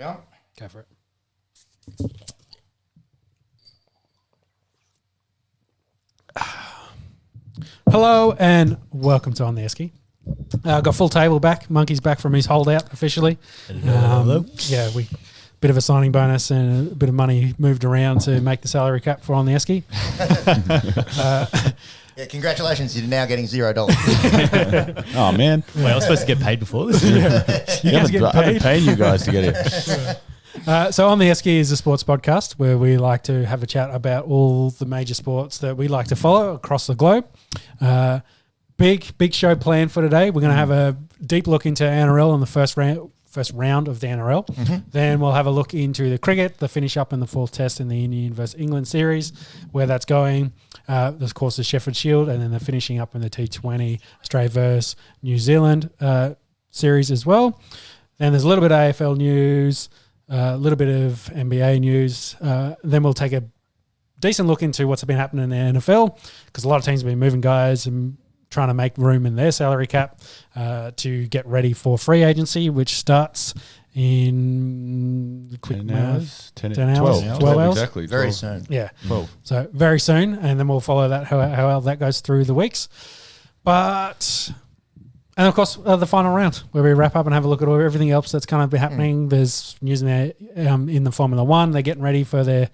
We on? Go for it. Hello and welcome to On the Esky. Got full table back. Monkey's back from his holdout officially. Yeah, bit of a signing bonus and a bit of money moved around to make the salary cap for On the Esky. Yeah, congratulations. You're now getting $0. Oh, man. Wait, I was supposed to get paid before this? I've been paying you guys to get here. So On the Esky is a sports podcast where we like to have a chat about all the major sports that we like to follow across the globe. Big show planned for today. We're going to have a deep look into NRL in the first round of the NRL. Mm-hmm. Then we'll have a look into the cricket, the finish up in the fourth test in the Indian versus England series, where that's going. Of course, the Sheffield Shield, and then the finishing up in the T20 Australia versus New Zealand series as well. Then there's a little bit of AFL news, a little bit of NBA news. Then we'll take a decent look into what's been happening in the NFL, because a lot of teams have been moving guys and trying to make room in their salary cap to get ready for free agency, which starts in 10 hours, 12 hours. Exactly. Very soon. Yeah. 12. So very soon, and then we'll follow that, how that goes through the weeks. And of course, the final round where we wrap up and have a look at everything else that's kind of been happening. There's news in there in the Formula One. They're getting ready for their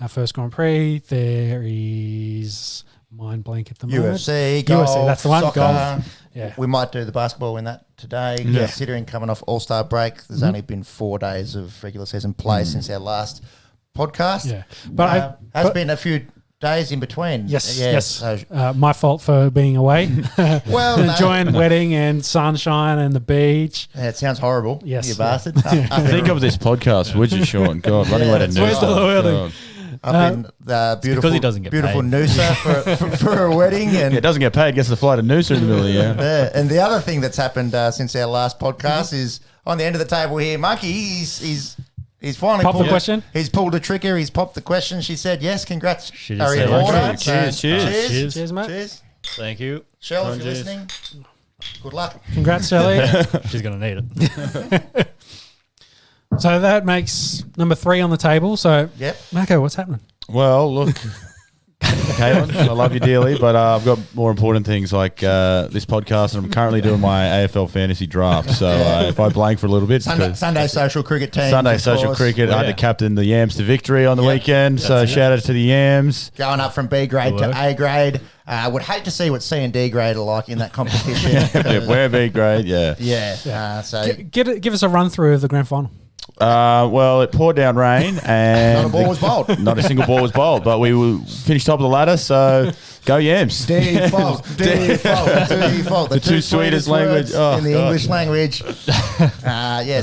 first Grand Prix. There is mind blank at the moment. UFC, golf, that's the one. Soccer. Golf. Yeah. We might do the basketball in that today. Yeah. Considering coming off All-Star break, there's only been 4 days of regular season play since our last podcast. Yeah. But has been a few days in between. Yes. So, my fault for being away. well, enjoying wedding and sunshine and the beach. yeah, it sounds horrible. Yes. You bastard. Think of this podcast, would you, Sean? God, running away to news. Where's the loyalty? Up in the beautiful, because he doesn't get beautiful paid. Noosa for a wedding. And Yeah, doesn't get paid, gets to fly to Noosa in the middle of the year. yeah, and the other thing that's happened since our last podcast is on the end of the table here, Monkey, he's finally Pop the question? He's pulled a trigger. He's popped the question. She said yes. Congrats. She just Harry said and Warner. yes. Cheers. Cheers, mate. Cheers. Thank you. Shell, if you're Cheers. listening, good luck. Congrats, Shelley. She's going to need it. So that makes number 3 on the table. So, Yep. Marco, what's happening? Well, look, Caitlin, I love you dearly, but I've got more important things like this podcast, and I'm currently doing my AFL fantasy draft. So if I blank for a little bit, it's Sunday social cricket team. Sunday social cricket. I had to captain the Yams to victory on the weekend. So shout out to the Yams. Going up from B grade to A grade. Would hate to see what C and D grade are like in that competition. Yeah, we're B grade, yeah. Yeah. So Give us a run through of the grand final. Well, it poured down rain, and not a ball was bowled. not a single ball was bowled, but we finished top of the ladder. So go Yams! Default. The two sweetest language in the English language.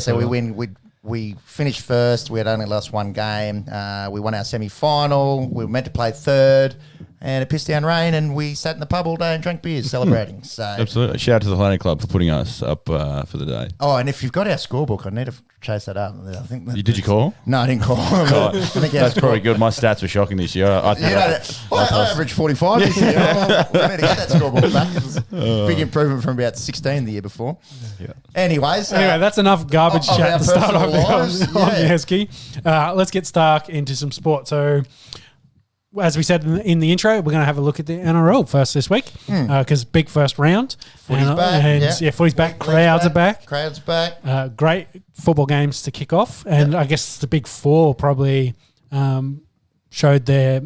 So we win. We finished first. We had only lost one game. We won our semi-final. We were meant to play third, and it pissed down rain, and we sat in the pub all day and drank beers celebrating. So Absolutely. Shout out to the Atlantic Club for putting us up for the day. Oh, and if you've got our scorebook, I need to chase that up. I think Did you call? No, I didn't call. I think That's probably good. My stats were shocking this year. I averaged 45 this year. We need to get that scorebook back. It was a big improvement from about 16 the year before. Yeah. Anyways. Anyway, that's enough garbage of chat our to start off personal lives. on the Esky. Let's get stuck into some sport. So, as we said in the intro, we're going to have a look at the NRL first this week because big first round. Footy's back. Footy's back. Crowds are back. Crowds back. Great football games to kick off. And I guess the big four probably showed their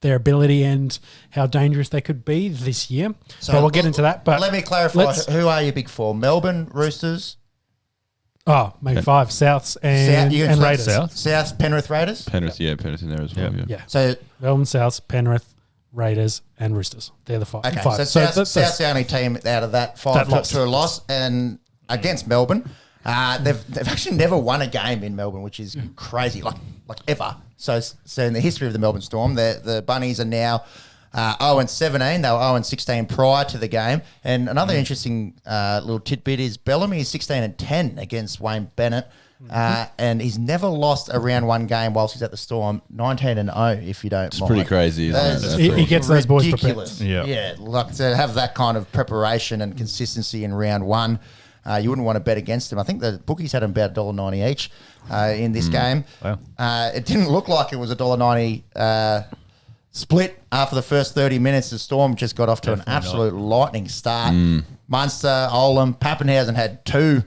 ability and how dangerous they could be this year. So we'll get into that. But let me clarify. Who are your big four? Melbourne, Roosters. Oh, maybe 5. Souths and Raiders. South, Penrith Raiders. Penrith in there as well. Yeah. So Melbourne, Souths, Penrith, Raiders, and Roosters. They're the 5. okay, five. so South's the only team out of that 5 that to a loss, and against Melbourne, they've actually never won a game in Melbourne, which is crazy, like ever. So in the history of the Melbourne Storm, the Bunnies are now 0-17. They were 0-16 prior to the game. And another interesting little tidbit is Bellamy is 16-10 against Wayne Bennett. And he's never lost a round one game whilst he's at the Storm. 19-0, if you don't It's mind. pretty crazy, isn't it? He gets those boys ridiculous. prepared. Yeah. Like to have that kind of preparation and consistency in round one. You wouldn't want to bet against him. I think the bookies had him about $1.90 each in this game. Wow. It didn't look like it was a $1.90 split after the first 30 minutes. The Storm just got off to an absolute lightning start. Munster, Olam, Pappenhausen had two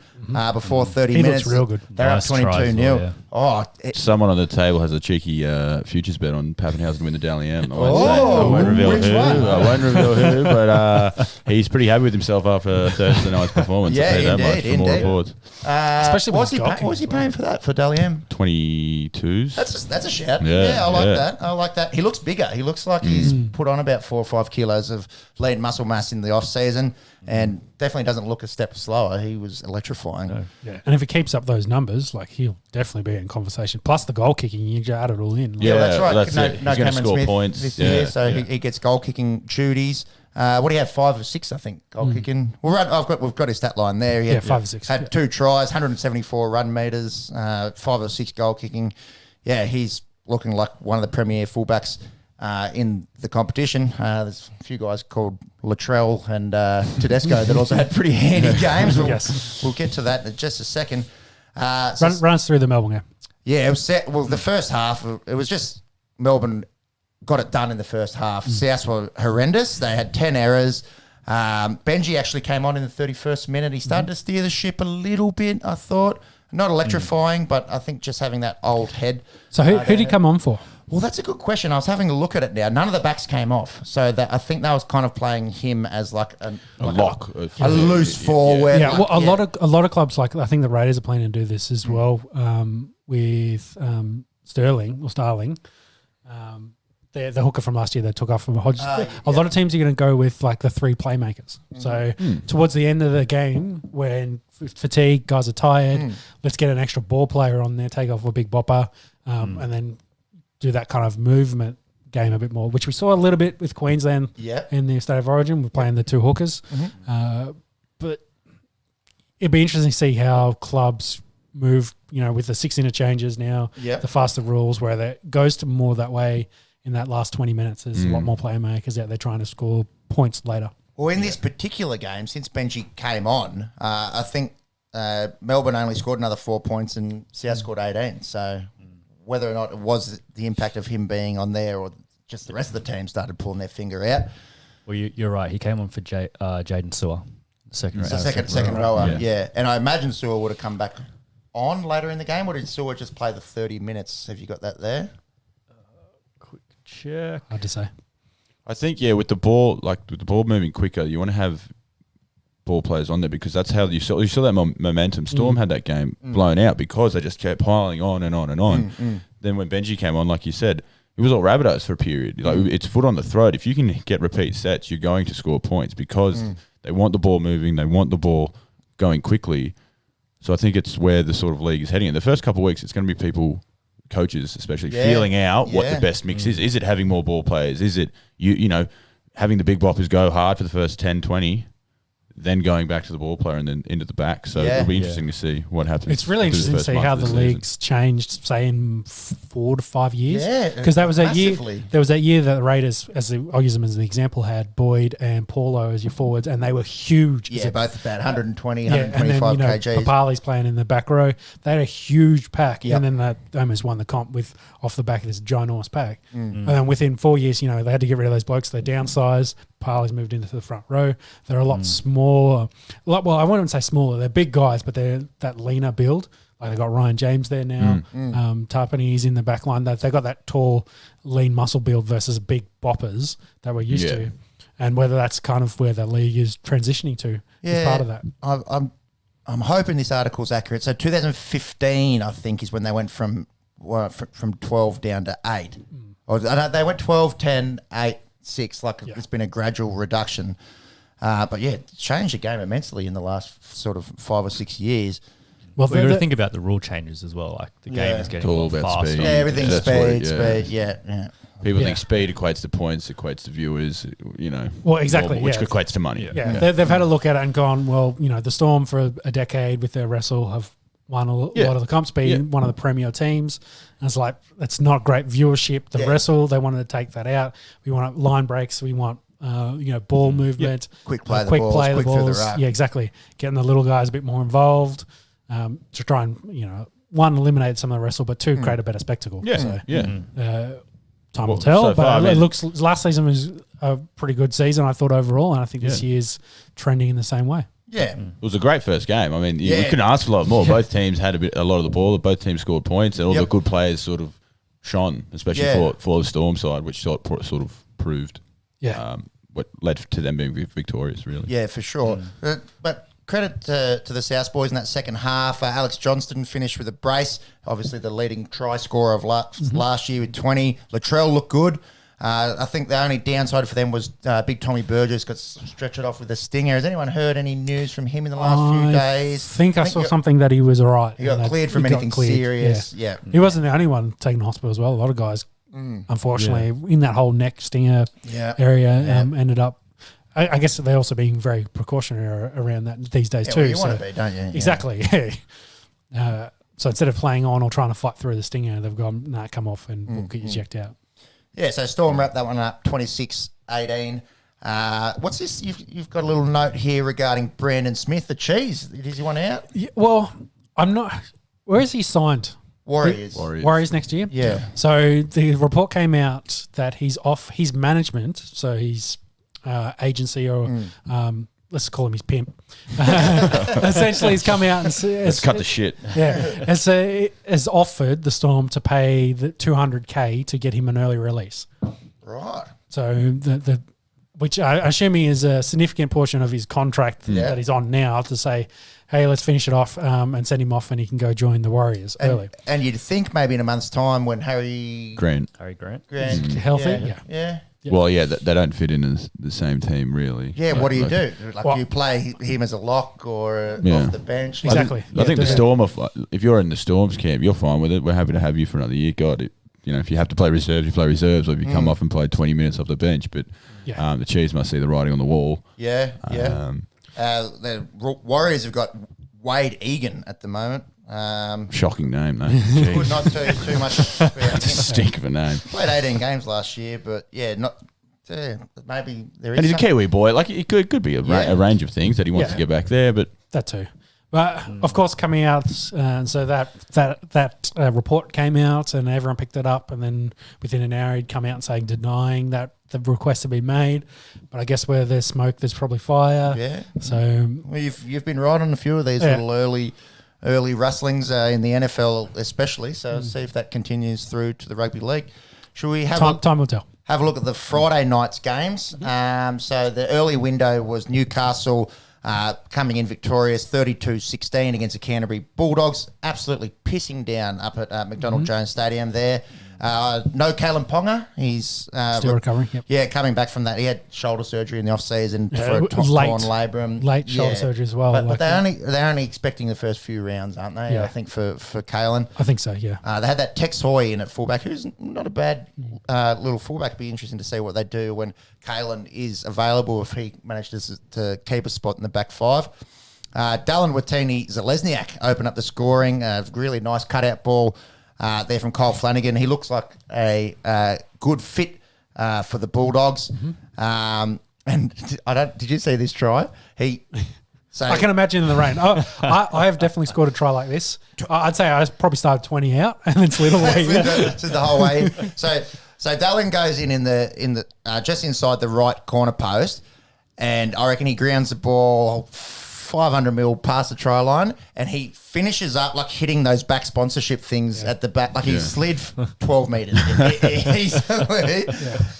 before 30 He minutes. looks real good. They're Nice up try as 22-0. well, yeah. Oh, Someone on the table has a cheeky futures bet on Pappenhausen to win the Dally M. I Oh, won't reveal which who. one? I won't reveal who, but he's pretty happy with himself after Thursday night's performance. Yeah, I'll tell you that much indeed, from all indeed. reports. Especially what with was, goal what was he kicking paying for that for Dally M? 22s. That's a shout. Yeah, Yeah, I like yeah. that. I like that. He looks bigger. He looks like he's put on about 4 or 5 kilos of lean muscle mass in the off season, and definitely doesn't look a step slower. He was electrifying. Yeah, and if he keeps up those numbers, like he'll definitely be in conversation. Plus the goal kicking, you just add it all in. Like, Yeah, that's right. that's no it. He's no gonna Cameron score Smith points. this Yeah, year, so yeah. he gets goal kicking duties. What do you have? 5 or 6, I think. Goal kicking. Well, we've got his stat line there. He Yeah, had, 5 or 6, Had yeah. 2 tries, 174 run meters, 5 or 6 goal kicking. Yeah, he's looking like one of the premier fullbacks in the competition. There's a few guys called Latrell and Tedesco that also had pretty handy games. Yes. We'll get to that in just a second. Run us through the Melbourne game. Yeah, it was set. Well, the first half, it was just Melbourne got it done in the first half. South were horrendous. They had 10 errors. Benji actually came on in the 31st minute. He started to steer the ship a little bit, I thought. Not electrifying, but I think just having that old head. So who did he come on for? Well, that's a good question. I was having a look at it now. None of the backs came off. So that I think that was kind of playing him as like A lock. a loose forward. Yeah, well, a lot of clubs, like I think the Raiders are planning to do this as well with Starling. The hooker from last year that took off from Hodges. A lot of teams are going to go with like the 3 playmakers. So towards the end of the game, when fatigue, guys are tired, let's get an extra ball player on there, take off a big bopper, and then do that kind of movement game a bit more, which we saw a little bit with Queensland in the State of Origin. We're playing the 2 hookers. But it'd be interesting to see how clubs move, with the 6 interchanges now, the faster rules, where it goes to more that way. In that last 20 minutes, there's a lot more playmakers out there trying to score points later. Well, in this particular game, since Benji came on, I think Melbourne only scored another 4 points and South scored 18. So whether or not it was the impact of him being on there or just the rest of the team started pulling their finger out. Well, you're right. He came on for Jaden Sewer, second So second rower, yeah. And I imagine Sewer would have come back on later in the game, or did Sewer just play the 30 minutes? Have you got that there? Check. Hard to say. I think, with the ball, with the ball moving quicker, you want to have ball players on there because that's how you saw that momentum. Storm had that game blown out because they just kept piling on and on and on. Then when Benji came on, like you said, it was all Rabbitohs for a period. Like it's foot on the throat. If you can get repeat sets, you're going to score points because they want the ball moving. They want the ball going quickly. So I think it's where the sort of league is heading. In the first couple of weeks, it's going to be people, coaches especially, feeling out what the best mix is. Is it having more ball players? Is it, having the big boppers go hard for the first 10, 20, then going back to the ball player and then into the back? So it'll be interesting to see what happens. It's really interesting to see how the league's changed, say, in 4 to 5 years. Yeah, because that was that year. massively. There was that year that the Raiders, I'll use them as an example, had Boyd and Paulo as your forwards, and they were huge. Yeah, both about 120, and then 125 kgs. Papali's playing in the back row. They had a huge pack, Yep. and then they almost won the comp with off the back of this ginormous pack. And then within 4 years, they had to get rid of those blokes. They downsized. Papali's moved into the front row. They're a lot smaller. Well, I wouldn't say smaller. They're big guys, but they're that leaner build. Like they've got Ryan James there now. Tarpany is in the back line. They've got that tall, lean muscle build versus big boppers that we're used to. And whether that's kind of where the league is transitioning to is part of that. I'm hoping this article's accurate. So 2015, I think, is when they went from 12 down to 8. Or they went 12, 10, 8, 6. It's been a gradual reduction. But it's changed the game immensely in the last sort of 5 or 6 years. Well, we got to think about the rule changes as well. Like the game is getting all a lot about faster. speed. Yeah, everything's That's what speed, it- speed. Yeah. People think speed equates to points, equates to viewers, Well, exactly, which yeah. equates to money. Yeah. They've had a look at it and gone, well, the Storm for a decade with their wrestle have won a lot of the comps, being one of the premier teams. And it's like, it's not great viewership. The wrestle, they wanted to take that out. We want line breaks. We want ball movement, Quick play the balls, quick through the ruck. Yeah, exactly. Getting the little guys a bit more involved to try and one, eliminate some of the wrestle, but two, create a better spectacle. Yeah, So, time will tell. so far, but it looks last season was a pretty good season, I thought, overall, and I think this year's trending in the same way. Yeah. It was a great first game. I mean, we couldn't ask for a lot more. Both teams had a lot of the ball. Both teams scored points, and all the good players sort of shone, especially for the Storm side, which sort of proved what led to them being victorious, really. Yeah, for sure. But credit to the South boys in that second half. Alex Johnston finished with a brace, obviously the leading try scorer of last year with 20. Latrell looked good. I think the only downside for them was big Tommy Burgess got stretched off with a stinger. Has anyone heard any news from him in the last few days? I think I saw something that he was all right. He got cleared from anything serious. Yeah. He wasn't the only one taken to hospital as well. A lot of guys, unfortunately, in that whole neck stinger area ended up. I guess they're also being very precautionary around that these days too. Well, you want to be, don't you? Exactly. Yeah. So instead of playing on or trying to fight through the stinger, they've gone, come off and we'll get you checked out. Yeah, so Storm wrapped that one up 26-18. What's this? You've got a little note here regarding Brandon Smith, the cheese. Is he one out? Yeah, well, I'm not. Where is he signed? Warriors next year? Yeah. So the report came out that he's off his management, so his agency or let's call him his pimp. Essentially, he's come out and Let's cut the shit. Yeah, has offered the Storm to pay the $200K to get him an early release. Right. So which I assuming is a significant portion of his contract that he's on now to say, hey, let's finish it off and send him off and he can go join the Warriors early. And you'd think maybe in a month's time when Harry Grant. Healthy, yeah. Well, yeah, they don't fit in as the same team, really. Yeah, what do you do? Do you play him as a lock or off the bench? Exactly. I think the Storm, if you're in the Storm's camp, you're fine with it. We're happy to have you for another year. God, if you have to play reserves, you play reserves, or if you come off and play 20 minutes off the bench. But the Chiefs must see the writing on the wall. Yeah. The Warriors have got Wade Egan at the moment. Shocking name, though. Would not tell you too much. That's a stink of a name. Played 18 games last year, but maybe there is. And he's a Kiwi boy. Like it could be a range of things that he wants to get back there, but that too. But of course, coming out, and so that report came out, and everyone picked it up, and then within an hour, he'd come out saying denying that the request had been made. But I guess where there's smoke, there's probably fire. Yeah. So you've been right on a few of these little early rustlings in the NFL, especially. So see if that continues through to the rugby league. Should we have time will tell. Have a look at the Friday night's games. So the early window was Newcastle coming in victorious 32-16 against the Canterbury Bulldogs, absolutely pissing down up at McDonald Jones Stadium there. No Kalen Ponga. He's still recovering. Yep. Yeah, coming back from that. He had shoulder surgery in the off-season for a torn labrum. Late shoulder surgery as well. But they're only expecting the first few rounds, aren't they? Yeah. I think for Kalen. I think so, yeah. They had that Tex Hoy in at fullback, who's not a bad little fullback. It'd be interesting to see what they do when Kalen is available, if he manages to keep a spot in the back five. Dallin Watini-Zalesniak opened up the scoring. Really nice cutout ball there from Kyle Flanagan. He looks like a good fit for the Bulldogs. And did you see this try? I can imagine in the rain. I have definitely scored a try like this. I'd say I probably started 20 out and then slid away. Slid the whole way in. So Dallin goes in the just inside the right corner post, and I reckon he grounds the ball 500 mil past the try line, and he finishes up like hitting those back sponsorship things at the back. Like he slid 12 metres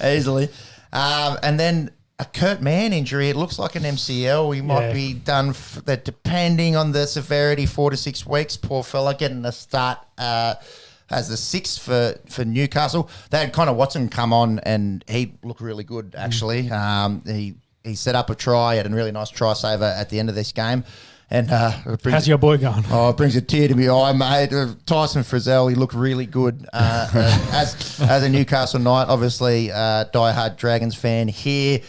easily. And then a Kurt Mann injury. It looks like an MCL. He might be done depending on the severity, 4 to 6 weeks. Poor fella getting a start as the sixth for Newcastle. They had Connor Watson come on, and he looked really good, actually. He set up a try, had a really nice try saver at the end of this game. And how's your boy going? Oh, it brings a tear to my eye, mate. Tyson Frizzell, he looked really good as a Newcastle Knight. Obviously, diehard Dragons fan here.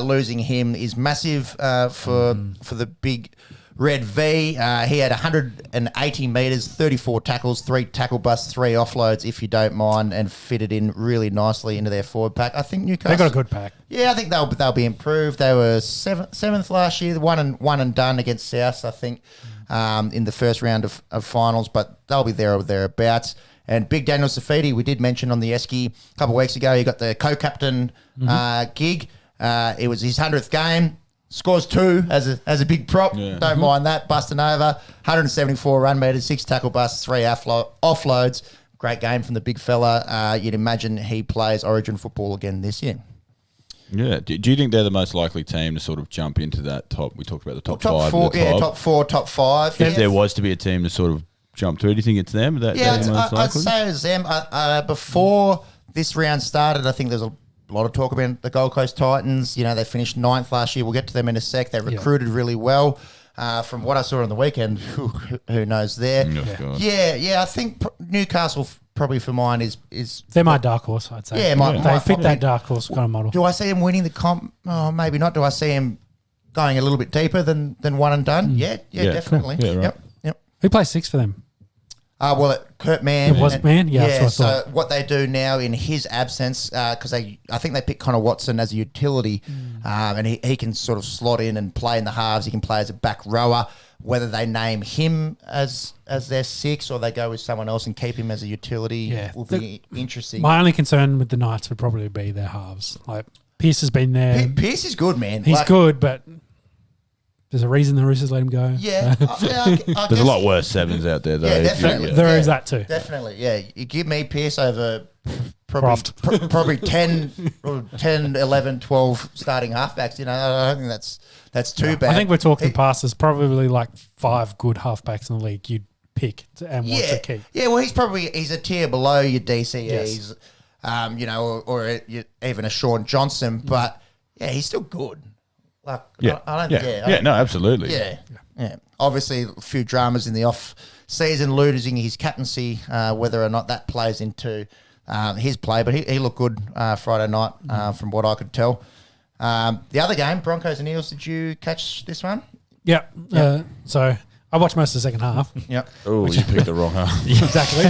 Losing him is massive for the big Red V. He had 180 metres, 34 tackles, 3 tackle busts, 3 offloads, if you don't mind, and fitted in really nicely into their forward pack. I think Newcastle... They got a good pack. Yeah, I think they'll be improved. They were seventh last year, one and done against South, I think, in the first round of finals, but they'll be there or thereabouts. And Big Daniel Safidi, we did mention on the Esky a couple of weeks ago, he got the co-captain gig. It was his 100th game. Scores 2 as a big prop. Yeah. Don't mind that. Busting over. 174 run meters, 6 tackle busts, 3 offloads. Great game from the big fella. You'd imagine he plays Origin football again this year. Yeah. Do you think they're the most likely team to sort of jump into that top? We talked about the top 5. Four, top 4, top 5. If there was to be a team to sort of jump through, do you think it's them? They're the most I'd likely? say it's them. Before this round started, I think there's a lot of talk about the Gold Coast Titans. You know, they finished 9th last year. We'll get to them in a sec. They recruited really well. From what I saw on the weekend, who knows there? I think Newcastle probably for mine is They're my dark horse, I'd say. Yeah, they fit that dark horse kind of model. Do I see them winning the comp? Oh, maybe not. Do I see them going a little bit deeper than one and done? Yeah, definitely. Cool. Yeah, right. Yep. Who plays 6 for them? Kurt Mann. It was Mann? Yeah, that's what I so thought. what they do now in his absence, because I think they picked Connor Watson as a utility, and he can sort of slot in and play in the halves. He can play as a back rower. Whether they name him as their 6 or they go with someone else and keep him as a utility will be interesting. My only concern with the Knights would probably be their halves. Like, Pearce has been there. Pearce is good, man. He's good, but there's a reason the Roosters let him go. Yeah. I There's guess, a lot worse 7s out there, though. Yeah, definitely. There is that too. Definitely, yeah. You give me Pearce over probably 10, 11, 12 starting halfbacks. You know, I don't think that's too bad. I think we're talking past. There's probably like 5 good halfbacks in the league you'd pick and want to keep. Yeah, well, he's a tier below your DCEs, Yes. or even a Sean Johnson, but yeah, he's still good. Like, I don't No, absolutely. Yeah. Obviously, a few dramas in the off-season, losing his captaincy, whether or not that plays into his play. But he looked good Friday night, from what I could tell. The other game, Broncos and Eels, did you catch this one? Yeah. So I watched most of the second half. Yep. Oh, you picked the wrong half. Exactly.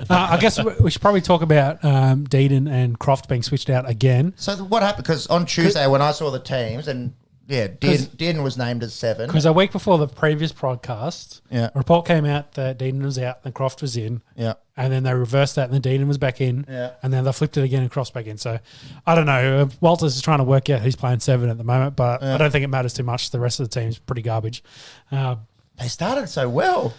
I guess we should probably talk about Deedon and Croft being switched out again. So what happened? Because on Tuesday when I saw the teams, and Deedon was named as 7. Because a week before the previous podcast, Yeah. a report came out that Deedon was out and Croft was in. Yeah. And then they reversed that and then Deedon was back in. Yeah. And then they flipped it again and Croft back in. So I don't know. Walters is trying to work out who's playing 7 at the moment, but I don't think it matters too much. The rest of the team's pretty garbage. They started so well.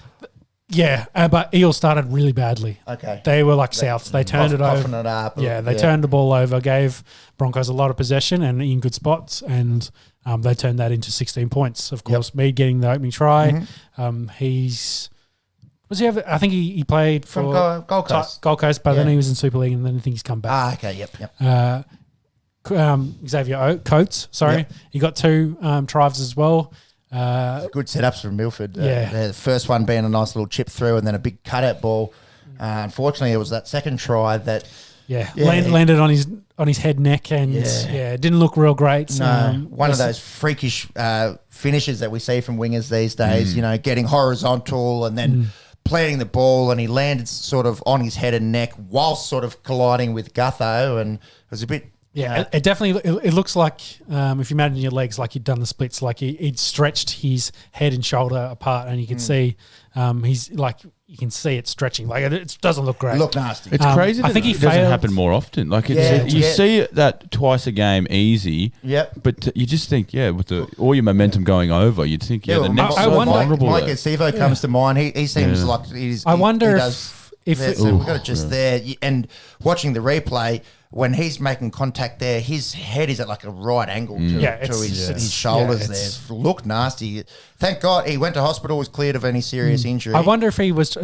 Yeah, but Eels started really badly. Okay. They were like Souths. They turned it over. Coughing it up. Yeah, they turned the ball over, gave Broncos a lot of possession and in good spots, and they turned that into 16 points. Of course, Mead getting the opening try. I think he played From for Gold Coast. Gold Coast, but then he was in Super League, and then I think he's come back. Okay, yep. Xavier Coates, he got 2 tries as well. Good setups from Milford. Yeah. The first one being a nice little chip through and then a big cutout ball. Unfortunately, it was that second try that... landed on his head, neck, and it didn't look real great. One of those freakish finishes that we see from wingers these days, you know, getting horizontal and then planting the ball, and he landed sort of on his head and neck whilst sort of colliding with Gutho, and it was a bit... Yeah, it definitely it looks like if you imagine your legs like he'd done the splits, like he'd stretched his head and shoulder apart, and you can see he's like you can see it stretching. Like it doesn't look great. Look nasty. It's crazy that it doesn't happen more often. Like you see that twice a game easy. Yep. But you just think, with all your momentum going over, you'd think, the neck's so vulnerable. Mike Acevo comes to mind. He seems like he's. I wonder if we've got it just there, and watching the replay. When he's making contact there, his head is at like a right angle to his shoulders there. Looked nasty. Thank God he went to hospital, was cleared of any serious injury. I wonder if he was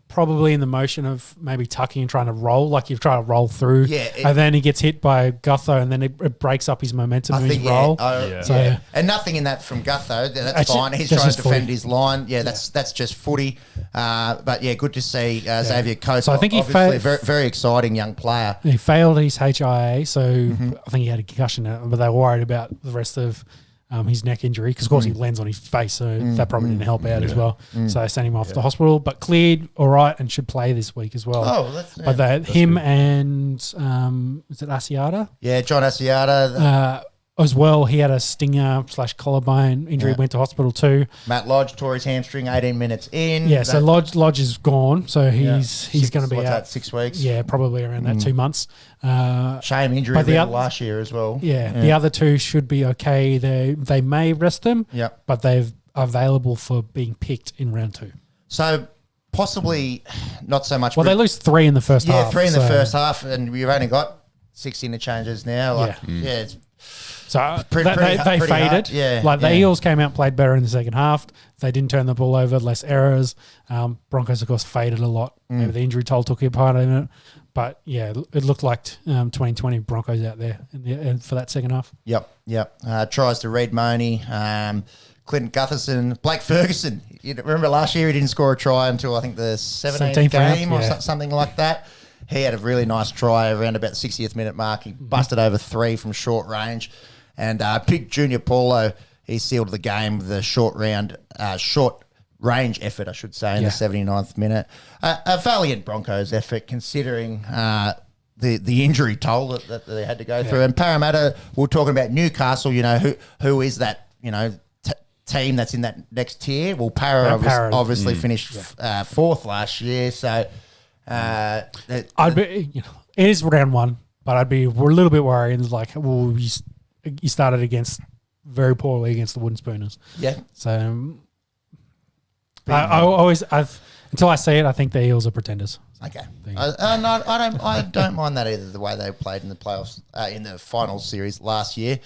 probably in the motion of maybe tucking and trying to roll, like you're trying to roll through. And then he gets hit by Gutho and then it breaks up his momentum in his roll. And nothing in that from Gutho. That's fine. He's trying to defend his line. That's just footy. But good to see Xavier Coates. So I think he failed. Very, very exciting young player. He failed his HIA, so I think he had a concussion, but they were worried about the rest of his neck injury, because of course he lands on his face, so that probably didn't help out as well. So they sent him off to hospital, but cleared all right and should play this week as well. Oh, that's but him good. And is it Asiata? Yeah, John Asiata. As well, he had a stinger / collarbone injury, went to hospital too. Matt Lodge tore his hamstring 18 minutes in. Yeah, so Lodge is gone, so he's going to be out 6 weeks. Yeah, probably around that 2 months. Shame injury last year as well. Yeah, the other two should be okay. They may rest them, but they're available for being picked in round 2. So possibly not so much. Well, they lose 3 in the first half. Yeah, 3 in the first half, and you've only got 6 interchanges now. It's so pretty they faded. Hard. Yeah, the Eels came out and played better in the second half. They didn't turn the ball over, less errors. Broncos, of course, faded a lot. Maybe the injury toll took a part in it. But, yeah, it looked like 2020 Broncos out there for that second half. Yep. Tries to Reid Money, Clinton Gutherson, Blake Ferguson. You remember last year he didn't score a try until, I think, the 17th game or something like that. He had a really nice try around about the 60th minute mark. He busted over 3 from short range. And Big Junior Paulo, he sealed the game with a short range effort, I should say, in the 79th minute. A valiant Broncos effort considering the injury toll that they had to go through. And Parramatta, we were talking about Newcastle, who is that, team that's in that next tier? Well, obviously finished 4th last year, so... I'd be, it is round 1, but we're a little bit worried. It's like, well, you started very poorly against the Wooden Spooners. Yeah. So until I see it, I think the Eels are pretenders. Okay. I don't mind that either. The way they played in the playoffs, in the final series last year.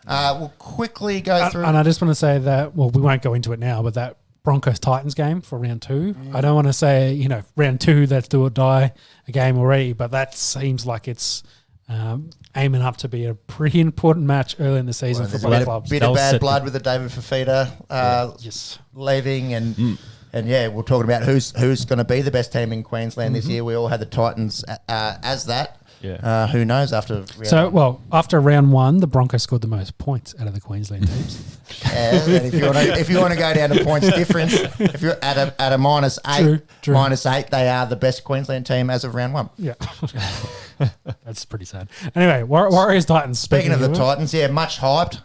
We'll quickly go through. And I just want to say that, well, we won't go into it now, but that Broncos-Titans game for round 2. I don't want to say, round 2, that's do or die a game already, but that seems like it's aiming up to be a pretty important match early in the season for both clubs. Bit of bad blood with the David Fafita leaving, and we're talking about who's going to be the best team in Queensland this year. We all had the Titans as that. Yeah. Who knows after round 1? After round 1, the Broncos scored the most points out of the Queensland teams. And if you want to go down to points difference, if you're at a -8, -8, they are the best Queensland team as of round 1. Yeah. That's pretty sad. Anyway, Warriors Titans. Speaking of the Titans, much hyped.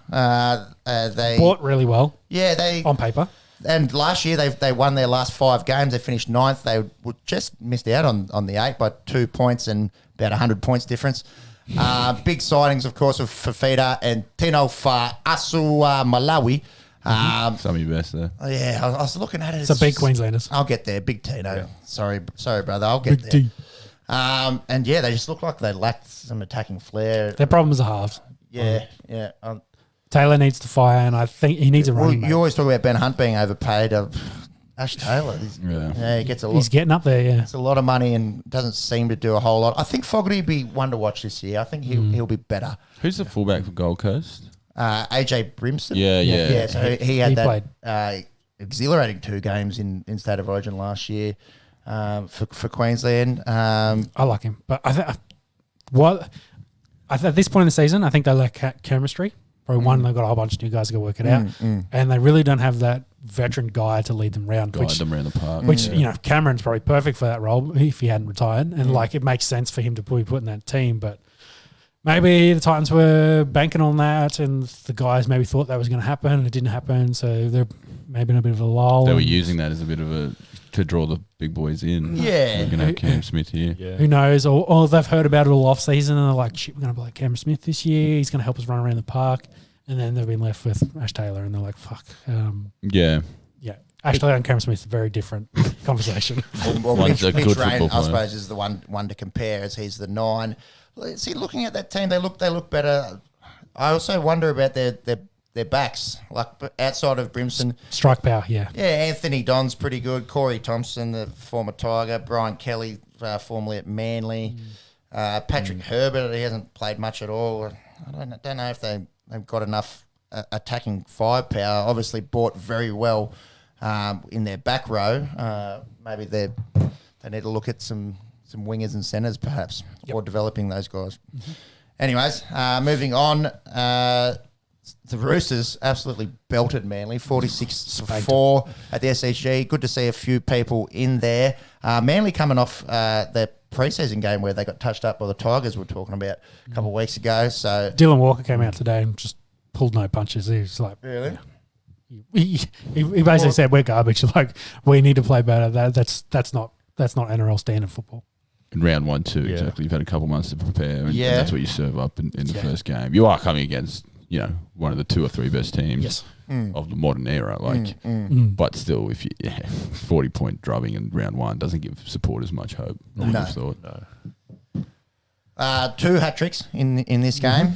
They bought really well. Yeah, they on paper. And last year they won their last 5 games. They finished 9th. They just missed out on the 8 by 2 points and about 100 points difference. Big signings, of course, of Fafita and Tino Fa'asu Malawi. Some of your best there. Yeah, I was looking at it. It's a big Queenslanders. I'll get there. Big Tino. Yeah. Sorry, brother. I'll get there. And they just look like they lacked some attacking flair. Their problems are halves. Yeah. Taylor needs to fire, and I think he needs a running mate. You always talk about Ben Hunt being overpaid. Ash Taylor, he gets a lot. He's getting up there, yeah. It's a lot of money and doesn't seem to do a whole lot. I think Fogarty will be one to watch this year. I think he'll be better. Who's the fullback for Gold Coast? AJ Brimson. Yeah. So he had that exhilarating 2 games in State of Origin last year for Queensland. I like him, but at this point in the season, I think they lack chemistry. Probably one, they've got a whole bunch of new guys to go work it out, and they really don't have that veteran guy to lead them around. Guide them around the park. Which Cameron's probably perfect for that role if he hadn't retired, and it makes sense for him to be put in that team. But maybe the Titans were banking on that, and the guys maybe thought that was going to happen, and it didn't happen. So they're maybe in a bit of a lull. They were using that as a bit of to draw the big boys in. Yeah. We're going to have Cam Smith here. Yeah. Who knows? Or they've heard about it all off season and they're like, shit, we're going to play Cam Smith this year. He's going to help us run around the park. And then they've been left with Ash Taylor and they're like, fuck. Yeah. Ash Taylor and Cam Smith, very different conversation. Mitch Rain, I suppose, is the one to compare as he's the 9. See, looking at that team, they look better. I also wonder about their backs, like outside of Brimson. Strike power, yeah. Yeah, Anthony Don's pretty good. Corey Thompson, the former Tiger. Brian Kelly, formerly at Manly. Patrick Herbert, he hasn't played much at all. I don't know if they've got enough attacking firepower. Obviously bought very well in their back row. Maybe they need to look at some wingers and centres perhaps, or developing those guys. Anyways, moving on. the Roosters absolutely belted Manly, 46-4 at the SCG. Good to see a few people in there. Manly coming off their preseason game where they got touched up by the Tigers we were talking about a couple of weeks ago. So Dylan Walker came out today and just pulled no punches. He was like, really? He basically said we're garbage. Like we need to play better. That's not NRL standard football. In round 1, 2, exactly. You've had a couple months to prepare, and Yeah. that's what you serve up in the first game. You are coming against, one of the 2 or 3 best teams of the modern era. But still, if you 40-point drubbing in round 1 doesn't give supporters much hope. I would have thought. No. 2 hat tricks in this game.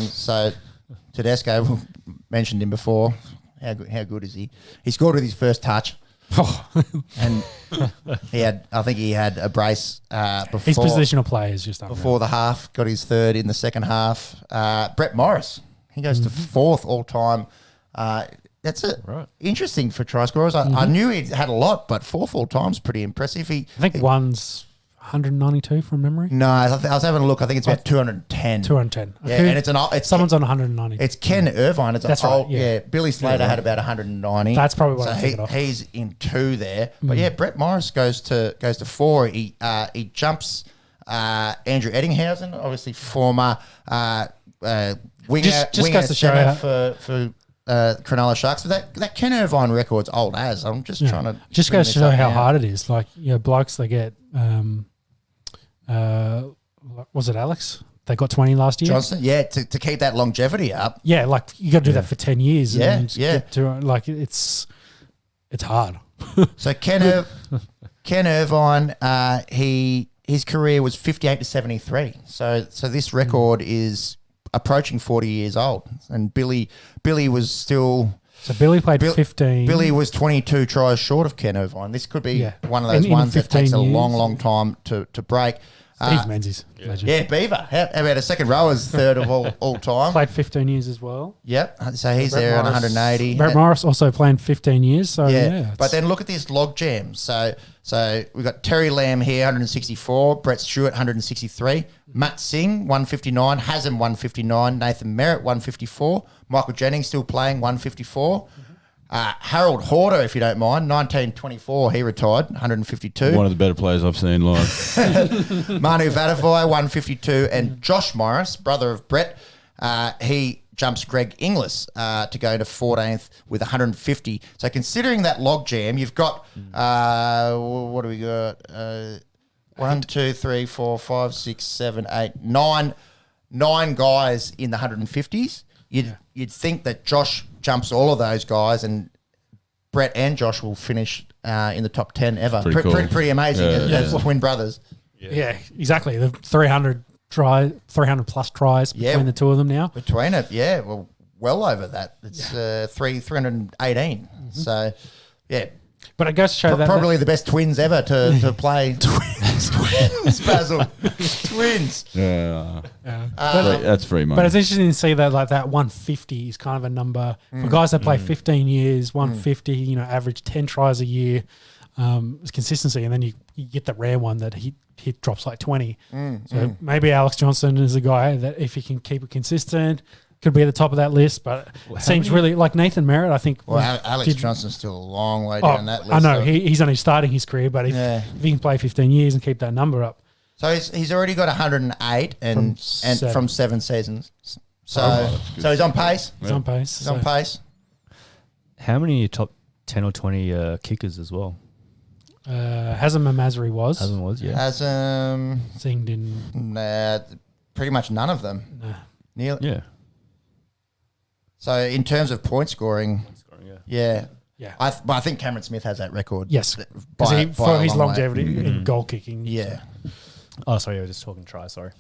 So Tedesco, we mentioned him before. How good is he? He scored with his first touch. And I think he had a brace before. His positional play is just before the half. Got his third in the second half. Brett Morris, he goes to 4th all time. That's interesting for try scorers. I knew he had a lot, but 4th all time is pretty impressive. I think one's 192 from memory. No, I was having a look. I think it's about 210. 210. Yeah, and it's someone's on 190. It's Ken Irvine. That's right. Yeah. Billy Slater had about I That's probably what I'm thinking of. He's in 2 there. But Brett Morris goes to 4. He jumps Andrew Eddinghausen, obviously former winger. Just goes to show how for Cronulla Sharks. But that Ken Irvine record's old as. I'm just trying to just goes to show how hard it is. Like blokes they get. Was it Alex? They got 20 last year. Johnson, to keep that longevity up. Yeah, like you got to do that for 10 years. Yeah, and get to, like it's hard. So Ken Irvine, his career was 58-73. So this record is approaching 40 years old, and Billy was still. So Billy played 15. Billy was 22 tries short of Ken Irvine. This could be one of those in ones that takes a 15 years. long time to break. Steve Menzies. Legend. Yeah, Beaver. How about a second rower's third of all time? Played 15 years as well. Yep. So he's there on 180. Brett Morris also playing 15 years. So yeah. But then look at this log jam. So we've got Terry Lamb here, 164. Brett Stewart, 163. Matt Singh, 159. Hasem, 159. Nathan Merritt, 154. Michael Jennings still playing, 154. Harold Horder, if you don't mind, 1924, he retired, 152. One of the better players I've seen live. Manu Vatavai, 152. And Josh Morris, brother of Brett, he jumps Greg Inglis to go to 14th with 150. So considering that log jam, you've got, what do we got? 1, 2, 3, 4, 5, 6, 7, 8, 9 guys in the 150s. You'd think that Josh jumps all of those guys, and Brett and Josh will finish in the top 10 ever. Pretty amazing as twin brothers. Yeah, exactly. The 300 plus tries between the two of them now. Between it, well over that. It's 318. So, yeah. But it goes to show that probably the best twins ever to play. Twins, Basil. Twins. Yeah. That's free money. But it's interesting to see that that 150 is kind of a number for guys that play 15 years. 150, average 10 tries a year. It's consistency, and then you get the rare one that he drops like 20. So maybe Alex Johnson is a guy that if he can keep it consistent, could be at the top of that list, but it seems really like Nathan Merritt, I think. Well, Alex Johnson's still a long way down that list. I know, he's only starting his career, but if he can play 15 years and keep that number up. So he's already got 108 from 7 seasons. So he's on pace. He's on pace. He's on pace. How many top 10 or 20 kickers as well? Hazem and Masri was. Hazem was, yeah. Hazem. Singh didn't. Pretty much none of them. Nah. Nearly. Yeah. So in terms of point scoring, yeah. I think Cameron Smith has that record. Yes, for his longevity in goal kicking. Yeah. Oh, sorry, I was just talking try. Sorry.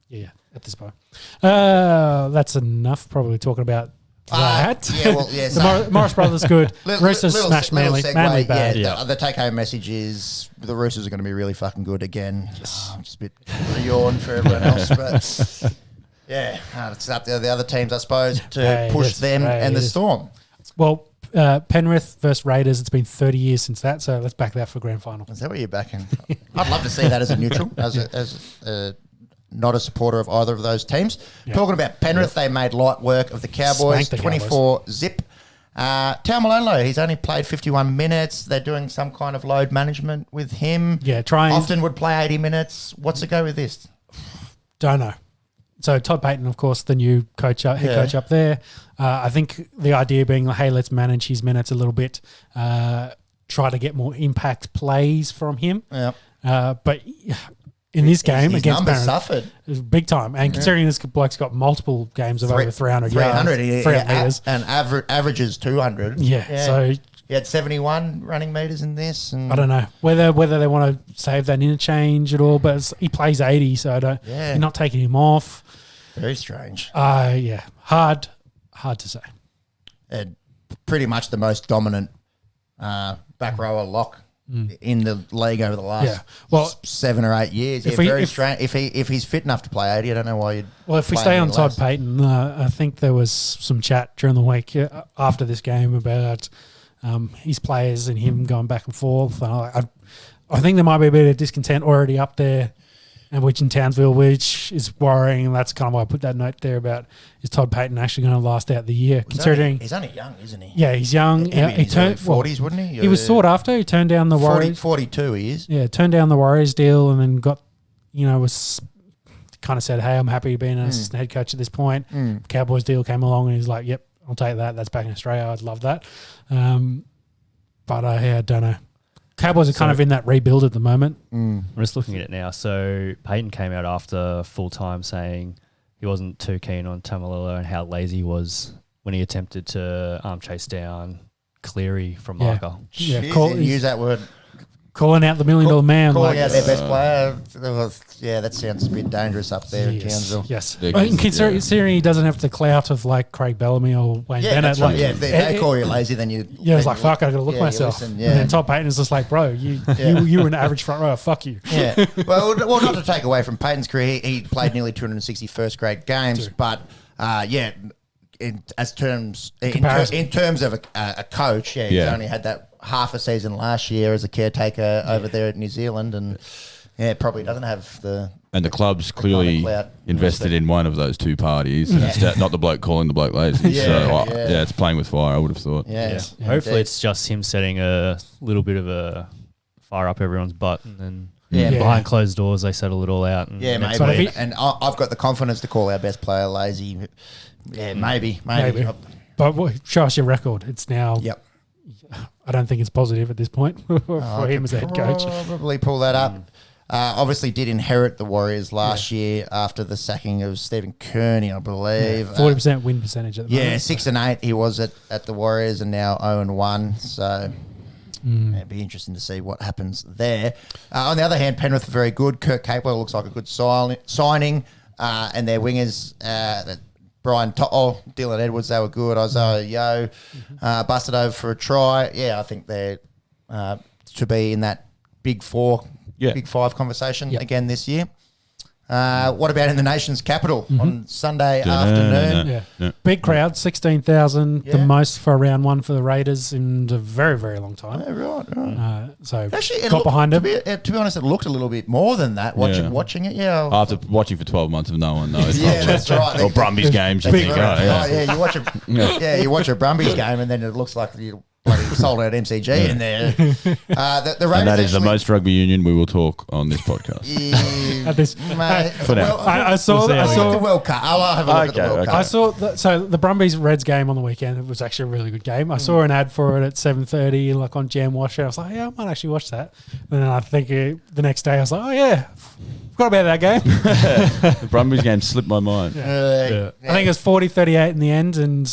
Yeah, at this point. That's enough. Probably talking about that. So Morris Brothers good. Roosters smashed Manly. Manly bad. The take-home message is the Roosters are going to be really fucking good again. Just a bit of a yawn for everyone else, but. Yeah, it's up to the other teams, I suppose, to push them and the Storm. Well, Penrith versus Raiders, it's been 30 years since that, so let's back that for grand final. Is that what you're backing? I'd love to see that as a neutral, as a not a supporter of either of those teams. Yeah. Talking about Penrith, they made light work of the Cowboys, Spanked the 24 zip. Tao Malone, he's only played 51 minutes. They're doing some kind of load management with him. Yeah, trying. Often would play 80 minutes. What's the go with this? Don't know. So Todd Payton, of course, the new coach, head coach up there. I think the idea being, like, hey, let's manage his minutes a little bit. Try to get more impact plays from him. Yeah. But in this game his against numbers Penrith, suffered. it was big time. And considering this bloke's got multiple games of over 300 300 yards, 300 metres. and averages 200. Yeah, so he had 71 running meters in this. And I don't know whether they want to save that interchange at all, but he plays 80, so I don't. Yeah. You're not taking him off. Very strange. Yeah, hard to say. And pretty much the most dominant back rower lock in the league over the last 7 or 8 years. Very strange. If he's fit enough to play 80, I don't know why you'd. Well, if we stay on Todd Payton, I think there was some chat during the week after this game about his players and him going back and forth. I think there might be a bit of discontent already up there, and which in Townsville, which is worrying. And that's kind of why I put that note there about, is Todd Payton actually going to last out the year? Considering he's only young, isn't he? Yeah, he's young. He turned 40s, wouldn't he? He was sought after. He turned down the Warriors. 42 he is. Yeah, turned down the Warriors deal and then got, was kind of said, hey, I'm happy to be an assistant head coach at this point. Cowboys deal came along and he's like, yep, I'll take that. That's back in Australia. I'd love that. But I don't know. Cowboys are kind of in that rebuild at the moment. I'm just looking at it now. So Payton came out after full time saying he wasn't too keen on Tamalolo and how lazy he was when he attempted to arm chase down Cleary from marker. Yeah, use that word. Calling out the $1 million man. Calling out their best player. Yeah, that sounds a bit dangerous up there in Townsville. Yes. Considering he doesn't have the clout of like Craig Bellamy or Wayne Bennett. That's right. If they call you lazy, then you... Yeah, it's like, fuck, I got to look myself. And then Todd Payton is just like, bro, you were an average front rower. Fuck you. Yeah. Well, not to take away from Payton's career, he played nearly 260 first grade games, but in terms of a coach, he's only had that half a season last year as a caretaker over there at New Zealand, and probably doesn't have the... And the club's clearly invested in one of those two parties. And it's not the bloke calling the bloke lazy. It's playing with fire, I would have thought. Hopefully it's just him setting a little bit of a fire up everyone's butt, and then behind closed doors they settle it all out. And maybe. And I've got the confidence to call our best player lazy. Yeah, maybe. But show us your record. It's now... Yep. I don't think it's positive at this point for him as a head coach. Probably pull that up. Obviously did inherit the Warriors last year after the sacking of Stephen Kearney, I believe. 40% win percentage at the moment. 6-8 he was at the Warriors, and now 0-1. So it'd be interesting to see what happens there. On the other hand, Penrith are very good. Kurt Capewell looks like a good signing. And their wingers... Brian To'o, Dylan Edwards, they were good. Isaiah Yeo busted over for a try. Yeah, I think they're to be in that big four, big five conversation again this year. What about in the nation's capital on Sunday afternoon? Big crowd, 16,000, the most for round one for the Raiders in a very, very long time. Yeah, right. So actually, got behind them. To be honest, it looked a little bit more than that watching it. Yeah, after watching for 12 months of no one knows. That's right. Or Brumbies games, you think, you watch a Brumbies game, and then it looks like you bloody sold out MCG in there. The Raiders, and that is the most rugby union we will talk on this podcast. For now. I saw the World Cup. I'll have a look at the World Cup. I saw the Brumbies Reds game on the weekend. It was actually a really good game. I saw an ad for it at 7:30, like on Jam Watcher. I was like, I might actually watch that. And then I think the next day I was like, forgot about that game. The Brumbies game slipped my mind. I think it was 40-38 in the end, and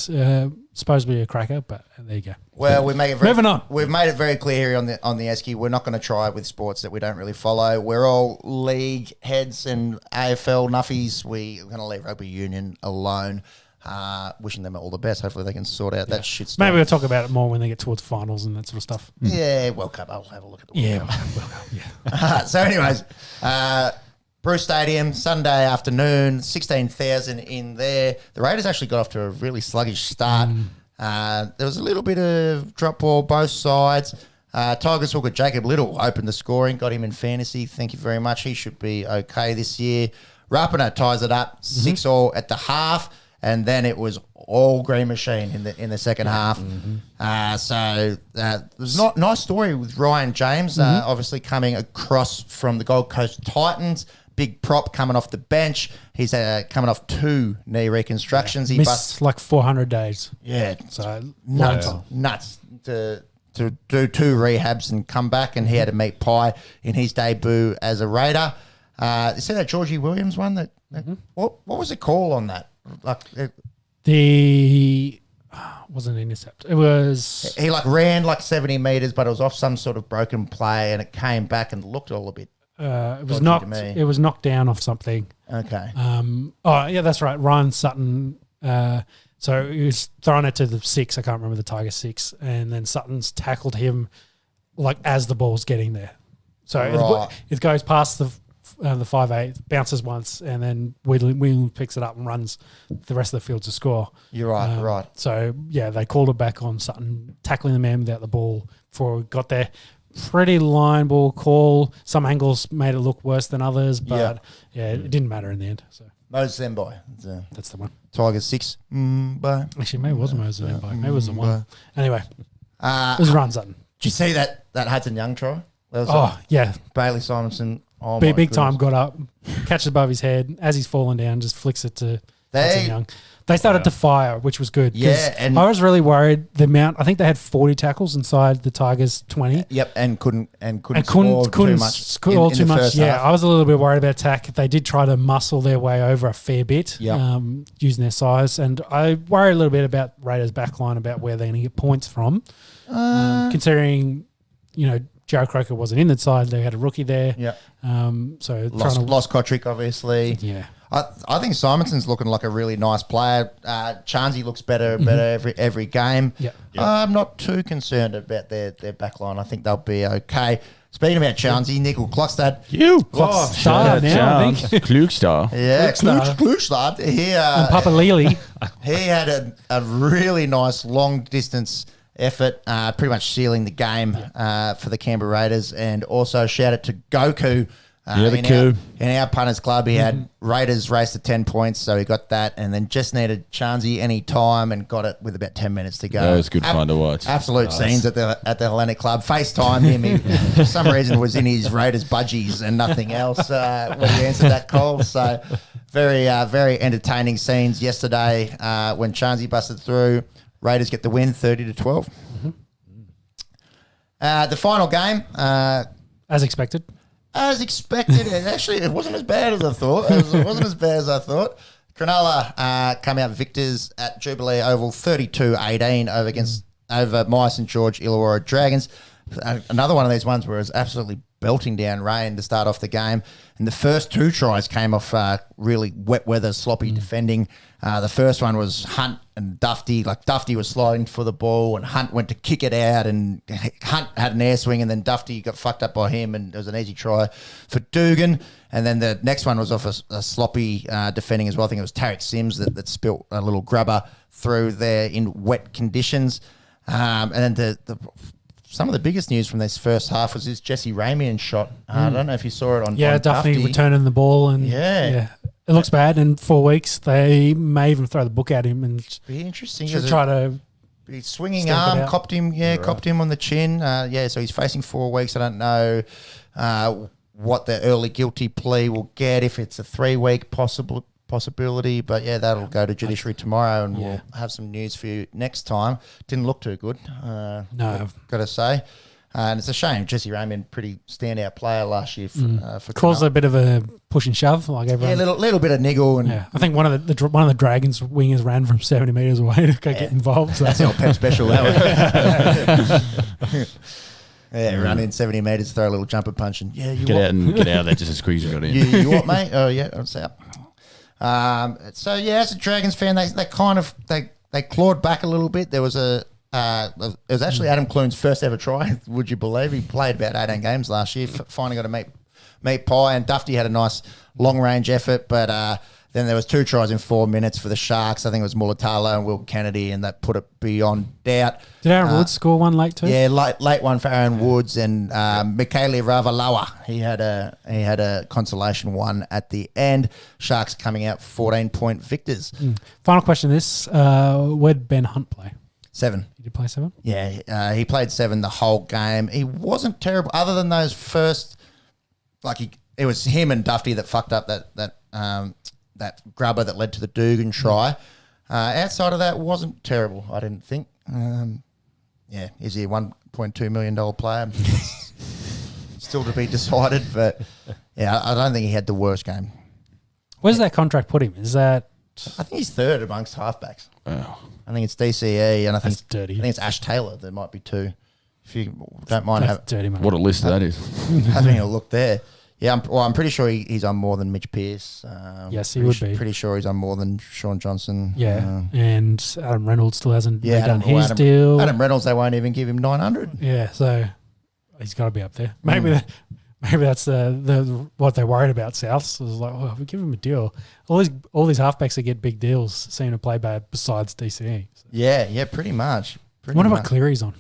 supposed to be a cracker, but there you go. Well, moving on. We've made it very clear here on the Esky. We're not going to try with sports that we don't really follow. We're all league heads and AFL nuffies. We're going to leave rugby union alone. Wishing them all the best. Hopefully they can sort out that shit stuff. Maybe we'll talk about it more when they get towards finals and that sort of stuff. Yeah, World Cup. I'll have a look at the World Cup. World Cup. So anyways, Bruce Stadium, Sunday afternoon, 16,000 in there. The Raiders actually got off to a really sluggish start. There was a little bit of drop ball both sides. Tigers hooker Jacob Little opened the scoring, got him in fantasy. Thank you very much. He should be okay this year. Rapinoe ties it up 6-all at the half, and then it was all Green Machine in the second half. So there's not nice story with Ryan James, obviously coming across from the Gold Coast Titans. Big prop coming off the bench. He's coming off 2 knee reconstructions. He missed like 400 days. Yeah, So nuts to do 2 rehabs and come back, and he had to meet Pye in his debut as a Raider. You see that Georgie Williams one? What was the call on that? Like wasn't an intercept. It was he ran like 70 meters, but it was off some sort of broken play, and it came back and looked all a bit. it was dodgy knocked. to me. It was knocked down off something. Okay. Oh yeah, that's right. Ryan Sutton. So he was throwing it to the 6. I can't remember the Tiger 6, and then Sutton's tackled him like as the ball's getting there. So Right. it goes past the 5'8", bounces once, and then Whelan picks it up and runs the rest of the field to score. You're right. Right. So yeah, they called it back on Sutton tackling the man without the ball before it got there. Pretty line ball call. Some angles made it look worse than others, but yeah, it didn't matter in the end. So Moses Mbai. that's the one. Tiger 6. Bye. Actually, maybe it wasn't Moses Mbai. Maybe it was the one. Anyway, it was Ryan Sutton. Did you see that Hudson Young try? That was Oh yeah, Bailey Simonson. Oh my big time. goodness. Got up, catches above his head as he's falling down, just flicks it to Hudson Young. They started to fire, which was good. 'cause Yeah, and- I was really worried. The amount, I think they had 40 tackles inside the Tigers' 20. Yep, and couldn't And score couldn't too much. score in too the much. first Yeah, half. I was a little bit worried about attack. They did try to muscle their way over a fair bit, Yep. using their size. And I worry a little bit about Raiders' backline about where they're going to get points from, considering Joe Croker wasn't in the side. They had a rookie there. Yeah. So Lost Kotrick, obviously. Yeah. I think Simonson's looking like a really nice player. Chansey looks better and better every game. Yeah. I'm not too concerned about their back line. I think they'll be okay. Speaking about Chansey, Nickel Klokstad. Star now, I think. Klugstar. Yeah, Klokstad. Klukstad. And Papa Lely. He had a really nice long distance effort, pretty much sealing the game for the Canberra Raiders. And also shout out to Goku. In our punters club, he had Raiders race to 10 points, so he got that, and then just needed Chansey any time and got it with about 10 minutes to go. That was good fun to watch. Absolute scenes at the Hellenic Club. FaceTime him. He, for some reason, was in his Raiders budgies and nothing else when he answered that call. So very entertaining scenes yesterday when Chansey busted through. Raiders get the win, 30-12. The final game, As expected. as expected, it wasn't as bad as I thought. It wasn't as bad as I thought. Cronulla come out victors at Jubilee Oval, 32-18 over my St George Illawarra Dragons. Another one of these ones where it was absolutely belting down rain to start off the game. And the first 2 tries came off really wet weather, sloppy defending. The first one was Hunt and Dufty. Like Dufty was sliding for the ball and Hunt went to kick it out and Hunt had an air swing and then Dufty got fucked up by him and it was an easy try for Dugan. And then the next one was off a sloppy defending as well. I think it was Tarek Sims that spilt a little grubber through there in wet conditions. And then some of the biggest news from this first half was this Jesse Ramian shot. I don't know if you saw it on Duffy returning the ball and it looks bad. In 4 weeks, they may even throw the book at him and Be interesting. try to. His swinging stamp it arm out. copped him on the chin. So he's facing 4 weeks. I don't know what the early guilty plea will get, if it's a 3-week possibility. But yeah, that'll go to judiciary tomorrow and we'll have some news for you next time. Didn't look too good. No. Got to say. And it's a shame. Jesse Ramian, pretty standout player last year for Caused Cronulla. a bit of a push and shove, like everyone. Yeah, little bit of niggle and I think one of the Dragons wingers ran from 70 metres away to go get involved. So. that's the old Pep special. That one. Run in 70 metres, throw a little jumper punch, and you Get what? out of there just as quick as you got in. You what, mate? Oh yeah, it's out. So yeah, as a Dragons fan, they clawed back a little bit. There was it was actually Adam Clune's first ever try. Would you believe? He played about 18 games last year. Finally got to meet Pye, and Dufty had a nice long range effort, but Then there was 2 tries in 4 minutes for the Sharks. I think it was Mulatalo and Will Kennedy, and that put it beyond doubt. Did Aaron Woods score one late too? Yeah, late one for Aaron Woods and Michaeli Ravalawa. He had a consolation one at the end. Sharks coming out 14-point victors. Final question: where'd Ben Hunt play? 7. Did he play 7? Yeah, he played 7 the whole game. He wasn't terrible, other than those first. It was him and Duffy that fucked up that grubber that led to the Dugan try. Outside of that, wasn't terrible, I didn't think. Is he a $1.2 million player? Still to be decided, but yeah, I don't think he had the worst game. Where's that contract put him? Is that... I think he's 3rd amongst halfbacks. Wow. I think it's DCE, and I think That's dirty. I think it's Ash Taylor. There might be 2. If you don't mind That's dirty, mate. What a list that is. having a look there. Yeah, I'm pretty sure he's on more than Mitch Pearce. Yes, he would be. Pretty sure he's on more than Sean Johnson. Yeah, and Adam Reynolds still hasn't done Adam, his deal. Adam Reynolds, they won't even give him 900. Yeah, so he's got to be up there. Maybe that's the what they're worried about. Souths was like, oh, if we give him a deal. All these halfbacks that get big deals seem to play bad besides DCE. So. Yeah, pretty much. What about Cleary's on?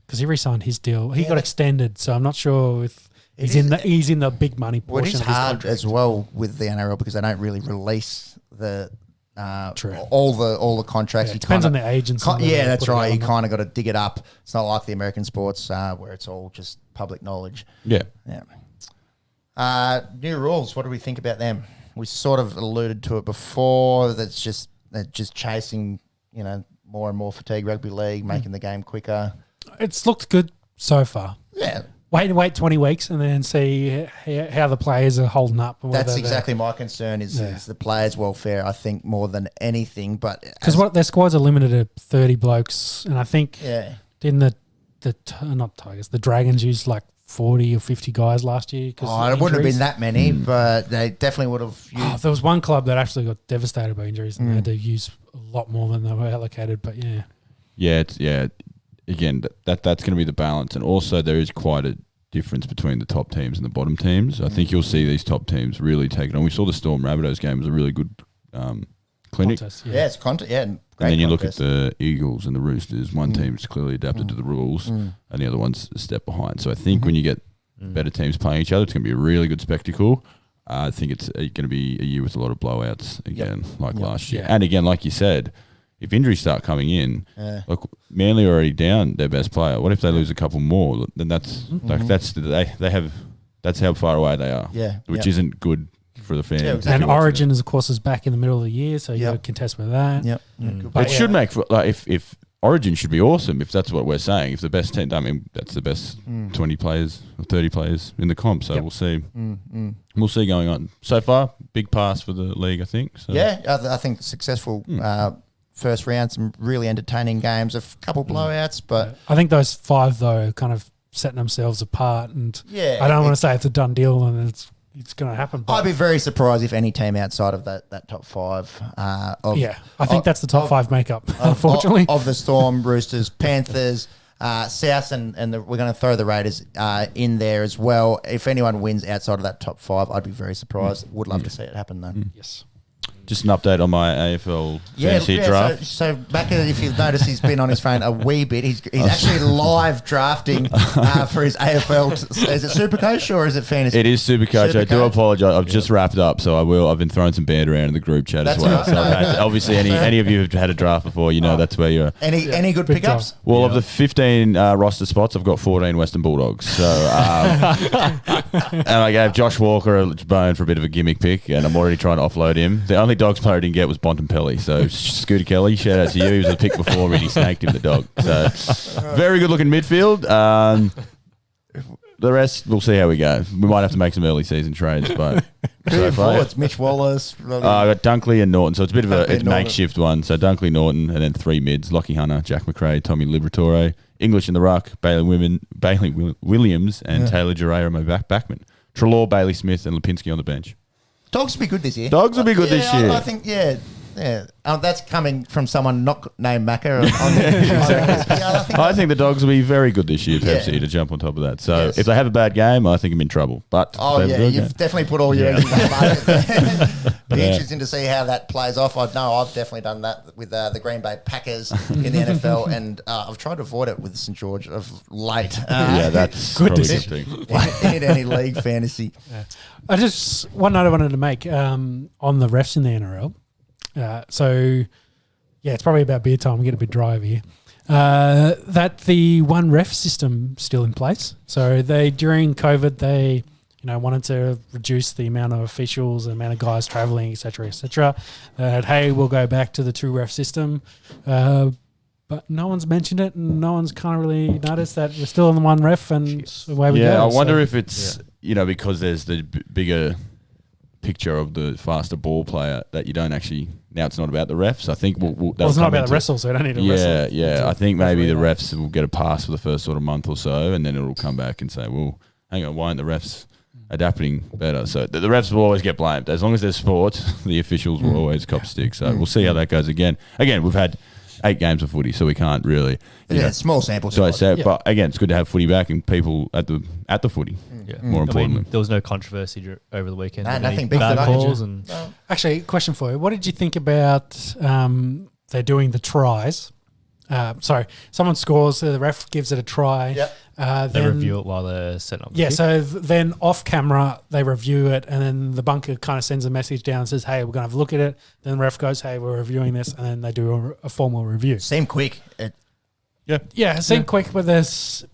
Because he re-signed his deal. He got extended, so I'm not sure if he's in the big money portion. Well, it is of his hard contract. as well with the NRL because they don't really release the True. all the contracts. Yeah, it depends on the agents. Yeah, that's right. You kind of got to dig it up. It's not like the American sports where it's all just public knowledge. Yeah. New rules. What do we think about them? We sort of alluded to it before. They're just chasing, more and more fatigue rugby league, making the game quicker. It's looked good so far. Yeah. Wait 20 weeks and then see how the players are holding up. That's exactly my concern is the players' welfare, I think, more than anything. But because their squads are limited to 30 blokes, and I think didn't the Dragons used like 40 or 50 guys last year? It wouldn't have been that many, but they definitely would have used. There was one club that actually got devastated by injuries and they had to use a lot more than they were allocated, but Again, that's going to be the balance. And also there is quite a difference between the top teams and the bottom teams. I think you'll see these top teams really take it on. We saw the Storm Rabbitohs game was a really good clinic. Contest, it's content. Yeah, and then you look at the Eagles and the Roosters. One team's clearly adapted to the rules and the other one's a step behind. So I think when you get better teams playing each other, it's going to be a really good spectacle. I think it's going to be a year with a lot of blowouts again, last year. And again, like you said, if injuries start coming in, look, Manly are already down their best player. What if they lose a couple more? Then that's that's how far away they are. Which isn't good for the fans. Yeah, exactly. And Origin, of course, is back in the middle of the year, so you got to contest with that. But it should make if Origin should be awesome if that's what we're saying. If the best team, I mean, that's the best 20 players or 30 players in the comp. So we'll see. We'll see going on. So far, big pass for the league, I think. So. I think successful. First round, some really entertaining games, a couple blowouts, but I think those 5 though kind of setting themselves apart, and I don't want to say it's a done deal and it's going to happen. But I'd be very surprised if any team outside of that top 5. I think that's the top 5 makeup. Unfortunately, of the Storm, Roosters, Panthers, South, and we're going to throw the Raiders in there as well. If anyone wins outside of that top 5, I'd be very surprised. Would love to see it happen though. Yes. Just an update on my AFL fantasy draft. So back if you've noticed, he's been on his phone a wee bit. He's actually live drafting for his AFL. Is it Supercoach or is it fantasy? It is Supercoach. I do apologise. I've just wrapped up, so I will. I've been throwing some banter around in the group chat as well. Right. So obviously, any of you who've had a draft before, that's where you're. Any good pickups? Well, of the 15 roster spots, I've got 14 Western Bulldogs. So, and I gave Josh Walker a bone for a bit of a gimmick pick, and I'm already trying to offload him. The only Dogs player I didn't get was Bontempelli. So Scooter Kelly, shout out to you. He was a pick before me and he snaked him the dog. So very good looking midfield. The rest, we'll see how we go. We might have to make some early season trades, but so far, it's Mitch Wallace. I got Dunkley and Norton, so it's a bit of a makeshift one. So Dunkley, Norton, and then 3 mids: Lockie Hunter, Jack McRae, Tommy Liberatore, English in the ruck, Bailey Williams, and Taylor Giray on my backman. Trelaw, Bailey Smith, and Lipinski on the bench. Dogs will be good this year. Dogs will be good this year. I think, Yeah, that's coming from someone not named Macca. I think the Dogs will be very good this year, Pepsi, Yeah. to jump on top of that. So Yes. if they have a bad game, I think I'm in trouble. But Oh, if they have a yeah, good you've game- definitely put all your eggs in that basket. Be Yeah. interesting to see how that plays off. I know I've definitely done that with the Green Bay Packers in the NFL, and I've tried to avoid it with St. George of late. yeah, that's Good probably a good decision. thing. in any league fantasy. One note I wanted to make on the refs in the NRL. So, yeah, it's probably about beer time. I'm getting a bit dry over here. That the one ref system still in place. So during COVID they wanted to reduce the amount of officials, the amount of guys traveling, etc., etc. Hey, we'll go back to the two ref system. But no one's mentioned it, and no one's kind of really noticed that we're still on the one ref, and away we go. Yeah, I wonder So- if it's because there's the bigger picture of the faster ball player that you don't actually. Now it's not about the refs. I think Well, it's not about the wrestle, so I don't need to wrestle. Yeah. I think maybe the referee refs will get a pass for the first sort of month or so, and then it'll come back and say, "Well, hang on, why aren't the refs adapting better?" So the refs will always get blamed as long as there's sport. The officials will always cop stick. So we'll see how that goes again. Again, we've had 8 games of footy, so we can't really. Yeah, small sample So I size. say, but again, it's good to have footy back and people at the footy. Yeah. More importantly. there was no controversy over the weekend. No, with any nothing big bad for that. calls and Actually, question for you. What did you think about they're doing the tries? Sorry, someone scores, the ref gives it a try. Yep. they Then, review it while they're setting up. the Yeah, kick. so then off camera, they review it, and then the bunker kind of sends a message down and says, hey, we're going to have a look at it. Then the ref goes, hey, we're reviewing this, and then they do a formal review. Seem quick. Yeah, it seemed quick, but there's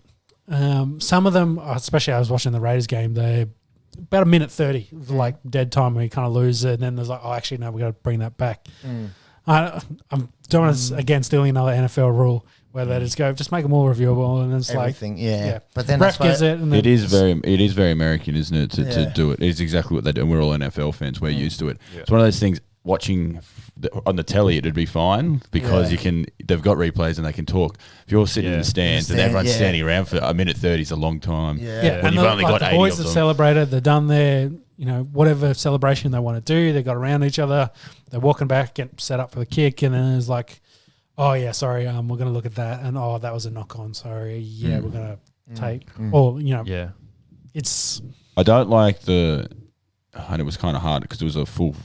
some of them, especially I was watching the Raiders game, they about a minute 30, like dead time where you kind of lose it, and then there's like, oh, actually, no, we got to bring that back. I'm don't want to, again, stealing another NFL rule where they just make them all reviewable, and it's Everything, like, yeah. yeah. But then Ref gives it, and then It is very American, isn't it, to Yeah. do it? It's exactly what they do. And we're all NFL fans. We're used to it. It's one of those things. Watching on the telly, it'd be fine because they've got replays and they can talk. If you're sitting in the stands and everyone's standing around for a minute 30 is a long time. Yeah, and you've only got the 80 boys of have them. celebrated. They're done their, whatever celebration they want to do. They got around each other. They're walking back, get set up for the kick, and then it's like, oh yeah, sorry, we're going to look at that, and oh, that was a knock on. Sorry, yeah, we're going to take, or yeah. it's I don't like and it was kind of hard because it was a full.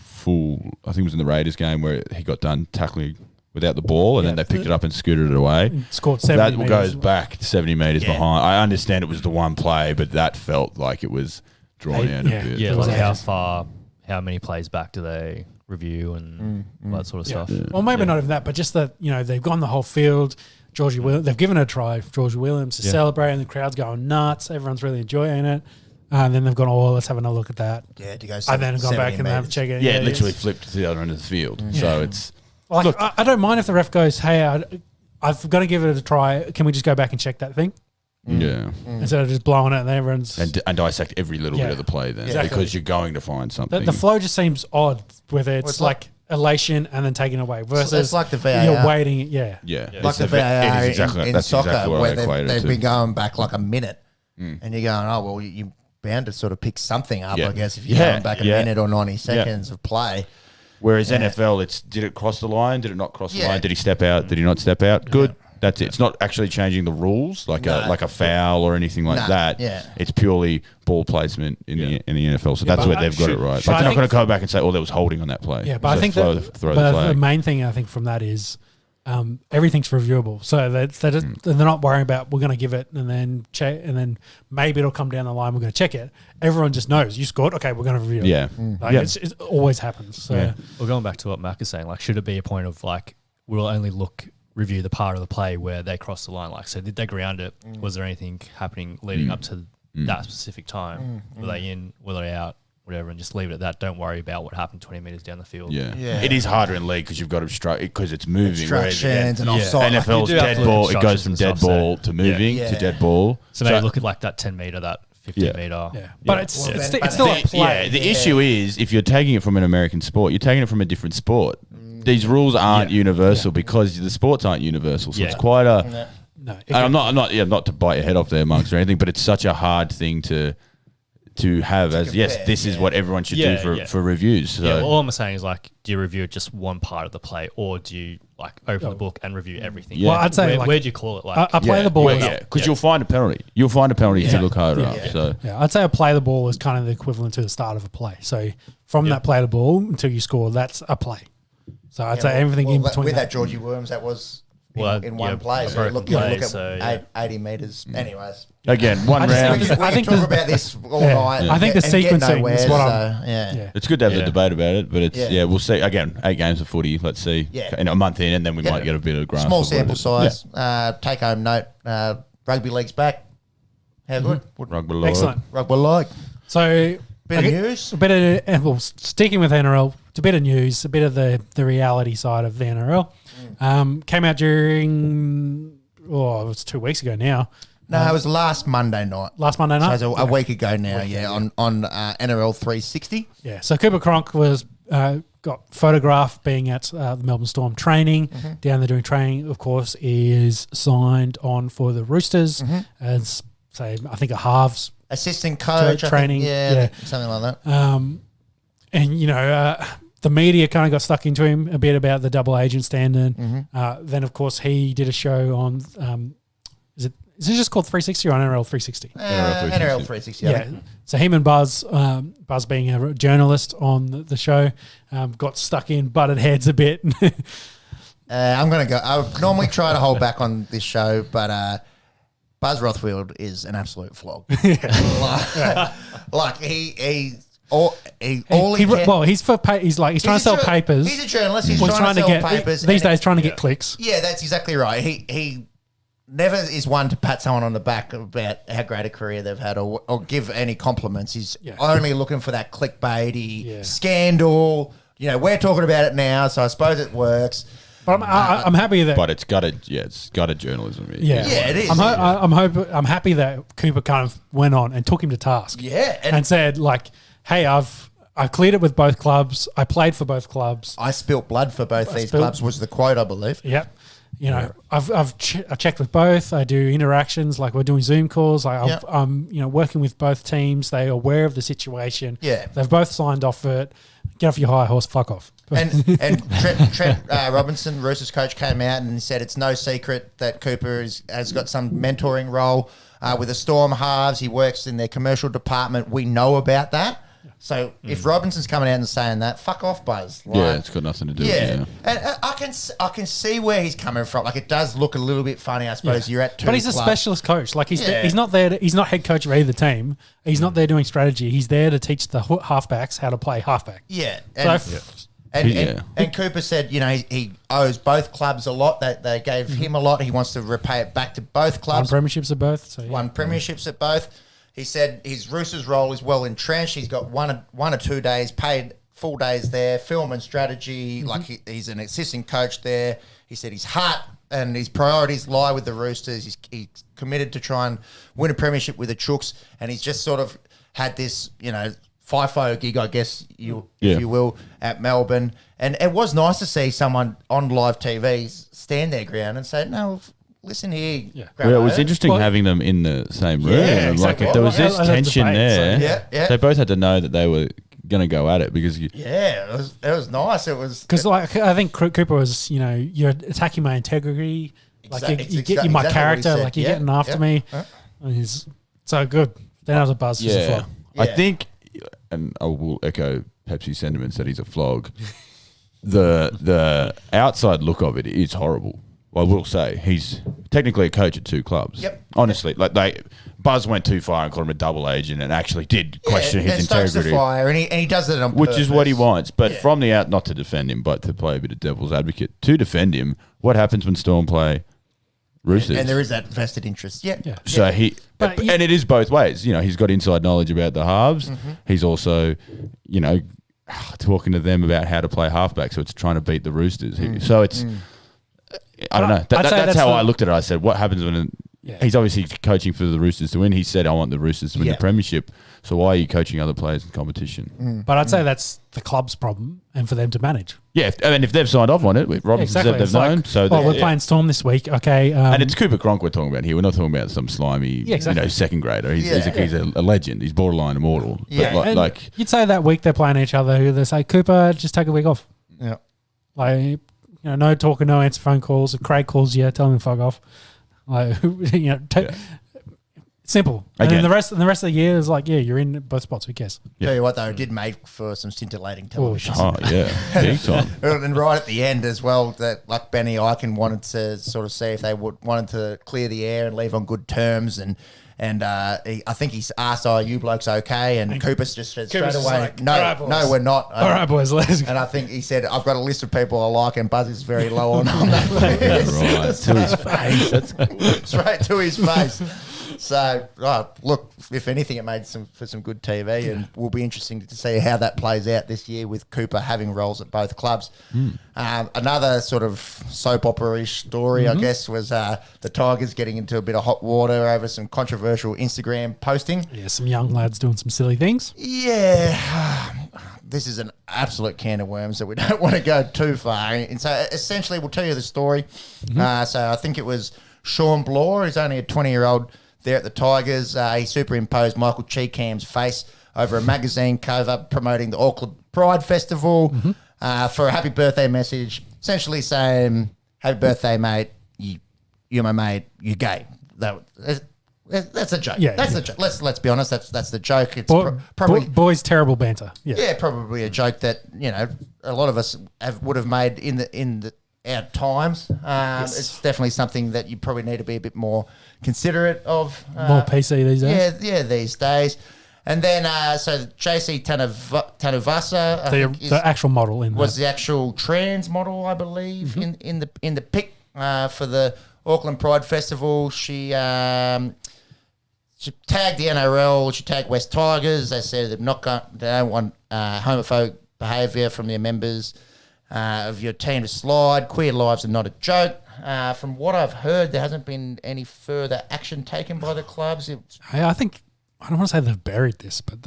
I think it was in the Raiders game where he got done tackling without the ball, and then they picked it up and scooted it away. scored 70 That goes metres. back 70 metres behind. I understand it was the one play, but that felt like it was drawn out a bit. Yeah, It was like ages. how many plays back do they review and all that sort of stuff. Well, maybe not even that, but just that they've gone the whole field. Georgie Williams, they've given it a try. Georgie Williams is celebrating. The crowd's going nuts. Everyone's really enjoying it. And then they've gone, oh, let's have another look at that. Yeah, to go And then gone back and have a check it. Yeah, it literally flipped to the other end of the field. So it's Like, I don't mind if the ref goes, hey, I've got to give it a try. Can we just go back and check that thing? yeah, Instead of just blowing it and everyone's... and dissect every little bit of the play then Exactly. because you're going to find something. The flow just seems odd, whether it's it's like elation and then taken away versus it's like the VAR. you're waiting. Yeah. yeah, Like It's the it VAR is exactly, in that's soccer, exactly what I where equate it they've to. been going back like a minute, and you're going, oh, well, you're bound to sort of pick something up, Yeah. I guess, if you're Yeah, going back a yeah. minute or 90 seconds of play. Whereas NFL, it's did it cross the line? Did it not cross the Yeah. line? Did he step out? Did he not step out? Good. That's it. It's not actually changing the rules like a foul or anything like No, that. yeah. It's purely ball placement in the NFL. So that's but where they've got it right. but But I they're not think- going to go back and say, "Oh, there was holding on that play." Yeah, but I So think throw that the the flag. main thing I think from that is everything's reviewable. So they're not worrying about we're going to give it and then check and then maybe it'll come down the line. We're going to check it. Everyone just knows you scored. Okay, we're going to review it. Yeah. Like Yeah. it always happens. So Yeah. Well, going back to what Mac is saying, like, should it be a point of like we'll only review the part of the play where they cross the line? Like, so did they ground it? Was there anything happening leading up to that specific time? Were they in? Were they out? Whatever, and just leave it at that. Don't worry about what happened 20 meters down the field. Yeah. Yeah. It is harder in league because you've got to strike because it's moving. whereas Instructions and Yeah. offside. NFL's You do have dead to look at ball. It goes instructions from and dead stuff, ball so- to moving Yeah. to dead ball. So maybe look at like that 10 meter, that 15 Yeah. meter. yeah, but it's Well, it's, then- it's still a but play. The issue is if you're taking it from an American sport, you're taking it from a different sport. These rules aren't universal because the sports aren't universal. So Yeah. it's quite a. No, And I'm not to bite your head off there, monks or anything, but it's such a hard thing to to have as yes, compare, this is what everyone should do for reviews. So. Yeah, well, all I'm saying is like, do you review just one part of the play, or do you like open the book and review everything? Yeah. Well, I'd say where do you call it? Like, I play the ball. Because you'll find a penalty. You'll find a penalty if you look harder up. So Yeah, I'd say a play the ball is kind of the equivalent to the start of a play. So from that play the ball until you score, that's a play. So I'd say everything in between. With that Georgie Worms, that was in one play. So look at 80 metres. Anyways. again, one round. We can talk about this all night. I think the sequencing is what It's good to have the debate about it, but it's we'll see. Again, 8 games of footy. Let's see. In a month in, and then we might get a bit of grasp. Small sample size. Take home note. Rugby league's back. How good? Rugby league. Excellent. Rugby league. So Bit of news. A bit of well, sticking with NRL. It's a bit of news. A bit of the reality side of the NRL. Came out during it was 2 weeks ago now. No, it was last Monday night. Last Monday night? So it was a week ago now, on NRL 360. Yeah, so Cooper Cronk was got photographed being at the Melbourne Storm training. Down there doing training, of course, is signed on for the Roosters as, say, I think a halves. Assistant coach. Training. I think, something like that. And, you know, the media kind of got stuck into him a bit about the double agent standard. Then, of course, he did a show on is it just called 360 or on NRL 360? NRL 360. Yeah. So him and Buzz, Buzz being a journalist on the show, got stuck in, butted heads a bit. I'm going to go. I would normally try to hold back on this show, but Buzz Rothfield is an absolute flog. Like he's trying to sell papers. He's a journalist. He's trying to sell papers. These days, trying to get clicks. Yeah, that's exactly right. He never is one to pat someone on the back about how great a career they've had or give any compliments. He's only looking for that clickbaity scandal. You know, we're talking about it now, so I suppose it works. But I'm happy that. But it's gutted journalism. Yeah, it is. I'm happy that Cooper kind of went on and took him to task. Yeah, and said like, "Hey, I cleared it with both clubs. I played for both clubs. I spilt blood for both these clubs." Was the quote, I believe. Yep. You know, I've checked with both. I do interactions, like we're doing Zoom calls. I'm working with both teams. They are aware of the situation. Yeah, they've both signed off for it. Get off your high horse, fuck off. And Trent Robinson, Roosters coach, came out and said it's no secret that Cooper has got some mentoring role with the Storm halves. He works in their commercial department. We know about that. So if Robinson's coming out and saying that, fuck off, Buzz. Like, it's got nothing to do with it. And I can see where he's coming from. Like, it does look a little bit funny, I suppose. You're at two But he's clubs. a specialist coach. Like, he's not there. He's not head coach of either team. He's not there doing strategy. He's there to teach the halfbacks how to play halfback. Yeah. And Cooper said, you know, he owes both clubs a lot. They gave him a lot. He wants to repay it back to both clubs. Won premierships at both. So, Won premierships at both. He said his Roosters role is well entrenched. He's got one or 2 days, paid full days there, film and strategy. Like he's an assistant coach there. He said his heart and his priorities lie with the Roosters. He's committed to try and win a premiership with the Chooks. And he's just sort of had this, you know, FIFO gig, I guess if you will, at Melbourne. And it was nice to see someone on live TV stand their ground and say, no, listen here. It was interesting having them in the same room. Yeah, exactly. Like if there was this tension there, they both had to know that they were going to go at it because it was nice. It was because like I think Cooper was, you know, you're attacking my integrity, like you get my character, like you're getting after me. And he's so good. Then I was a Buzz. I think, and I will echo Pepsi's sentiments that he's a flog. The outside look of it is horrible. I will say he's technically a coach at two clubs. Yep. Honestly, Buzz went too far and called him a double agent and actually did question his integrity. The fire and he does it on which purpose. is what he wants. But from the out, not to defend him, but to play a bit of devil's advocate. To defend him, what happens when Storm play Roosters? And there is that vested interest. So and it is both ways. You know, he's got inside knowledge about the halves. He's also, you know, talking to them about how to play halfback. So it's trying to beat the Roosters. So it's. I don't know. That's how I looked at it. I said, what happens when He's obviously coaching for the Roosters to win. He said, I want the Roosters to win the premiership. So why are you coaching other players in competition? But I'd say that's the club's problem and for them to manage. Yeah, if they've signed off on it, Robinson said they've known. So we're playing Storm this week. Okay. And it's Cooper Cronk we're talking about here. We're not talking about some slimy, second grader. He's a legend. He's borderline immortal. Yeah. But like you'd say that week they're playing each other, they say, Cooper, just take a week off. Yeah. Like, no talking, no answer phone calls. If Craig calls you, tell him to fuck off. Like, simple. And then the rest of the year is like, you're in both spots. Who cares? Tell you what, though, it did make for some scintillating television. Oh, yeah. Big time. And right at the end as well, that like Benny Eichen wanted to sort of see if they wanted to clear the air and leave on good terms. And I think he's asked, you blokes okay? And Cooper's just said straight away, like, no, we're not. All right, boys, let's go. And I think he said, I've got a list of people I like, and Buzz is very low on that list. Right, to his face. Straight to his face. So, look, if anything, it made for some good TV, and will be interesting to see how that plays out this year with Cooper having roles at both clubs. Another sort of soap opera-ish story, I guess, was the Tigers getting into a bit of hot water over some controversial Instagram posting. Yeah, some young lads doing some silly things. Yeah. This is an absolute can of worms that we don't want to go too far. And so, essentially, we'll tell you the story. So, I think it was Sean Bloor, who's only a 20-year-old there at the Tigers. He superimposed Michael Cheekham's face over a magazine cover promoting the Auckland Pride Festival for a happy birthday message, essentially saying, happy birthday, mate, you're my mate, you're gay. That's a joke. That's the joke. Let's be honest, that's the joke. It's probably boys' terrible banter. Yeah, probably a joke that, a lot of us would have made in the our times. It's definitely something that you probably need to be a bit more considerate of. More PC these days. Yeah, these days. And then, so JC Tanuvasa, the actual model was the actual trans model, I believe, in the pic for the Auckland Pride Festival. She tagged the NRL. She tagged West Tigers. They said they don't want homophobic behaviour from their members of your team to slide. Queer lives are not a joke. From what I've heard, there hasn't been any further action taken by the clubs. I think, I don't want to say they've buried this, but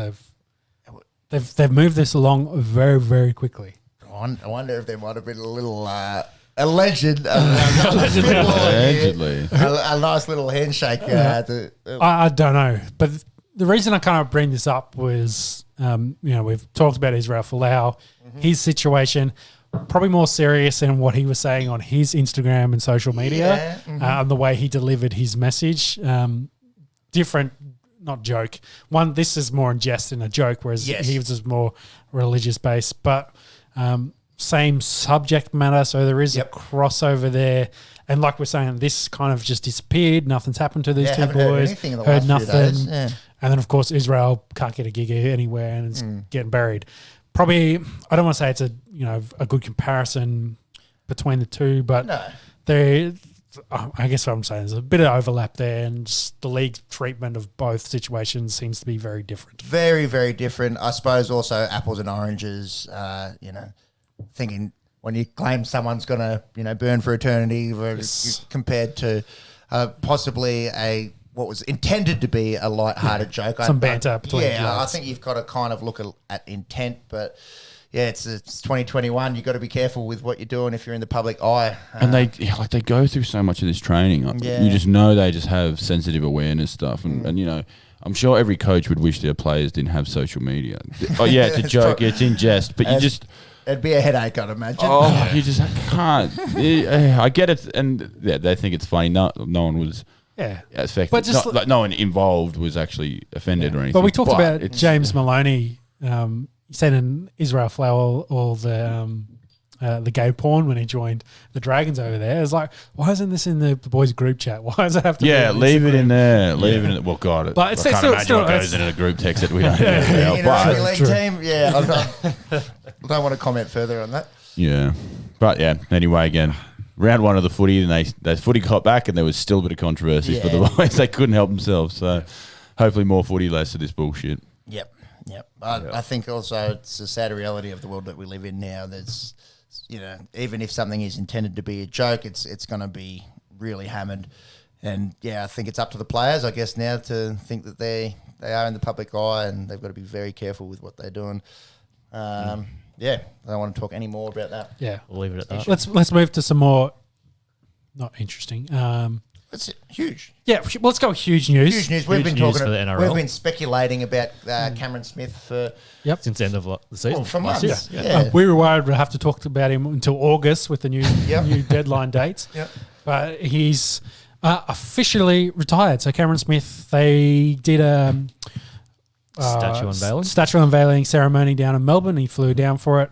they've moved this along very, very quickly. I wonder if there might have been a little allegedly a nice little handshake. I don't know, but the reason I kind of bring this up was, we've talked about Israel Folau, his situation. Probably more serious than what he was saying on his Instagram and social media, and the way he delivered his message. Different, not joke. One, this is more in jest than a joke, whereas he was just more religious based, but same subject matter. So there is a crossover there. And like we're saying, this kind of just disappeared. Nothing's happened to these two boys. Heard nothing. And then, of course, Israel can't get a gig anywhere and it's getting buried. Probably, I don't want to say it's a good comparison between the two, but I guess what I'm saying is a bit of overlap there, and just the league's treatment of both situations seems to be very different. Very, very different. I suppose also apples and oranges, thinking when you claim someone's going to, burn for eternity compared to possibly what was intended to be a light-hearted joke. Some banter between the I think you've got to kind of look at intent, but it's 2021. You've got to be careful with what you're doing if you're in the public eye. And they go through so much of this training. You just know they just have sensitive awareness stuff, and I'm sure every coach would wish their players didn't have social media. It's a joke, it's in jest, but you just... It'd be a headache, I'd imagine. Oh, you just can't. I get it, and they think it's funny. No one was... affected. But just no one involved was actually offended or anything. But we talked about James Maloney. He said in Israel Flower all the gay porn when he joined the Dragons over there. It's like, why isn't this in the boys' group chat? Why does it have to? Yeah, leave it in there. Leave it in. Well, God, but it's I can't imagine what goes in a group text that we don't know. In a rugby league team, I don't want to comment further on that. Yeah, but anyway, again. Round one of the footy, and they footy got back, and there was still a bit of controversy for the boys. They couldn't help themselves. So hopefully more footy, less of this bullshit. Yep. I think also it's a sad reality of the world that we live in now. There's, even if something is intended to be a joke, it's going to be really hammered. And yeah, I think it's up to the players, I guess, now to think that they are in the public eye and they've got to be very careful with what they're doing. Yeah, I don't want to talk any more about that. Yeah. We'll leave it at that. Let's move to some more not interesting. It's huge. Yeah, let's go with huge news. Huge news. We've Huge been news talking. for the NRL. We've been speculating about Cameron Smith for Since the end of the season. for months. Last year. Yeah. We were worried we'd have to talk about him until August with the new Yep. new deadline dates. Yep. But he's officially retired. So Cameron Smith, they did a statue unveiling ceremony down in Melbourne. He flew down for it.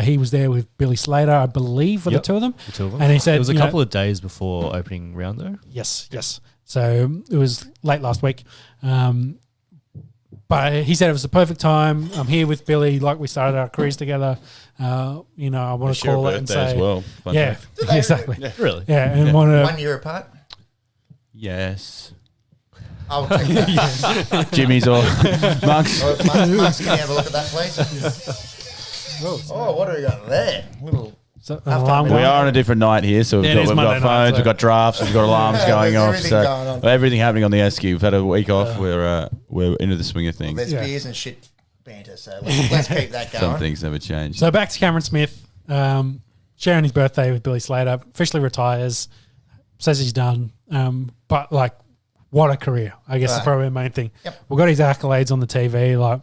He was there with Billy Slater, I believe, for the two of them. The two of them. And he said it was a couple of days before opening round, though. Yes. So it was late last week. But he said it was the perfect time. I'm here with Billy, like we started our careers together. I want to call it and say, as well. Fun yeah, fact. exactly. Yeah. Really? Yeah, and want to 1 year apart. Yes. I'll take that. Jimmy's or Monks. Marks, can you have a look at that, please? Oh, what do we got there? Little. an alarm We going. are on a different night here, so Yeah, it we've is got Monday night, phones, so- we've got drafts, we've got alarms Yeah, going there's off. everything So going on. everything happening on the Esky. We've had a week off. We're into the swing of things. There's Yeah. beers and shit banter, so let's keep that going. Some things never change. So back to Cameron Smith, sharing his birthday with Billy Slater, officially retires, says he's done. But like, what a career! I guess is probably the main thing. Yep. We got his accolades on the TV, like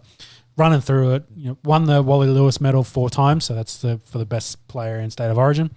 running through it. Won the Wally Lewis medal 4 times, so that's for the best player in State of Origin.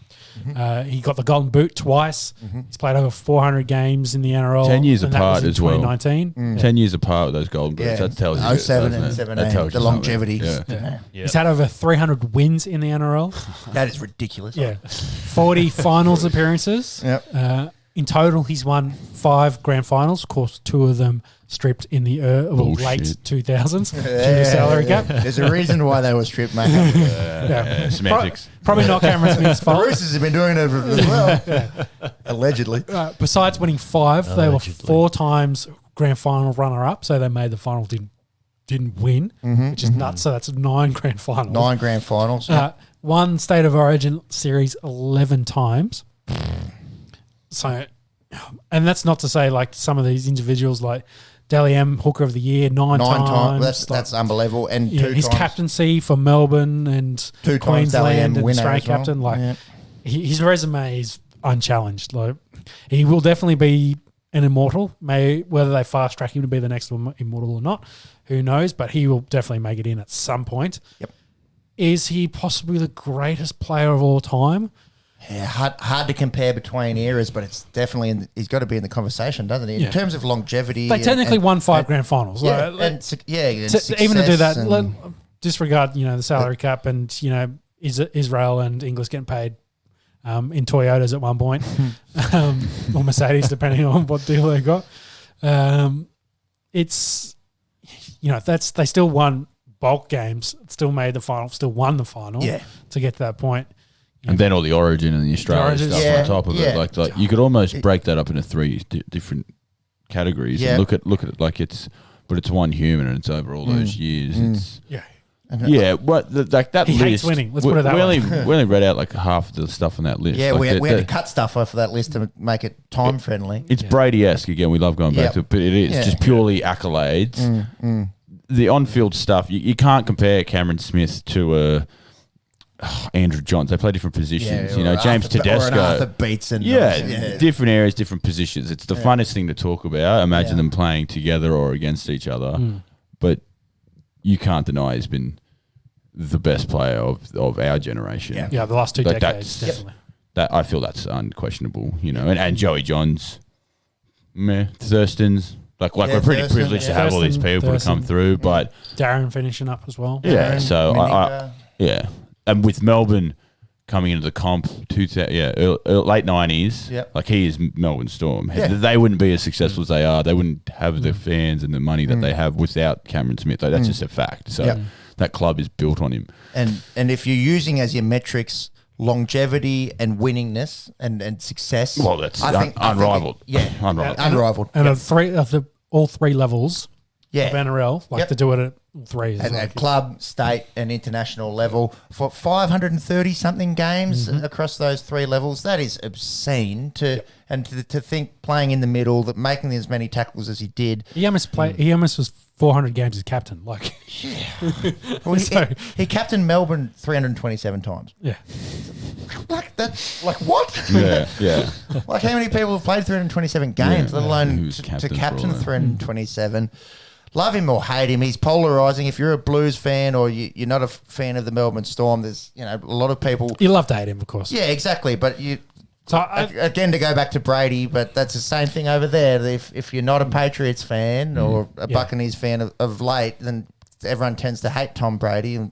He got the Golden Boot twice. He's played over 400 games in the NRL. 10 years and that apart was in as well. 2019. 10 years apart with those golden boots. Yeah. That tells you. 07 doesn't and it? 17, That tells the you longevity. something. Yeah. Yeah. He's had over 300 wins in the NRL. That is ridiculous. Yeah, 40 finals appearances. Yep. In total, he's won 5 grand finals. Of course, 2 of them stripped in the late 2000s due to salary cap. There's a reason why they were stripped, mate. Yeah. Semantics. Probably not Cameron Smith's The fault. Roosters have been doing it as well. Allegedly. Besides winning 5, they were Allegedly. 4 times grand final runner-up, so they made the final, didn't win, which is nuts. So that's 9 grand finals. 9 grand finals. Won State of Origin series 11 times. So, and that's not to say like some of these individuals like Dally M, Hooker of the Year, 9 times. That's unbelievable. And Yeah, 2 his times. captaincy for Melbourne and 2 times Dally M Queensland and winner Australian as well. captain. Like Yeah. his resume is unchallenged. Like he will definitely be an immortal. Whether they fast track him to be the next immortal or not, who knows? But he will definitely make it in at some point. Yep. Is he possibly the greatest player of all time? Yeah, hard to compare between eras, but it's definitely he's got to be in the conversation, doesn't he? Yeah. In terms of longevity, They technically won 5 grand finals. Yeah, Like, and even to do that, and- disregard the salary cap and Israel and English getting paid in Toyotas at one point, or Mercedes, depending on what deal they got. It's they still won bulk games, still made the final, still won the final. Yeah. To get to that point. And then all the Origin and the Australia Origin, stuff yeah, on top of yeah. it. Like you could almost break that up into 3 different categories. Yeah. And look at it like it's one human and it's over all those years. It's Yeah. yeah. What like that He list? hates winning. Let's put it that we way. we only read out like half of the stuff on that list. Yeah, Like we had to cut stuff off of that list to make it time friendly. It's Brady-esque again. We love going back Yep. to it, but it is Yeah. just purely accolades. The on-field stuff, you can't compare Cameron Smith to Andrew Johns. They play different positions. or James Arthur- or an Arthur Tedesco. Beats and Different areas, different positions. It's the funnest thing to talk about. Imagine them playing together or against each other. But you can't deny he's been the best player of our generation. Yeah. Yeah, the last 2 Like decades, that's- definitely. That I feel that's unquestionable. And Joey Johns, Thurston's. Like Yeah, we're pretty Thurston, privileged to yeah. have all these Thurston, people to come through, but Darren finishing up as well. yeah. So Minica. and with Melbourne coming into the comp, late 90s, Yep. like he is Melbourne Storm. Yeah. They wouldn't be as successful as they are. They wouldn't have the fans and the money that they have without Cameron Smith. Like, that's just a fact. So Yep. that club is built on him. And if you're using as your metrics longevity and winningness and success, Well, that's I think unrivaled. unrivaled. And all 3 levels Yeah. of NRL, like Yep. to do it at Threes. At club, state, and international level for 530 something games across those 3 levels. That is obscene. To think playing in the middle, that making as many tackles as he did. He almost was 400 games as captain. Like, Well, he captained Melbourne 327 times. yeah. Like that. Like what? Yeah. Like how many people have played 327 games, let alone Who's to captain for captain all that? 327? Love him or hate him, he's polarising. If you're a Blues fan or you're not a fan of the Melbourne Storm, there's a lot of people. You love to hate him, of course. Yeah, exactly. But So again, to go back to Brady, but that's the same thing over there. If you're not a Patriots fan or a Buccaneers fan of late, then everyone tends to hate Tom Brady, and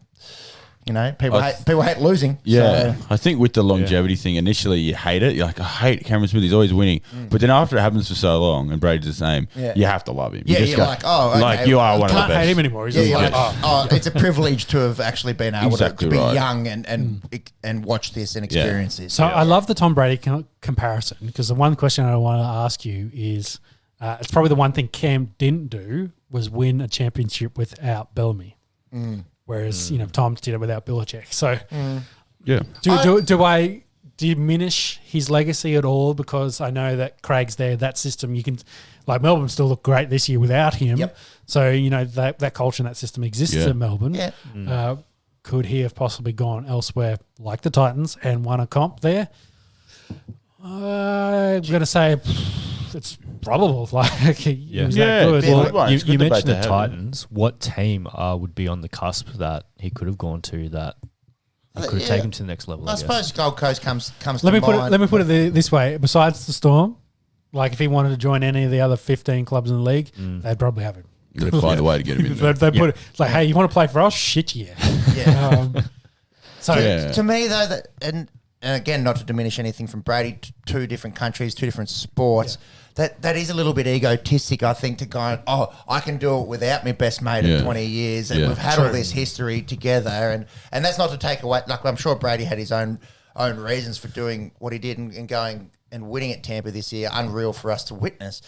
people hate losing. Yeah, So, I think with the longevity thing, initially you hate it. You're like, I hate Cameron Smith. He's always winning. But then after it happens for so long, and Brady's the same, you have to love him. Yeah, you just you're like, oh, okay, like you are one of the can't best. hate him anymore. He's yeah, just you're like, like, it's a privilege to have actually been able Exactly to be right. young and watch this and experience this. So I love the Tom Brady comparison, because the one question I want to ask you is, it's probably the one thing Cam didn't do was win a championship without Bellamy. Whereas, Tom did it without Belichick. So Yeah. do I diminish his legacy at all? Because I know that Craig's there, that system, you can, like Melbourne still look great this year without him. Yep. So, that culture and that system exists in Melbourne. Yeah. Could he have possibly gone elsewhere like the Titans and won a comp there? I'm going to say it's probable. Like, he was that good. Well, you it's good debate mentioned to the have. Titans. What team would be on the cusp that he could have gone to that he could have taken him to the next level? I suppose Gold Coast comes Let me to put it. mind. Let me put it this way. Besides the Storm, like if he wanted to join any of the other 15 clubs in the league, they'd probably have him. They'd find a way to get him in there. They put it it's like, hey, you want to play for us? Shit, yeah. Yeah. So Yeah. To me, though, and again, not to diminish anything from Brady, 2 different countries, 2 different sports, that is a little bit egotistic, I think, to go, I can do it without my best mate of 20 years, and we've had all this history together, and that's not to take away, like I'm sure Brady had his own reasons for doing what he did and going and winning at Tampa this year, unreal for us to witness.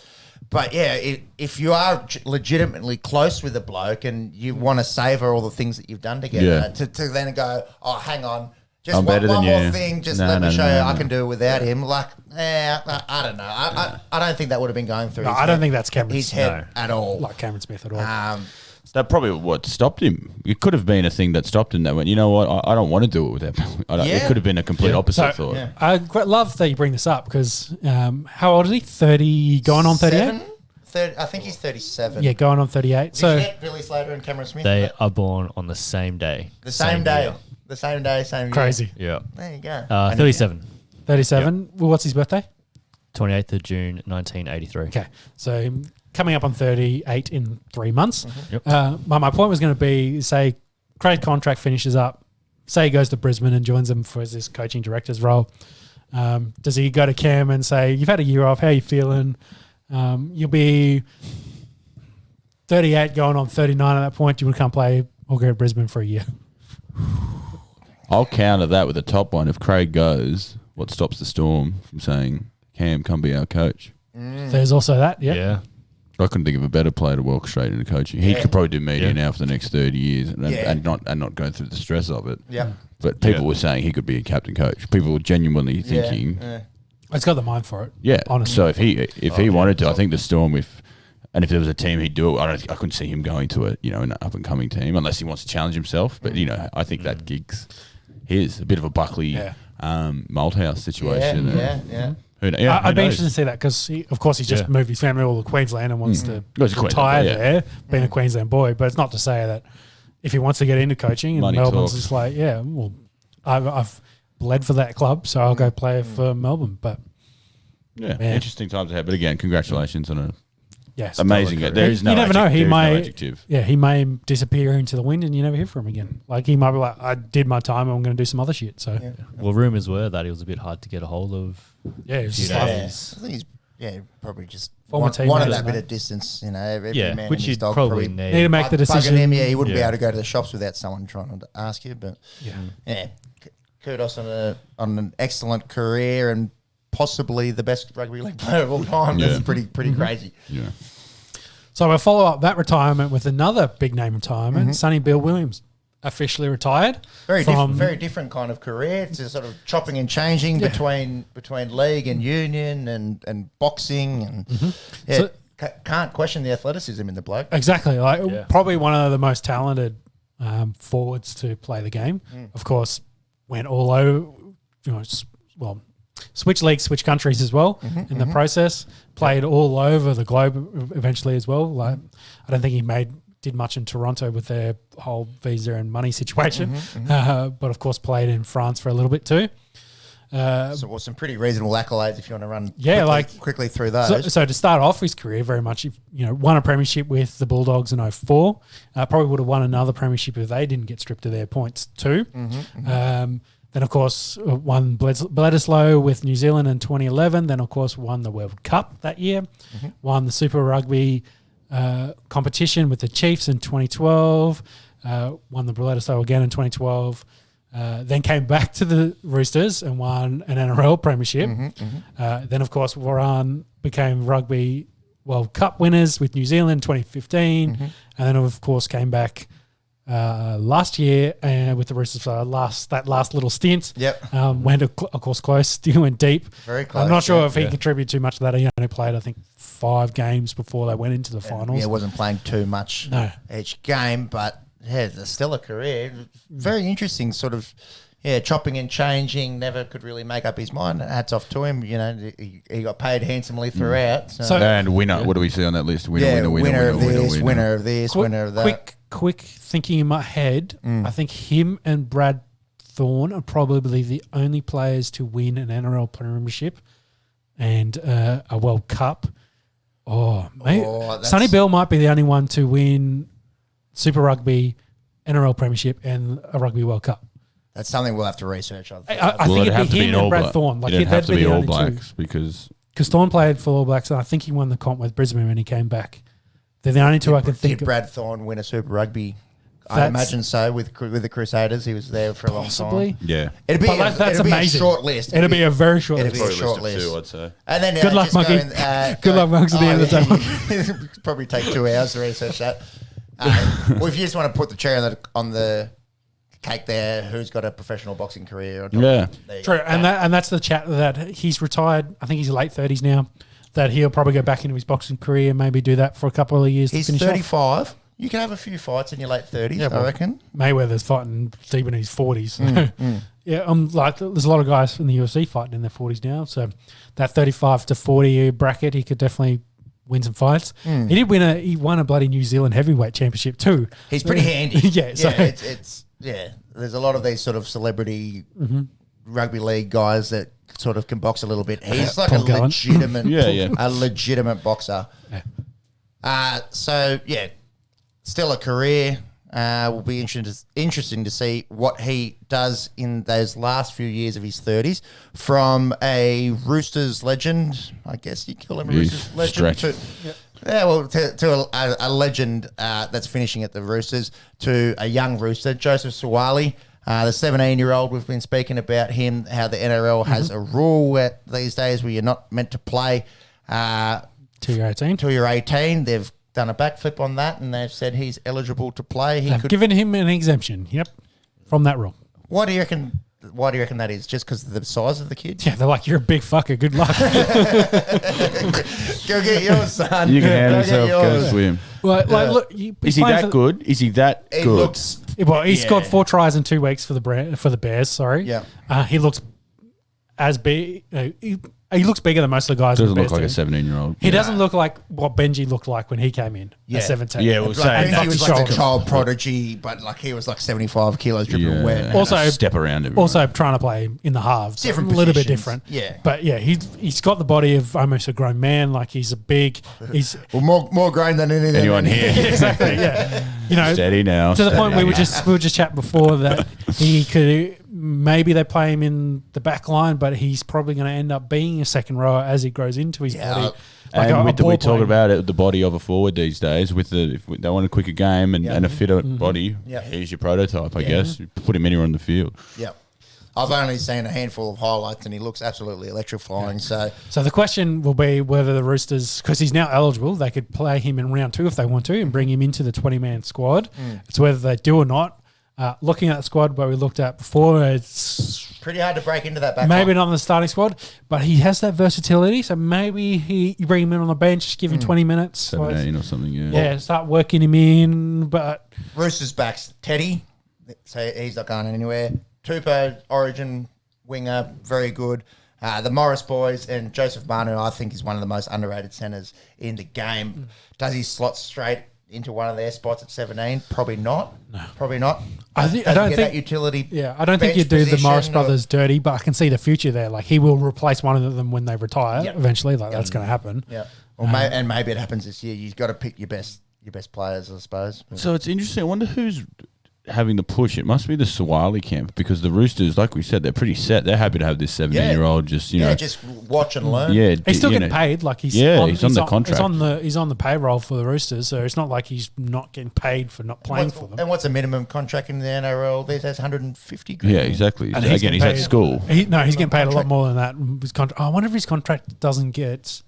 But yeah, if you are legitimately close with a bloke and you want to savour all the things that you've done together, to then go, hang on, just I'm one better than more you. thing, just No, let me no, show no, you no. I can do it without him. Like, I don't know. I don't think that would have been going through. No, his I don't head- think that's Cameron his Smith. head at all. like Cameron Smith at all. That probably what stopped him. It could have been a thing that stopped him. That went, you know what? I don't want to do it without. It could have been a complete opposite thought. Yeah. I love that you bring this up because how old is he? 30, going on 38? 30, I think he's 37. Yeah, going on 38. Did So you get Billy Slater and Cameron Smith? They are born on the same day. the same day. year. The same day, same crazy. Yeah. There you go. 37. 37. Well, what's his birthday? 28th of June, 1983. Okay. So coming up on 38 in 3 months. Yep. My point was going to be, say, Craig's contract finishes up. Say he goes to Brisbane and joins them for this coaching director's role. Does he go to Cam and say, you've had a year off, how are you feeling? You'll be 38 going on 39 at that point. You would come play or go to Brisbane for a year. I'll counter that with a top one. If Craig goes, what stops the Storm from saying, Cam, come be our coach? There's also that, yeah. Yeah. I couldn't think of a better player to walk straight into coaching. He could probably do media now for the next 30 years and not go through the stress of it. Yeah. But people were saying he could be a captain coach. People were genuinely thinking, He's got the mind for it. yeah. honestly. So if he wanted to, I think the Storm, if there was a team, he'd do it. I couldn't see him going to an up and coming team unless he wants to challenge himself. But I think that gig's his, a bit of a Buckley Malthouse situation. Yeah. Who knows? I'd be interested to see that because, of course, he's just moved his family all to Queensland and wants to Goes to retire Queensland, there, being a Queensland boy. But it's not to say that if he wants to get into coaching and Money Melbourne's talks. just like, well, I've bled for that club, so I'll go play for Melbourne. But Yeah, Man. interesting times ahead. But again, congratulations on a yes, amazing. There is no. You never know. He there is no may, adjective. he may disappear into the wind and you never hear from him again. Like he might be like, I did my time. I'm going to do some other shit. So Well, rumours were that he was a bit hard to get a hold of. yeah, it's just Yeah. like, I think he's probably just Former wanted teammate that and bit that. of distance. Every Yeah, man which and his you'd dog probably need to make the bugging decision. him, he wouldn't be Yeah. able to go to the shops without someone trying to ask you. But yeah, kudos on an excellent career and possibly the best rugby league player of all time. Yeah. That's pretty crazy. Yeah. So we'll follow up that retirement with another big name retirement. Sonny Bill Williams officially retired. Very different kind of career. It's a sort of chopping and changing between league and union and boxing and So- can't question the athleticism in the bloke. Exactly. Probably one of the most talented forwards to play the game. Of course, went all over, switch leagues, switch countries as well in the process. Played all over the globe eventually as well. I don't think he did much in Toronto with their whole visa and money situation, but of course played in France for a little bit too. So some pretty reasonable accolades if you want to run quickly through those. So to start off his career, very much won a premiership with the Bulldogs in 04. Probably would have won another premiership if they didn't get stripped of their points too. Then of course won Bledisloe with New Zealand in 2011. Then of course won the World Cup that year. Won the Super Rugby competition with the Chiefs in 2012. Won the Bledisloe again in 2012. Then came back to the Roosters and won an NRL premiership. Then, of course, became Rugby World Cup winners with New Zealand in 2015. And then, of course, came back last year with the Roosters for that last little stint. Went, of course, close, still went deep. Very close. I'm not sure if he contributed too much to that. He only played, I think, 5 games before they went into the finals. Yeah, wasn't playing too much each game, but... Yeah, it's a stellar career. Very interesting sort of, chopping and changing. Never could really make up his mind. Hats off to him. He got paid handsomely throughout. So and winner. What do we see on that list? Winner of this, winner of that. Quick thinking in my head, I think him and Brad Thorne are probably the only players to win an NRL premiership and a World Cup. Sonny Bill might be the only one to win Super Rugby, NRL Premiership, and a Rugby World Cup. That's something we'll have to research. I think it'd be him and Brad Thorne. Like it'd have to be All Blacks because Thorne played for All Blacks, and I think he won the comp with Brisbane when he came back. They're the only two I can think of. Did Brad Thorne win a Super Rugby? I imagine so with the Crusaders. He was there for a long time. Yeah. It'd be a short list. It'd be a very short list. It'd be a short list. I'd say. And then good luck, Monkey. Good luck, Monks, at the end of the day. Probably take 2 hours to research that. Well, if you just want to put the cherry on the cake there, who's got a professional boxing career? True, and that's the chat that he's retired. I think he's late 30s now. That he'll probably go back into his boxing career and maybe do that for a couple of years. He's to finish 35. Off. You can have a few fights in your late 30s, I reckon. Mayweather's fighting deep in his 40s. There's a lot of guys in the UFC fighting in their 40s now. So that 35 to 40 bracket, he could definitely win some fights. He won a bloody New Zealand heavyweight championship too. He's pretty handy. It's there's a lot of these sort of celebrity rugby league guys that sort of can box a little bit. He's like a legitimate boxer. Still a career. Will be interesting to see what he does in those last few years of his 30s. From a Roosters legend, I guess you call him a Roosters legend. To a legend that's finishing at the Roosters, to a young Rooster, Joseph Suwali, the 17-year-old. We've been speaking about him, how the NRL has a rule these days where you're not meant to play till you're 18. Till you're 18. They've done a backflip on that, and they've said he's eligible to play. They've given him an exemption. Yep, from that rule. Why do you reckon that is? Just because of the size of the kid? Yeah, they're like, you're a big fucker. Good luck. Go get yours, son. You can handle yourself. Go swim. Well, look, is he that good? Is he that good? He scored 4 tries in 2 weeks for the Bears. Sorry. Yeah. He looks as big. He looks bigger than most of the guys. Doesn't look like a 17-year-old. He doesn't look like what Benji looked like when he came in at 17. Yeah, we'll say he was like a child prodigy, but like he was like 75 kilos dripping wet. Also, step around him. Also, trying to play in the halves, different, a little bit different. Yeah, but yeah, he's got the body of almost a grown man. Like he's a big. He's more grown than anyone here. Exactly. Yeah. Steady now. To the point we were just chatting before that he could. Maybe they play him in the back line, but he's probably going to end up being a second rower as he grows into his body. And we talk about it, the body of a forward these days. If they want a quicker game and a fitter body, here's your prototype, I guess. You put him anywhere on the field. Yeah. I've only seen a handful of highlights, and he looks absolutely electrifying. So the question will be whether the Roosters, because he's now eligible, they could play him in round 2 if they want to and bring him into the 20-man squad. It's whether they do or not. Looking at the squad where we looked at before, it's pretty hard to break into that back maybe line. not in the starting squad, but he has that versatility. So maybe you bring him in on the bench, give him 20 minutes. 17 or something, Yeah, start working him in. But Roosters backs Teddy, so he's not going anywhere. Tupou, Origin winger, very good. The Morris boys and Joseph Manu, I think, is one of the most underrated centres in the game. Does he slot straight into one of their spots at 17? Probably not. No. Probably not. I don't think that utility. Yeah, I don't think you do the Morris brothers dirty, but I can see the future there. Like he will replace one of them when they retire eventually. Like that's going to happen. Yeah, and maybe it happens this year. You've got to pick your best players, I suppose. So it's interesting. I wonder who's having the push. It must be the Suwali camp, because the Roosters, like we said, they're pretty set. They're happy to have this 17-year-old just just watch and learn. Yeah, he's still getting paid. Like he's on the contract. He's on the payroll for the Roosters, so it's not like he's not getting paid for not playing for them. And what's a minimum contract in the NRL? There's 150 grand. Yeah, exactly. And again, he's at school. He's getting paid a lot more than that. His I wonder if his contract doesn't get,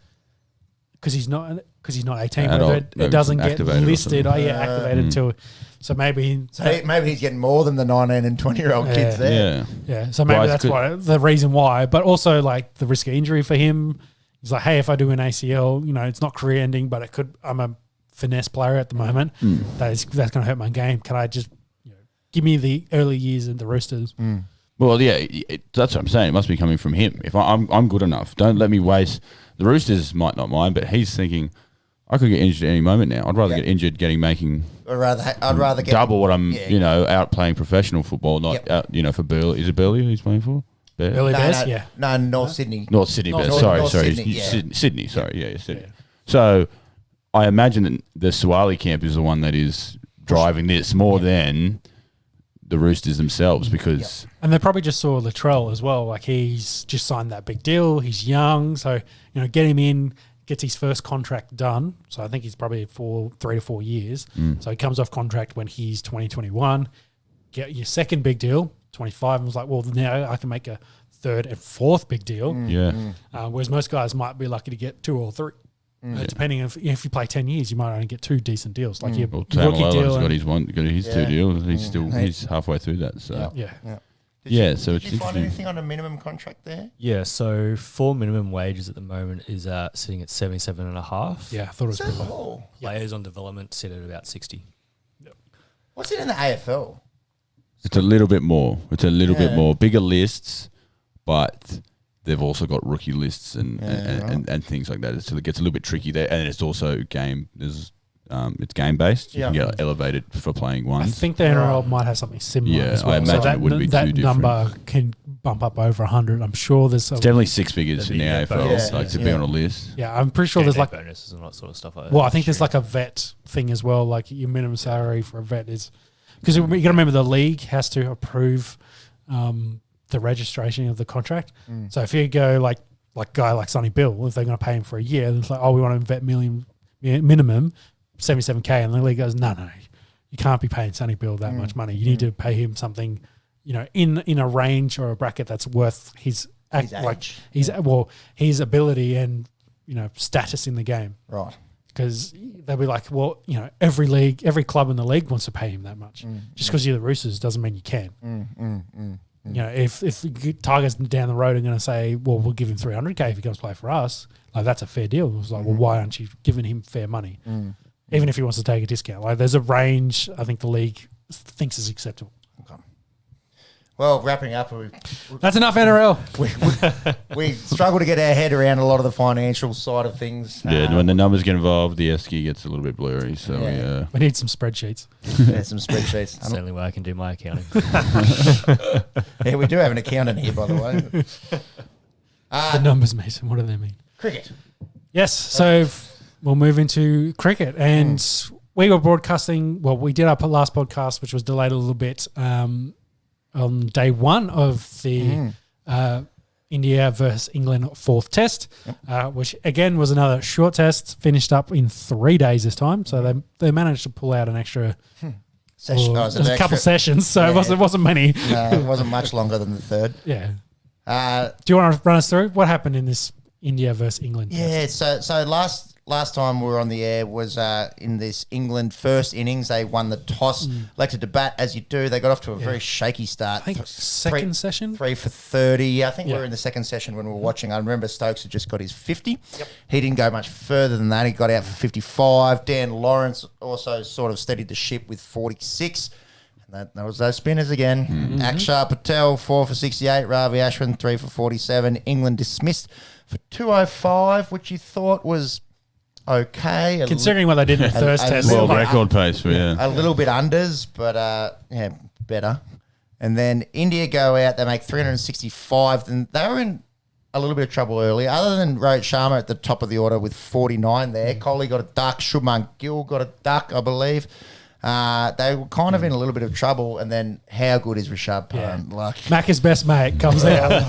because he's not 18, whether it doesn't get listed. Activated until. So maybe he's getting more than the 19 and 20-year-old kids there. Yeah. So maybe that's why the reason why. But also like the risk of injury for him. He's like, hey, if I do an ACL, it's not career ending, but it could. I'm a finesse player at the moment. That's going to hurt my game. Can I just give me the early years of the Roosters? Well, yeah, that's what I'm saying. It must be coming from him. If I'm good enough, don't let me waste. The Roosters might not mind, but he's thinking, I could get injured at any moment now. I'd rather get injured making. I'd rather get double what I'm, out playing professional football, not out, for Burleigh. Is it Burleigh he's playing for? Burleigh Bears, No, North Sydney. North Sydney Bears. Sorry. Sydney. Sorry, Sydney. So I imagine that the Suwali camp is the one that is driving this more than the Roosters themselves, because and they probably just saw Latrell as well. Like he's just signed that big deal. He's young, so get him in. Gets his first contract done. So I think he's probably 3 to 4 years. So he comes off contract when he's 2021. Get your second big deal, 25, and was like, well, now I can make a third and fourth big deal. Whereas most guys might be lucky to get 2 or 3. Depending if you play 10 years, you might only get 2 decent deals. Like your rookie deal. Got his 2 deals. He's halfway through that. So Did you find anything on a minimum contract there? Yeah, so for minimum wages at the moment is sitting at 77.5. Yeah, I thought it was pretty low. Players on development sit at about 60. What's it in the AFL? It's a little bit more. Bigger lists, but they've also got rookie lists and things like that. So it gets a little bit tricky there, and it's also game. It's game based. You can get elevated for playing ones. I think the NRL might have something similar. Yeah, as well. I imagine it wouldn't be too different. That number can bump up over 100. I'm sure there's it's definitely 6 figures in the AFL, to be on a list. Yeah, I'm pretty sure there's like bonuses and that sort of stuff like that. Well, I think there's like a vet thing as well. Like your minimum salary for a vet is, because you got to remember the league has to approve the registration of the contract. So if you go like guy like Sonny Bill, if they're going to pay him for a year, it's like, we want to vet minimum 77K, and the league goes, no, you can't be paying Sonny Bill that much money. You need to pay him something, in a range or a bracket that's worth his ability and status in the game. Right. Because they'll be like, well, every club in the league wants to pay him that much. Just because you're the Roosters doesn't mean you can. If Tigers down the road are going to say, well, we'll give him 300K if he comes play for us, like that's a fair deal. It was like, well, why aren't you giving him fair money? Even if he wants to take a discount. Like there's a range I think the league thinks is acceptable. Okay. Well, wrapping up, that's enough NRL. We struggle to get our head around a lot of the financial side of things. Yeah, when the numbers get involved, the Esky gets a little bit blurry. So we need some spreadsheets. Yeah, some spreadsheets. That's the only way I can do my accounting. Yeah, we do have an accountant here, by the way. The numbers, Mason. What do they mean? Cricket. Yes. So we'll move into cricket, and we were broadcasting. Well, we did our last podcast, which was delayed a little bit. On day one of the India versus England fourth test, which again was another short test, finished up in 3 days this time. So they managed to pull out an extra Session. Or Oh, it was it was an a couple extra- sessions, so Yeah. it wasn't many. No, it wasn't much longer than the third. Yeah. Uh, Do you want to run us through what happened in this India versus England test? Yeah, so last time we were on the air was in this England first innings. They won the toss, elected to bat as you do. They got off to a very shaky start. I think second session. 3 for 30. I think we Yeah. were in the second session when we were watching. I remember Stokes had just got his 50. Yep. He didn't go much further than that. He got out for 55. Dan Lawrence also sort of steadied the ship with 46. And that was those spinners again. Akshar Patel, 4 for 68. Ravi Ashwin, 3 for 47. England dismissed for 205, which you thought was okay. Considering what they did in the first test. World like, record pace for a little bit unders, but yeah, better. And then India go out, they make 365. Then they were in a little bit of trouble early. Other than Rohit Sharma at the top of the order with 49 there. Kohli got a duck. Shubman Gill got a duck, I believe. They were kind of in a little bit of trouble, and then how good is Rishabh Pant? Like, Macca's best mate comes out.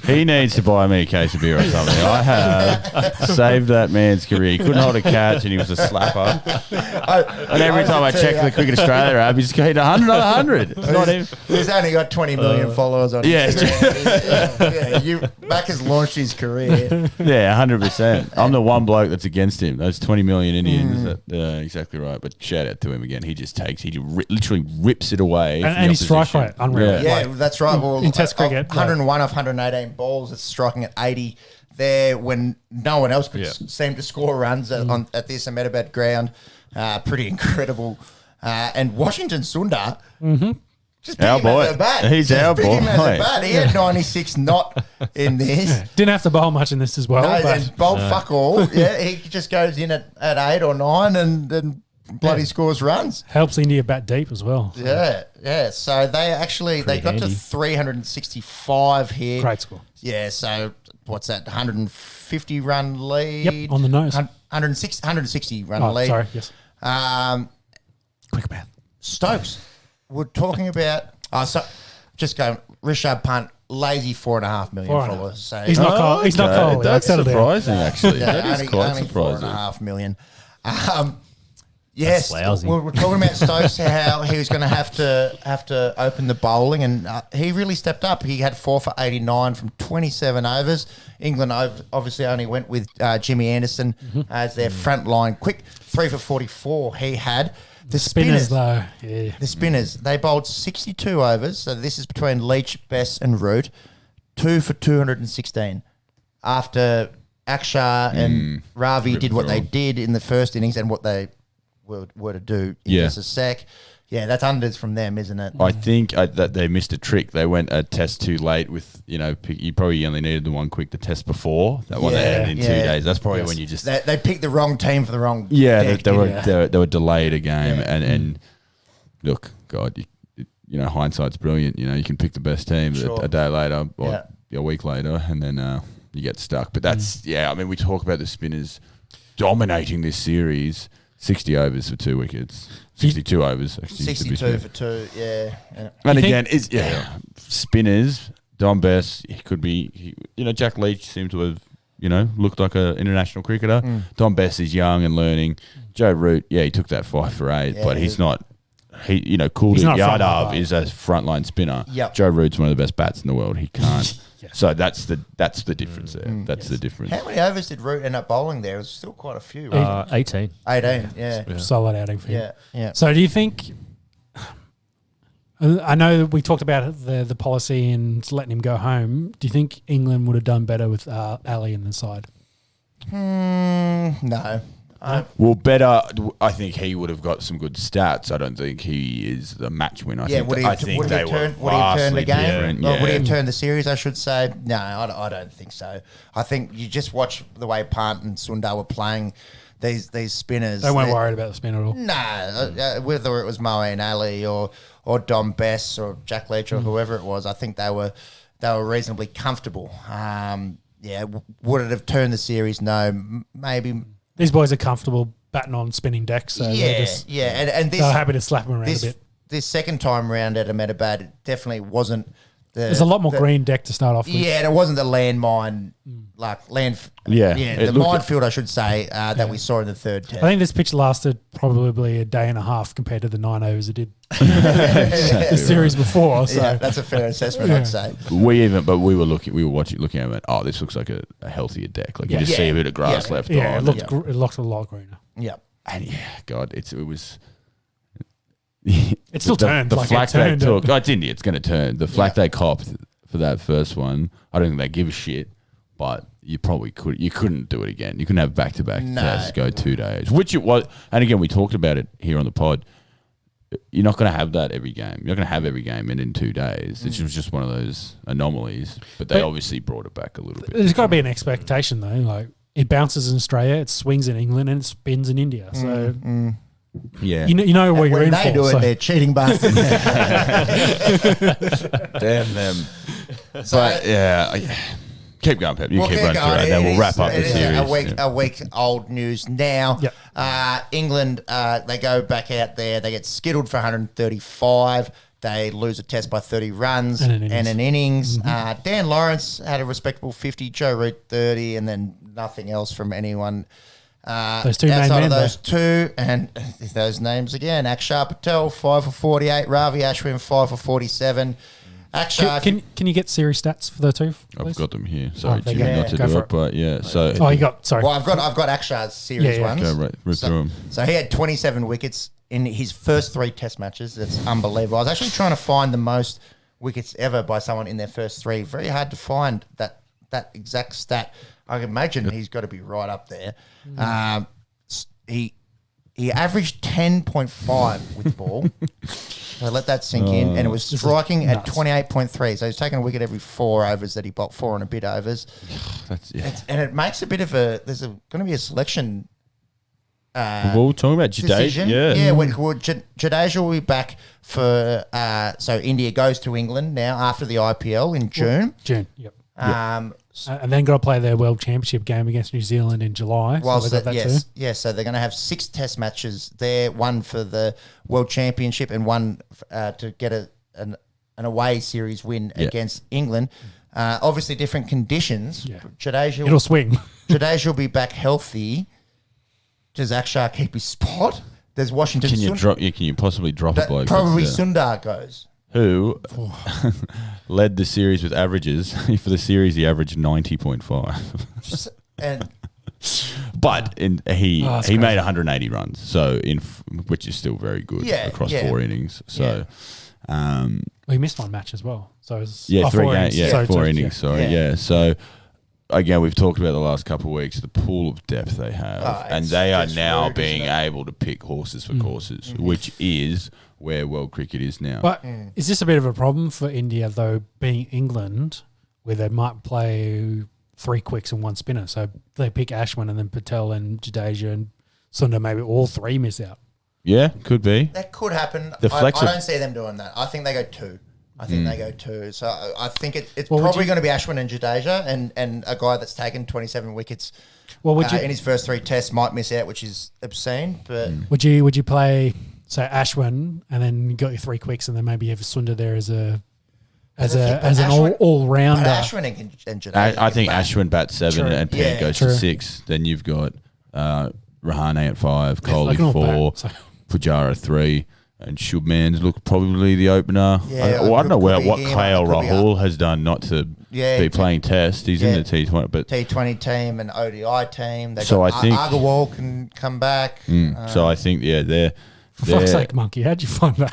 He needs to buy me a case of beer or something. I have saved that man's career. He couldn't hold a catch and he was a slapper. And every time I check the Cricket Australia app, he's getting 100. It's not him. He's only got 20 million followers on Yeah. Instagram. Mac has launched his career. Yeah, 100%. I'm the one bloke that's against him. Those 20 million Indians. Exactly right. But shout out to him again. He just takes, literally rips it away. and his strike rate, unreal. Yeah, that's right. Well, in Test cricket, 101 off 118 balls. It's striking at 80 there when no one else could seem to score runs at this Ahmedabad ground. Pretty incredible. And Washington Sundar, just pick Our him as boy. a bat. He's Just our pick him as boy. a bat. He had 96 not in this. Didn't have to bowl much in this as well. No, but and bolt fuck all. Yeah, he just goes in at 8 or 9 and then bloody scores runs. helps India bat deep as well. Yeah. So they got to 365 here. Great score. Yeah. So what's that? 150 run lead. Yep, on the nose. 160 run lead. Sorry, yes. Quick math. Stokes. We're talking about. Just going. Rishabh Pant, lazy 4.5 million 4.5. followers. So He's not Cole. He's not Cole. That's Settle down. surprising, actually. Yeah, That is only, quite only surprising. 4.5 million. Yes, That's lousy. we're talking about Stokes, how he was going to have to open the bowling, and he really stepped up. He had 4 for 89 from 27 overs. England obviously only went with Jimmy Anderson as their front line quick. 3 for 44 he had. The Spinners, though. Yeah. The spinners, they bowled 62 overs, so this is between Leach, Bess and Root. 2 for 216. After Akshar and Ravi did what they did in the first innings and what they were to do in just a sec. Yeah, that's unders from them, isn't it? I think that they missed a trick. They went a test too late with, you probably only needed the one quick to test before. That one they had in 2 days. That's probably when you just... They picked the wrong team for the wrong deck, they were delayed a game. And look, God, hindsight's brilliant. You can pick the best team a day later or a week later and then you get stuck. But that's, we talk about the spinners dominating this series. 60 overs for 2 wickets. 62 overs, actually. 62 for 2, yeah. And again, spinners, Dom Bess, he could be, Jack Leach seemed to have, looked like an international cricketer. Dom Bess is young and learning. Joe Root, he took that 5 for 8, but he's not. Kuldeep Yadav is a frontline spinner. Yep. Joe Root's one of the best bats in the world. He can't. So that's the difference there. That's the difference. How many overs did Root end up bowling there? It was still quite a few. 18. 18, yeah. Solid outing for him. Yeah. So do you think... I know we talked about the policy and letting him go home. Do you think England would have done better with Ali in the side? No. Well, better. I think he would have got some good stats. I don't think he is the match winner. Would he have turned the game? Would he have turned the series, I should say? No, I don't think so. I think you just watch the way Pant and Sundar were playing these spinners. They weren't worried about the spin at all. No, whether it was Moeen Ali or Dom Bess or Jack Leach or whoever it was, I think they were reasonably comfortable. Would it have turned the series? No, maybe. These boys are comfortable batting on spinning decks, so and this, they're happy to slap them around a bit. This second time round at Ahmedabad, it definitely wasn't. There's a lot more green deck to start off with. Yeah, and it wasn't the landmine like land. Yeah. The minefield, I should say, that we saw in the third test. I think this pitch lasted probably a day and a half compared to the 9 overs it did the series before. So Yeah, that's a fair assessment, I'd say. We were looking at it. Oh, this looks like a healthier deck. Like you just see a bit of grass left yeah, on. it looked a lot greener. Yeah. And God, it was. It still turned. The like flack it turned. they took. It's India. It's going to turn. The flack they copped for that first one. I don't think they give a shit. But you probably could. You couldn't do it again. You couldn't have back-to-back tests go 2 days, which it was. And again, we talked about it here on the pod. You're not going to have that every game. You're not going to have every game in 2 days. It was just one of those anomalies. But they obviously brought it back a little bit. There's got to be an expectation though. Like it bounces in Australia, it swings in England, and it spins in India. So Yeah, you know what you're in When they for. do it, they're cheating bastards. damn them. But yeah, keep going, Pep. You keep running through it, and then we'll wrap up the series. A week old news now. Yep. England, they go back out there. They get skittled for 135. They lose a test by 30 runs and an innings. Dan Lawrence had a respectable 50. Joe Root 30, and then nothing else from anyone. Those two main outside men of those there. two, and those names again: Akshar Patel 5 for 48, Ravi Ashwin 5 for 47. Akshar, Can you get series stats for the two? I've Please? got them here. Sorry, there Jimmy, you not go. to Go do for it, it. but yeah. So Oh, you got sorry. well, I've got Akshar's series Yeah. ones. go right through them. So he had 27 wickets in his first 3 test matches. That's unbelievable. I was actually trying to find the most wickets ever by someone in their first 3. Very hard to find that exact stat. I can imagine he's got to be right up there. He averaged 10.5 with the ball. So let that sink in. And it was striking at 28.3. So he's taking a wicket every 4 overs that he bowled, 4 and a bit overs. And it makes a bit of going to be a selection Well, we're talking about Jadeja. decision. Yeah. Jadeja will be back for. So India goes to England now after the IPL in June. June. Yep. And then got to play their World Championship game against New Zealand in July. whilst so that, so they're going to have 6 test matches there, one for the World Championship and one to get an away series win against England. Obviously, different conditions. Yeah. Jadeja, swing. Jadeja will be back healthy. Does Akshar keep his spot? Does Washington? Can you possibly drop a bloke? Probably Sundar goes. Who led the series with averages. For the series, he averaged 90.5. And But he crazy. made 180 runs, so which is still very good across 4 innings. So, We missed one match as well. So it was 3 4 games. innings. Yeah, 4 Sorry, innings. Sorry, So again, we've talked about the last couple of weeks the pool of depth they have, and they are now being able to pick horses for courses, which is where world cricket is now. But is this a bit of a problem for India, though, being England, where they might play 3 quicks and 1 spinner? So they pick Ashwin and then Patel and Jadeja and Sundar, maybe all 3 miss out. Yeah, could be. that could happen. The I flexi- don't see them doing that. I think they go 2. I think they go 2. So I think it's Well, probably going to be Ashwin and Jadeja, and a guy that's taken 27 wickets Well, would you in his first 3 tests might miss out, which is obscene. But would you play, say, Ashwin and then you got your 3 quicks and then maybe you have Sundar there as an Ashwin- all rounder? Ashwin and Jadeja. I think can bat. Ashwin bats 7 True. and Pant goes to True. 6. Then you've got Rahane at 5, they Kohli can all 4, bat, so- Pujara 3, and Shubman's look probably the opener. Yeah, I don't know could be what him, KL could be Rahul has done not to be playing Test. He's in the T20, but T20 team and ODI team. They So got I think- Agarwal can come back. so I think they're. For fuck's sake, Monkey, how'd you find that?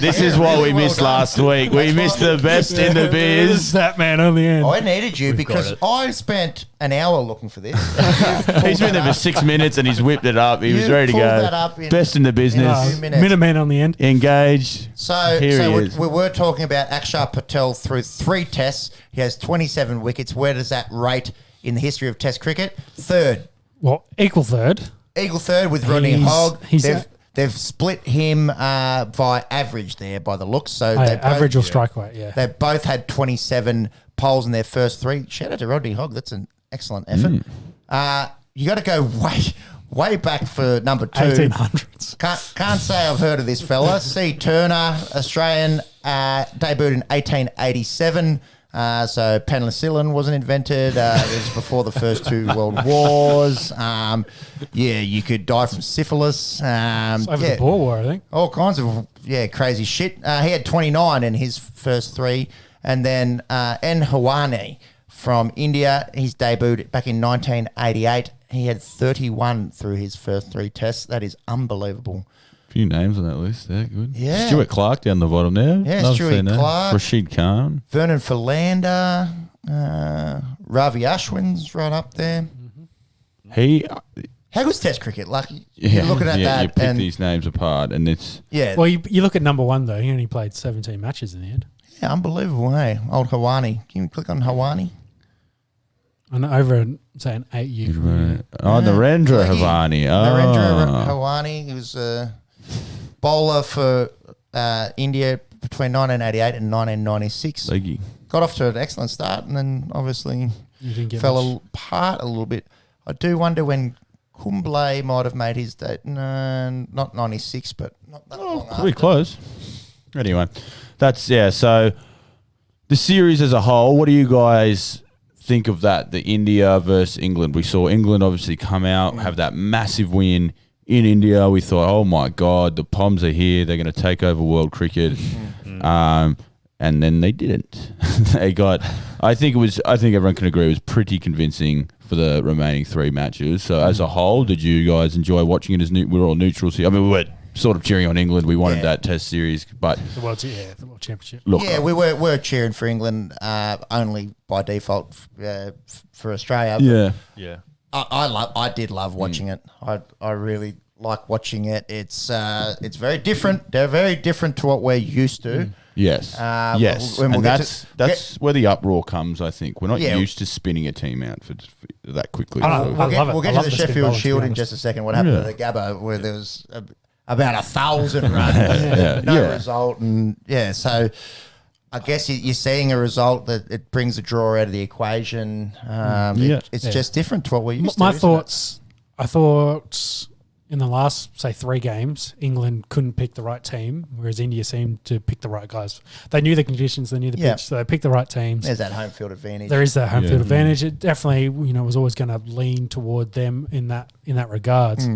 This is what we missed last week. We missed the best in the biz. That man on the end. I needed you because got it. I spent an hour looking for this. He's been there for 6 minutes and he's whipped it up. He was You ready to pulled go. that up in- Best in the business. 2 minutes. Minuteman on the end. Engaged. So Here he is. we were talking about Akshar Patel through 3 tests. He has 27 wickets. Where does that rate in the history of Test cricket? 3rd. Well, equal third. Eagle 3rd with Rodney Hogg. he's- They've split him by average there by the looks. So they both, Average or strike rate, yeah. they both had 27 poles in their first 3. Shout out to Rodney Hogg. That's an excellent effort. You got to go way back for number 2. 1800s. Can't say I've heard of this fella. C. Turner, Australian, debuted in 1887. So penicillin wasn't invented. It was before the first two world wars. You could die from syphilis. Over the Boer War, I think. All kinds of crazy shit. He had 29 in his first three, and then N. Hawani from India. He's debuted back in 1988. He had 31 through his first three tests. That is unbelievable. Few names on that list. They're good. Yeah. Stuart Clark down the bottom there. Yeah, Love Stuart seeing that. Clark. Rashid Khan. Vernon Philander. Ravi Ashwin's right up there. He. How good's Test cricket? Like, you're looking at that. You pick and these names apart, and it's. Yeah. Well, you look at number one, though. He only played 17 matches in the end. Yeah, unbelievable, hey? Old Hawani. Can you click on Hawani? And over, say, an 8-year career. Oh, Narendra Leggy. Havani. Narendra Oh. Hawani. He was a bowler for India between 1988 and 1996. Leggy. Got off to an excellent start, and then obviously You didn't get fell much. apart a little bit. I do wonder when Kumble might have made his date. No, not 96, but not that long Pretty after. close. Anyway, so the series as a whole, what do you guys think of that? The India versus England. We saw England obviously come out, have that massive win in India. We thought, oh my God, the Poms are here. They're going to take over world cricket. And then they didn't. They got, I think everyone can agree it was pretty convincing for the remaining three matches. So as a whole, did you guys enjoy watching it as we're all neutrals here? I mean, we were sort of cheering on England. We wanted that test series, but The World Championship. look, Yeah, we were cheering for England only by default for Australia. yeah. Yeah. I did love watching it. I really like watching it. It's very different. They're very different to what we're used to. Yes. Yes. when we'll And get that's where the uproar comes, I think. We're not Yeah. used to spinning a team out for that quickly. I don't know. We'll get, love it. we'll get I to love the the spin Sheffield bowling, to be Shield in honest. just a second. What happened Yeah. to the Gabba, where there was about 1,000 runs, Yeah. no Yeah. result, and so I guess you're seeing a result that it brings a draw out of the equation. It's just different to what we're used My to. isn't it? thoughts, I thought in the last, say, 3 games, England couldn't pick the right team, whereas India seemed to pick the right guys. They knew the conditions, they knew the Yeah. pitch, so they picked the right teams. There's that home field advantage. There is that home Yeah. field advantage. It definitely, was always going to lean toward them in that regards.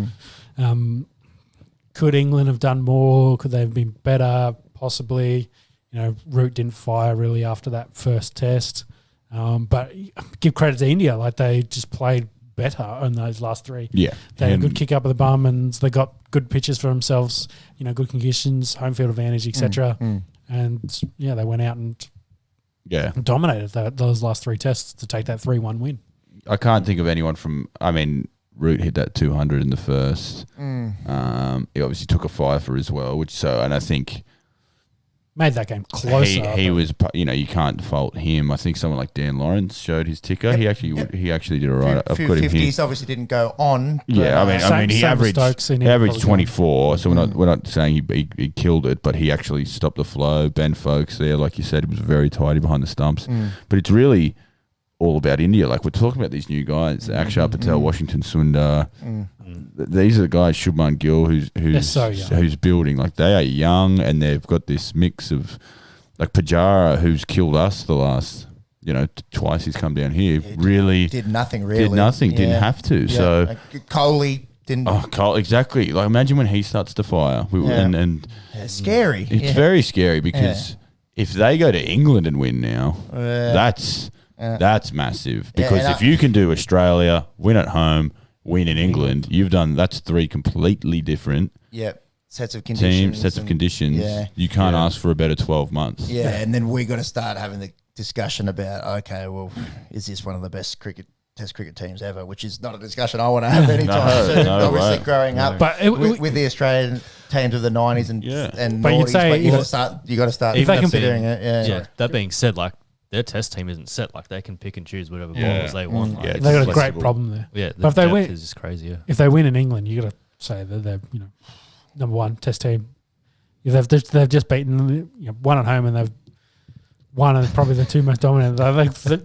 Could England have done more? Could they have been better? Possibly. Root didn't fire really after that first test. But give credit to India, like they just played better on those last 3. Yeah. They had a And- good kick up of the bum, and they got good pitches for themselves. Good conditions, home field advantage, etc. And they went out and Yeah. dominated those last 3 tests to take that 3-1 win. I can't think of anyone Root hit that 200 in the first. He obviously took a 5 as well, and I think Made that game closer. he was, you can't fault him. I think someone like Dan Lawrence showed his ticker. He actually did all right. I've few got him here. 50s obviously didn't go on. but, Yeah, he Same with averaged Stokes in he it, averaged probably. 24. So we're not saying he killed it, but he actually stopped the flow. Ben Folkes there, like you said, was very tidy behind the stumps. But it's really all about India. Like we're talking about these new guys, Akshar Patel, Washington Sundar. These are the guys, Shubman Gill, They're so young. who's building. Like they are young, and they've got this mix of like Pujara, who's killed us the last. Twice he's come down here. Really did nothing really. did nothing. Didn't have to. Yeah. So. Like, Coley didn't. Oh, Cole, exactly. Like, imagine when he starts to fire. And Scary. it's very scary because if they go to England and win now, that's massive. Because and if you can do Australia, win at home, win in England, that's 3 completely different Sets of conditions. teams, sets of conditions. Yeah. You can't ask for a better 12 months. Yeah, and then we got to start having the discussion about, okay, well, is this one of the best Test cricket teams ever? Which is not a discussion I want to have anytime soon. no Obviously, way. growing up But with the Australian teams of the 90s and But you'd noughties, say but you if- got to start if they can- considering it. Yeah. Yeah. That being said, like their test team isn't set. Like they can pick and choose whatever Yeah. balls they want. Like, Yeah, it's They got a just great flexible. problem there. Yeah, But if they depth win- is just crazy. Yeah. If they win in England, you got to say that they're number 1 Test team. If they've just beaten one at home and they've one of probably the two most dominant.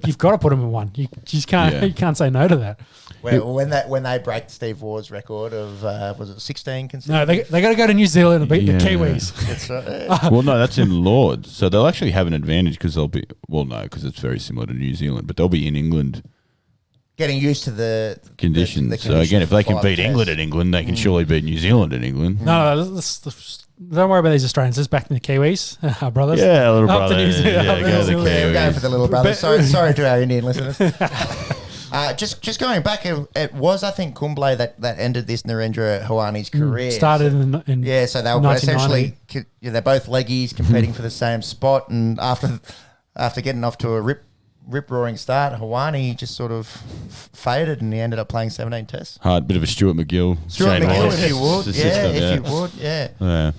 You've got to put them in one. You just can't. Yeah. You can't say no to that. When they break Steve Ward's record of was it 16 consecutive? No, they got to go to New Zealand and beat the Kiwis. That's right. Well, no, that's in Lords, so they'll actually have an advantage because they'll be because it's very similar to New Zealand, but they'll be in England. Getting used to the Conditions. the So again, if they can 5 beat tests. England at England, they can surely beat New Zealand at England. No, don't worry about these Australians. Just back in the Kiwis, our brothers. Yeah, little Up to brother. New Zealand, up to go New the Zealand. Yeah, we're going for the little brother. Sorry to our Indian listeners. Just going back, it was, I think, Kumble that ended this Narendra Hawani's career. Started in so they were 1990. essentially they're both leggies competing for the same spot, and after getting off to a rip roaring start, Hawani just sort of faded, and he ended up playing 17 tests. Hard bit of a Stuart McGill. Stuart Shane McGill, Wallace if you would, system, if you would, Yeah.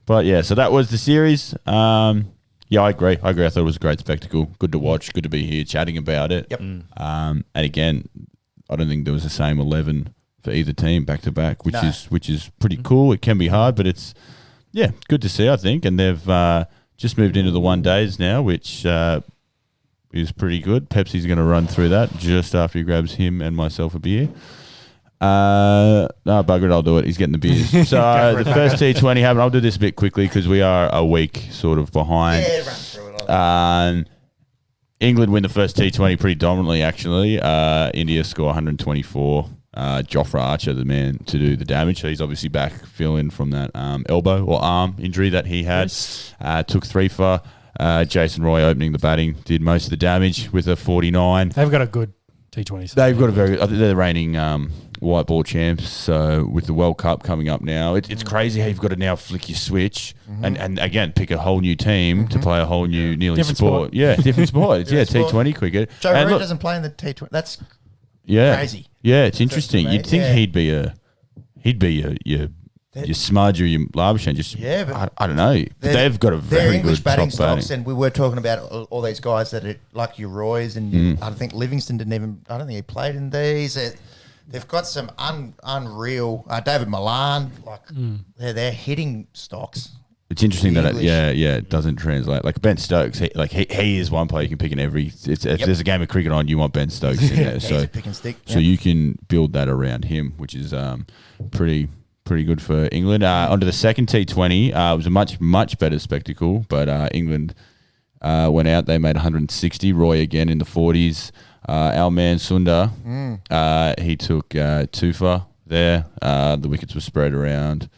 But yeah, so that was the series. Yeah, I agree. I thought it was a great spectacle. Good to watch. Good to be here chatting about it. Yep. And again, I don't think there was the same 11 for either team back to back, which is pretty cool. It can be hard, but it's good to see, I think. And they've just moved into the 1 days now, which is pretty good. Pepsi's going to run through that just after he grabs him and myself a beer. No, bugger it, I'll do it. He's getting the beers. So the first T20 happened. I'll do this a bit quickly because we are a week sort of behind. Yeah, run through it. England win the first T20 pretty dominantly, actually. India score 124. Jofra Archer, the man to do the damage. So he's obviously back filling from that elbow or arm injury that he had. Took 3 for. Jason Roy opening the batting, did most of the damage with a 49. They've got a good T20. They've got a very. They're the reigning white ball champs. So with the World Cup coming up now, it's crazy how you've got to now flick your switch and again pick a whole new team to play a whole new nearly Different sport. Yeah, different sport. It's, T20 cricket. Joe And Root look, doesn't play in the T20. That's crazy. Yeah, it's interesting. amazing. You'd think Yeah. he'd be your Smudge or your Labuschagne. Just but I don't know. But they've got a they're very English good batting top batting. stocks, and we were talking about all these guys that are like your Roys, and I think Livingston didn't even. I don't think he played in these. They've got some unreal. David Milan, they're hitting stocks. It's interesting that English. it doesn't translate. Like Ben Stokes, he is one player you can pick in every. If there's a game of cricket on, you want Ben Stokes in there. He's So a pick and stick. so you can build that around him, which is pretty good for England. Onto the second T20, it was a much better spectacle, but England went out. They made 160. Roy again in the 40s. Our man Sundar, he took 2 for there. The wickets were spread around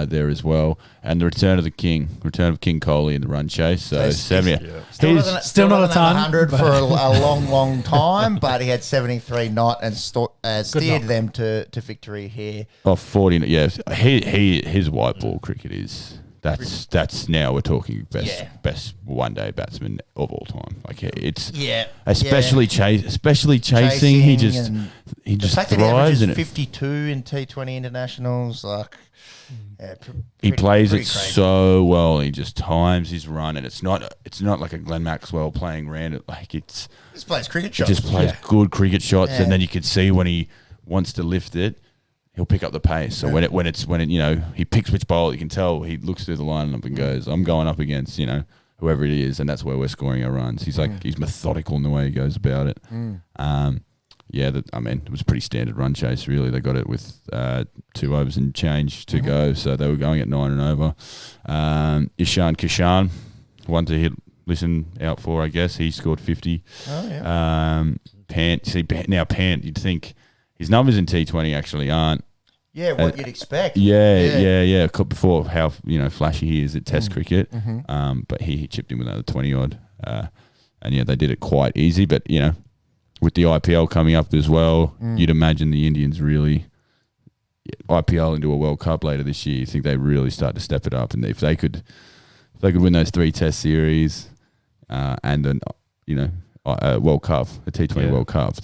there as well, and the return of King Kohli in the run chase. So 70. Still not a ton, 100 but- for a long time, but he had 73 not and steered knock. them to victory here. 40. Yeah, his white ball cricket is. That's now we're talking best 1 day batsman of all time. Like it's especially chasing. He just the fact that thrives he in averages it. 52 in T20 internationals, He plays it pretty crazy. so well. He just times his run, and it's not like a Glenn Maxwell playing random. Like He just plays cricket he shots. just plays good cricket shots, Yeah. and then you can see when he wants to lift it, he'll pick up the pace. So when it he picks which bowl, you can tell he looks through the lineup and goes, "I'm going up against whoever it is," and that's where we're scoring our runs. He's he's methodical in the way he goes about it. It was a pretty standard run chase. Really, they got it with 2 overs and change to go, so they were going at 9 and over. Ishan Kishan, one to listen out for, I guess. He scored 50. Oh yeah. Pant. You'd think. His numbers in T20 actually aren't. Yeah, what you'd expect. Yeah. Before how flashy he is at Test cricket, but he chipped in with another 20 odd, and they did it quite easy. But with the IPL coming up as well, you'd imagine the Indians really IPL into a World Cup later this year. You think they really start to step it up, and if they could win those 3 Test series, and then a World Cup, a T20 World Cup,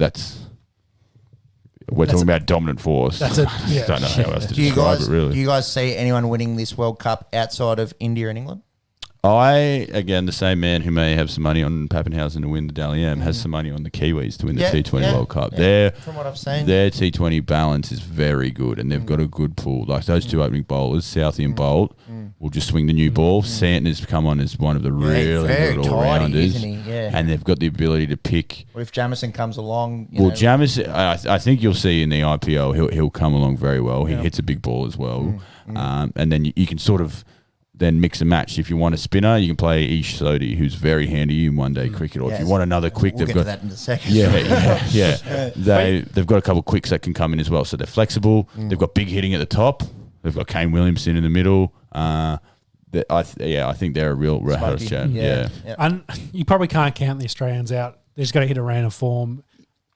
we're talking about dominant force. That's it. Yeah. Don't know how else to Do you describe guys it, really. do you guys see anyone winning this World Cup outside of India and England? Again, the same man who may have some money on Pappenhausen to win the Dally M has some money on the Kiwis to win the T20 World Cup. Yeah. From what I've seen, Their T20 balance is very good, and they've got a good pool. Like those 2 opening bowlers, Southey and Bolt, will just swing the new ball. Santner's come on as one of the really very good tidy, all-rounders. isn't he? Yeah. And they've got the ability to pick. Or if Jamison comes along, Jamison, I think you'll see in the IPL, he'll come along very well. He hits a big ball as well. And then you can sort of then mix and match. If you want a spinner, you can play Ish Sodhi, who's very handy in one-day cricket. Or if you want another quick, we'll they've get got to that in a second. They've got a couple of quicks that can come in as well. So they're flexible. They've got big hitting at the top. They've got Kane Williamson in the middle. I think they're a real house chat. Yeah. And you probably can't count the Australians out. They've just got to hit a random form.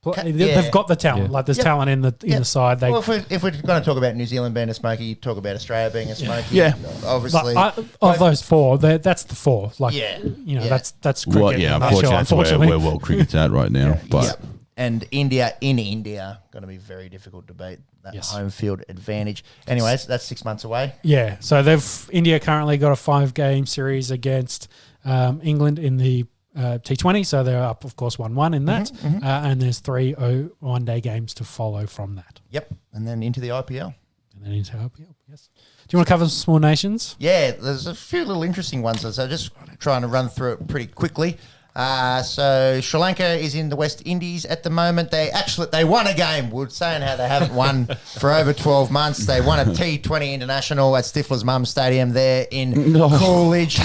They've got the talent. Like there's talent in the side. Well, if we're going to talk about New Zealand being a smoky, you talk about Australia being a smoky. Yeah. Obviously. Of those four, that's the four. Like, that's cricket. Well, unfortunately, where world cricket's at right now. But And India going to be very difficult to beat that home field advantage. Anyways, that's 6 months away. Yeah. So India currently got a 5-game series against England in the T20, so they're up, of course, 1-1 in that, and there's 3 one-day games to follow from that. Yep, and then into the IPL. Yes. Do you want to cover some small nations? Yeah, there's a few little interesting ones, so just trying to run through it pretty quickly. So Sri Lanka is in the West Indies at the moment. They won a game. We're saying how they haven't won for over 12 months. They won a T20 international at Stifler's Mum Stadium there in Coolidge,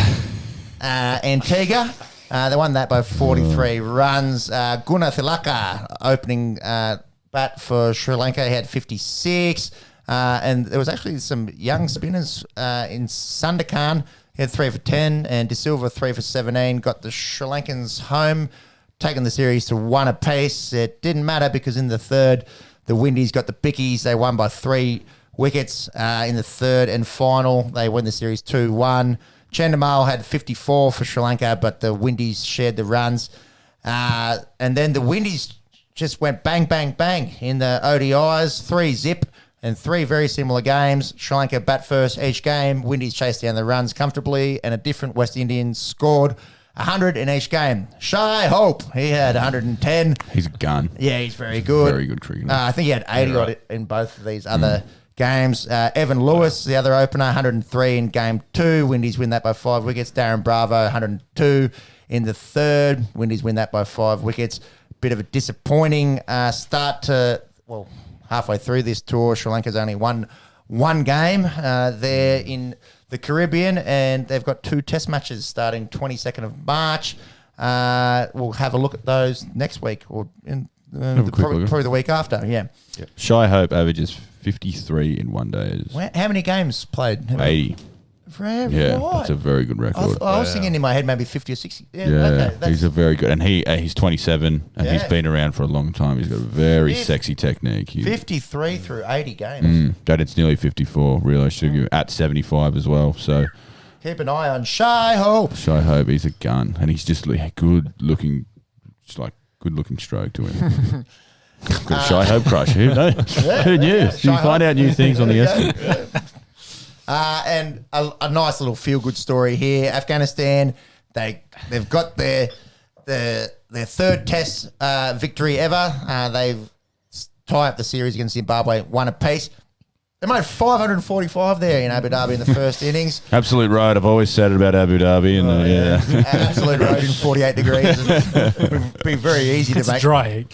Antigua. They won that by 43 runs. Gunnar Thilaka opening bat for Sri Lanka. He had 56. And there was actually some young spinners in Sundakan. He had 3 for 10, and De Silva 3 for 17. Got the Sri Lankans home, taking the series to 1 apiece. It didn't matter because in the third, the Windies got the Bickies. They won by 3 wickets in the third and final. They win the series 2-1. Chandimal had 54 for Sri Lanka, but the Windies shared the runs. And then the Windies just went bang, bang, bang in the ODIs, 3-0. And 3 very similar games. Sri Lanka bat first each game. Windies chased down the runs comfortably, and a different West Indian scored 100 in each game. Shai Hope, he had 110. He's a gun. Yeah, he's very good. Very good cricketer. I think he had 80 in both of these other games. Evan Lewis, the other opener, 103 in game 2. Windies win that by 5 wickets. Darren Bravo, 102 in the third. Windies win that by 5 wickets. Bit of a disappointing start to, halfway through this tour. Sri Lanka's only won 1 game there in the Caribbean, and they've got 2 test matches starting 22nd of March. We'll have a look at those next week or probably the week after. Yeah. Shai Hope averages 53 in 1 day. How many games played? 80. Yeah, right. That's a very good record. I was thinking in my head maybe 50 or 60. He's a very good, and he's 27, and he's been around for a long time. He's got a very sexy technique. 53 through 80 games. That it's nearly 54. Really, I should give at 75 as well. So keep an eye on Shai Hope. Shai Hope, he's a gun, and he's just good looking, just like good looking stroke to him. Got a Shai Hope crush. Who knew? Who knew? You find out new things on the Esky. And a nice little feel-good story here. Afghanistan, they've got their third test victory ever. They've tied up the series against Zimbabwe 1 apiece. They made 545 there in Abu Dhabi in the first innings. Absolute right. I've always said it about Abu Dhabi. Absolute road in 48 degrees. It would be very easy to make. Dry.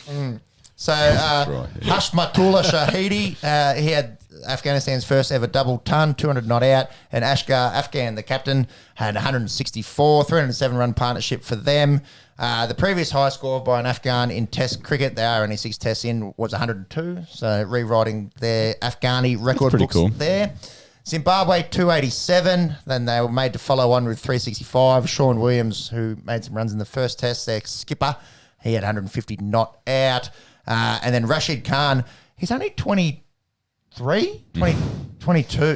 So Hashmatullah Shahidi, he had Afghanistan's first ever double ton, 200 not out, and Ashgar Afghan, the captain, had 164, 307 run partnership for them. The previous high score by an Afghan in Test cricket, they are only 6 tests in, was 102, so rewriting their Afghani record books there. Zimbabwe 287, then they were made to follow on with 365. Sean Williams, who made some runs in the first test, their skipper, he had 150 not out. And then Rashid Khan, he's only 22.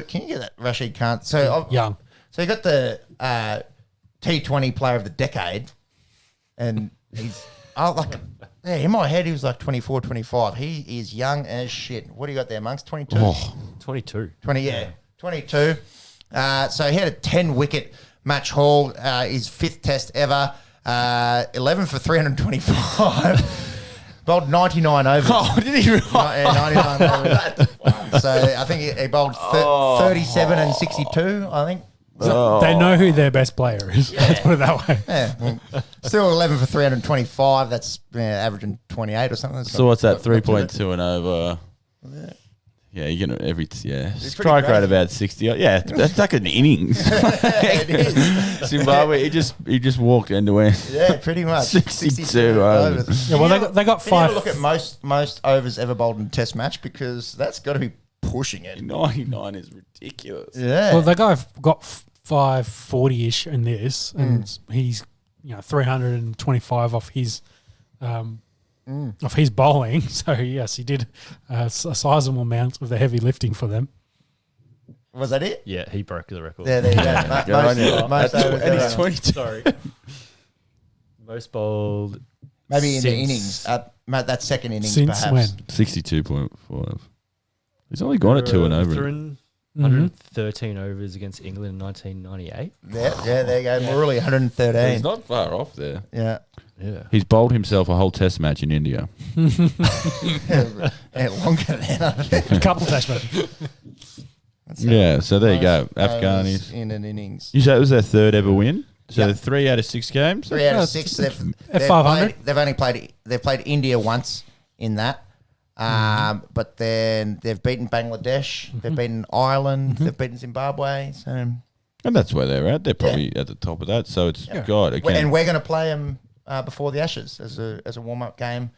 Can you get that, Rashid Khan? So young. So you got the T20 player of the decade, and he's in my head he was like 24, 25. He is young as shit. What do you got there, Monks? 22? 22. 22. So he had a 10-wicket match haul, his 5th test ever, 11 for 325. Bowled 99 overs. Oh, did he? 99 overs. So I think he bowled 37 and 62, I think. So they know who their best player is. Let's put it that way. Yeah, well, still 11 for 325. That's averaging 28 or something. So what's that? 3.2 and over. Yeah, you get every strike rate about 60. Yeah, that's like an innings. It is. Zimbabwe, he just walked end to end. Yeah, pretty much. 62 overs. Yeah, well, they got You five. need to look at most overs ever bowled in a Test match because that's got to be pushing it. 99 is ridiculous. Yeah. Well, the guy got 540-ish in this, and he's 325 off his bowling. So yes, he did a sizable amount of the heavy lifting for them. Was that it? Yeah, he broke the record. Yeah, there you go. Most overs And he's ever. 22. Sorry. Most bowled. Maybe in the since- innings. That second innings, Since perhaps. when? 62.5. He's only gone at 2 and over. Threw 113 overs against England in 1998. Yeah, there you go. We're really 113. He's not far off there. Yeah. Yeah. He's bowled himself a whole test match in India. Yeah, longer than A couple test matches. Yeah, so there you go. Most overs Afghanis. in an innings. You say it was their third ever win? So Yep. 3 out of 6 games? 3 out of 6. They've 500. They've played India once in that. But then they've beaten Bangladesh, they've beaten Ireland, they've beaten Zimbabwe. So And that's where they're at. They're probably at the top of that. So it's God again. and we're going to play them before the Ashes as a warm up game.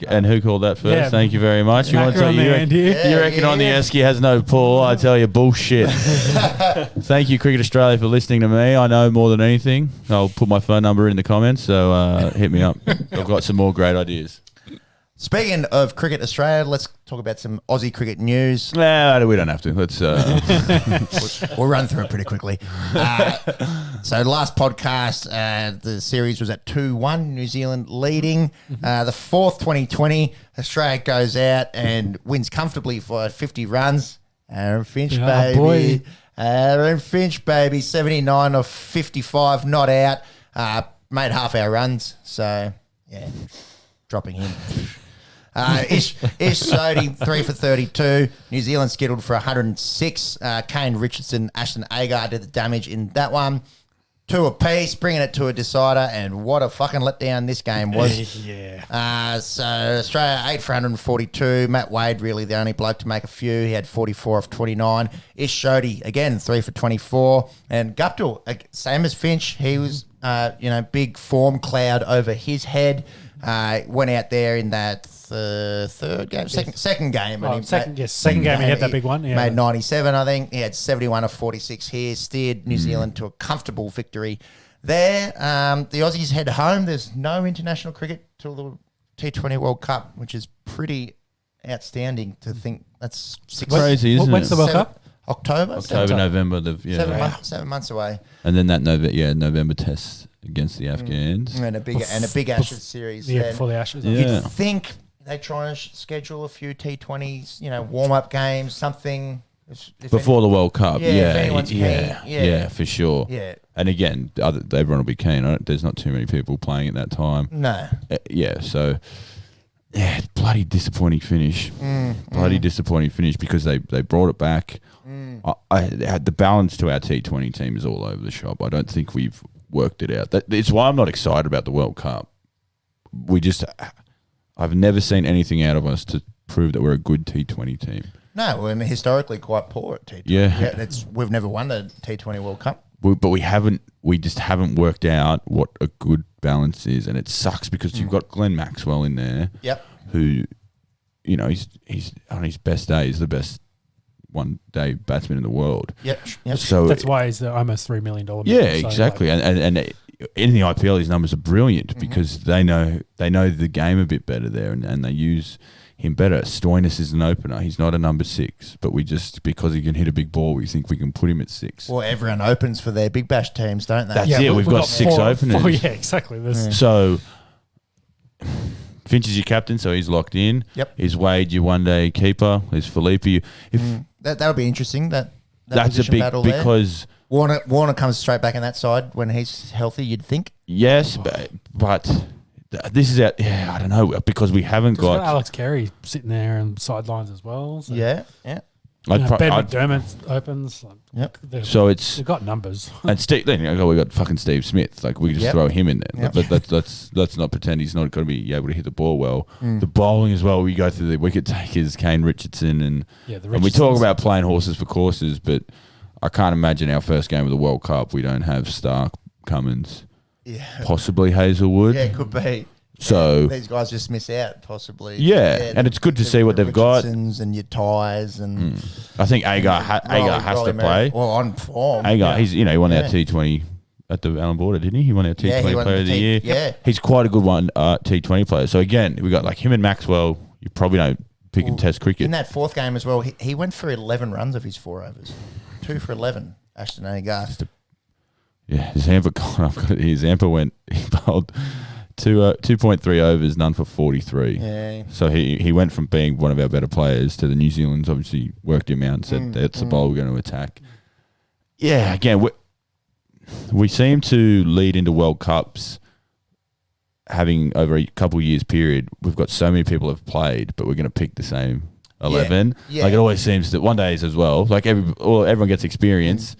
And who called that first? Yeah. Thank you very much. You want to Macro on the end here. you reckon on the Esky has no pull? I tell you, bullshit. Thank you, Cricket Australia, for listening to me. I know more than anything. I'll put my phone number in the comments, so hit me up. I've got some more great ideas. Speaking of Cricket Australia, let's talk about some Aussie cricket news. Nah, we don't have to. Let's. We'll run through it pretty quickly. So last podcast, the series was at 2-1, New Zealand leading. The fourth 2020, Australia goes out and wins comfortably for 50 runs. Aaron Finch, Yeah, baby. boy. Aaron Finch, baby. 79 of 55, not out. Made half our runs. So, yeah, dropping him. Ish Sodhi, 3 for 32. New Zealand skittled for 106. Kane Richardson, Ashton Agar did the damage in that one. 2 apiece, bringing it to a decider, and what a fucking letdown this game was. Yeah. So Australia 8 for 142. Matt Wade really the only bloke to make a few. He had 44 of 29. Ish Sodhi again 3 for 24, and Guptill same as Finch. He was big form cloud over his head. Went out there in that third game, second game. Second game he had that big one. Yeah. Made 97, I think. He had 71 of 46 here. Steered New Zealand to a comfortable victory there. The Aussies head home. There's no international cricket till the T20 World Cup, which is pretty outstanding to think. That's Crazy, isn't When's it? the World Cup? October, November. 7 months away. And then that November test against the Afghans. And a big Ashes series. Yeah, then. before the Ashes. Yeah. You'd think they try and schedule a few T20s, warm-up games, something. If Before the World Cup, Yeah, if anyone's keen, yeah, for sure. Yeah. And again, everyone will be keen. There's not too many people playing at that time. No. So bloody disappointing finish. Bloody disappointing finish because they brought it back. The balance to our T20 team is all over the shop. I don't think we've worked it out. It's why I'm not excited about the World Cup. I've never seen anything out of us to prove that we're a good T20 team. No, we're historically quite poor at T20. Yeah. We've never won the T20 World Cup. But we just haven't worked out what a good balance is, and it sucks because you've got Glenn Maxwell in there. Yep. Who, he's on his best day. He's the best one-day batsman in the world. Yep. So That's why he's the almost $3 million. yeah, exactly. And in the IPL, his numbers are brilliant because they know the game a bit better there, and they use him better. Stoinis is an opener. He's not a number 6, but because he can hit a big ball, we think we can put him at 6. Well, everyone opens for their Big Bash teams, don't they? That's it. We've got 6 openers. Yeah, exactly. So Finch is your captain, so he's locked in. Yep. Is Wade your one-day keeper? Is Felipe? That'll be interesting. That's a big battle because there. Warner comes straight back in that side when he's healthy. You'd think. yes, but this is out. Yeah, I don't know because we haven't Got got. Alex Carey sitting there on sidelines as well. So. Yeah. Ben McDermott opens. Yep. So it's they've got numbers. and Steve. Then we got fucking Steve Smith. Like we can just throw him in there. Yep. But let's not pretend he's not going to be able to hit the ball well. The bowling as well. We go through the wicket takers, Kane Richardson, and we talk about playing horses for courses. But I can't imagine our first game of the World Cup we don't have Stark, Cummins, possibly Hazelwood. Yeah, it could be. So these guys just miss out, possibly. And it's good to see what they've got. And your ties and I think Agar has to play. Well, on form. Agar, he won our T20 at the Allen Border, didn't he? He won our T20 Player of the Year. Yeah, he's quite a good one, T20 player. So again, we got like him and Maxwell. You probably don't pick in Test cricket. In that fourth game as well, he went for 11 runs of his 4 overs, 2 for 11. Ashton Agar. Zampa went. He bowled 2.3 overs, none for 43. Yeah. So he went from being one of our better players to the New Zealand's obviously worked him out and said that's the bowl we're going to attack. Yeah, again, we seem to lead into World Cups having over a couple of years period. We've got so many people have played, but we're going to pick the same 11. Yeah. Like it always seems that one day is as well. Like everyone gets experience.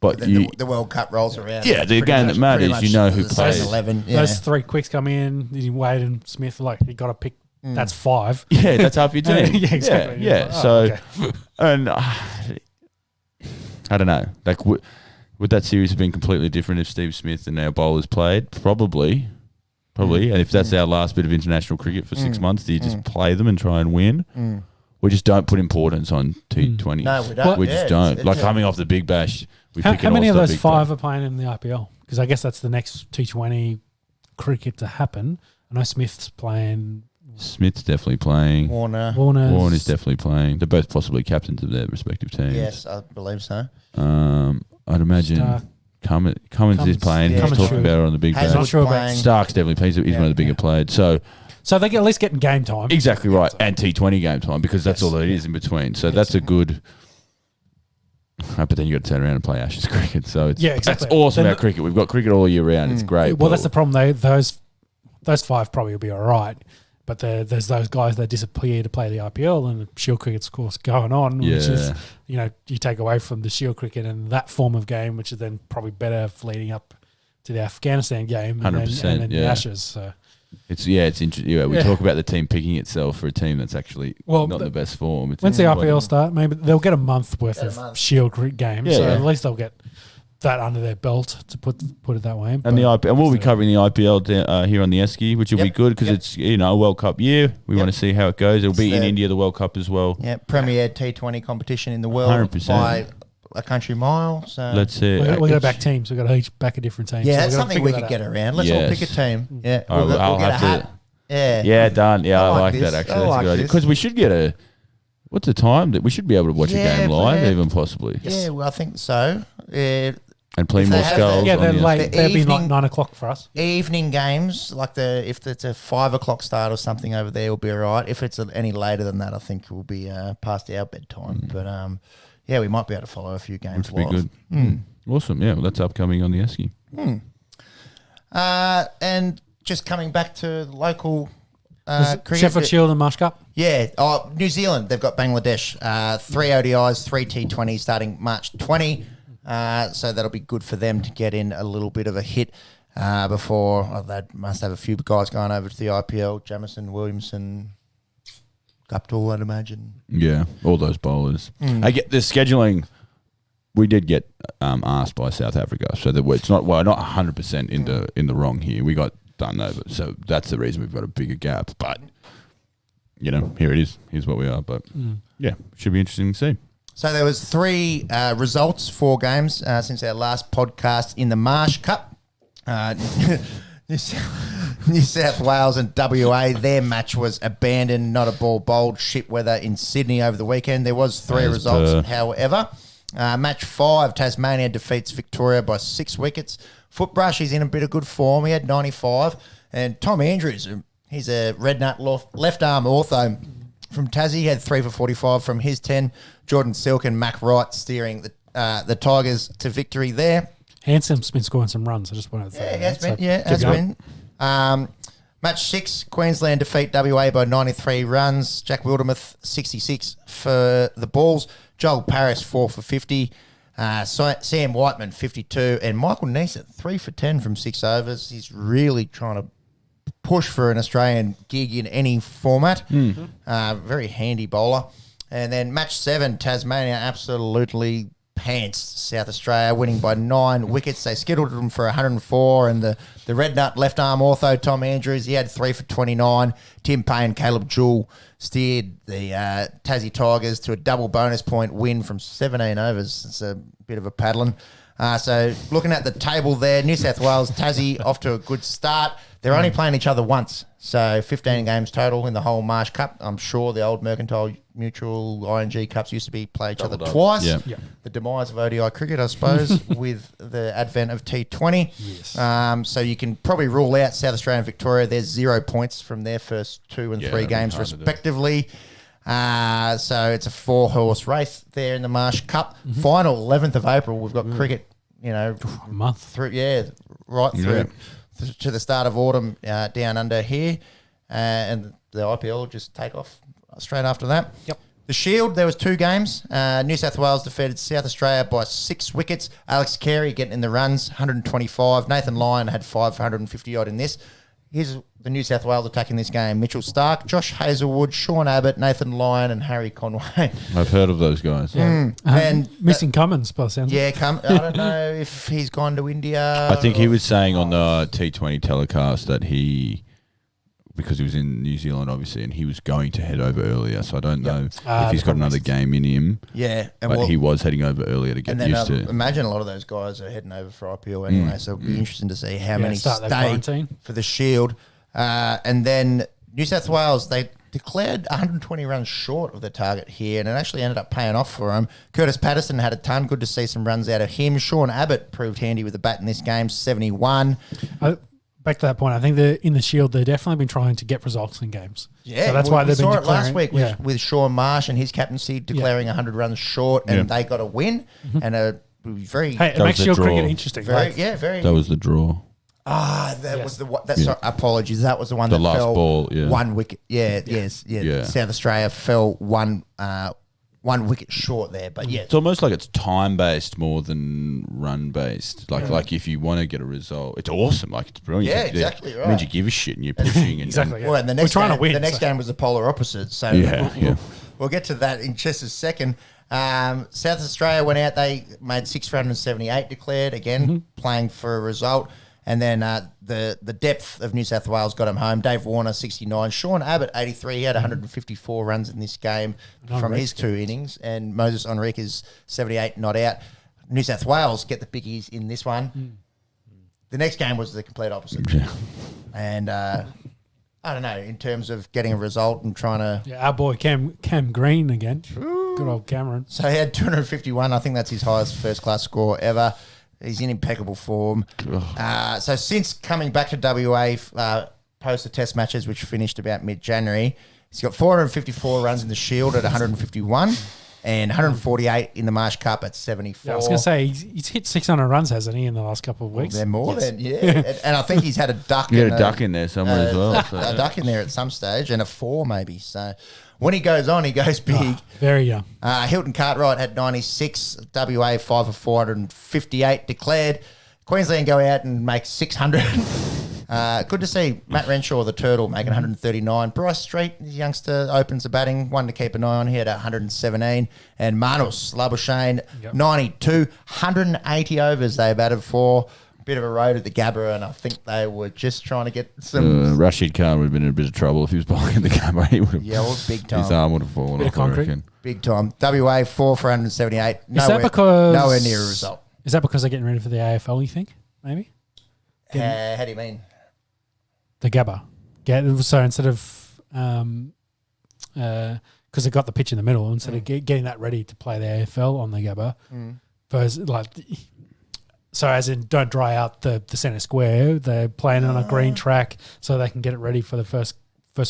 But then the World Cup rolls around. Yeah, the game that matters, you know who plays. 11. Yeah. Those 3 quicks come in. Wade and Smith, like you got to pick. That's 5. Yeah, that's half your team. Yeah, exactly. Yeah. Like, so, okay. And I don't know. Like, would that series have been completely different if Steve Smith and our bowlers played? Probably. And if that's our last bit of international cricket for 6 months, do you just play them and try and win? We just don't put importance on T20. No, we don't. We just don't. Like coming off the Big Bash. How many of those 5 are playing in the IPL? Because I guess that's the next T20 cricket to happen. I know Smith's playing. Smith's definitely playing. Warner's definitely playing. They're both possibly captains of their respective teams. Yes, I believe so. I'd imagine Cummins is playing. He's talking about it on the Big Bash. Stark's definitely playing. He's one of the bigger players. So they get at least getting game time. Exactly right. And T20 game time because that's all it is in between. So that's a good... But then you got to turn around and play Ashes cricket. So it's, that's awesome about cricket. We've got cricket all year round. It's great. Well, that's the problem. Those 5 probably will be all right. But there's those guys that disappear to play the IPL and the Shield cricket's, of course, going on, which is, you take away from the Shield cricket and that form of game, which is then probably better for leading up to the Afghanistan game 100%, and then the Ashes. So. It's interesting. We talk about the team picking itself for a team that's actually not in the best form. Once the IPL start, maybe they'll get a month worth of Shield games. So at least they'll get that under their belt, to put it that way. And the IPL, and we'll be covering the IPL here on the Esky, which will be good because it's a World Cup year. We want to see how it goes. It'll be in India, the World Cup as well. Yeah, premier T20 competition in the world 100%. by a country mile. So let's see. We've got to back teams. We've got to each back a different team. Yeah, so that's something we could get around. Let's all pick a team. Yeah, I'll get a have hat. Yeah, done. Yeah, I like that actually. That's a good idea. Because we should get a... What's the time that we should be able to watch a game live, even possibly? Yeah, well, I think so. And play more skulls. Yeah, they're late. They'll be like 9 o'clock for us. Evening games, like if it's a 5 o'clock start or something over there, will be all right. If it's any later than that, I think it will be past our bedtime. But we might be able to follow a few games live. Which would be good. Awesome. Yeah, well, that's upcoming on the Esky. And just coming back to the local cricket. Sheffield Shield and Marsh Cup. Yeah. New Zealand, they've got Bangladesh. 3 ODIs, 3 T20 starting March 20. So that'll be good for them to get in a little bit of a hit before. They must have a few guys going over to the IPL. Jamison, Williamson, Guptill, I'd imagine. Yeah, all those bowlers. I get the scheduling. We did get asked by South Africa, so that it's not not 100% in the wrong here. We got done over, so that's the reason we've got a bigger gap. But here it is. Here's what we are. But should be interesting to see. So there was 3 results, 4 games since our last podcast in the Marsh Cup. New South Wales and WA, their match was abandoned, not a ball bowled, shit weather in Sydney over the weekend. There was 3 results, however. Match 5, Tasmania defeats Victoria by 6 wickets. Footbrush, he's in a bit of good form. He had 95. And Tom Andrews, he's a red nut left arm ortho from Tassie. He had 3 for 45 from his 10. Jordan Silk and Mac Wright steering the Tigers to victory there. Hansom's been scoring some runs. I just wanted to say has been. Match 6, Queensland defeat WA by 93 runs. Jack Wildermuth, 66 for the Bulls. Joel Paris 4 for 50. Sam Whiteman 52, and Michael Neeser 3 for 10 from 6 overs. He's really trying to push for an Australian gig in any format. Very handy bowler. And then match 7, Tasmania absolutely pantsed South Australia, winning by 9 wickets. They skittled them for 104, and the red nut left arm ortho, Tom Andrews, he had 3 for 29. Tim Payne, Caleb Jewell steered the Tassie Tigers to a double bonus point win from 17 overs. It's a bit of a paddling. So looking at the table there, New South Wales, Tassie off to a good start. They're only playing each other once, so 15 games total in the whole Marsh Cup. I'm sure the old Mercantile Mutual ING Cups used to play each other twice. Yeah. The demise of ODI cricket, I suppose, with the advent of T20. Yes. So you can probably rule out South Australia and Victoria. There's 0 points from their first 2 and 3 games respectively. So it's a 4-horse race there in the Marsh Cup. Final 11th of April. We've got cricket, a month through, right through to the start of autumn down under here, and the IPL will just take off straight after that. Yep. The Shield, there was 2 games. New South Wales defeated South Australia by 6 wickets. Alex Carey getting in the runs, 125. Nathan Lyon had 5 for 150 odd in this. Here's the New South Wales attack in this game. Mitchell Starc, Josh Hazelwood, Sean Abbott, Nathan Lyon and Harry Conway. I've heard of those guys. And missing Cummins, by the sounds. I don't know if he's gone to India. I think he was saying on the T20 telecast that because he was in New Zealand, obviously, and he was going to head over earlier. So I don't know if he's got another game in him. Yeah. And but he was heading over earlier to get used to it. Imagine a lot of those guys are heading over for IPL anyway, so it'll be interesting to see how many stay for the Shield. And then New South Wales, they declared 120 runs short of the target here, and it actually ended up paying off for them. Curtis Patterson had a ton. Good to see some runs out of him. Sean Abbott proved handy with the bat in this game, 71. Back to that point, I think in the Shield, they've definitely been trying to get results in games. Yeah, so that's why they've been declaring. Last week with Sean Marsh and his captaincy declaring 100 runs short, and they got a win and a very. Hey, it makes Shield cricket interesting. Very. That was the draw. That was the one. Sorry, apologies. That was the one that last fell ball. Yeah. 1 wicket. Yes. South Australia fell one wicket short there, but it's almost like it's time based more than run based. Like if you want to get a result, it's awesome. Like it's brilliant. Yeah, exactly right. It means you give a shit and you're pushing. Exactly. Well, and the next We're trying game, to win. The next game was the polar opposite. So we'll get to that in just a second. South Australia went out. They made 6 for 178 declared again, playing for a result. And then the depth of New South Wales got him home. Dave Warner, 69. Sean Abbott, 83. He had 154 runs in this game from his 2 innings. And Moses Enriquez, 78, not out. New South Wales get the biggies in this one. The next game was the complete opposite. Yeah. And I don't know, in terms of getting a result and trying to... Yeah, our boy Cam Green again. Good old Cameron. So he had 251. I think that's his highest first-class score ever. He's in impeccable form. So since coming back to WA post the test matches, which finished about mid-January, he's got 454 runs in the Shield at 151 and 148 in the Marsh Cup at 74. Yeah, I was going to say, he's hit 600 runs, hasn't he, in the last couple of weeks? They're more than, and I think he's had a duck. You got a duck in there somewhere as well. So. A duck in there at some stage and a 4 maybe. So when he goes on, he goes big. Very young. Hilton Cartwright had 96. WA 5 for 458 declared. Queensland go out and make 600. Good to see Matt Renshaw, the Turtle, making 139. Bryce Street, his youngster, opens the batting. One to keep an eye on. He had 117. And Manus Labuschagne, 92. 180 overs they batted for. Bit of a road at the Gabba, and I think they were just trying to get some... Rashid Khan would have been in a bit of trouble if he was bowling at the Gabba. He would have, big time. His arm would have fallen off, I reckon. Big time. WA 4 for 178. Is that because... Nowhere near a result. Is that because they're getting ready for the AFL, you think? Maybe? How do you mean? The Gabba. So instead of... because they got the pitch in the middle, instead of getting that ready to play the AFL on the Gabba, versus so as in don't dry out the centre square, they're playing on a green track so they can get it ready for the first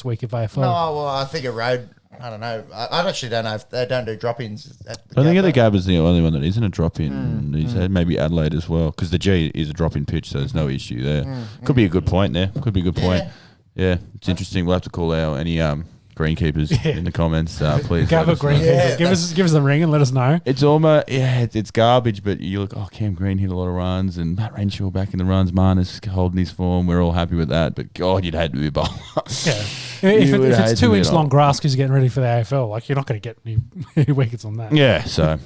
week of AFL. No, well, I think a road, I don't know. I actually don't know if they don't do drop-ins. I think the Gabba's the only one that isn't a drop-in. He said maybe Adelaide as well, because the G is a drop-in pitch, so there's no issue there. Could be a good point there. Could be a good point. Yeah, it's interesting. We'll have to call any greenkeepers in the comments, please. Gabba Greenkeeper. Give us a ring and let us know. It's almost it's garbage, but you look. Oh, Cam Green hit a lot of runs, and Matt Renshaw back in the runs. Marnus holding his form. We're all happy with that. But God, you'd hate to be a bowler. Yeah. If it's 2 inch long grass because you're getting ready for the AFL, like you're not going to get any wickets on that. Yeah. So,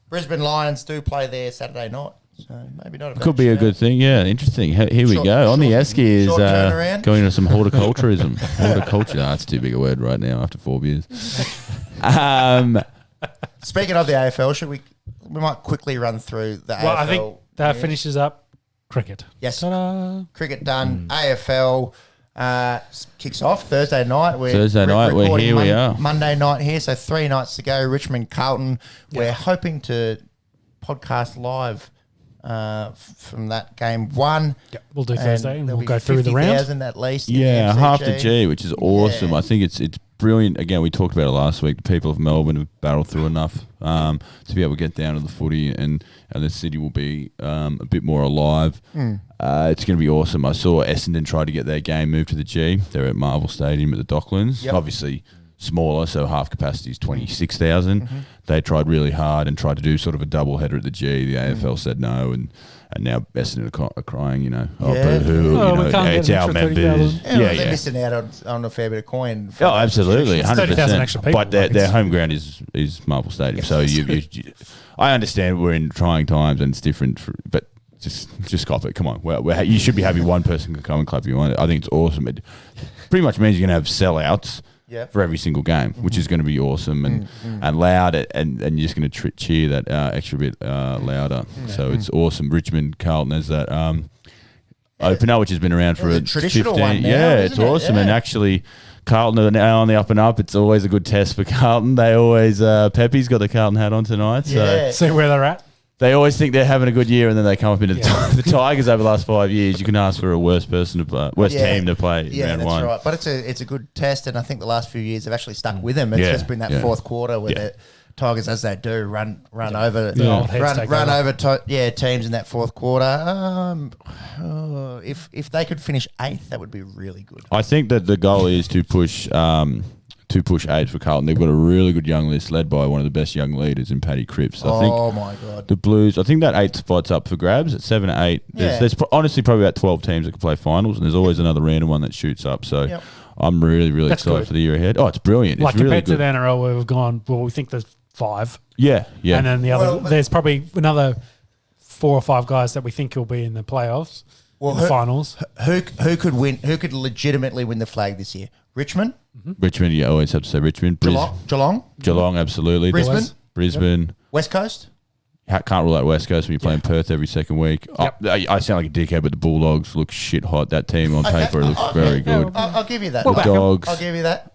Brisbane Lions do play there Saturday night. So maybe not. Could be a good thing. Yeah, interesting. Here we go. On the Esky is going into some horticulturism. Horticulture. That's too big a word right now after 4 beers. Speaking of the AFL, we might quickly run through the AFL. I think that finishes up cricket. Yes. Ta-da. Cricket done. AFL kicks off Thursday night. We're here. We are Monday night here. So 3 nights to go. Richmond, Carlton. Yeah. We're hoping to podcast live from that game 1. Yep, we'll do Thursday and we'll go through the round. 50,000 at least. Yeah, half the G, which is awesome. Yeah. I think it's brilliant. Again, we talked about it last week. The people of Melbourne have battled through enough to be able to get down to the footy, and the city will be a bit more alive. It's going to be awesome. I saw Essendon try to get their game moved to the G. They're at Marvel Stadium at the Docklands. Yep. Obviously smaller, so half capacity is 26,000. They tried really hard and tried to do sort of a double header at the G. The AFL said no, and now Essendon are crying, boo-hoo, it's our members. They're missing out on a fair bit of coin. Oh, absolutely, 30,000 extra people. But their home ground is Marvel Stadium, so I understand we're in trying times and it's different, but just cop it. Come on, you should be happy one person can come and clap you on it. I think it's awesome. It pretty much means you're going to have sellouts. Yep. For every single game, which is going to be awesome and loud, and you're just going to cheer that extra bit louder. So it's awesome. Richmond, Carlton has that opener, which has been around for a traditional 15. One now, yeah, it's awesome. Yeah. And actually, Carlton are now on the up and up. It's always a good test for Carlton. They always Pepe's got the Carlton hat on tonight. So see where they're at. They always think they're having a good year, and then they come up into the Tigers over the last 5 years. You can ask for a worse team to play round one. Right. But it's a good test, and I think the last few years have actually stuck with them. It's just been that fourth quarter where the Tigers, as they do, run over teams in that fourth quarter. If they could finish 8th, that would be really good. I think that the goal is to push 8 for Carlton. They've got a really good young list led by one of the best young leaders in Paddy Cripps. I think my God. The Blues, I think that 8th spot's up for grabs at 7 to 8. There's honestly probably about 12 teams that can play finals, and there's always another random one that shoots up. So I'm really, really excited for the year ahead. Oh, it's brilliant. Like it's compared really to the NRL where we've gone, we think there's 5. Yeah. And then the other, there's probably another 4 or 5 guys that we think will be in the playoffs, in the finals. Who could win? Who could legitimately win the flag this year? Richmond? Richmond, you always have to say Richmond. Geelong, absolutely. Brisbane. Yep. West Coast? Can't rule out West Coast when you're playing Perth every second week. Yep. I sound like a dickhead, but the Bulldogs look shit hot. That team on paper looks very good. I'll give you that. The Dogs. I'll give you that.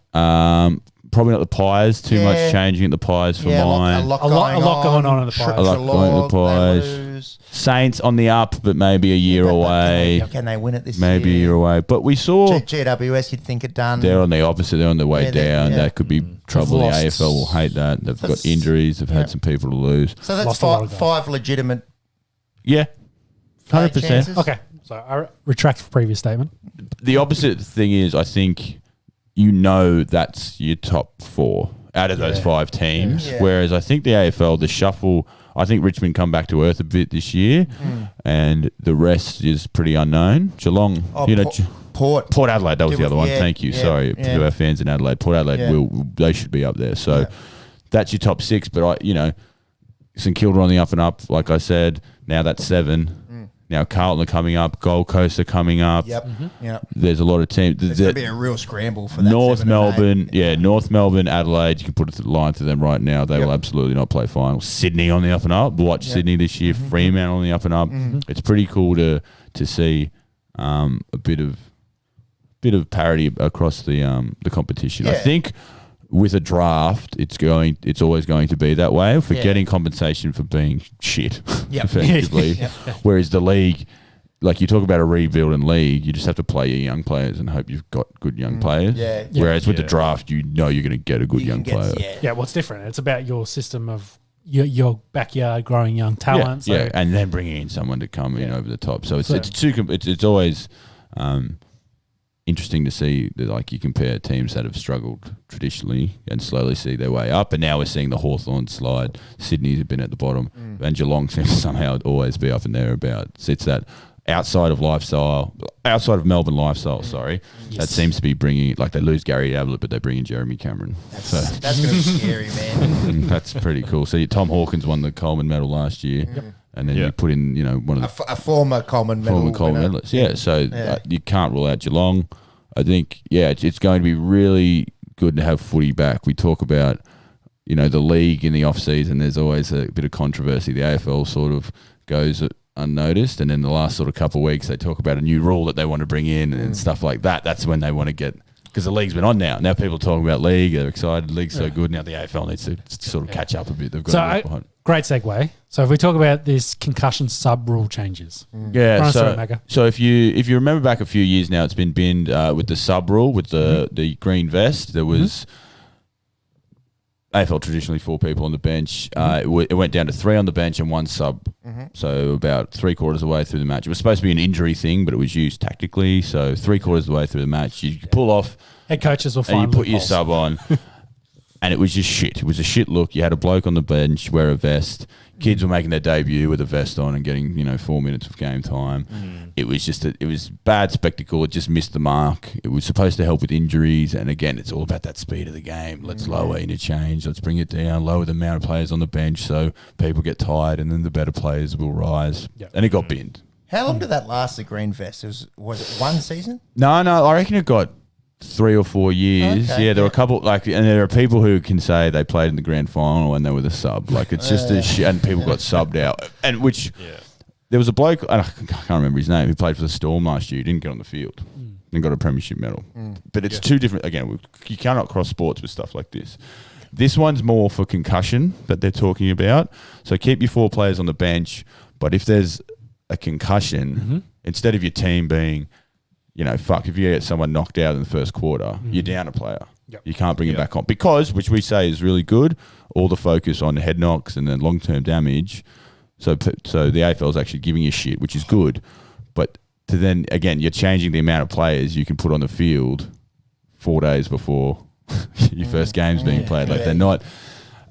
Probably not the Pies. Too much changing at the Pies for mine. A lot going on in the Pies. A lot going on in the Pies. Saints on the up, but maybe a year away. Can they win it this year? Maybe a year away. But we saw GWS. You'd think it done. They're on the opposite. They're on their way down. That could be trouble. The AFL will hate that. They've got injuries. They've had some people to lose. So that's five legitimate. Yeah, 100%. Okay, so I retract the previous statement. The opposite thing is, I think that's your top 4 out of those 5 teams. Yeah. Whereas I think the AFL, the shuffle, I think Richmond come back to earth a bit this year, and the rest is pretty unknown. Geelong, Port Adelaide, that was the other one. Thank you. Sorry to our fans in Adelaide. Port Adelaide they should be up there. So that's your top 6. But St Kilda on the up and up, like I said. Now that's 7. Now Carlton are coming up, Gold Coast are coming up. Yep. There's a lot of teams. There's going to be a real scramble for that. North Melbourne, North Melbourne, Adelaide. You can put a line to them right now. They will absolutely not play finals. Sydney on the up and up. Watch Sydney this year. Fremantle on the up and up. It's pretty cool to see a bit of parity across the competition. I think with a draft, it's always going to be that way. For getting compensation for being shit, effectively. Whereas the league, like you talk about a rebuilding league, you just have to play your young players and hope you've got good young players. Whereas with the draft, you're going to get a good young player. What's different? It's about your system of your backyard growing young talent. And then bringing in someone to come in over the top. So it's always. interesting to see that, like, you compare teams that have struggled traditionally and slowly see their way up, and now we're seeing the Hawthorn slide. Sydney's been at the bottom, and Geelong seems to somehow always be up and thereabouts. It's that outside of Melbourne lifestyle, that seems to be bringing, like, they lose Gary Ablett, but they bring in Jeremy Cameron. That's going to be scary, man. That's pretty cool. So Tom Hawkins won the Coleman medal last year. And then you put in, one of a former Coleman medalist. Yeah, so you can't rule out Geelong. I think, it's going to be really good to have footy back. We talk about, the league in the off-season. There's always a bit of controversy. The AFL sort of goes unnoticed, and then the last sort of couple of weeks they talk about a new rule that they want to bring in and stuff like that. That's when they want to get, because the league's been on now. Now people are talking about league. They're excited. League's so good. Now the AFL needs to sort of catch up a bit. They've got to look behind. Great segue. So if we talk about this concussion sub rule changes, so if you remember back a few years now, it's been binned with the sub rule with the green vest. There was AFL traditionally 4 people on the bench. It went down to 3 on the bench and 1 sub. So about 3/4 of the way through the match. It was supposed to be an injury thing, but it was used tactically. So 3/4 of the way through the match, you pull off. Head coaches will find and you put your sub on. And it was just shit. It was a shit look. You had a bloke on the bench wear a vest. Kids were making their debut with a vest on and getting 4 minutes of game time. It was just it was bad spectacle. It just missed the mark. It was supposed to help with injuries, and again, it's all about that speed of the game. Let's lower interchange. Let's bring it down. Lower the amount of players on the bench so people get tired, and then the better players will rise. Yep. And it got binned. How long did that last? The green vest was it 1 season? No. I reckon it got 3 or 4 years. Okay, there were a couple, and there are people who can say they played in the grand final and they were the sub. Like, it's just and people got subbed out. And there was a bloke, I can't remember his name, who played for the Storm last year. He didn't get on the field and got a premiership medal. But it's two different, again, you cannot cross sports with stuff like this. This one's more for concussion that they're talking about. So keep your 4 players on the bench, but if there's a concussion, instead of your team being, if you get someone knocked out in the first quarter, you're down a player. Yep. You can't bring him back on. Because, which we say is really good, all the focus on head knocks and then long-term damage. So the AFL is actually giving you shit, which is good. But to then, again, you're changing the amount of players you can put on the field 4 days before your first game's being played. Like, they're not.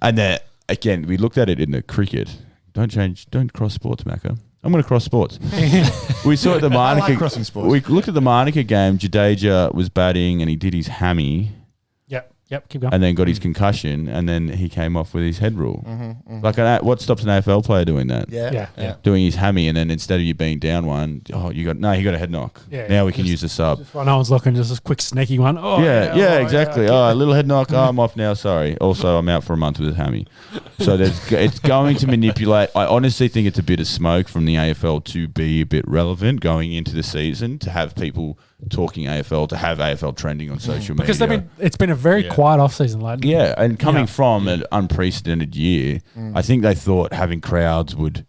And then, again, we looked at it in the cricket. Don't cross sports, Macca. I'm going to cross sports. We saw at the Manuka. I like crossing sports. We looked at the Manuka game. Jadeja was batting and he did his hammy. Yep. Keep going. And then got his concussion, and then he came off with his head rule. Like, what stops an AFL player doing that? Yeah. Doing his hammy, and then instead of you being down one, he got a head knock. Yeah, now we can use a sub. Just while no one's looking, just a quick sneaky one. Exactly. A little head knock. I'm off now. Sorry. Also, I'm out for a month with a hammy. So it's going to manipulate. I honestly think it's a bit of smoke from the AFL to be a bit relevant going into the season, to have people talking AFL, to have AFL trending on social media. Because it's been a very quiet off-season. And coming from an unprecedented year, I think they thought having crowds would,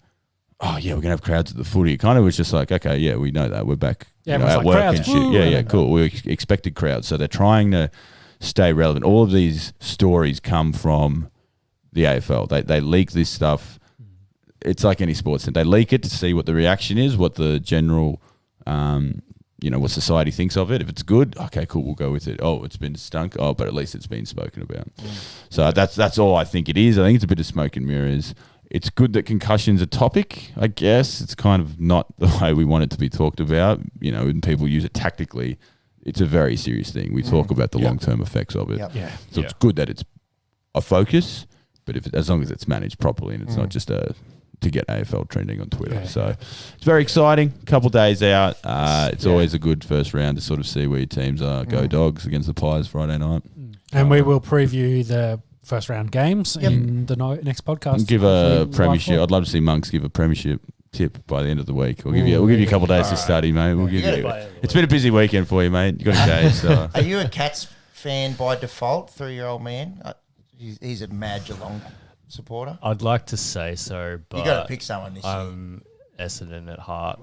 we're going to have crowds at the footy. It kind of was just like, okay, we know that. We're back at work and shit. Cool. We expected crowds. So they're trying to stay relevant. All of these stories come from the AFL. They leak this stuff. It's like any sports thing. They leak it to see what the reaction is, what the general what society thinks of it. If it's good, okay, cool, we'll go with it. Oh, it's been stunk. Oh, but at least it's been spoken about. So that's all I think it is. I think it's a bit of smoke and mirrors. It's good that concussion's a topic, I guess. It's kind of not the way we want it to be talked about. When people use it tactically, it's a very serious thing. We talk about the long-term effects of it. So it's good that it's a focus, but as long as it's managed properly and it's not just to get AFL trending on Twitter. So it's very exciting. A couple days out. It's always a good first round to sort of see where your teams are. Go Dogs against the Pies Friday night. And we will preview the first round games in the next podcast. And give a premiership. I'd love to see Monks give a premiership tip by the end of the week. We'll give you a couple of days to study, mate. We'll give you. It's been a busy weekend for you, mate. You got a case. So. Are you a Cats fan by default? 3-year-old man. He's a mad Geelong supporter. I'd like to say so, but you got to pick someone this year. I'm Essendon at heart.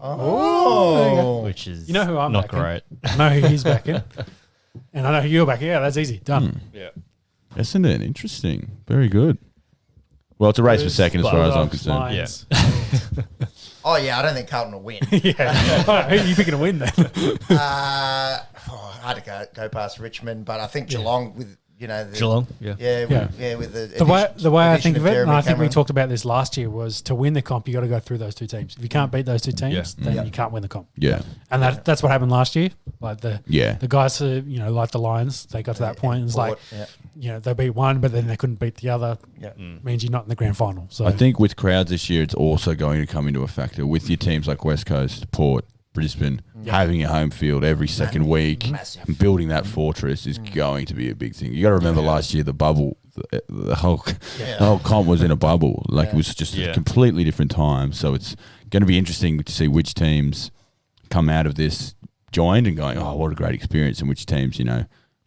Which is who I'm not backing. great. I know who he's backing, and I know who you're backing. Yeah, that's easy. Done. Yeah, Essendon, interesting, very good. Well, it's a race for second as far as I'm concerned. I don't think Carlton will win. Who are you picking to win then? I hard to go past Richmond, but I think Geelong with Geelong, with the The way I think of it, and Jeremy I think we Cameron. talked about this last year, was to win the comp, you got to go through those two teams. If you can't beat those two teams, then you can't win the comp. Yeah. And that's what happened last year. Like the guys who, like the Lions, they got to that point and it's like, they beat one, but then they couldn't beat the other. Yeah. Means you're not in the grand final. So I think with crowds this year, it's also going to come into a factor with your teams like West Coast, Port, Brisbane, having a home field every second week, and building that fortress is going to be a big thing. You got to remember last year, the bubble, the whole comp was in a bubble. Like it was just a completely different time. So it's going to be interesting to see which teams come out of this joined and going, oh, what a great experience, and which teams,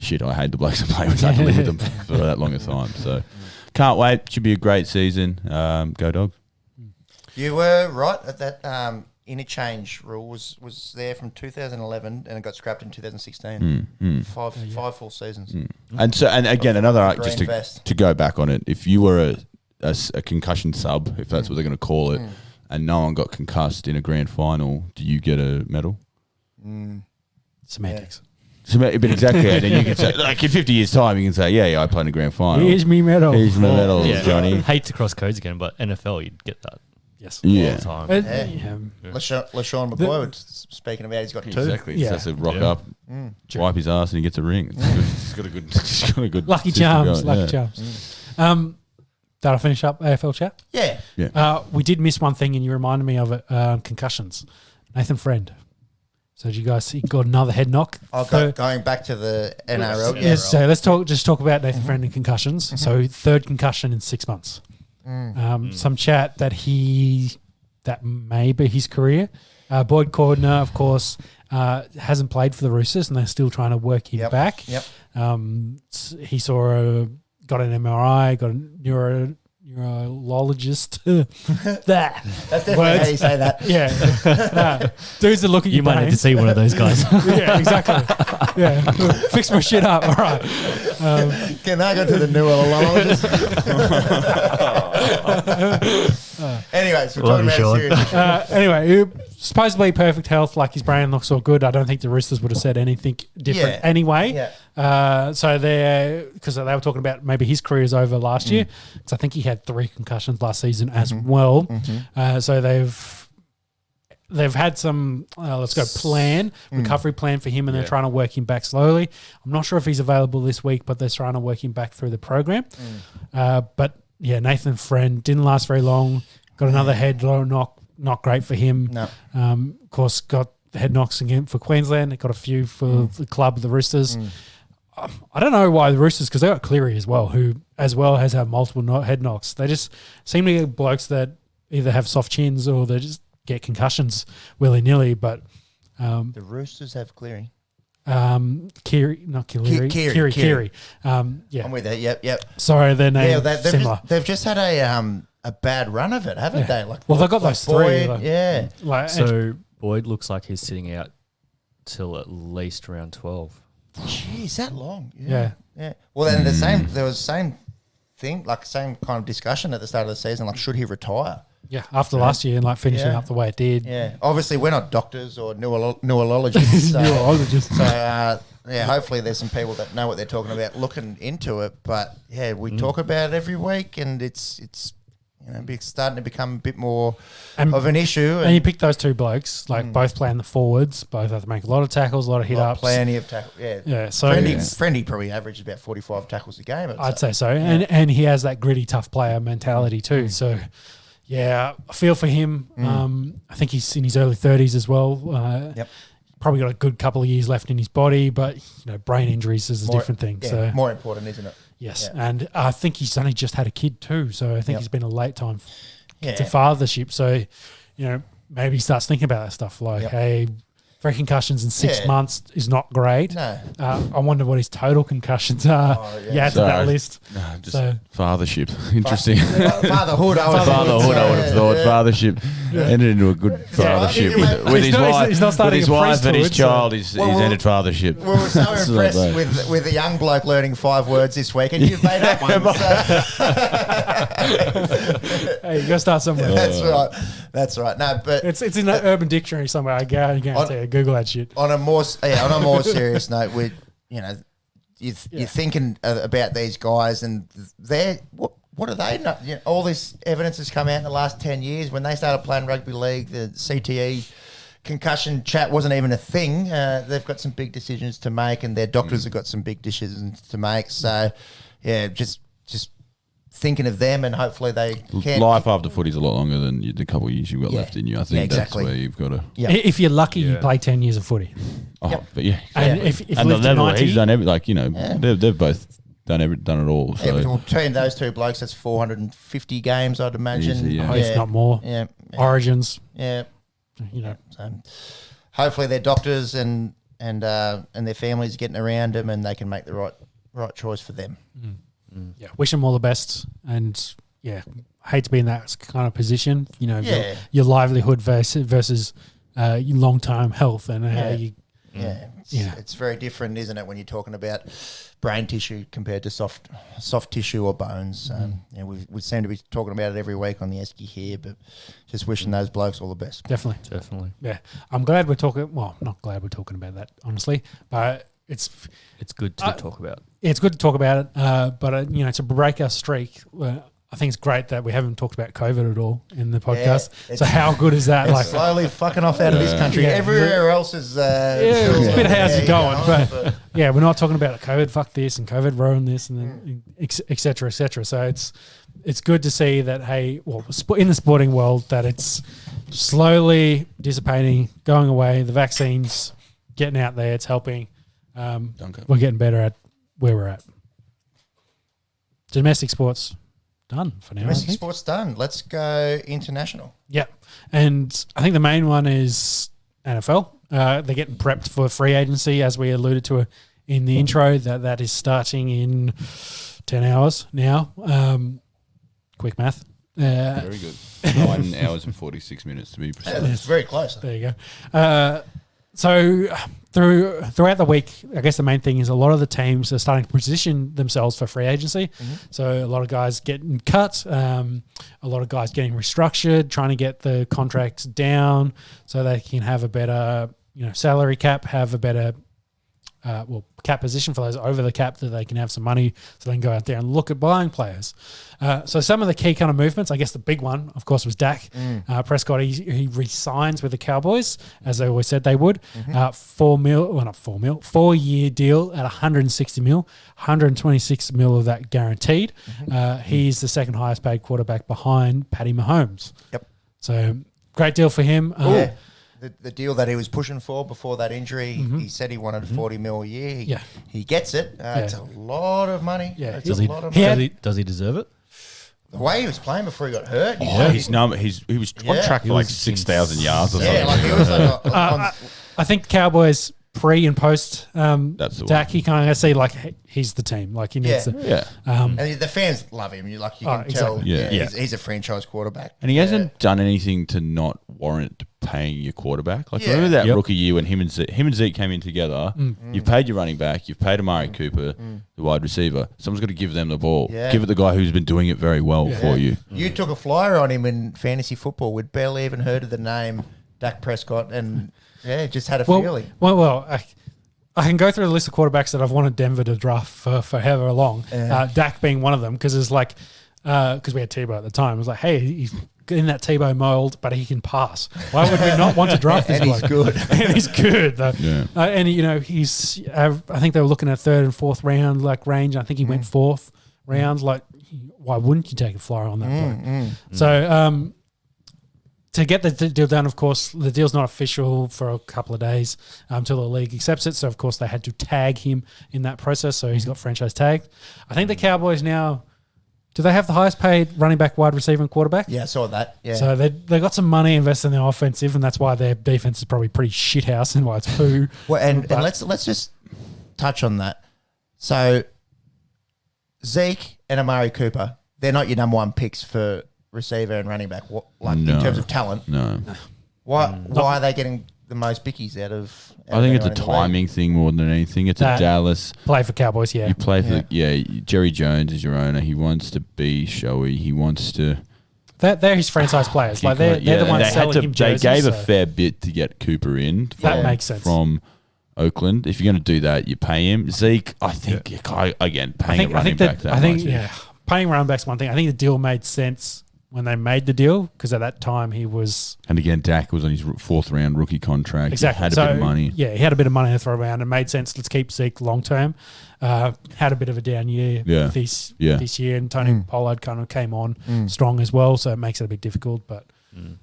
shit, I hate the blokes I play with. I had to live with them for that long a time. So can't wait. Should be a great season. Go Dogs. You were right at that. Interchange rule was there from 2011 and it got scrapped in 2016. Five full seasons. And again, another just Green to go back on it. If you were a concussion sub, if that's what they're going to call it, and no one got concussed in a grand final, do you get a medal? Semantics. But exactly, and then you can say, like in 50 years' time, you can say, yeah, I played in a grand final. Here's me medal. Here's my medal, Johnny. Hate to cross codes again, but NFL, you'd get that. Yes. Yeah. All the But, time. LaShawn McCoy was speaking about he's got two. Exactly. Yeah. Just has to rock up, wipe his ass, and he gets a ring. It's got a good, it's got a good lucky system charms. going, Lucky charms. Did I finish up AFL chat? Yeah. We did miss one thing, and you reminded me of it. Concussions. Nathan Friend. So did you guys see? Got another head knock. Going back to the NRL. Yes. So let's talk about Nathan Friend and concussions. So third concussion in 6 months. Some chat that may be his career. Boyd Cordner, of course, hasn't played for the Roosters, and they're still trying to work him back. He got an MRI, got a neurologist. That's definitely how you say that. Yeah. Dudes that look at You might need to see one of those guys. Yeah, exactly. Yeah. Fix my shit up. All right. Can I go to the neurologist? Anyways, we're talking about serious. Anyway, supposedly perfect health, like his brain looks all good. I don't think the Roosters would have said anything different anyway. So because they were talking about maybe his career is over last year, because I think he had 3 concussions last season as well. So they've had some recovery plan for him, and they're trying to work him back slowly. I'm not sure if he's available this week, but they're trying to work him back through the program. But yeah, Nathan Friend didn't last very long. Got another head knock, not great for him. No. Of course, got head knocks again for Queensland. Got a few for the club, the Roosters. I don't know why the Roosters, because they got Cleary as well, who as well has had multiple head knocks. They just seem to be blokes that either have soft chins or they just get concussions willy-nilly. But the Roosters have Cleary. Kiri. Yeah. I'm with that. Yep. Sorry, their name similar. They've just had a bad run of it, haven't they? They've got those three. Boyd, So Boyd looks like he's sitting out till at least round 12. Jeez, that long? Yeah. Well, then there was the same thing, same kind of discussion at the start of the season. Should he retire? Yeah, after last year and finishing up the way it did. Yeah, obviously we're not doctors or neurologists. So, hopefully there's some people that know what they're talking about looking into it. But yeah, we talk about it every week, and it's starting to become a bit more of an issue. And you pick those two blokes, both playing the forwards, both have to make a lot of tackles, a lot of hit ups. Plenty of tackles. Yeah. So Friendy probably averages about 45 tackles a game. I'd say so. Yeah. And he has that gritty, tough player mentality too. So yeah, I feel for him. I think he's in his early 30s as well. Probably got a good couple of years left in his body, but brain injuries is a different thing. Yeah, so more important, isn't it? Yes, and I think he's only just had a kid too, so I think he's been a late time to fathership. So, maybe he starts thinking about that stuff hey, 3 concussions in 6 months is not great. No. I wonder what his total concussions are. To that list. No, just fathership. Interesting. Fatherhood, I would have thought. Fathership. Ended into a good fathership with his wife. He's not starting with his wife and his child. He's ended fathership. We were so impressed with a young bloke learning 5 words this week, and you've made up one. Hey, you got to start somewhere. That's right. No, but it's in that Urban Dictionary somewhere. I guarantee it. Google that shit. On a more serious note, you're thinking about these guys, and they're what are they? All this evidence has come out in the last 10 years. When they started playing rugby league, the CTE concussion chat wasn't even a thing. They've got some big decisions to make, and their doctors have got some big decisions to make. So, yeah, just thinking of them, and hopefully they can. Life after footy is a lot longer than the couple of years you've got left in you. I think exactly. That's where you've got to. Yep. If you're lucky, you play 10 years of footy. Oh, but yeah. And if And lived to 90, he's done they've both done it all. So. Between those two blokes, that's 450 games, I'd imagine. Easy, yeah. if not more. Yeah. Origins. Yeah. So Hopefully their doctors and their families are getting around them, and they can make the right choice for them. Yeah, wish them all the best, and hate to be in that kind of position. Your livelihood versus your long-term health, and how you. It's very different, isn't it, when you're talking about brain tissue compared to soft tissue or bones. We seem to be talking about it every week on the Esky here, but just wishing those blokes all the best. Definitely. Yeah, I'm glad we're talking. Well, not glad we're talking about that, honestly, but it's good to talk about. It's good to talk about it, but to break our streak. I think it's great that we haven't talked about COVID at all in the podcast. So how good is that? It's slowly fucking off out of this country. Yeah. Everywhere else is... it's a bit how's it going. But we're not talking about COVID, fuck this, and COVID ruined this, and then et cetera, et cetera. So it's good to see that, in the sporting world, that it's slowly dissipating, going away. The vaccine's getting out there. It's helping. We're getting better at where we're at. Domestic sports... done for now. Domestic sports done. Let's go international. Yeah. And I think the main one is NFL. They're getting prepped for free agency, as we alluded to in the intro, that is starting in 10 hours now. Quick math. Very good. 9 hours and 46 minutes to be precise. It's very close. There you go. So throughout the week, I guess the main thing is a lot of the teams are starting to position themselves for free agency. So a lot of guys getting cut, a lot of guys getting restructured, trying to get the contracts down so they can have a better, salary cap, have a better, cap position for those over the cap, that they can have some money so they can go out there and look at buying players. So some of the key kind of movements, I guess the big one, of course, was Dak. Prescott, he re-signs with the Cowboys, as they always said they would. 4 year deal at 160 mil, 126 mil of that guaranteed. He's the second highest paid quarterback behind Patty Mahomes. Yep. So great deal for him. The deal that he was pushing for before that injury, he said he wanted 40 mil a year. He gets it. It's a lot of money. Yeah. It's a lot of money. Does he deserve it? The way he was playing before he got hurt. He was on track for like 6,000 yards or something. Like he was I think Cowboys pre and post That's the Dak, you kind of see he's the team. Like he needs to. and the fans love him. You can tell. Exactly. He's a franchise quarterback. And he hasn't done anything to not warrant paying your quarterback. Remember that rookie year when him and Zeke came in together? You've paid your running back. You've paid Amari Cooper, the wide receiver. Someone's got to give them the ball. Yeah. Give it the guy who's been doing it very well for you. You took a flyer on him in fantasy football. We'd barely even heard of the name Dak Prescott, and just had a feeling. Well, I can go through the list of quarterbacks that I've wanted Denver to draft for however long. Dak being one of them, because it's because we had Tebow at the time. It was like, hey, he's in that Tebow mold, but he can pass. Why would we not want to draft this And he's good. And he's good. Though. Yeah. And, he's, I think they were looking at third and fourth round range. I think he went fourth round. Why wouldn't you take a flyer on that bloke? So, to get the deal done, of course, the deal's not official for a couple of days until the league accepts it. So, of course, they had to tag him in that process. So, he's got franchise tagged. I think the Cowboys now, do they have the highest paid running back, wide receiver, and quarterback? Yeah, I saw that. Yeah. So, they got some money invested in their offensive, and that's why their defense is probably pretty shithouse and why it's poo. Well, and let's just touch on that. So, Zeke and Amari Cooper, they're not your number one picks for receiver and running back, in terms of talent. No. Why are they getting the most bickies out of I think it's a anyone in the league? timing thing more than anything. It's a Dallas. Play for Cowboys, yeah. You play for Jerry Jones is your owner. He wants to be showy. He wants to They're his franchise players. Like they're the ones selling him jerseys. They gave a so fair bit to get Cooper in. that makes sense. From Oakland. If you're going to do that, you pay him. Zeke, I think, paying a running back that much. Paying running back's one thing. I think the deal made sense when they made the deal because at that time he was... And again, Dak was on his 4th round rookie contract. Exactly. He had a bit of money. Yeah, he had a bit of money to throw around. It made sense. Let's keep Zeke long term. Had a bit of a down year this year, and Tony Pollard kind of came on strong as well, so it makes it a bit difficult. But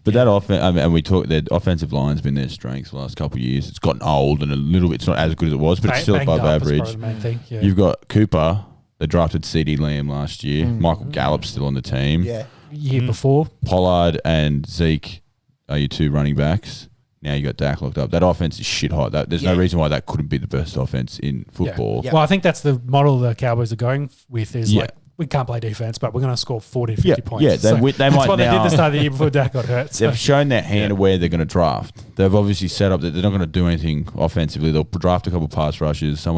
that offense, and we talk, their offensive line's been their strength the last couple of years. It's gotten old and a little bit. It's not as good as it was, but it's still above average. The main thing. Yeah. You've got Cooper. They drafted CD Lamb last year. Michael Gallup's still on the team. Yeah. Year before. Pollard and Zeke are your 2 running backs. Now you got Dak locked up. That offense is shit hot. There's no reason why that couldn't be the best offense in football. Yeah. Well, I think that's the model the Cowboys are going with is like, we can't play defense, but we're going to score 40, 50 points. Yeah, they might that's what now, they did the start of the year before Dak got hurt. So. They've shown their hand of where they're going to draft. They've obviously set up that they're not going to do anything offensively. They'll draft a couple of pass rushers. I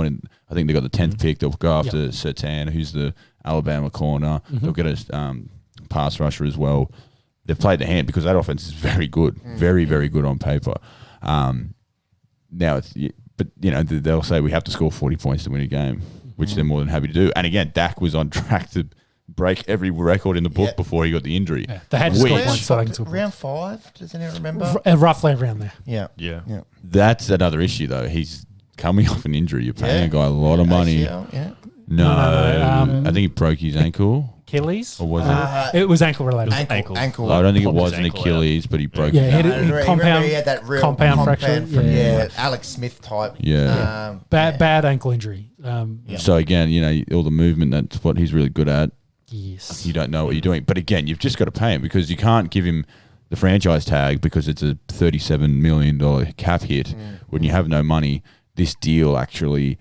think they got the 10th pick. They'll go after Sertan, who's the Alabama corner. They'll get a pass rusher as well. They've played the hand because that offense is very good, very, very good on paper. Now, they'll say we have to score 40 points to win a game, which they're more than happy to do. And again, Dak was on track to break every record in the book before he got the injury. Yeah. They had to score points. So round 5, does anyone remember? Roughly around there. Yeah. That's another issue, though. He's coming off an injury. You're paying a guy a lot of money. ACL, No. I think he broke his ankle. Achilles? Or was it? It was ankle related. Ankle. I don't think it was an Achilles, but he broke it. Yeah, he had that real compound fracture. Yeah, Alex Smith type. Yeah. Bad ankle injury. So again, all the movement, that's what he's really good at. Yes. You don't know what you're doing. But again, you've just got to pay him because you can't give him the franchise tag because it's a $37 million cap hit when you have no money. This deal actually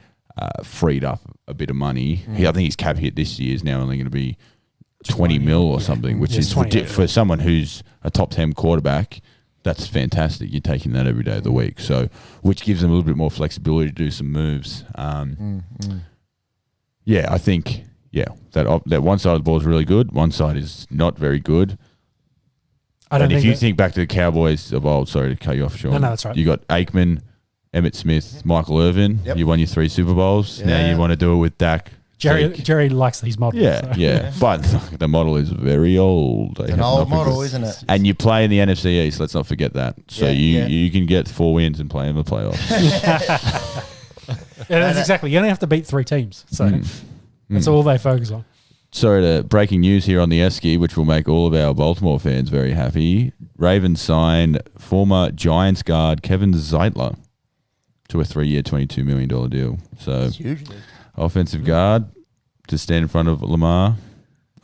freed up a bit of money. I think his cap hit this year is now only going to be 20 mil or something, which is for someone who's a top 10 quarterback, that's fantastic. You're taking that every day of the week. So, which gives them a little bit more flexibility to do some moves. Yeah, I think, that one side of the ball is really good. One side is not very good. And if you think back to the Cowboys of old, sorry to cut you off, Sean. No, that's right. You got Aikman, Emmitt Smith, Michael Irvin. Yep. You won your 3 Super Bowls. Yeah. Now you want to do it with Dak. Jerry likes these models. Yeah. But the model is very old. It's an old model, isn't it? And you play in the NFC East. Let's not forget that. So you can get 4 wins and play in the playoffs. That's exactly. You only have to beat 3 teams. So that's all they focus on. Sorry to breaking news here on the Esky, which will make all of our Baltimore fans very happy. Ravens signed former Giants guard Kevin Zeitler to a 3-year, $22 million deal. So offensive guard to stand in front of Lamar.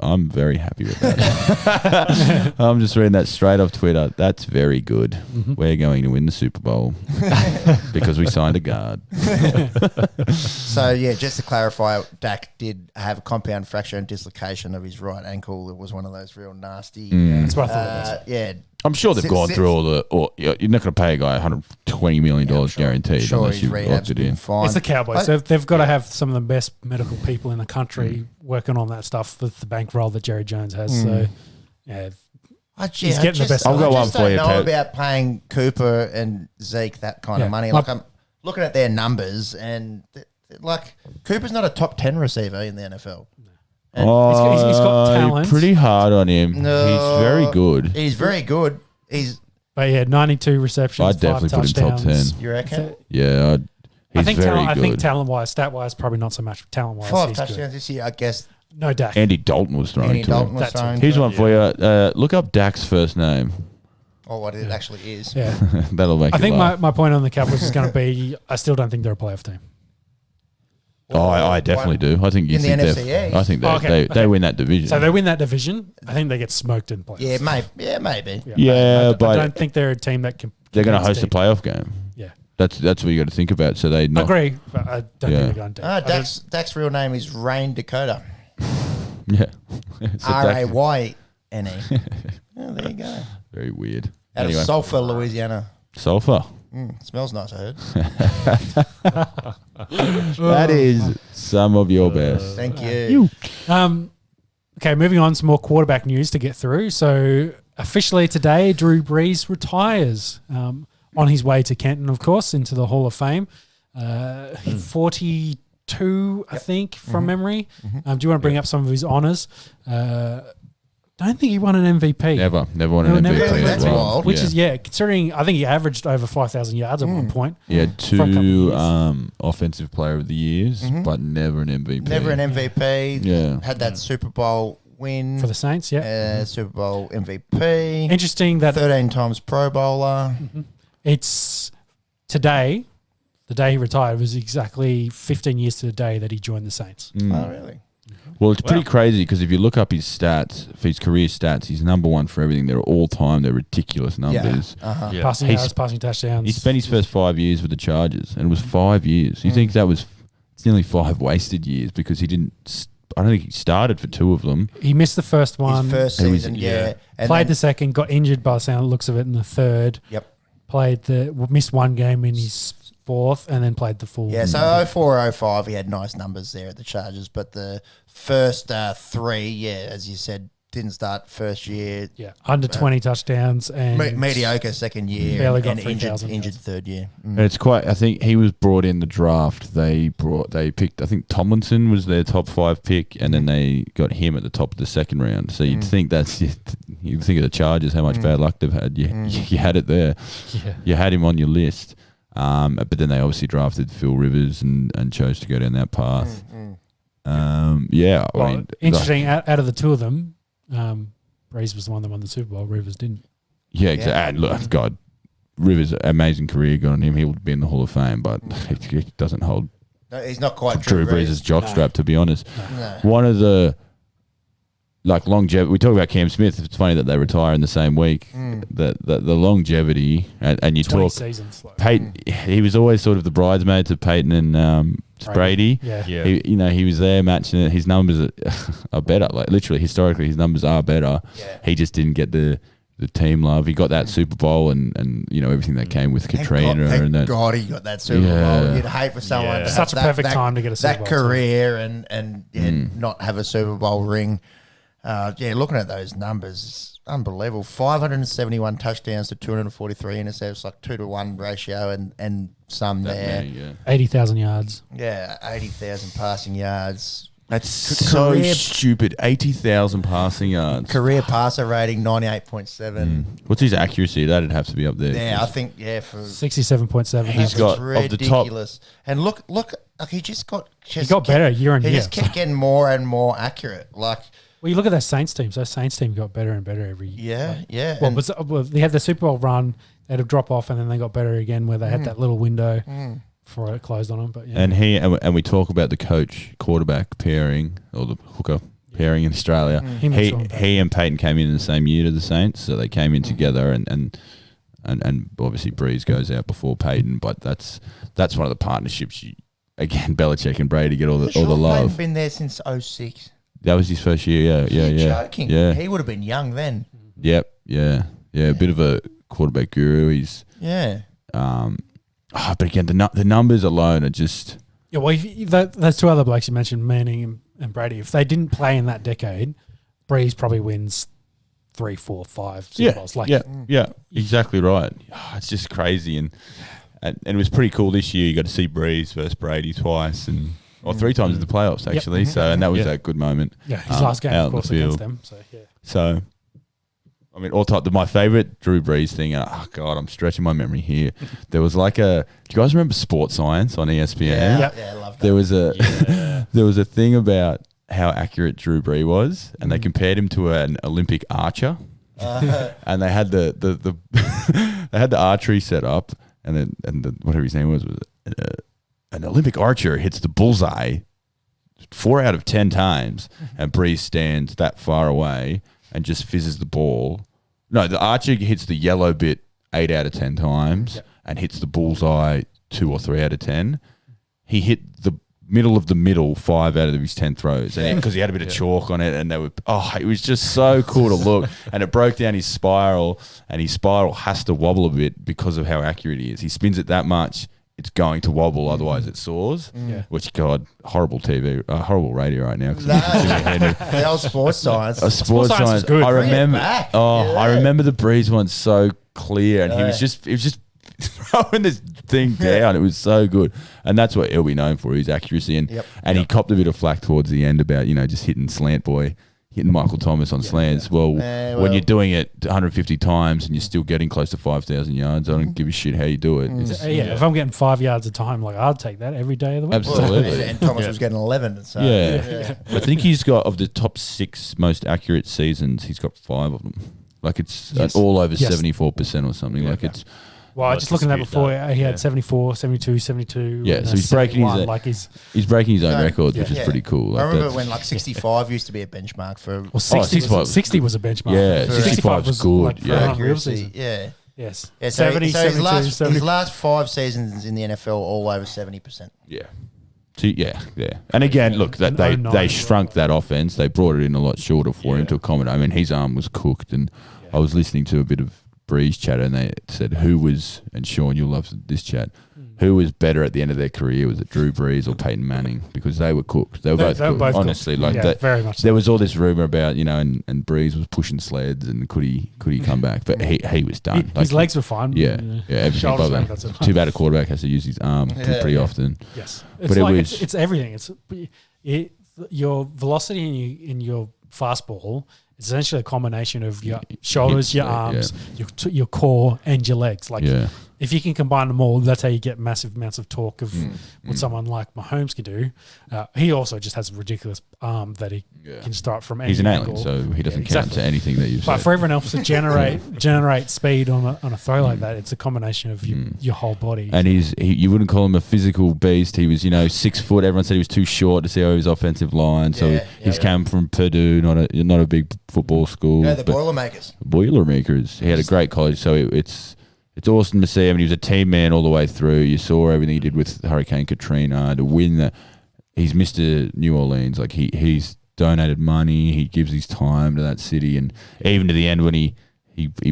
I'm very happy with that. I'm just reading that straight off Twitter. That's very good. We're going to win the Super Bowl because we signed a guard. So, just to clarify, Dak did have a compound fracture and dislocation of his right ankle. It was one of those real nasty. That's what I thought it was. I'm sure they've gone through all the. You're not going to pay a guy $120 million guaranteed unless you locked it in. Fine. It's the Cowboys. They've got to have some of the best medical people in the country working on that stuff with the bankroll that Jerry Jones has. So, he's getting the best. I'll go one for you, Pat. I don't know about paying Cooper and Zeke that kind of money. Like I'm looking at their numbers, and Cooper's not a top 10 receiver in the NFL. He's got talent. Pretty hard on him. No, he's very good. He's very good. But he had 92 receptions. I'd definitely 5 put him top 10. touchdowns. You reckon? Yeah, he's very good. I think talent-wise, stat-wise, probably not so much. Talent-wise, 5 he's touchdowns good. this year, I guess. No Dak. Andy Dalton was throwing Andy to Dalton him. was throwing. Here's one for you. Look up Dak's first name. Oh, what it actually is. Yeah. That'll make I you think laugh. my point on the Cowboys is going to be, I still don't think they're a playoff team. I definitely do. I think you In the think NFC East? I think they win that division. So they win that division. I think they get smoked in playoffs. Yeah, maybe. Yeah, but I don't think they're a team that can. they're going to host a playoff game. Yeah. That's what you got to think about. So they I agree, but I don't think they're going to. Dak's real name is Rain Dakota. Yeah. Rayne. Oh, there you go. Very weird. Out of Sulphur, Louisiana. Sulphur. Smells nice, I heard. That is some of your best. Thank you. Okay, moving on, some more quarterback news to get through. So officially today, Drew Brees retires on his way to Kenton, of course, into the Hall of Fame. 42, I think, from memory. Do you want to bring up some of his honours? Don't think he won an MVP. Never won an MVP. Really? That's wild. Which is, considering I think he averaged over 5,000 yards at one point. He had For a couple of 2 years. offensive player of the years, but never an MVP. Never an MVP. Yeah. Had that Super Bowl win. For the Saints, Super Bowl MVP. Interesting that 13 times Pro Bowler. it's today, the day he retired, was exactly 15 years to the day that he joined the Saints. Oh, really? Well, it's pretty crazy because if you look up his stats, for his career stats, he's number 1 for everything. They're all time. They're ridiculous numbers. Yeah. Passing yards, passing touchdowns. He spent his first 5 years with the Chargers, and it was 5 years. You think that was it's nearly 5 wasted years because he didn't. I don't think he started for 2 of them. He missed the first one. His first It was- season, yeah. And played then- the second, got injured by the sound looks of it in the third. Yep. Missed one game in his fourth, and then played the full. Yeah, so 04, 05, he had nice numbers there at the Chargers, but the first 3, as you said, didn't start first year. Yeah, under 20 touchdowns and Mediocre second year. Barely got and 3,000 injured yards. third year. And it's quite. I think he was brought in the draft. They picked. I think Tomlinson was their top 5 pick, and then they got him at the top of the second round. So you'd think that's. You'd think of the Chargers, how much bad luck they've had. You had it there. Yeah. You had him on your list. But then they obviously drafted Phil Rivers and chose to go down that path. Yeah, Well, I mean, interesting. Out of the two of them, Brees was the one that won the Super Bowl. Rivers didn't. Yeah, exactly. And look, God, Rivers, amazing career. Good on him. He would be in the Hall of Fame, but he doesn't hold No, he's not quite Drew Brees' jockstrap, to be honest. No. One of the longevity. We talk about Cam Smith. It's funny that they retire in the same week. The longevity, and you 20 talk seasons. Like, Peyton. He was always sort of the bridesmaid to Peyton and Brady. Yeah. Yeah. He was there matching it. His numbers are better. Like literally, historically, his numbers are better. Yeah. He just didn't get the team love. He got that Super Bowl and everything that came with Katrina Thank that. God he got that Super Yeah. Bowl. You'd hate for someone Yeah. to have Such a perfect time to get a Super that Bowl, too. career and not have a Super Bowl ring. Looking at those numbers, it's unbelievable. 571 touchdowns to 243 intercepts, like 2-to-1 ratio, and some that there. many, yeah. 80,000 yards. Yeah, 80,000 passing yards. That's so career- stupid. 80,000 passing yards. Career passer rating 98.7. What's his accuracy? That'd have to be up there. Yeah, I think for 67.7. He's that got- was of the top- ridiculous. And look, like he just got better year on He year. just kept getting more and more accurate. Like Well, you look at those Saints teams. Those Saints team got better and better every year. yeah. Well, they had the Super Bowl run. They had a drop off, and then they got better again, where they had that little window before it closed on them. But yeah, And we talk about the coach quarterback pairing or the hooker pairing in Australia. Him and Sean Payton. He and Peyton came in the same year to the Saints, so they came in together and obviously Brees goes out before Peyton, but that's one of the partnerships. Again, Belichick and Brady get all the love. Been there since 06. That was his first year. Yeah. You're joking. Yeah. He would have been young then. Yep. Yeah. A bit of a quarterback guru. He's Yeah. but again, the numbers alone are just. yeah. Well, those two other blokes you mentioned, Manning and Brady, if they didn't play in that decade, Brees probably wins 3, 4, 5 Super Bowls. Yeah, exactly right. It's just crazy, and it was pretty cool this year. You got to see Brees versus Brady twice, or 3 times in the playoffs actually. So, and that was a good moment. Yeah, his last game, out of in the course, against field. them. So yeah. So, I mean, all time. My favorite Drew Brees thing. Oh God, I'm stretching my memory here. There was like do you guys remember Sports Science on ESPN? Yeah. Yeah, I love that. There was there was a thing about how accurate Drew Brees was, and they compared him to an Olympic archer. And they had the they had the archery set up, and whatever his name was an Olympic archer hits the bullseye 4 out of 10 times, and Brees stands that far away and just fizzes the ball. No, the archer hits the yellow bit 8 out of 10 times and hits the bullseye 2 or 3 out of 10. He hit the middle of the middle 5 out of his 10 throws, and because he had a bit of chalk on it, and it was just so cool to look, and it broke down his spiral, and his spiral has to wobble a bit because of how accurate he is. He spins it that much, it's going to wobble, otherwise it soars. Yeah. Which, God, horrible TV, horrible radio right now. The old sports science. Sports science science. is good. I remember. back. I remember the Breeze one so clear, and he was just throwing this thing down. It was so good, and that's what he'll be known for, his accuracy. And he copped a bit of flack towards the end about just hitting hitting Michael Thomas on slants. Well, when you're doing it 150 times and you're still getting close to 5,000 yards, I don't give a shit how you do it. If I'm getting 5 yards a time, like I'd take that every day of the week. Absolutely. And Thomas was getting 11. So, I think he's got, of the top 6 most accurate seasons, he's got 5 of them. Like it's all over 74% or something. Like it's. Well, I just looking at that before, he had 74, 72, 72. Yeah, so he's breaking he's breaking his own records, which is pretty cool. I remember when 65 used to be a benchmark for. Well, 60 was a benchmark. Yeah, 65 was good. For accuracy. Yeah. Yes. Yeah, so 70, 72, his last 5 seasons in the NFL, all over 70%. Yeah. So, and again, look, that they shrunk that offense. They brought it in a lot shorter for him to accommodate. I mean, his arm was cooked, and I was listening to a bit of Breeze chatter, and they said and Sean, you'll love this chat, who was better at the end of their career? Was it Drew Brees or Peyton Manning? Because they were cooked. They were both cooked. Honestly, cooked. Very much. There was all this rumor about and Brees was pushing sleds, and could he come back? But he was done. His legs were fine. Yeah. Everything above that. Too bad a quarterback has to use his arm pretty often. Yes, but it's everything. It's your velocity in your fastball. It's essentially a combination of your shoulders, your arms, your core, and your legs. If you can combine them all, that's how you get massive amounts of torque of what someone like Mahomes can do. He also just has a ridiculous arm that he can start from any He's an angle. alien, so he doesn't count to anything that you've said. But for everyone else to generate speed on a throw like that, it's a combination of your whole body. And you wouldn't call him a physical beast. He was 6 foot. Everyone said he was too short to see over his offensive line. So he's come from Purdue, not a big football school. Yeah, the Boilermakers. Boilermakers. He had a great college, so it's awesome to see him. He was a team man all the way through. You saw everything he did with Hurricane Katrina to win that. He's Mr. New Orleans. Like he's donated money. He gives his time to that city, and even to the end when he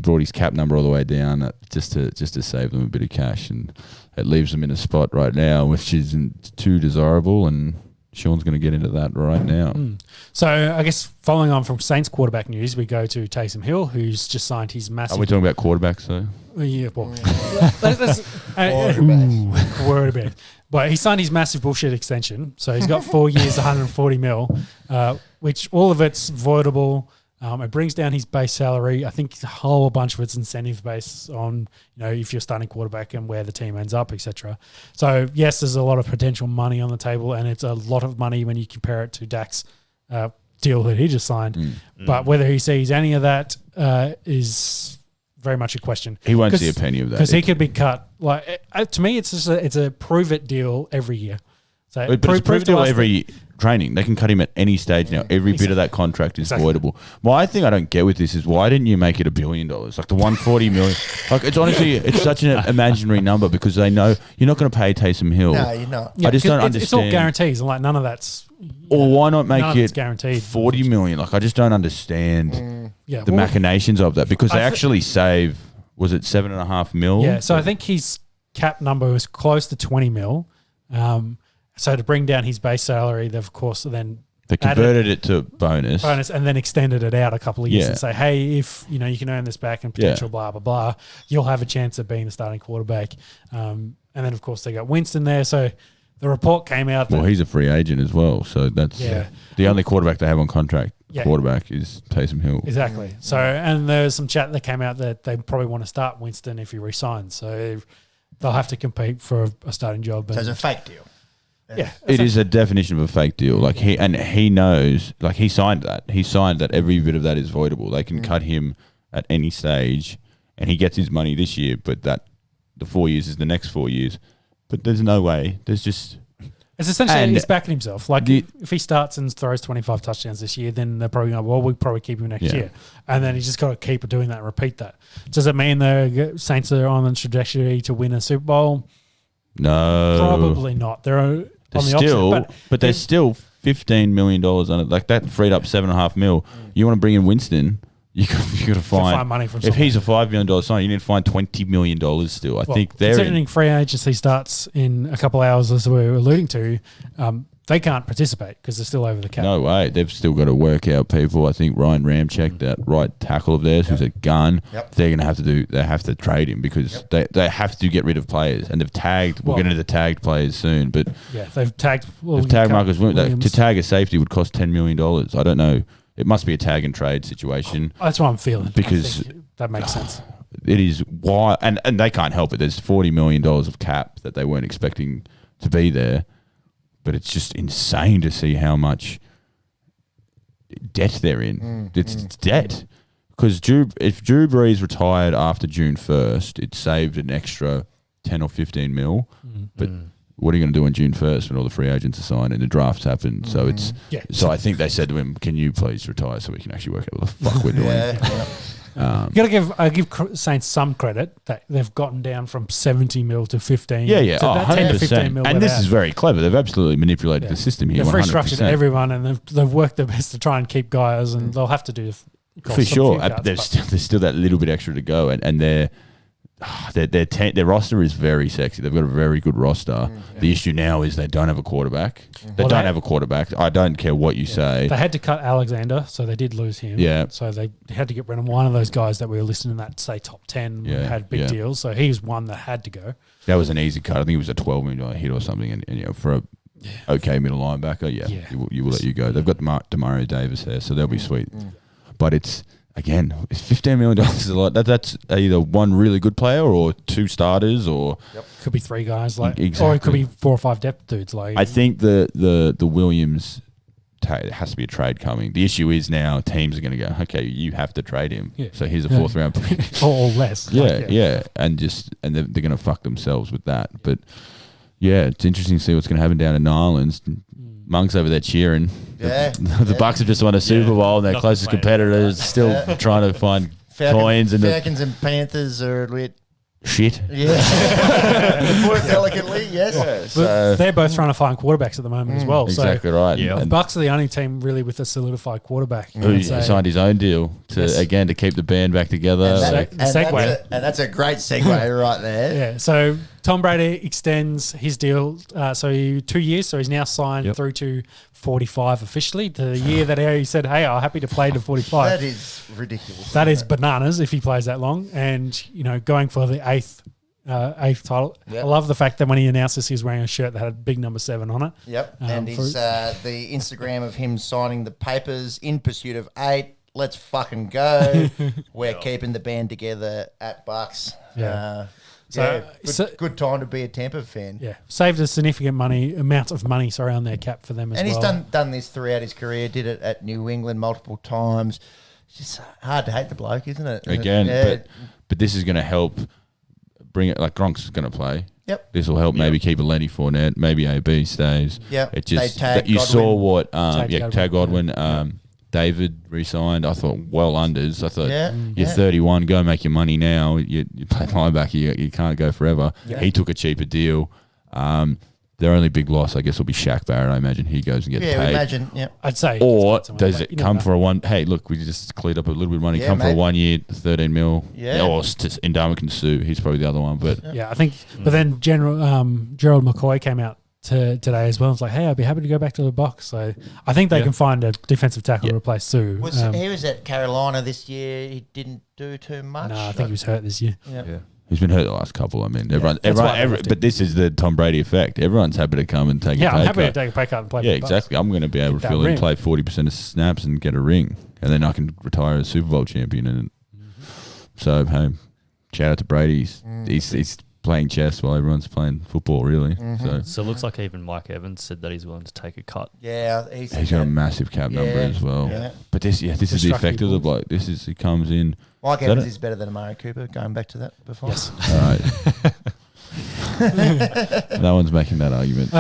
brought his cap number all the way down just to save them a bit of cash, and it leaves them in a spot right now which isn't too desirable. And Sean's going to get into that right now. So I guess following on from Saints quarterback news, we go to Taysom Hill, who's just signed his massive. Are we talking about quarterbacks though? Yeah, well, quarterback. But he signed his massive bullshit extension, so he's got 4 years, 140 mil, which all of it's voidable. It brings down his base salary. I think a whole bunch of it's incentive based on if you're starting quarterback and where the team ends up, etc. So yes, there's a lot of potential money on the table, and it's a lot of money when you compare it to Dak's deal that he just signed. But whether he sees any of that is very much a question. He won't see a penny of that because he could be cut. To me, it's just it's a prove it deal every year. So but it's a prove deal every training. They can cut him at any stage now. Every bit of that contract is voidable. My thing I don't get with this is why didn't you make it $1 billion? Like the 140 million. Like it's honestly, it's such an imaginary number because they know you're not going to pay Taysom Hill. No, you're not. Yeah, I just don't understand. It's all guarantees, and none of that's. Or why not make it guaranteed 40 million? Like I just don't understand the machinations of that because they actually save. Was it 7.5 mil? Yeah, so I think his cap number was close to 20 mil. So to bring down his base salary, they've of course then they converted it to bonus, and then extended it out a couple of years and say, hey, if you can earn this back and potential blah blah blah, you'll have a chance of being the starting quarterback. And then of course they got Winston there. So the report came out. Well, he's a free agent as well, so that's the only quarterback they have on contract. Quarterback is Taysom Hill. Exactly. So and there's some chat that came out that they probably want to start Winston if he resigns. So they'll have to compete for a starting job. So it's a fake deal. Yeah, it is a definition of a fake deal. Like he knows, like he signed that. He signed that every bit of that is voidable. They can cut him at any stage, and he gets his money this year. But the 4 years is the next 4 years. But there's no way. There's just it's essentially he's backing himself. Like if he starts and throws 25 touchdowns this year, then they're probably going, well, we'll probably keep him next year. And then he's just got to keep doing that and repeat that. Does it mean the Saints are on the trajectory to win a Super Bowl? No, probably not. They're but there's still $15 million on it. Like that freed up $7.5 mil. You want to bring in Winston? You got to find money from if he's a $5 million sign, you need to find $20 million still. I think they're considering free agency starts in a couple of hours, as we were alluding to. They can't participate because they're still over the cap. no way. They've still got to work out people. I think Ryan Ramczyk, that right tackle of theirs, who's a gun. Yep. They're going to have to do. They have to trade him because they have to get rid of players, and they've tagged. We'll get into the tagged players soon, but they've tagged. they've tagged Marcus Williams. To tag a safety would cost $10 million. I don't know. It must be a tag and trade situation. That's what I'm feeling. Because that makes sense. It is why, and they can't help it. There's $40 million of cap that they weren't expecting to be there. But it's just insane to see how much debt they're in. It's debt. Because if Drew Brees retired after June 1st, it saved an extra 10 or 15 mil. But what are you going to do on June 1st when all the free agents are signed and the drafts happen? So it's so I think they said to him, "Can you please retire so we can actually work out what the fuck we're doing?" You got to give Saints some credit that they've gotten down from 70 mil to 15. Yeah, yeah, to that 10 to 15 mil. And this is very clever. They've absolutely manipulated the system here. They've 100%. restructured everyone, and they've worked their best to try and keep guys, and they'll have to do for sure. There's still that little bit extra to go, and their roster is very sexy. They've got a very good roster. The issue now is they don't have a quarterback. They don't have a quarterback. I don't care what you say. They had to cut Alexander, so they did lose him. Yeah. So they had to get rid of one of those guys that we were listing in that, say, top 10 had big deals. So he was one that had to go. That was an easy cut. I think it was a $12 million hit or something. And for a okay middle linebacker, you will let you go. They've got Demario Davis there, so they'll be sweet. But it's $15 million is a lot. That's either one really good player or two starters, or could be three guys, or exactly. it could be 4 or 5 depth dudes. I think the Williams has to be a trade coming. The issue is now teams are going to go, okay, you have to trade him. Yeah. So here's a 4th round pick or less. And they're going to fuck themselves with that. But it's interesting to see what's going to happen down in Ireland. Monk's over there cheering. The Bucks have just won a Super Bowl, and their closest competitor is still trying to find coins. And Falcons and Panthers are lit. Shit. Yeah. Put it delicately, yes. So they're both trying to find quarterbacks at the moment as well. Exactly right. The Bucks are the only team really with a solidified quarterback. Who signed his own deal to keep the band back together. And that's a great segue right there. Yeah. So Tom Brady extends his deal. 2 years. So he's now signed through to 45 officially. The year that he said, "Hey, I'm happy to play to 45." That is ridiculous. That is bananas if he plays that long. And going for the eighth title. I love the fact that when he announced this, he was wearing a shirt that had big number 7 on it. Yep. And he's the Instagram of him signing the papers in pursuit of 8. Let's fucking go. We're keeping the band together at Bucks. Good time to be a Tampa fan. Yeah, saved a significant amount of money on their cap for them as well. And he's done this throughout his career. Did it at New England multiple times. It's just hard to hate the bloke, isn't it? Again, but this is going to help bring it. Like Gronk's going to play. Yep. This will help maybe keep a Lenny Fournette. Maybe AB stays. Yep. It just Godwin. saw what tag Godwin. David re-signed. I thought unders. I thought you're 31. Go make your money now. You play linebacker. You can't go forever. Yeah. He took a cheaper deal. Their only big loss, I guess, will be Shaq Barrett. I imagine he goes and gets paid. Yeah, imagine. Yeah, I'd say. Or does it come for a one? Hey, look, we just cleared up a little bit of money. Come for a 1 year, 13 mil. Yeah. Or Ndamukong Suh. He's probably the other one. But I think. But then Gerald McCoy came out today as well. It's like, hey, I'd be happy to go back to the box. So I think they can find a defensive tackle to replace Suh. He was at Carolina this year. He didn't do too much. No, I think he was hurt this year. Yeah. He's been hurt the last couple. I mean, everyone, but this is the Tom Brady effect. Everyone's happy to come and take a pay cut. Yeah, I'm happy to take a pay cut and play. Yeah, exactly. I'm going to be able to fill in, play 40% of snaps and get a ring, and then I can retire as Super Bowl champion. And so, hey, shout out to Brady. He's playing chess while everyone's playing football, really. So it looks like even Mike Evans said that he's willing to take a cut. Yeah, he's got a massive cap number as well. Yeah. But this is the effect of the bloke. He comes in. Mike Evans is better than Amari Cooper, going back to that before. Yes. All right. No one's making that argument.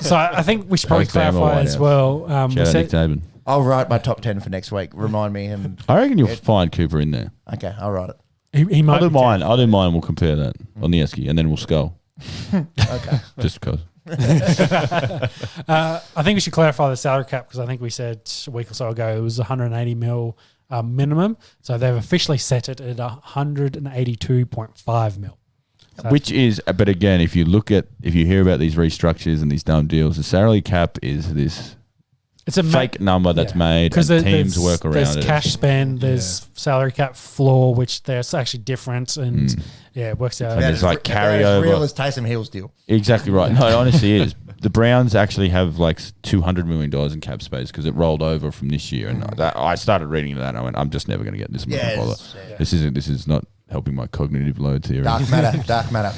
So I think we should probably clarify as well. Shout out Nick Taban. I'll write my top 10 for next week. Remind me. I reckon you'll find Cooper in there. Okay, I'll write it. He might. I'll do mine. We'll compare that on the Esky, and then we'll skull. Okay. Just because. I think we should clarify the salary cap because I think we said a week or so ago it was 180 mil minimum. So they've officially set it at 182.5 mil. So Which is, but again, if you hear about these restructures and these dumb deals, the salary cap is this it's a fake number that's made, and teams work around there's it. There's cash spend, there's salary cap floor, which there's actually different, and it works out. And there's like carryover. As real as Taysom Hill's deal. Exactly right. No, it honestly is. The Browns actually have like $200 million in cap space because it rolled over from this year, and I started reading that and I went, I'm just never going to get this. This is not helping my cognitive load theory. Dark matter.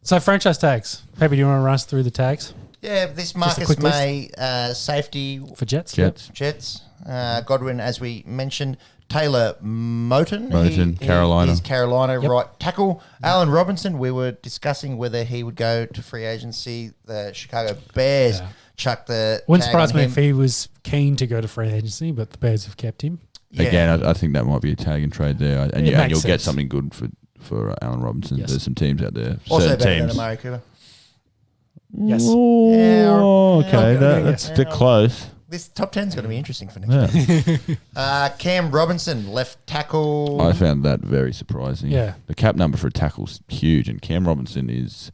So franchise tags. Pepe, do you want to run us through the tags? Yeah, this Marcus May safety for Jets. Jets. Godwin, as we mentioned. Taylor Moton, Carolina. He's Carolina right tackle. Allen Robinson, we were discussing whether he would go to free agency. The Chicago Bears chucked the Wouldn't tag surprise on me him. if he was keen to go to free agency, but the Bears have kept him. Yeah. Again, I think that might be a tag and trade there, and you'll get sense. something good for Allen Robinson. Yes. There's some teams out there. Also certain better teams. than Amari Cooper. Yes. Oh, okay. Yeah, That's they're close. This top 10 is going to be interesting for next year. Cam Robinson, left tackle. I found that very surprising. Yeah. The cap number for a tackle's huge, and Cam Robinson is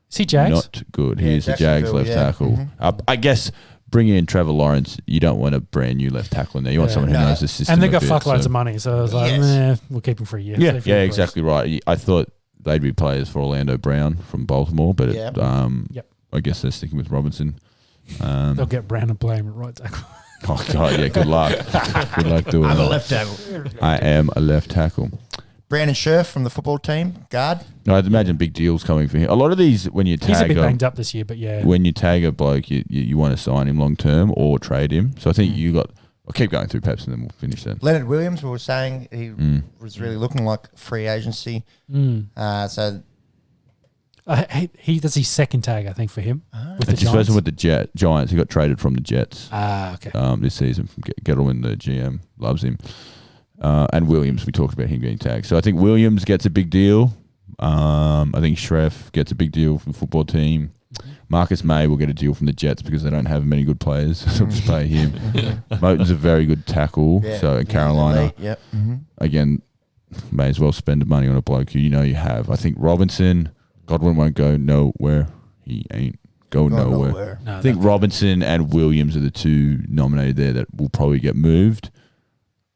he Jags? not good. Yeah, He is the Jags Jacksonville, left yeah. tackle. I guess bringing in Trevor Lawrence, you don't want a brand new left tackle in there. You want someone who knows the system. And they a got bit, fuckloads of money, so I was like, we'll keep him for a year. Yeah, exactly right. I thought they'd be players for Orlando Brown from Baltimore, but I guess they're sticking with Robinson. They'll get Brandon Blame at right tackle. Oh, God, yeah, good luck. Good luck doing I'm that. a left tackle. I am a left tackle. Brandon Scherf from the football team, guard. No, I'd imagine big deals coming for him. A lot of these, when you He's a tag bit banged up this year, but when you tag a bloke, you want to sign him long term or trade him. So I think I'll keep going through Peps and then we'll finish that. Leonard Williams, we were saying he was really looking like free agency. So that's his second tag, I think, for him. With It's his first one with the Giants. He got traded from the Jets okay. this season. Gettleman, the GM, loves him. And Williams, we talked about him getting tagged. So I think Williams gets a big deal. I think Schreff gets a big deal from the football team. Marcus May will get a deal from the Jets because they don't have many good players. So they'll just pay him. Moton's a very good tackle. So in Carolina, again, may as well spend the money on a bloke who you have. I think Robinson, Godwin won't go nowhere. He ain't going nowhere. No, I think Robinson and Williams are the two nominated there that will probably get moved.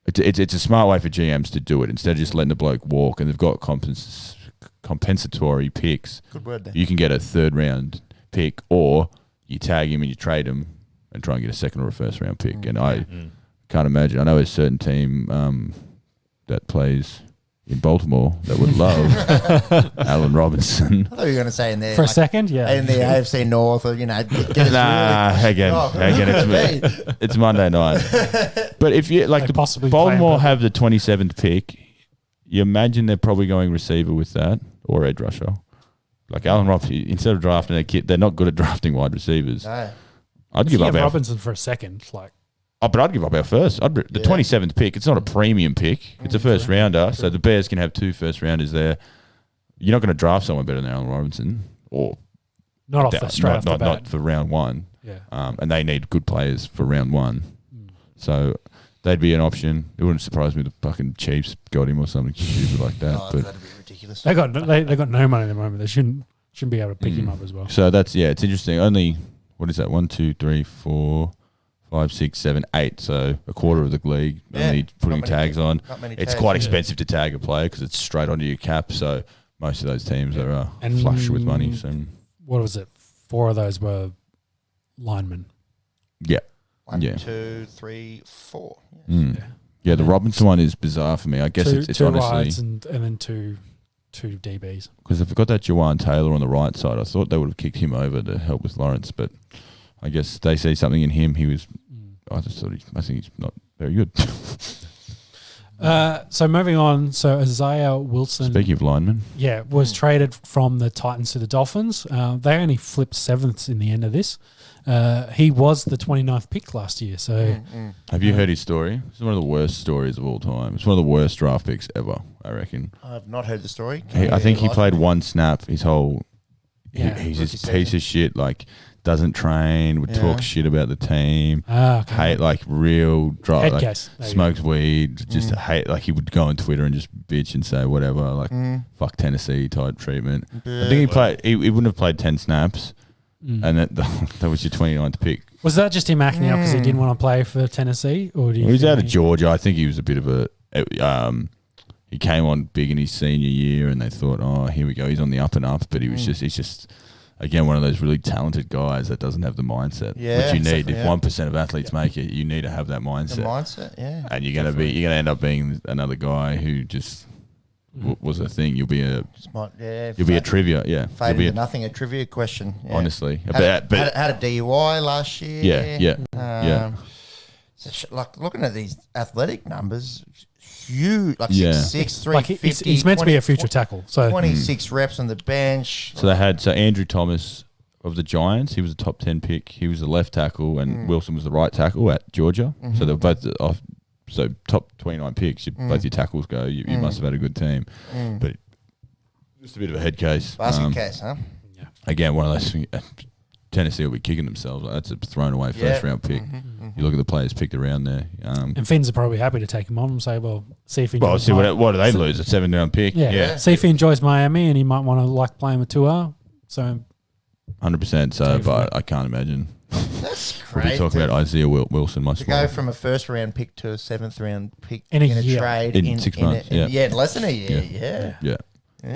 It's a smart way for GMs to do it instead of just letting the bloke walk, and they've got compensatory picks. good word there. You can get a third round pick, or you tag him and you trade him and try and get a second or a first round pick. And I can't imagine. I know a certain team that plays in Baltimore that would love Allen Robinson. I thought you were going to say in there for a second, in the AFC North, or Again, Oh, it's Monday night. But if you They possibly Baltimore play have the 27th pick, you imagine they're probably going receiver with that or edge rusher. Like Allen Robinson, instead of drafting a kid, they're not good at drafting wide receivers. No. I'd give up Robinson for a second, but I'd give up our first. The 27th pick, it's not a premium pick. It's a first rounder, so the Bears can have 2 first rounders there. You're not going to draft someone better than Allen Robinson, or not straight off the bat. Not for round one. Yeah. And they need good players for round one. So they'd be an option. It wouldn't surprise me if the fucking Chiefs got him or something stupid like that. Oh, but that'd be ridiculous. They got no money at the moment. They shouldn't be able to pick him up as well. so it's interesting. Only what is that? 1, 2, 3, 4, 5, 6, 7, 8. So a quarter of the league only putting tags on. It's quite expensive to tag a player because it's straight onto your cap. So most of those teams are flush with money. So what was it? 4 of those were linemen. yeah. 1, Yeah. 2, 3, 4. Yeah, the Robinson one is bizarre for me. I guess it's two honestly wides and then two DBs. because if they've got that Juwan Taylor on the right side, I thought they would have kicked him over to help with Lawrence, but I guess they see something in him. I think he's not very good. So moving on, so Isaiah Wilson, Speaking of linemen, was traded from the Titans to the Dolphins. They only flipped 7th in the end of this. He was the 29th pick last year. So have you heard his story? It's one of the worst stories of all time. It's one of the worst draft picks ever, I reckon. I've not heard the story. I think he played one snap his whole. Yeah, He's this rookie piece season. of shit. Like doesn't train, would talk shit about the team, hate like real dry, Head like case. smokes weed, just hate, like he would go on Twitter and just bitch and say whatever, like fuck Tennessee type treatment. I think he wouldn't have played 10 snaps, and that was your 29th pick. Was that just him acting up because he didn't want to play for Tennessee, or He was out of Georgia. I think he was a bit of a. He came on big in his senior year, and they thought, "Oh, here we go. He's on the up and up." But he's just again one of those really talented guys that doesn't have the mindset, which you need. If 1% of athletes make it, you need to have that mindset. The mindset, yeah. And you're gonna end up being another guy who just was a thing. You'll be a trivia, Faded to nothing, a trivia question. Yeah. Honestly, had a DUI last year. Yeah. So like looking at these athletic numbers, huge, like 6'6", 350. Like he's meant to be a future tackle. So 26 reps on the bench. So they had Andrew Thomas of the Giants. He was a top 10 pick. He was the left tackle, and Wilson was the right tackle at Georgia. So they were both off. So top 29 picks, both your tackles go. You must have had a good team, but just a bit of a head case. Basket case, huh? Yeah. Again, one of those things. Tennessee will be kicking themselves. Like, that's a thrown away first round pick. You look at the players picked around there. And Finns are probably happy to take him on and say, well, see if he Well, enjoys see what do they lose? A 7th round pick. Yeah. See if he enjoys Miami and he might want to like playing with Tua. So 100%. So, but I can't imagine. That's We'll great. be talking about Isaiah Wilson much to more. go from a first round pick to a 7th round pick in a year. trade in 6 months. In less than a year. Yeah.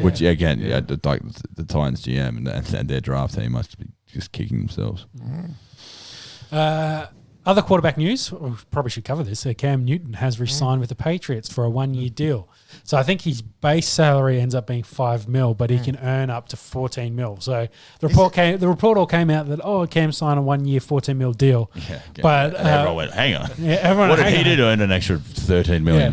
Which again, like the Titans GM and their draft team must be just kicking themselves. Other quarterback news, we probably should cover this. Cam Newton has re-signed with the Patriots for a 1-year deal. So I think his base salary ends up being $5 million, but he can earn up to $14 million. So the report all came out that Cam signed a 1-year $14 million deal. Yeah, but everyone went, hang on. Yeah, everyone. What did he do to earn an extra $13 million?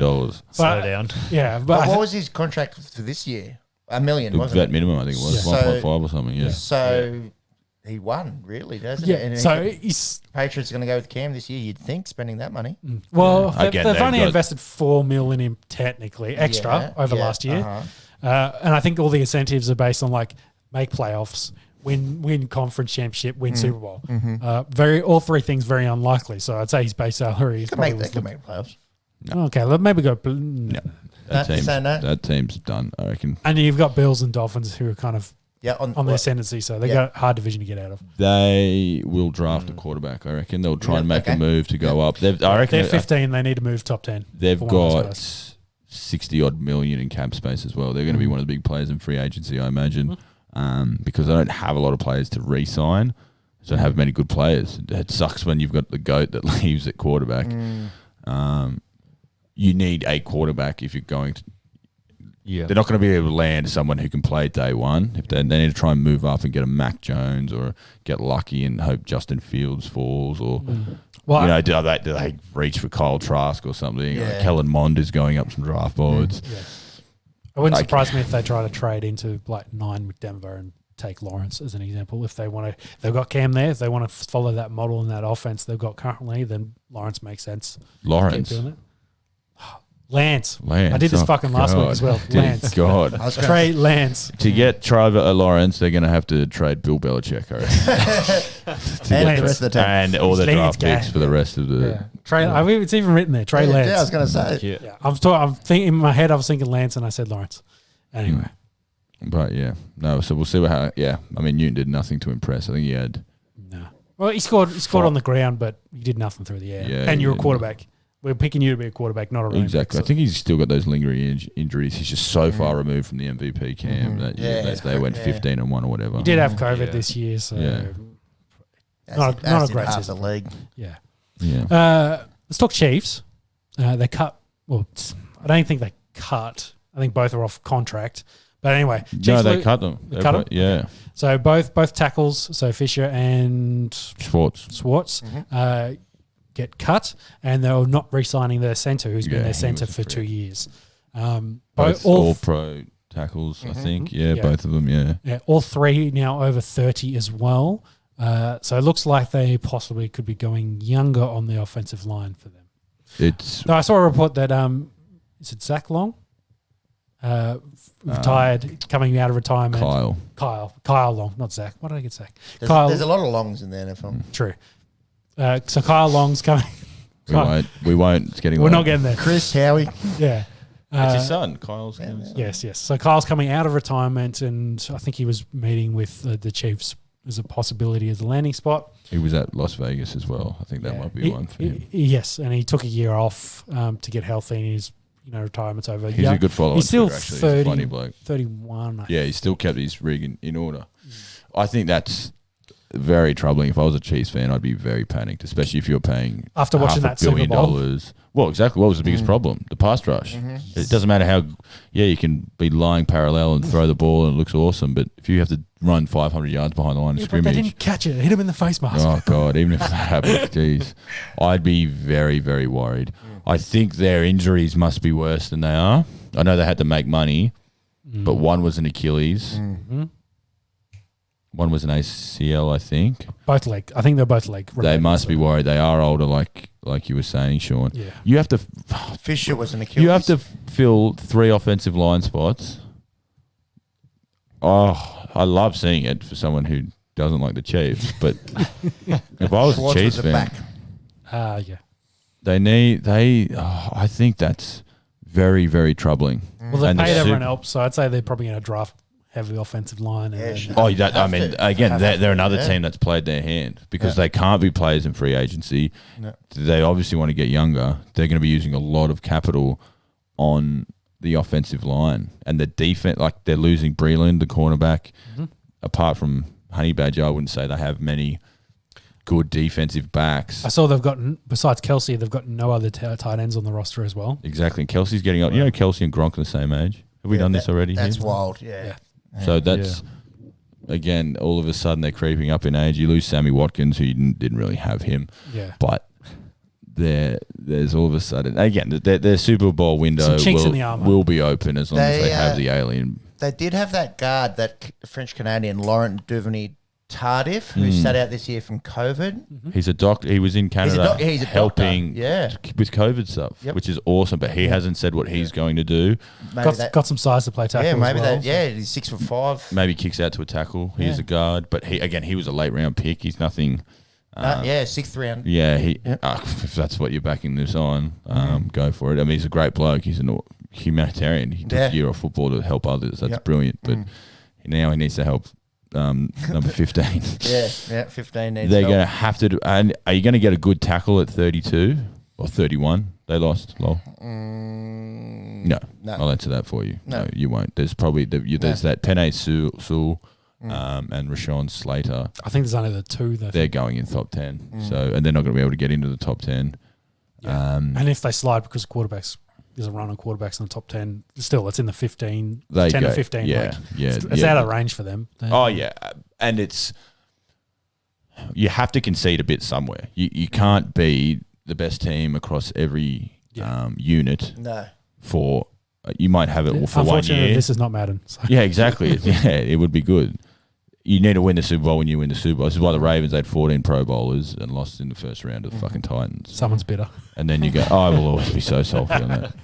Slow down. Yeah, but what was his contract for this year? $1 million, The wasn't vet it? minimum, I think it was 1.5 or something. Yeah. So he won, really, doesn't Yeah. it? And So he's Patriots are going to go with Cam this year. You'd think spending that money. well. Again, They've they've only got- invested $4 million in him technically extra over last year, and I think all the incentives are based on like make playoffs, win conference championship, win Super Bowl. All three things very unlikely. So I'd say his base salary is Could probably make playoffs. Okay, let's maybe go. No. Say no? That team's done, I reckon. And you've got Bills and Dolphins who are kind of on their what? ascendancy, so they got a hard division to get out of. They will draft a quarterback, I reckon. They'll try and make a move to go up. I reckon They're 15. They need to move top 10. they've for one of those got guys. 60-odd million in cap space as well. They're going to be one of the big players in free agency, I imagine, because they don't have a lot of players to re-sign. So don't have many good players. It sucks when you've got the GOAT that leaves at quarterback. You need a quarterback if you're going to. Yeah. They're not going to be able to land someone who can play day one. If they need to try and move up and get a Mac Jones or get lucky and hope Justin Fields falls or, Well, do they reach for Kyle Trask or something? Yeah. Like Kellen Mond is going up some draft boards. it wouldn't surprise me if they try to trade into like 9 with Denver and take Lawrence as an example. If they want to, they've got Cam there. If they want to follow that model and that offense they've got currently, then Lawrence makes sense. Lawrence. Keep doing it. Lance. I did this fucking last week as well. Dear Lance. God. Trade Lance. To get Trevor Lawrence, they're going to have to trade Bill Belichick, I reckon. And the rest of the team. And all the Lance draft picks guy. for the rest of the. Trey. It's even written there. Trey Lance. Yeah, I was going to say. Yeah. I'm thinking in my head. I was thinking Lance, and I said Lawrence. Anyway, But yeah, no. So we'll see how. Yeah, I mean Newton did nothing to impress. I think he had. no. Well, he scored on the ground, but he did nothing through the air. Yeah, and you're a yeah. quarterback. We're picking you to be a quarterback, not a running back, Exactly. so- I think he's still got those lingering injuries. He's just so far removed from the MVP camp that they went 15-1 or whatever. He did have COVID this year, so not a great half the season. league. Yeah. Yeah. Let's talk Chiefs. They cut. Well, I don't think they cut. I think both are off contract. But anyway, No, Chiefs they cut them. They cut them? Yeah. So both tackles, so Fisher and Schwartz. get cut, and they're not re-signing their centre, who's been Yeah, their he centre was a for freak. 2 years. Both all pro tackles, I think. Yeah, both of them, yeah. All three now over 30 as well. So it looks like they possibly could be going younger on the offensive line for them. It's No, I saw a report that is it Zach Long? retired, coming out of retirement. Kyle Long, not Zach. Why did I get Zach? There's a lot of Longs in the NFL. True. So Kyle Long's coming. We won't. It's getting. We're not getting there. Chris Howie. Yeah. It's his son, Kyle's. Yes. So Kyle's coming out of retirement, and I think he was meeting with the Chiefs as a possibility as a landing spot. He was at Las Vegas as well. I think that might be one for him. Yes, and he took a year off to get healthy, and his retirement's over. He's a good follower. He's still Twitter, 30, he's a funny bloke. 31. He still kept his rig in order. I think that's very troubling. If I was a Chiefs fan, I'd be very panicked, especially if you're paying after watching that $500 Super Bowl. million. Well, exactly. What was the biggest problem? The pass rush. It doesn't matter how. You can be lying parallel and throw the ball and it looks awesome, but if you have to run 500 yards behind the line of scrimmage, they didn't catch it. Hit him in the face mask. Oh God! Even if that happens, geez, I'd be very, very worried. I think their injuries must be worse than they are. I know they had to make money, but one was an Achilles. One was an ACL, I think. Both leg. I think they're both leg. They must be worried. They are older, like you were saying, Sean. Yeah. You have to. Fisher was an Achilles. You have to fill 3 offensive line spots. Oh, I love seeing it for someone who doesn't like the Chiefs. But if I was a Chiefs fan, I think that's very, very troubling. Well, they've paid everyone else, so I'd say they're probably going to draft heavy offensive line. They're another team that's played their hand because they can't be players in free agency. No. They obviously want to get younger. They're going to be using a lot of capital on the offensive line and the defense. Like they're losing Breland, the cornerback. Apart from Honey Badger, I wouldn't say they have many good defensive backs. I saw they've got, besides Kelsey, they've got no other tight ends on the roster as well. Exactly. And Kelsey's getting up. You know, Kelsey and Gronk are the same age. Have we done this already? That's wild. Yeah. So that's, again, all of a sudden they're creeping up in age. You lose Sammy Watkins, who you didn't really have him. Yeah. But there's all of a sudden, again, their Super Bowl window will be open as long as they have the alien. They did have that guard, that French-Canadian Laurent Duvernay-Tardif, who sat out this year from COVID. He's a doctor. He was in Canada he's a helping with COVID stuff, which is awesome. But he hasn't said what he's going to do. Got some size to play tackle. Yeah, maybe as well. he's 6'5". Maybe kicks out to a tackle. He's a guard, but he was a late round pick. He's nothing. 6th round. Yeah, if that's what you're backing this on, go for it. I mean, he's a great bloke. He's a humanitarian. He took a year off football to help others. That's brilliant. But now he needs to help number 15. 15 needs They're help. going to have to do. And are you going to get a good tackle at 32 or 31? They lost. Lol. No, I'll answer that for you. No, you won't. There's probably there's that Penei Sewell. And Rashawn Slater. I think there's only the two. They're going in top 10. So, and they're not going to be able to get into the top 10. Yeah. And if they slide because there's a run on quarterbacks in the top 10, still it's in the 10 to 15. Yeah, It's out of range for them. And you have to concede a bit somewhere. You can't be the best team across every unit. No. You might have it for 1 year. This is not Madden. So. Yeah, exactly. It would be good. You need to win the Super Bowl when you win the Super Bowl. This is why the Ravens had 14 Pro Bowlers and lost in the first round of the fucking Titans. Someone's bitter. And then you go, I will always be so salty on that.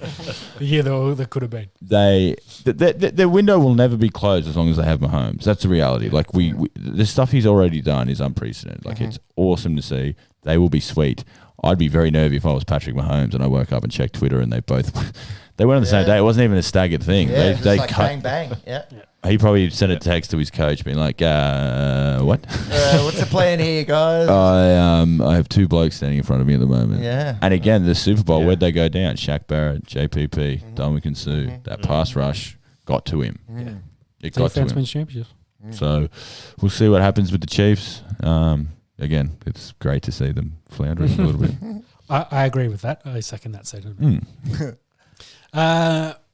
Yeah, there could have been. Their window will never be closed as long as they have Mahomes. That's the reality. Like the stuff he's already done is unprecedented. Like it's awesome to see. They will be sweet. I'd be very nervy if I was Patrick Mahomes and I woke up and checked Twitter and they went on the same day. It wasn't even a staggered thing. Yeah, they like cut. bang, bang. Yeah. He probably sent a text to his coach being like, what? What's the plan here, guys? I have 2 blokes standing in front of me at the moment. Yeah. And again, the Super Bowl, where'd they go down? Shaq Barrett, JPP, Dominican Sue. That pass rush got to him. Yeah. It got to him. Wins championships. So we'll see what happens with the Chiefs. Again, it's great to see them floundering a little bit. I agree with that. I second that statement.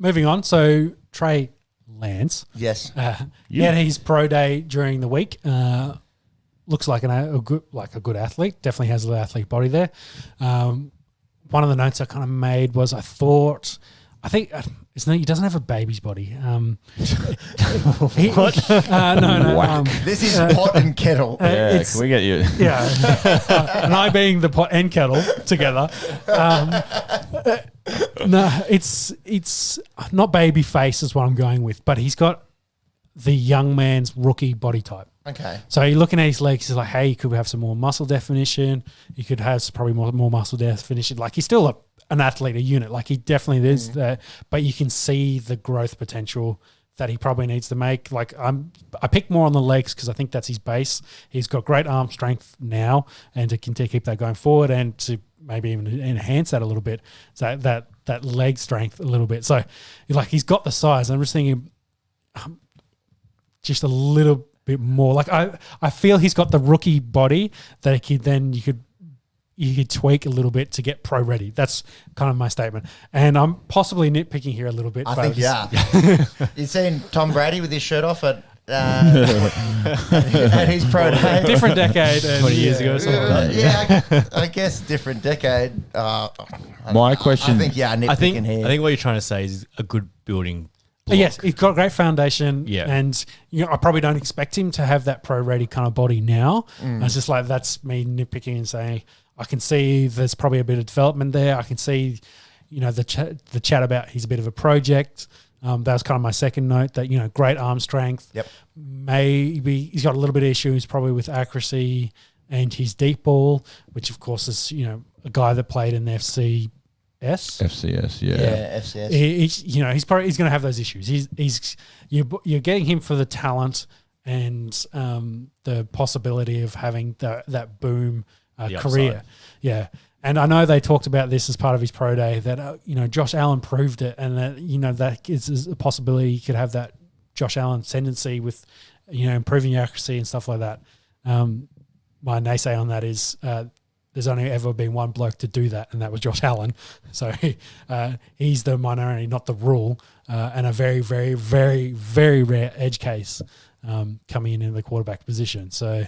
Moving on. So Trey Lance. Yes. He had his pro day during the week. Looks like a good athlete. Definitely has an athlete body there. One of the notes I kind of made was I think He doesn't have a baby's body. What? No. This is pot and kettle. Yeah, can we get you? Yeah. And I being the pot and kettle together. No, it's not baby face is what I'm going with, but he's got the young man's rookie body type. Okay. So you're looking at his legs, he's like, hey, he could have some more muscle definition. He could have probably more muscle definition. Like he's still an athlete, a unit. Like he definitely is that, but you can see the growth potential that he probably needs to make. Like I pick more on the legs because I think that's his base. He's got great arm strength now, and to continue to keep that going forward and to maybe even enhance that a little bit. So that leg strength a little bit. So like he's got the size. I'm just thinking just a little bit more. Like I feel he's got the rookie body that you could tweak a little bit to get pro ready. That's kind of my statement. And I'm possibly nitpicking here a little bit. I think you seen Tom Brady with his shirt off at his pro day. Different decade. 20 years ago or something like that. I guess different decade. My question. I think nitpicking here. I think what you're trying to say is a good building block. Yes, he's got a great foundation. Yeah. And I probably don't expect him to have that pro ready kind of body now. It's just like that's me nitpicking and saying I can see there's probably a bit of development there. I can see, the chat about he's a bit of a project. That was kind of my second note that, great arm strength. Yep. Maybe he's got a little bit of issues probably with accuracy and his deep ball, which of course is, a guy that played in the FCS, Yeah, FCS. He's going to have those issues. You're getting him for the talent and the possibility of having that boom career. upside. Yeah. And I know they talked about this as part of his pro day that, Josh Allen proved it and that, that is a possibility he could have that Josh Allen tendency with, improving your accuracy and stuff like that. My naysay on that is there's only ever been one bloke to do that, and that was Josh Allen. So he's the minority, not the rule, and a very, very, very, very rare edge case coming in the quarterback position. So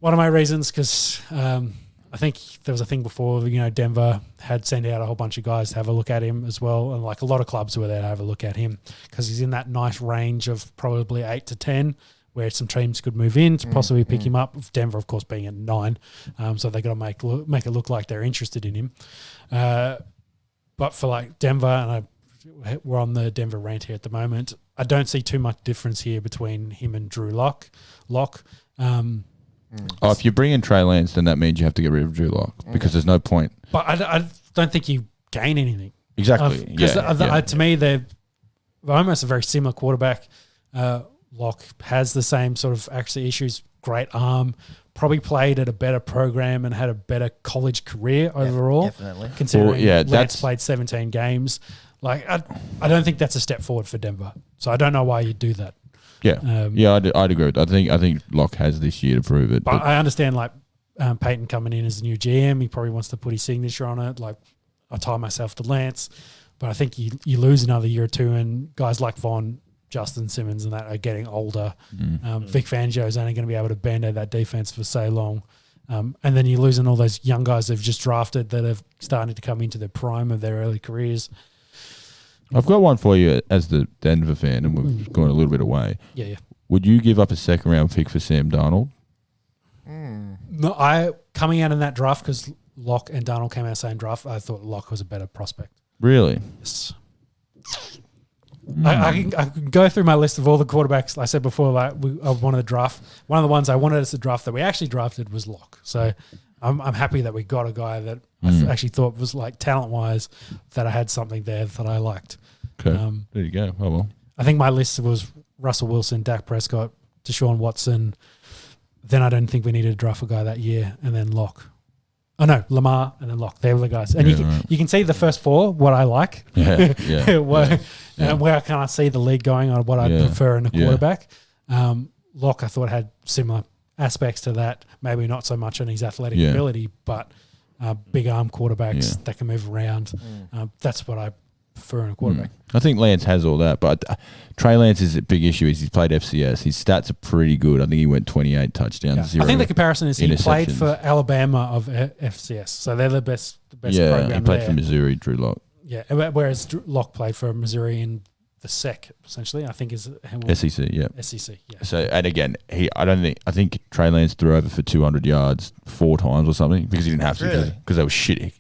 one of my reasons, because I think there was a thing before, Denver had sent out a whole bunch of guys to have a look at him as well. And like a lot of clubs were there to have a look at him because he's in that nice range of probably 8 to 10 where some teams could move in to possibly pick him up. Denver, of course, being at 9. So they got to make it look like they're interested in him. But for like Denver, and we're on the Denver rant here at the moment, I don't see too much difference here between him and Drew Lock. If you bring in Trey Lance, then that means you have to get rid of Drew Lock because there's no point. But I don't think you gain anything. Exactly. Because to me, they're almost a very similar quarterback. Lock has the same sort of accuracy issues, great arm, probably played at a better program and had a better college career overall. Definitely. Considering Lance played 17 games. Like, I don't think that's a step forward for Denver. So I don't know why you'd do that. Yeah, I'd agree with that. I think Locke has this year to prove it. But I understand, like, Peyton coming in as the new GM, he probably wants to put his signature on it. Like, I tie myself to Lance. But I think you lose another year or two, and guys like Von, Justin Simmons and that are getting older. Vic Fangio is only going to be able to band-aid that defense for so long. And then you're losing all those young guys they've just drafted that have started to come into the prime of their early careers. I've got one for you as the Denver fan, and we've gone a little bit away. Yeah. Would you give up a second-round pick for Sam Darnold? No, coming out in that draft, because Locke and Darnold came out the same draft, I thought Locke was a better prospect. Really? Yes. I can go through my list of all the quarterbacks. I said before, like I wanted to draft. One of the ones I wanted us to draft that we actually drafted was Locke. So I'm happy that we got a guy that I actually thought was like talent-wise that I had something there that I liked. Okay, there you go. Oh, well. I think my list was Russell Wilson, Dak Prescott, Deshaun Watson. Then I don't think we needed to draft a guy that year, and then Locke. Oh, no, Lamar and then Locke. They were the guys. And you can see the first 4, what I like. Where can I see the league going on what I prefer in a quarterback. Locke, I thought, had similar aspects to that. Maybe not so much on his athletic ability, but big arm quarterbacks that can move around. That's what I prefer in a quarterback. I think Lance has all that, but Trey Lance's big issue is he's played FCS. His stats are pretty good. I think he went 28 touchdowns, 0 I think the comparison is he played for Alabama of FCS, so they're the best program. He played for Missouri, Drew Lock. Yeah, whereas Locke played for Missouri in the SEC, essentially, I think is SEC, yeah. SEC, yeah. So, and again, I think Trey Lance threw over for 200 yards 4 times or something because he didn't have to Really? because they were shitty.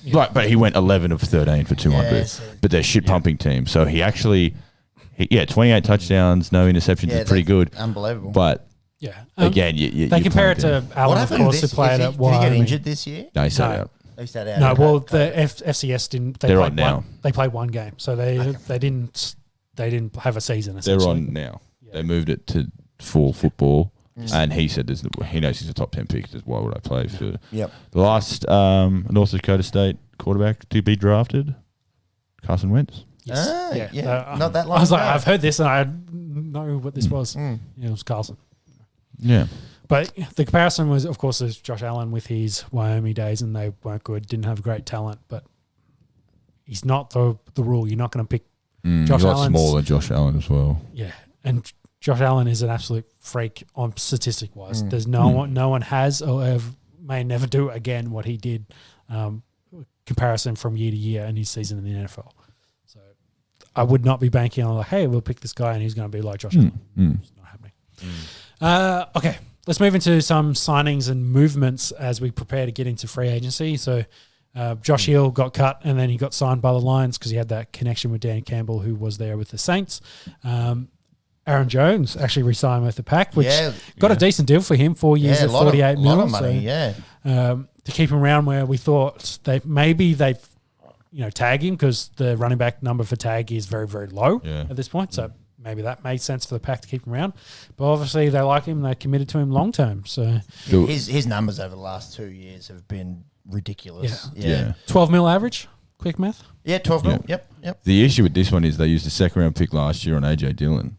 Yeah. But he went 11 of 13 for 200. Yeah, so- but they're shit pumping team. So he actually, 28 touchdowns, no interceptions is pretty good. Unbelievable. But Yeah. again, they compare it to what Allen, of happened course, who this? played at Did he Wyoming. get injured this year? No, he sat No. out. He sat out. No, Okay. well, the FCS didn't. They're played on now. They played one game, so they didn't have a season. They're Essentially. on now. They moved it to full football. And he said he knows he's a top 10 pick. Why would I play for Yep. the last North Dakota State quarterback to be drafted? Carson Wentz. Yes. Yeah. Not that long I was like, ago. I've heard this, and I know what this was. Mm. Yeah, it was Carlson. Yeah. But the comparison was, of course, is Josh Allen with his Wyoming days, and they weren't good, didn't have great talent, but he's not the rule. You're not going to pick Josh He's a lot Allen's- smaller than Josh Allen as well. Yeah, and Josh Allen is an absolute freak on statistic wise. There's no one has or may never do again what he did. Comparison from year to year in his season in the NFL. So I would not be banking on like, hey, we'll pick this guy and he's going to be like Josh Allen. It's not happening. Okay, let's move into some signings and movements as we prepare to get into free agency. So Josh Hill got cut and then he got signed by the Lions because he had that connection with Dan Campbell, who was there with the Saints. Aaron Jones actually re-signed with the Pack, which got a decent deal for him, 4 years at 48 lot of million. money, To keep him around where we thought they've tag him because the running back number for tag is very, very low at this point. So maybe that made sense for the Pack to keep him around. But obviously they like him. They're committed to him long term. So his numbers over the last 2 years have been ridiculous. Yeah. 12 mil average, quick math. Yeah, 12 mil. Yep. The issue with this one is they used a second round pick last year on AJ Dillon.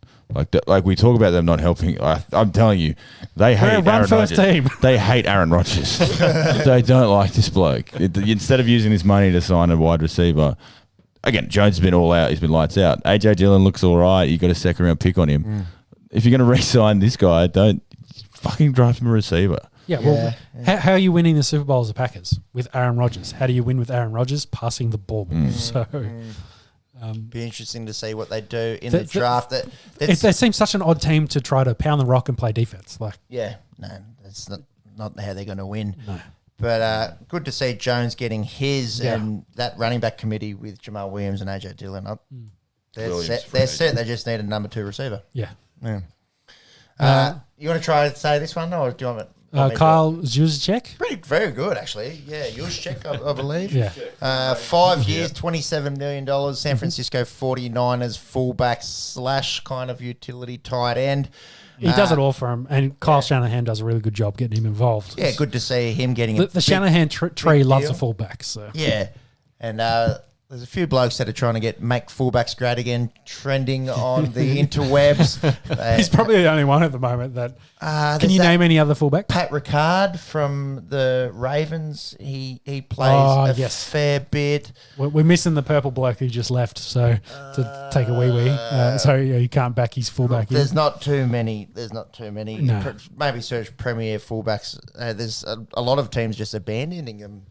Like we talk about them not helping. I'm telling you, they hate run Aaron first Rodgers. team. They hate Aaron Rodgers. They don't like this bloke. Instead of using this money to sign a wide receiver, again, Jones has been all out. He's been lights out. AJ Dillon looks all right. You got a second round pick on him. If you're going to re-sign this guy, don't fucking draft him a receiver. Yeah, well, how are you winning the Super Bowl as the Packers with Aaron Rodgers? How do you win with Aaron Rodgers? Passing the ball. So Be interesting to see what they do in the draft. they seem such an odd team to try to pound the rock and play defense. Like, That's not how they're going to win. No. But good to see Jones getting his and that running back committee with Jamal Williams and AJ Dillon up. They're set. They just need a number 2 receiver. yeah. You want to try to say this one, or do you want me? Kyle Juszczyk? Very good, actually. Yeah, Juszczyk, I believe. Yeah. 5 years, $27 million. San Francisco 49ers fullback / kind of utility tight end. He does it all for him, and Kyle Shanahan does a really good job getting him involved. Yeah, good to see him getting The Shanahan tree loves deal. a fullback. So Yeah, and there's a few blokes that are trying to make fullbacks great again, trending on the interwebs. he's probably the only one at the moment that. Can there's you that name any other fullback? Pat Ricard from the Ravens. He plays a fair bit. We're missing the purple bloke who just left, so to take a wee. So you can't back his fullback. There's not too many. No. Maybe search premier fullbacks. There's a lot of teams just abandoning them.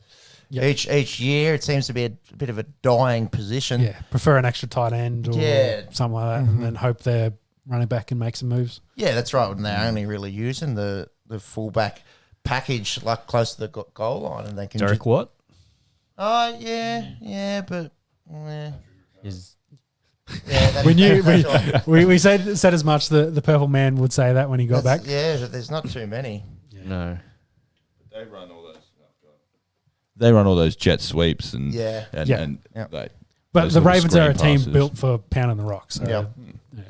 Yep. Each year, it seems to be a bit of a dying position. Yeah, prefer an extra tight end or something like that, and then hope their running back can make some moves. Yeah, that's right. And they're only really using the fullback package like close to the goal line, and they can. Derek Watt? Oh yeah, but Is We said as much. The purple man would say that when he got back. Yeah, but there's not too many. no. They run all those jet sweeps and But those the little Ravens are a screen team passes. built for pounding the rock. So Yeah.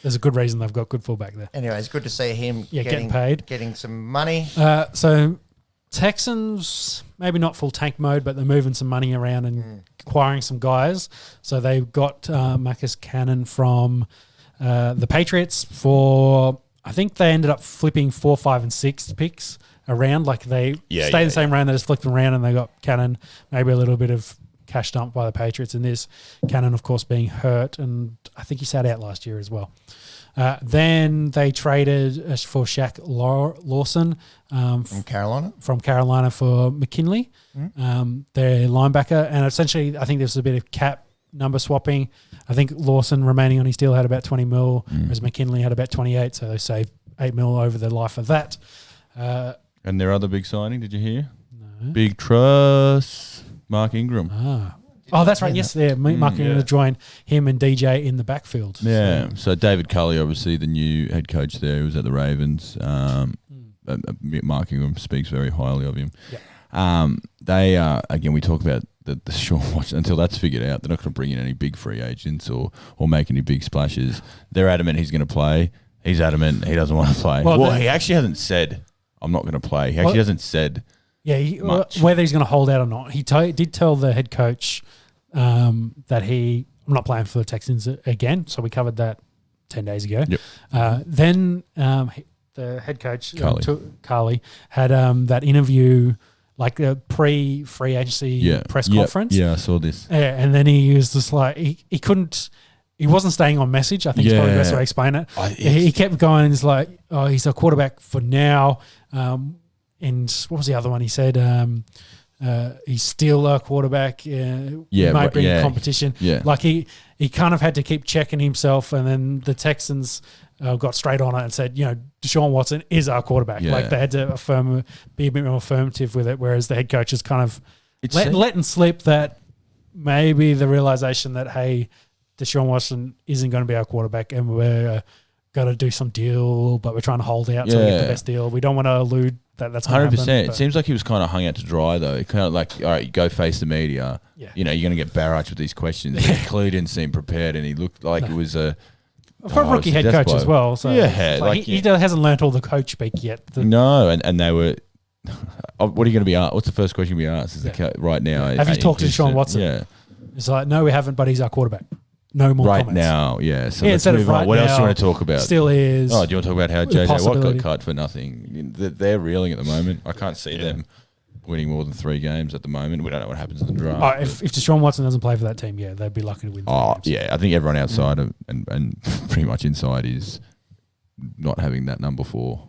there's a good reason they've got good fullback there. Anyway, it's good to see him Getting paid. getting some money. So Texans, maybe not full tank mode, but they're moving some money around and acquiring some guys. So they got Marcus Cannon from the Patriots for, I think they ended up flipping 4, 5, and 6 picks around. Like they stayed the same round, they just flipped them around and they got Cannon, maybe a little bit of cash dumped by the Patriots in this. Cannon, of course, being hurt, and I think he sat out last year as well. Then they traded for Shaq Lawson From Carolina. for McKinley, their linebacker. And essentially, I think there was a bit of cap number swapping. I think Lawson remaining on his deal had about 20 mil, whereas McKinley had about 28, so they saved 8 mil over the life of that. And their other big signing, did you hear? No. Big trust, Mark Ingram. Oh, that's right. Yes, Mark Ingram joined him and DJ in the backfield. Yeah. So David Culley, obviously the new head coach there, who was at the Ravens. Mark Ingram speaks very highly of him. Yep. They again, we talk about the Sean Watson until that's figured out. They're not going to bring in any big free agents or make any big splashes. They're adamant he's going to play. He's adamant he doesn't want to play. Well, he actually hasn't said I'm not going to play. He actually hasn't said. Yeah, whether he's going to hold out or not. He did tell the head coach that I'm not playing for the Texans again. So we covered that 10 days ago. Yep. Then the head coach, Carly, had that interview, like a pre-free agency press conference. Yeah, I saw this. Yeah, and then he was just like, he couldn't, he wasn't staying on message. I think it's probably the best way to explain it. He kept going, he's like, oh, he's a quarterback for now. And what was the other one? He said he's still a quarterback. Might bring competition. Yeah. Like he kind of had to keep checking himself, and then the Texans got straight on it and said, Deshaun Watson is our quarterback. Yeah. Like they had to be a bit more affirmative with it, whereas the head coach is kind of letting slip that maybe the realization that, hey, Deshaun Watson isn't going to be our quarterback and we're going to do some deal, but we're trying to hold out to get the best deal. We don't want to elude that's 100%. It seems like he was kind of hung out to dry though. Kind of like, all right, you go face the media. Yeah. You're going to get barraged with these questions. Yeah. Clearly didn't seem prepared, and he looked like it was a for a rookie head coach as well. So he hasn't learnt all the coach speak yet. No, and they were. What are you going to be asked? What's the first question you'll be asked? Right now, have you talked to Deshaun Watson? Yeah, it's like no, we haven't, but he's our quarterback. No more right comments. now. Yeah, so let's move on. What else do you want to talk about? Still is. Oh, do you want to talk about how JJ Watt got cut for nothing? They're reeling at the moment. I can't see them winning more than 3 games at the moment. We don't know what happens in the draft. If Deshaun Watson doesn't play for that team, they'd be lucky to win 3 games. Yeah, I think everyone outside and pretty much inside is not having that number 4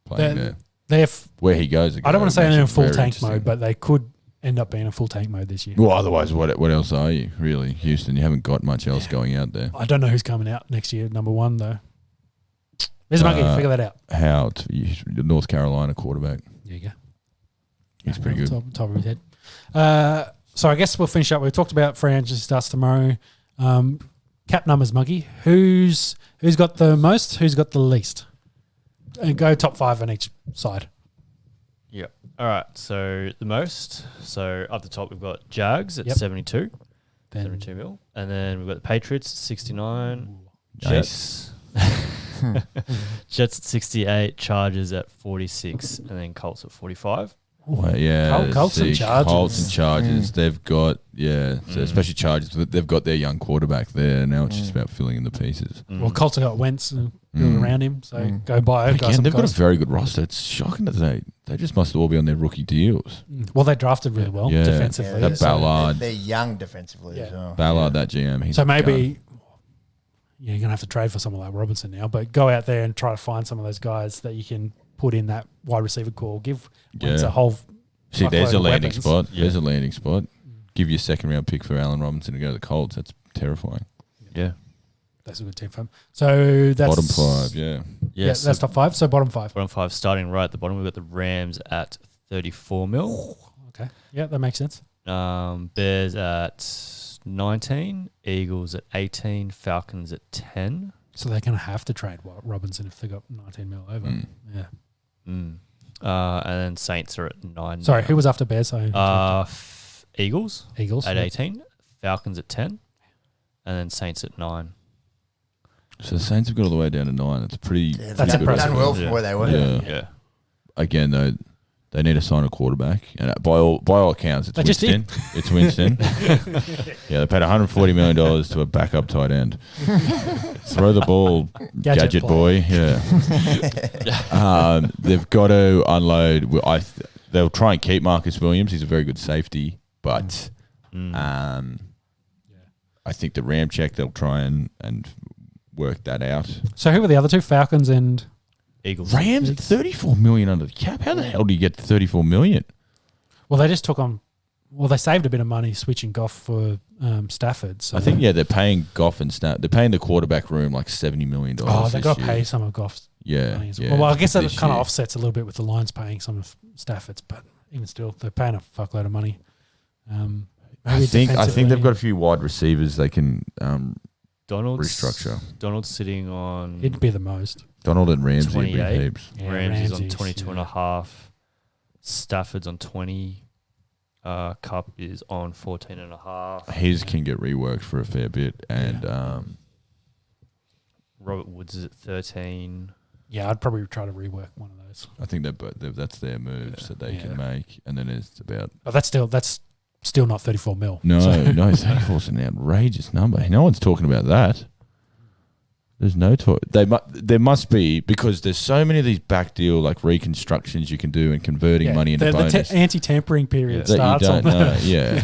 playing there. Where he goes, I don't want to say they're in full tank mode, but they could end up being a full tank mode this year. Well, otherwise, what else are you, really? Houston, you haven't got much else going out there. I don't know who's coming out next year, number 1, though. There's a monkey, figure that out. The North Carolina quarterback. There you go. He's pretty good. Top of his head. So I guess we'll finish up. We've talked about free agency starts tomorrow. Cap numbers, Muggy. Who's got the most? Who's got the least? And go top 5 on each side. Yep. All right. So the most. So up the top we've got Jags at 72. 72 mil. And then we've got the Patriots at 69. Jets. Jets at 68. Chargers at 46. And then Colts at 45. Well, yeah, Colts and Chargers. Colts and Chargers. They've got so especially Chargers. They've got their young quarterback there. Now it's just about filling in the pieces. Well, Colts have got Wentz and building around him, so go buy it. Again, they've got a very good roster. It's shocking that they just must all be on their rookie deals. Well, they drafted really well defensively. That Ballard, they're young defensively as well. Ballard, that GM. So maybe you're going to have to trade for someone like Robinson now, but go out there and try to find some of those guys that you can put in that wide receiver core. Give Wentz a whole. See, there's a landing spot. There's a landing spot. Give you a 2nd round pick for Allen Robinson to go to the Colts. That's terrifying. Yeah. That's a good team for him. So that's bottom 5, yeah. Yeah, that's top 5. So bottom 5. Bottom 5, starting right at the bottom, we've got the Rams at 34 mil. Okay. Yeah, that makes sense. Bears at 19, Eagles at 18, Falcons at 10. So they're going to have to trade Robinson if they got 19 mil over. Yeah. And then Saints are at 9. Sorry, who was after Bears? Eagles. Eagles at 18, Falcons at 10, and then Saints at 9. So the Saints have got all the way down to 9. That's pretty. That's impressive. Done well from where they were. Yeah. Again, though, they need to sign a quarterback, and by all accounts, it's Winston. It's Winston. Yeah, they paid $140 million to a backup tight end. Throw the ball, gadget boy. Yeah. They've got to unload. They'll try and keep Marcus Williams. He's a very good safety, but I think the Ramczyk they'll try and work that out. So who were the other two? Falcons and Eagles. Rams at 34 million under the cap. How the hell do you get 34 million? well, they just took on. Well, they saved a bit of money switching Goff for Stafford. So I think they're paying Goff and Snap. They're paying the quarterback room like $70 million. Oh, they got to pay some of Goff's. Yeah, money as yeah. well. Well, I guess that this kind of year. offsets a little bit with the Lions paying some of Stafford's, but even still, they're paying a fuckload of money. I think they've got a few wide receivers they can Donald's restructure. Donald's sitting on It'd be the most. Donald and Ramsey would be 28. heaps. Yeah, Ramsey's on Ramsey's, 22 and a half. Stafford's on 20. Cup is on 14 and a half. His can get reworked for a fair bit, and Robert Woods is at 13. Yeah, I'd probably try to rework one of those. I think that's their moves that they can make, and then it's about But that's still not 34 mil. no, So- no. 34 is an outrageous number. No one's talking about that. There's no talk. There must be, because there's so many of these back deal like reconstructions you can do and converting money into bonus the anti-tampering period that you starts don't on know. Yeah,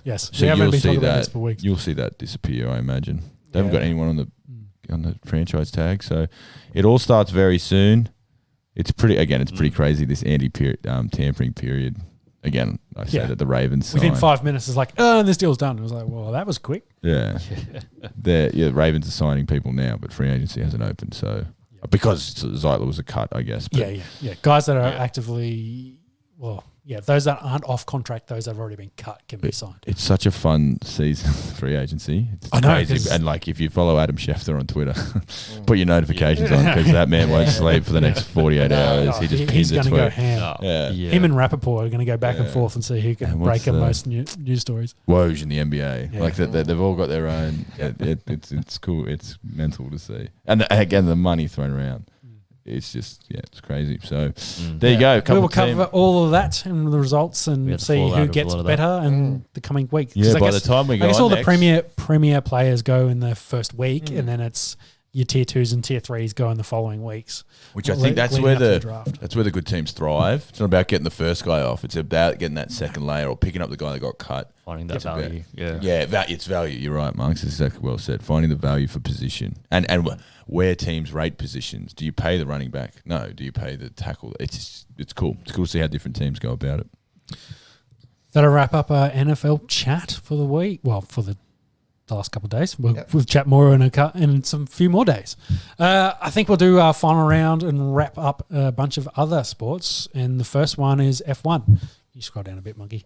Yes, so we haven't you'll been see talking about that. this for weeks. You'll see that disappear. I imagine they haven't Yeah. got anyone on the franchise tag, so it all starts very soon. It's pretty crazy, this anti-tampering period. Again, I say that the Ravens Within sign. 5 minutes, it's like, oh, and this deal's done. It was like, well, that was quick. Yeah. The Ravens are signing people now, but free agency hasn't opened. So because Zeitler was a cut, I guess. But Yeah. Guys that are actively, those that aren't off contract, those that have already been cut can be signed. It's such a fun season, free agency. It's I know, crazy. 'cause- And like, if you follow Adam Schefter on Twitter, put your notifications on, because that man won't sleep for the next 48 hours. He just He's pins a going to tweet. go ham. Yeah. Him and Rappaport are going to go back and Yeah. forth and see who can And break what's the the- most news stories. Woj in the NBA. Yeah. Like, they've all got their own. It's cool. It's mental to see. And again, the money thrown around. It's just, it's crazy. So there you go. We will cover all of that and the results We and had the see fallout who of a gets lot of that. better in the coming week. 'Cause Yeah, I by guess- the time we go I guess on all the next- premier players go in the first week, and then it's your tier 2s and tier 3s go in the following weeks. Which I think that's leading where up to the the draft. that's where the good teams thrive. It's not about getting the first guy off. It's about getting that second layer or picking up the guy that got cut. Finding that value. Yeah. Yeah, it's value. You're right, Mark. It's exactly well said. Finding the value for position and where teams rate positions. Do you pay the running back? No. Do you pay the tackle? It's cool. It's cool to see how different teams go about it. That'll wrap up our NFL chat for the week. Well, for the last couple of days. We'll chat more in some few more days. I think we'll do our final round and wrap up a bunch of other sports. And the first one is F1. You scroll down a bit, monkey.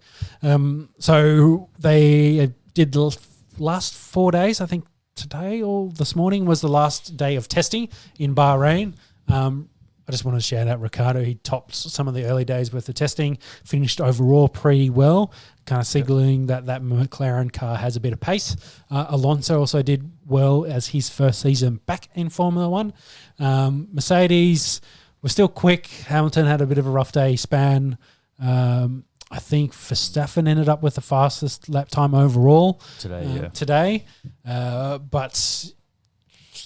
So they did the last 4 days. I think today or this morning was the last day of testing in Bahrain. I just want to shout out Ricardo. He topped some of the early days with the testing, finished overall pretty well, kind of signaling that McLaren car has a bit of pace. Alonso also did well as his first season back in Formula One. Mercedes were still quick. Hamilton had a bit of a rough day span. I think Verstappen ended up with the fastest lap time overall today. But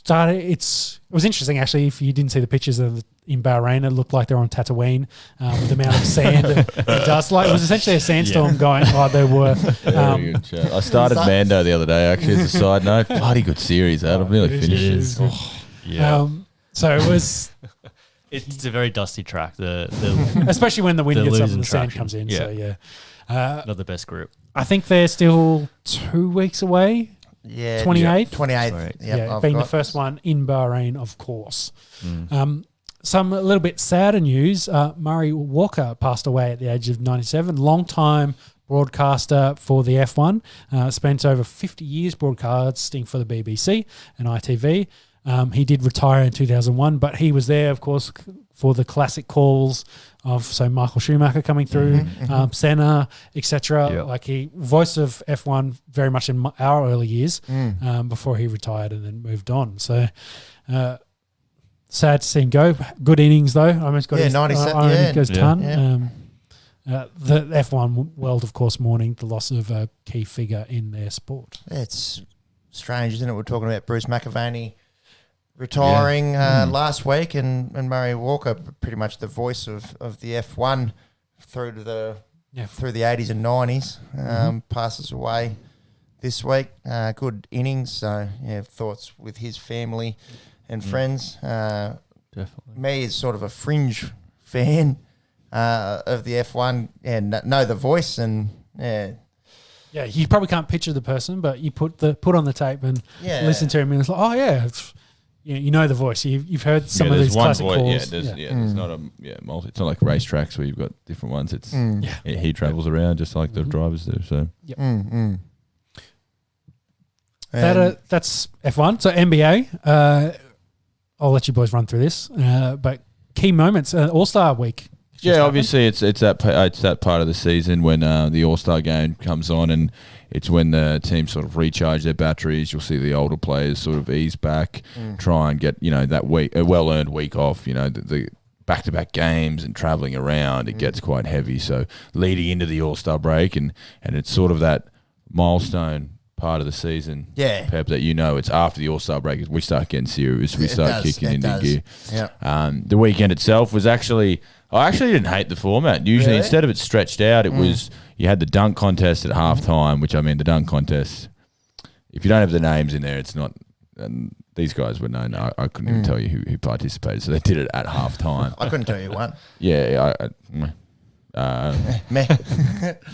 it was interesting actually. If you didn't see the pictures in Bahrain, it looked like they were on Tatooine with the amount of sand and dust. Like it was essentially a sandstorm going. Oh, there were. Very good chat. I started Mando the other day actually as a side note. Bloody good series. I've nearly finished it. So it was. It's a very dusty track. Especially when the wind the gets up losing and the sand traction. comes in. Yeah. So yeah. Not the best group. I think they're still 2 weeks away. Yeah, 28th? 28th. Yep, Being the first one in Bahrain, of course. Some a little bit sadder news. Murray Walker passed away at the age of 97. Long-time broadcaster for the F1. Spent over 50 years broadcasting for the BBC and ITV. He did retire in 2001, but he was there, of course, for the classic calls of Michael Schumacher coming through, Senna, etc. Yep. Like he voice of F1 very much in our early years before he retired and then moved on. So sad to see him go. Good innings though. I almost got 97. goes ton. Yeah. The F1 world, of course, mourning the loss of a key figure in their sport. It's strange, isn't it? We're talking about Bruce McAvaney retiring last week, and Murray Walker, pretty much the voice of the F1 through the 80s and 90s, passes away this week. Good innings. So, yeah, thoughts with his family and friends. Definitely. Me is sort of a fringe fan of the F1 and know the voice and Yeah, you probably can't picture the person, but you put on the tape and Yeah. listen to him, and it's like, oh yeah, you know the voice. You've heard some of there's these one classic voice. calls. There's not a multi. It's not like racetracks where you've got different ones. It's he travels around just like the drivers do. So That's F1. So NBA, I'll let you boys run through this. But key moments, All-Star Week. Yeah, obviously it's that part of the season when the All-Star game comes on, and it's when the teams sort of recharge their batteries. You'll see the older players sort of ease back, try and get that week, a well-earned week off. The back-to-back games and traveling around, it gets quite heavy. So leading into the All-Star break, and it's sort of that milestone part of the season, Pep, that it's after the All-Star break we start getting serious, we start kicking into gear. The weekend itself was I actually didn't hate the format. Usually instead of it stretched out, it was you had the dunk contest at halftime, which the dunk contest, if you don't have the names in there, it's not, and these guys were known. I couldn't even tell you who participated, so they did it at halftime. I couldn't tell you one.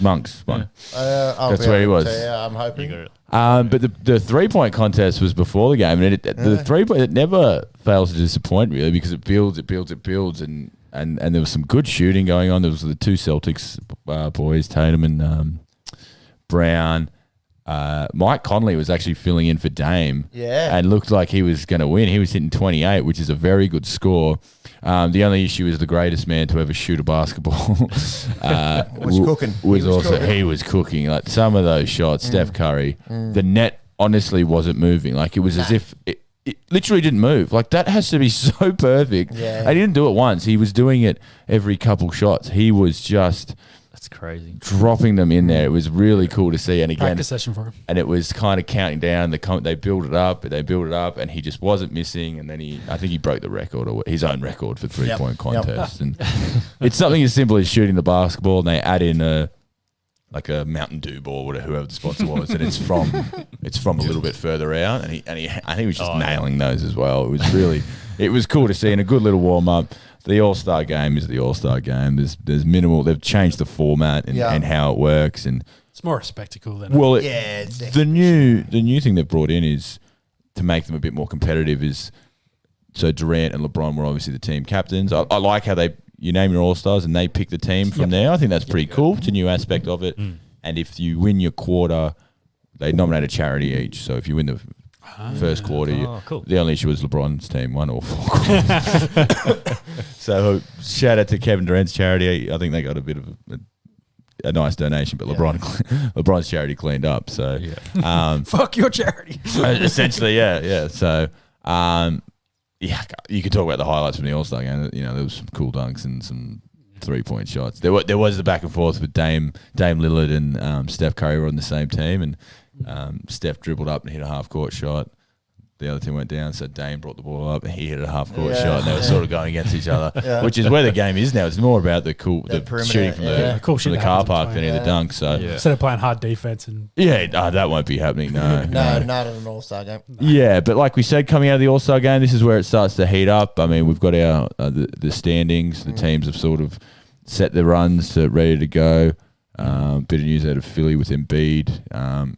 Monks won. That's where he was. I'm hoping. But the 3-point contest was before the game, and the 3-point, it never fails to disappoint really, because it builds, and there was some good shooting going on. There was the two Celtics boys, Tatum and Brown. Mike Conley was actually filling in for Dame, and looked like he was going to win. He was hitting 28, which is a very good score. The only issue is the greatest man to ever shoot a basketball he was cooking. Like some of those shots, Steph Curry, the net honestly wasn't moving. Like it was as if it literally didn't move. Like that has to be so perfect. Yeah. And he didn't do it once. He was doing it every couple shots. He was just... That's crazy. Dropping them in there. It was really cool to see. And again, practice session for him. And it was kind of counting down. They build it up, and he just wasn't missing. And then I think he broke the record, or his own record for 3-point contest. And it's something as simple as shooting the basketball, and they add in a Mountain Dew ball, or whoever the sponsor was, and it's from a little bit further out. And I think he was just nailing those as well. It was cool to see, and a good little warm up. The All-Star game is the All-Star game. There's minimal. They've changed the format and how it works, and it's more a spectacle than the new thing they've brought in is to make them a bit more competitive. So Durant and LeBron were obviously the team captains. I like how you name your All-Stars and they pick the team from there. I think that's pretty cool. It's a new aspect of it. And if you win your quarter, they nominate a charity each. So if you win the first quarter, the only issue was LeBron's team won all 4 quarters. So shout out to Kevin Durant's charity. I think they got a bit of a nice donation, but LeBron's charity cleaned up. So fuck your charity. Essentially, yeah. So you could talk about the highlights from the All-Star game. There was some cool dunks and some 3-point shots. There was the back and forth with Dame Lillard and Steph Curry were on the same team, and Steph dribbled up and hit a half-court shot. The other team went down, so Dame brought the ball up and he hit a half-court shot, and they were sort of going against each other, which is where the game is now. It's more about the shooting from the car park than the dunk. So instead of playing hard defense that won't be happening. No, not at an All-Star game. Yeah, but like we said, coming out of the All-Star game, this is where it starts to heat up. I mean, we've got our the standings. The teams have sort of set their runs to ready to go. Bit of news out of Philly with Embiid.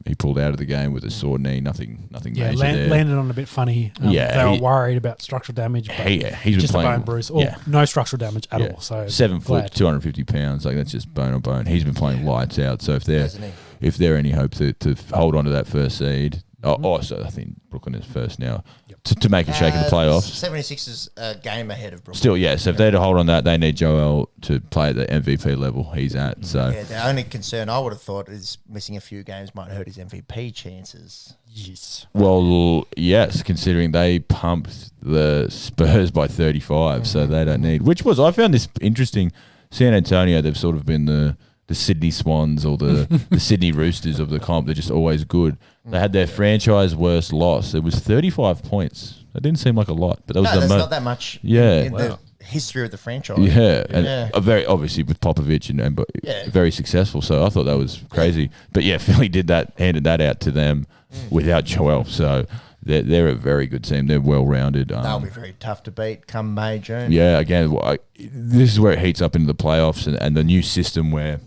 He pulled out of the game with a sore knee. Nothing major there. Landed on a bit funny. They were worried about structural damage. But he's just been playing, a bone bruise. No structural damage at all. So 7 foot, 250 pounds. Like that's just bone on bone. He's been playing lights out. So if they're any hope to hold on to that first seed. So I think Brooklyn is first now to make a shake in the playoffs. 76ers a game ahead of Brooklyn. Still, so if they're to hold on that, they need Joel to play at the MVP level he's at. So the only concern I would have thought is missing a few games might hurt his MVP chances. Yes. Well, yes, considering they pumped the Spurs by 35, so they don't need. I found this interesting. San Antonio, they've sort of been the Sydney Swans or the Sydney Roosters of the comp. They're just always good. They had their franchise worst loss. It was 35 points. That didn't seem like a lot, but that was the most. Not that much. Yeah. history of the franchise. Yeah, and a very obviously with Popovich and very successful. So I thought that was crazy. But yeah, Philly handed that out to them without Joel. So they're a very good team. They're well rounded. They'll be very tough to beat come May, June. Yeah, again, this is where it heats up into the playoffs and the new system where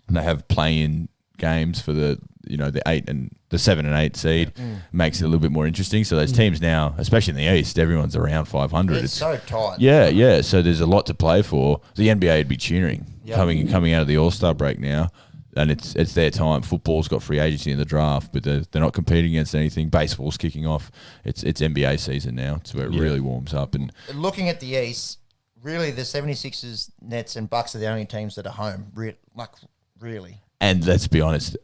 they have play-in games for the 7 and 8 seed makes it a little bit more interesting. So those teams now, especially in the East, everyone's around 500. It's so tight. Yeah. So there's a lot to play for. The NBA would be cheering coming out of the All-Star break now, and it's their time. Football's got free agency in the draft, but they're not competing against anything. Baseball's kicking off. It's NBA season now. It's where it really warms up. And looking at the East, really the 76ers, Nets, and Bucks are the only teams that are home. Really. And let's be honest,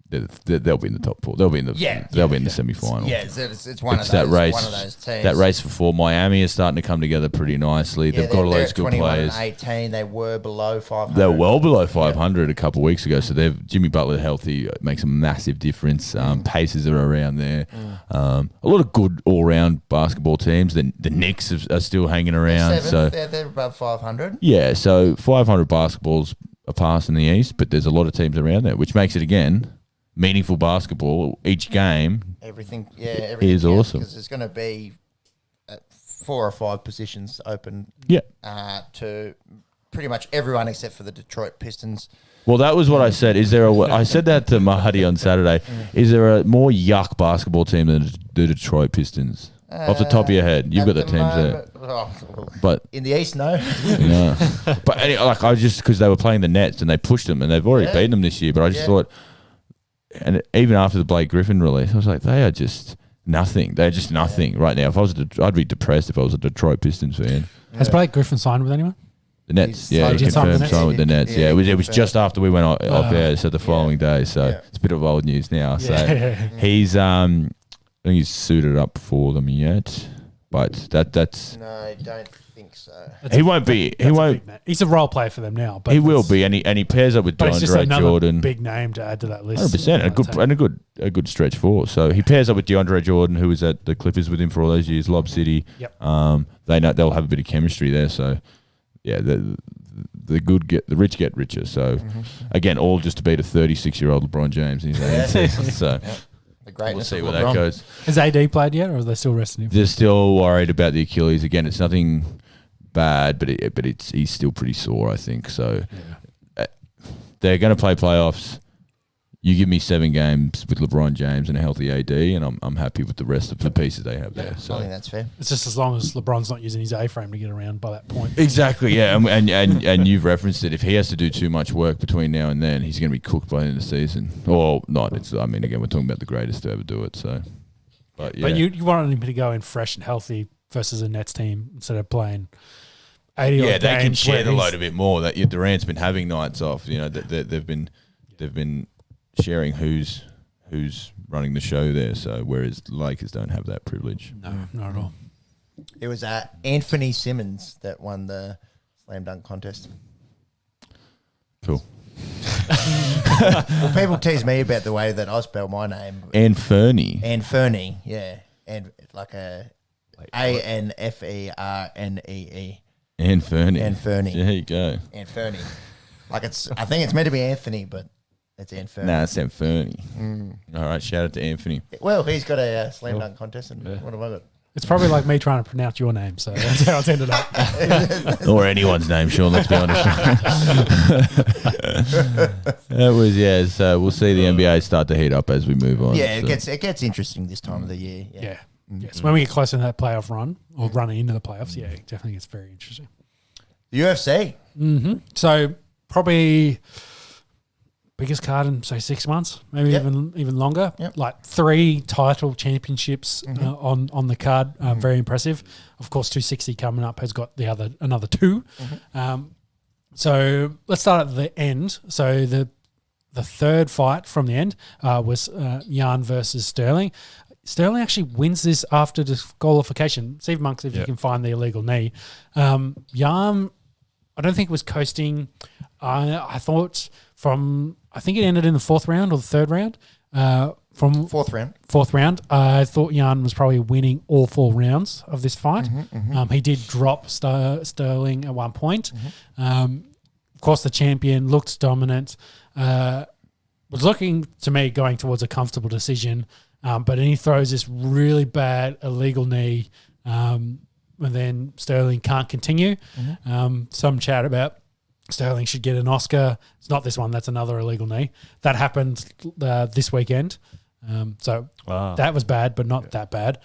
they'll be in the top 4. They'll be in the semi-final. Yeah, it's one of that those. race. One of those teams. That race for 4. Miami is starting to come together pretty nicely. They've got all those good 21 players. And 18, they were below 500. They're well below 500 a couple of weeks ago. So Jimmy Butler healthy makes a massive difference. Pacers are around there. A lot of good all-round basketball teams. The Knicks are still hanging around. So they're above 500. Yeah, so 500 basketballs a pass in the East, but there's a lot of teams around there, which makes it again meaningful basketball. Each game, everything is awesome because there's going to be 4 or 5 positions open. Yeah, to pretty much everyone except for the Detroit Pistons. Well, that was what I said. I said that to Mahdi on Saturday. Is there a more yuck basketball team than the Detroit Pistons? Off the top of your head, you've got the teams there. But in the East, no. No. But I just because they were playing the Nets and they pushed them and they've already beaten them this year. But I just thought, and even after the Blake Griffin release, I was like, they are just nothing. They're just nothing right now. If I was, I'd be depressed if I was a Detroit Pistons fan. Has Blake Griffin signed with anyone? The Nets, He confirmed signed with the Nets. Yeah, it was just after we went off air, so the following day. So it's a bit of old news now. So he's I think he's suited up for them yet, but that's No, I don't think so. he won't be. He won't. He's a role player for them now, but He will be, and he pairs up with But it's just DeAndre another Jordan. big name to add to that list. 100%, a good stretch for. So he pairs up with DeAndre Jordan, who was at the Clippers with him for all those years, Lob City. Yep. They know they'll have a bit of chemistry there. So yeah, the rich get richer. So again, all just to beat a 36-year-old LeBron James. And he's so. We'll see where that goes. Has AD played yet, or are they still resting him? They're still worried about the Achilles. Again, it's nothing bad, but he's still pretty sore, I think. So they're going to play playoffs. You give me 7 games with LeBron James and a healthy AD, and I'm happy with the rest of the pieces they have there. So I think that's fair. It's just as long as LeBron's not using his A-frame to get around by that point. Exactly, yeah, and you've referenced it. If he has to do too much work between now and then, he's going to be cooked by the end of the season. Or not. Again, we're talking about the greatest to ever do it. So, but you want him to go in fresh and healthy versus a Nets team instead of playing 80 yeah, odd they can games share where the he's- load a bit more. That Durant's been having nights off. You know, they've been sharing who's running the show there. So whereas Lakers don't have that privilege. No, not at all. It was Anthony Simmons that won the slam dunk contest. Cool. Well, people tease me about the way that I spell my name. Anferny. Anferny, yeah. And like Anfernee. Anferny. Anferny. There you go. Anferny. I think it's meant to be Anthony, but it's Anferny. Nah, it's Anferny. All right, shout out to Anthony. Well, he's got a slam dunk contest, and what have I got? It's probably like me trying to pronounce your name, so that's how it's ended up. Or anyone's name, Sean, let's be honest. So we'll see the NBA start to heat up as we move on. Yeah, so. it gets interesting this time of the year. Yeah. Yes. When we get closer to that playoff run or running into the playoffs, yeah, it definitely gets very interesting. The UFC. So probably biggest card in say 6 months, maybe even longer. Yep. Like 3 title championships on the card, very impressive. Of course, 260 coming up has got another 2. So let's start at the end. So the third fight from the end was Jan versus Sterling. Sterling actually wins this after disqualification. Steve Monks, if you can find the illegal knee. Jan, I don't think it was coasting. I thought I think it ended in the 4th round or the 3rd round. From Fourth round. fourth round. I thought Jan was probably winning all 4 rounds of this fight. He did drop Sterling at one point. Of course, the champion looked dominant. Was looking to me going towards a comfortable decision, but then he throws this really bad illegal knee, and then Sterling can't continue. Some chat about Sterling should get an Oscar. It's not this one. That's another illegal knee. That happened this weekend. So that was bad, but not that bad.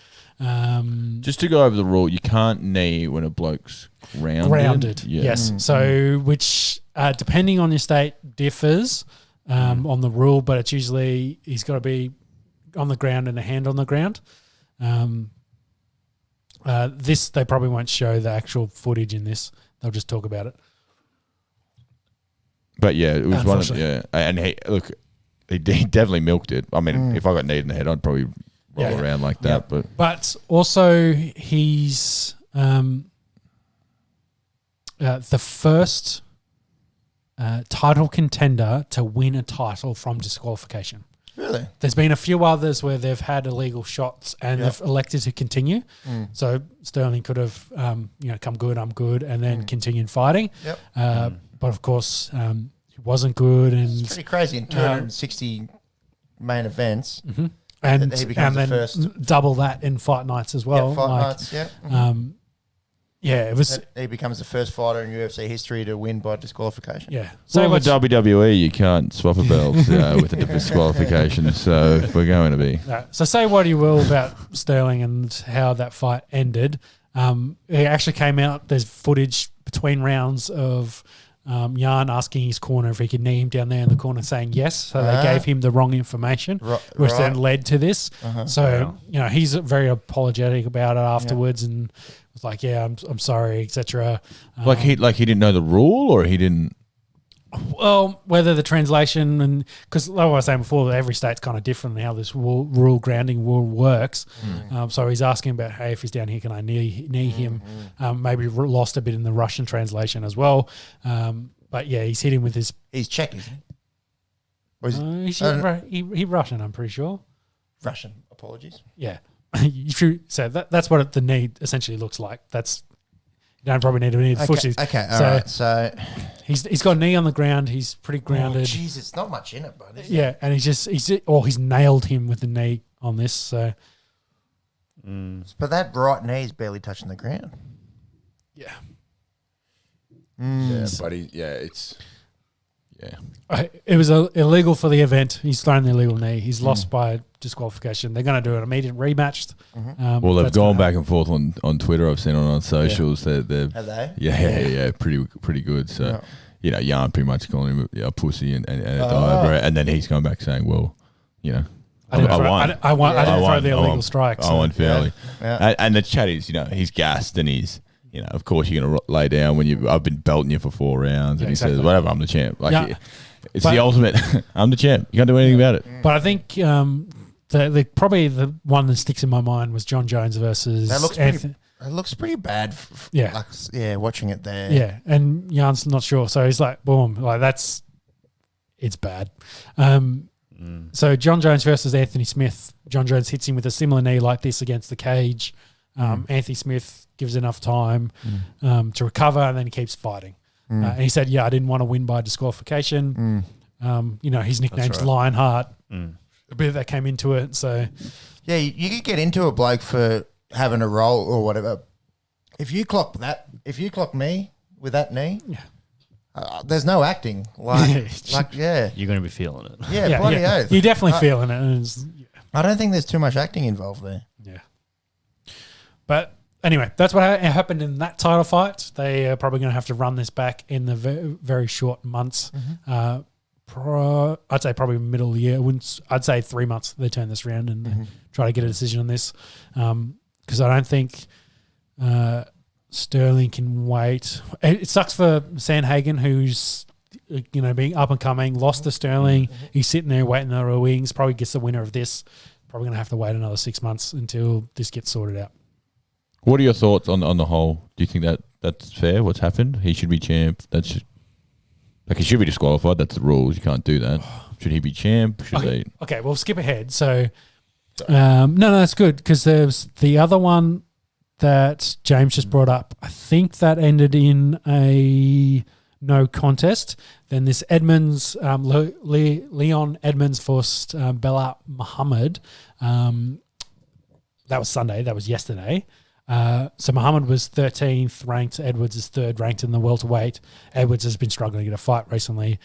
Just to go over the rule, you can't knee when a bloke's grounded. Yes. So which, depending on your state, differs on the rule, but it's usually he's got to be on the ground and a hand on the ground. This, they probably won't show the actual footage in this. They'll just talk about it. But yeah, it was one of and he definitely milked it. I mean, if I got kneed in the head, I'd probably roll around like that. But also, he's the first title contender to win a title from disqualification. Really? There's been a few others where they've had illegal shots and they've elected to continue. So Sterling could have, come good, I'm good, and then continued fighting. But of course, it wasn't good, and it's pretty crazy in 260 main events, and he becomes then the first. double that in fight nights as well. Nights. It was. He becomes the first fighter in UFC history to win by disqualification. Yeah. So with WWE, you can't swap a belt with a disqualification. So if we're going to be. So say what you will about Sterling and how that fight ended. It actually came out. There's footage between rounds of Jan asking his corner if he could knee him down there in the corner, saying yes. So they gave him the wrong information, which then led to this. So he's very apologetic about it afterwards, and was like, "Yeah, I'm sorry, etc." Like he didn't know the rule, or he didn't. Well, whether the translation and because like I was saying before, every state's kind of different in how this grounding rule works. So he's asking about, hey, if he's down here, can I knee him? Maybe lost a bit in the Russian translation as well. But yeah, he's hit him with his. He's Czech, isn't he? Or is He Russian, I'm pretty sure. Russian. Apologies. Yeah. So that's what the knee essentially looks like. You don't probably need to need the footage. Okay, all right. So he's got a knee on the ground. He's pretty grounded. Jeez, it's not much in it, bud. Yeah, and he's nailed him with the knee on this. So, but that right knee is barely touching the ground. Yeah. Yeah, buddy. Yeah, it's. Yeah. It was illegal for the event. He's thrown the illegal knee. He's lost by disqualification. They're going to do an immediate rematch. Well, they've gone back and forth on Twitter. I've seen it on socials. Have they? Yeah, pretty good. So, Jan pretty much calling him a pussy and a diver, and then he's going back saying, well, I didn't throw the illegal strike. I won fairly. Yeah. And the chat is, he's gassed and he's, of course you're going to lay down when I've been belting you for 4 rounds, and he says, whatever, I'm the champ. It's the ultimate. I'm the champ. You can't do anything about it. But I think probably the one that sticks in my mind was John Jones versus Anthony. It looks pretty bad. Watching it there. Yeah, and Jan's not sure, so he's like, boom, it's bad. So John Jones versus Anthony Smith. John Jones hits him with a similar knee like this against the cage. Anthony Smith gives enough time to recover, and then he keeps fighting. And he said, I didn't want to win by disqualification. His nickname's Lionheart. A bit of that came into it. So, yeah, you could get into a bloke for having a roll or whatever. If you clock me with that knee, there's no acting. You're going to be feeling it. Yeah, bloody oath. You're definitely feeling it. And I don't think there's too much acting involved there. Yeah. But anyway, that's what happened in that title fight. They are probably going to have to run this back in the very short months. I'd say probably middle of the year. I'd say 3 months they turn this around and try to get a decision on this. Because I don't think Sterling can wait. It sucks for Sandhagen, who's being up and coming, lost to Sterling. He's sitting there waiting in the wings. Probably gets the winner of this. Probably going to have to wait another 6 months until this gets sorted out. What are your thoughts on the whole? Do you think that's fair? What's happened? He should be champ. He should be disqualified. That's the rules. You can't do that. Should he be champ? Should they? Okay, we'll skip ahead. So, no, that's good because there's the other one that James just brought up. I think that ended in a no contest. Then this Edmonds, Leon Edmonds forced Bella Muhammad. That was Sunday. That was yesterday. So Muhammad was 13th ranked. Edwards is 3rd ranked in the welterweight. Edwards has been struggling to get a fight recently.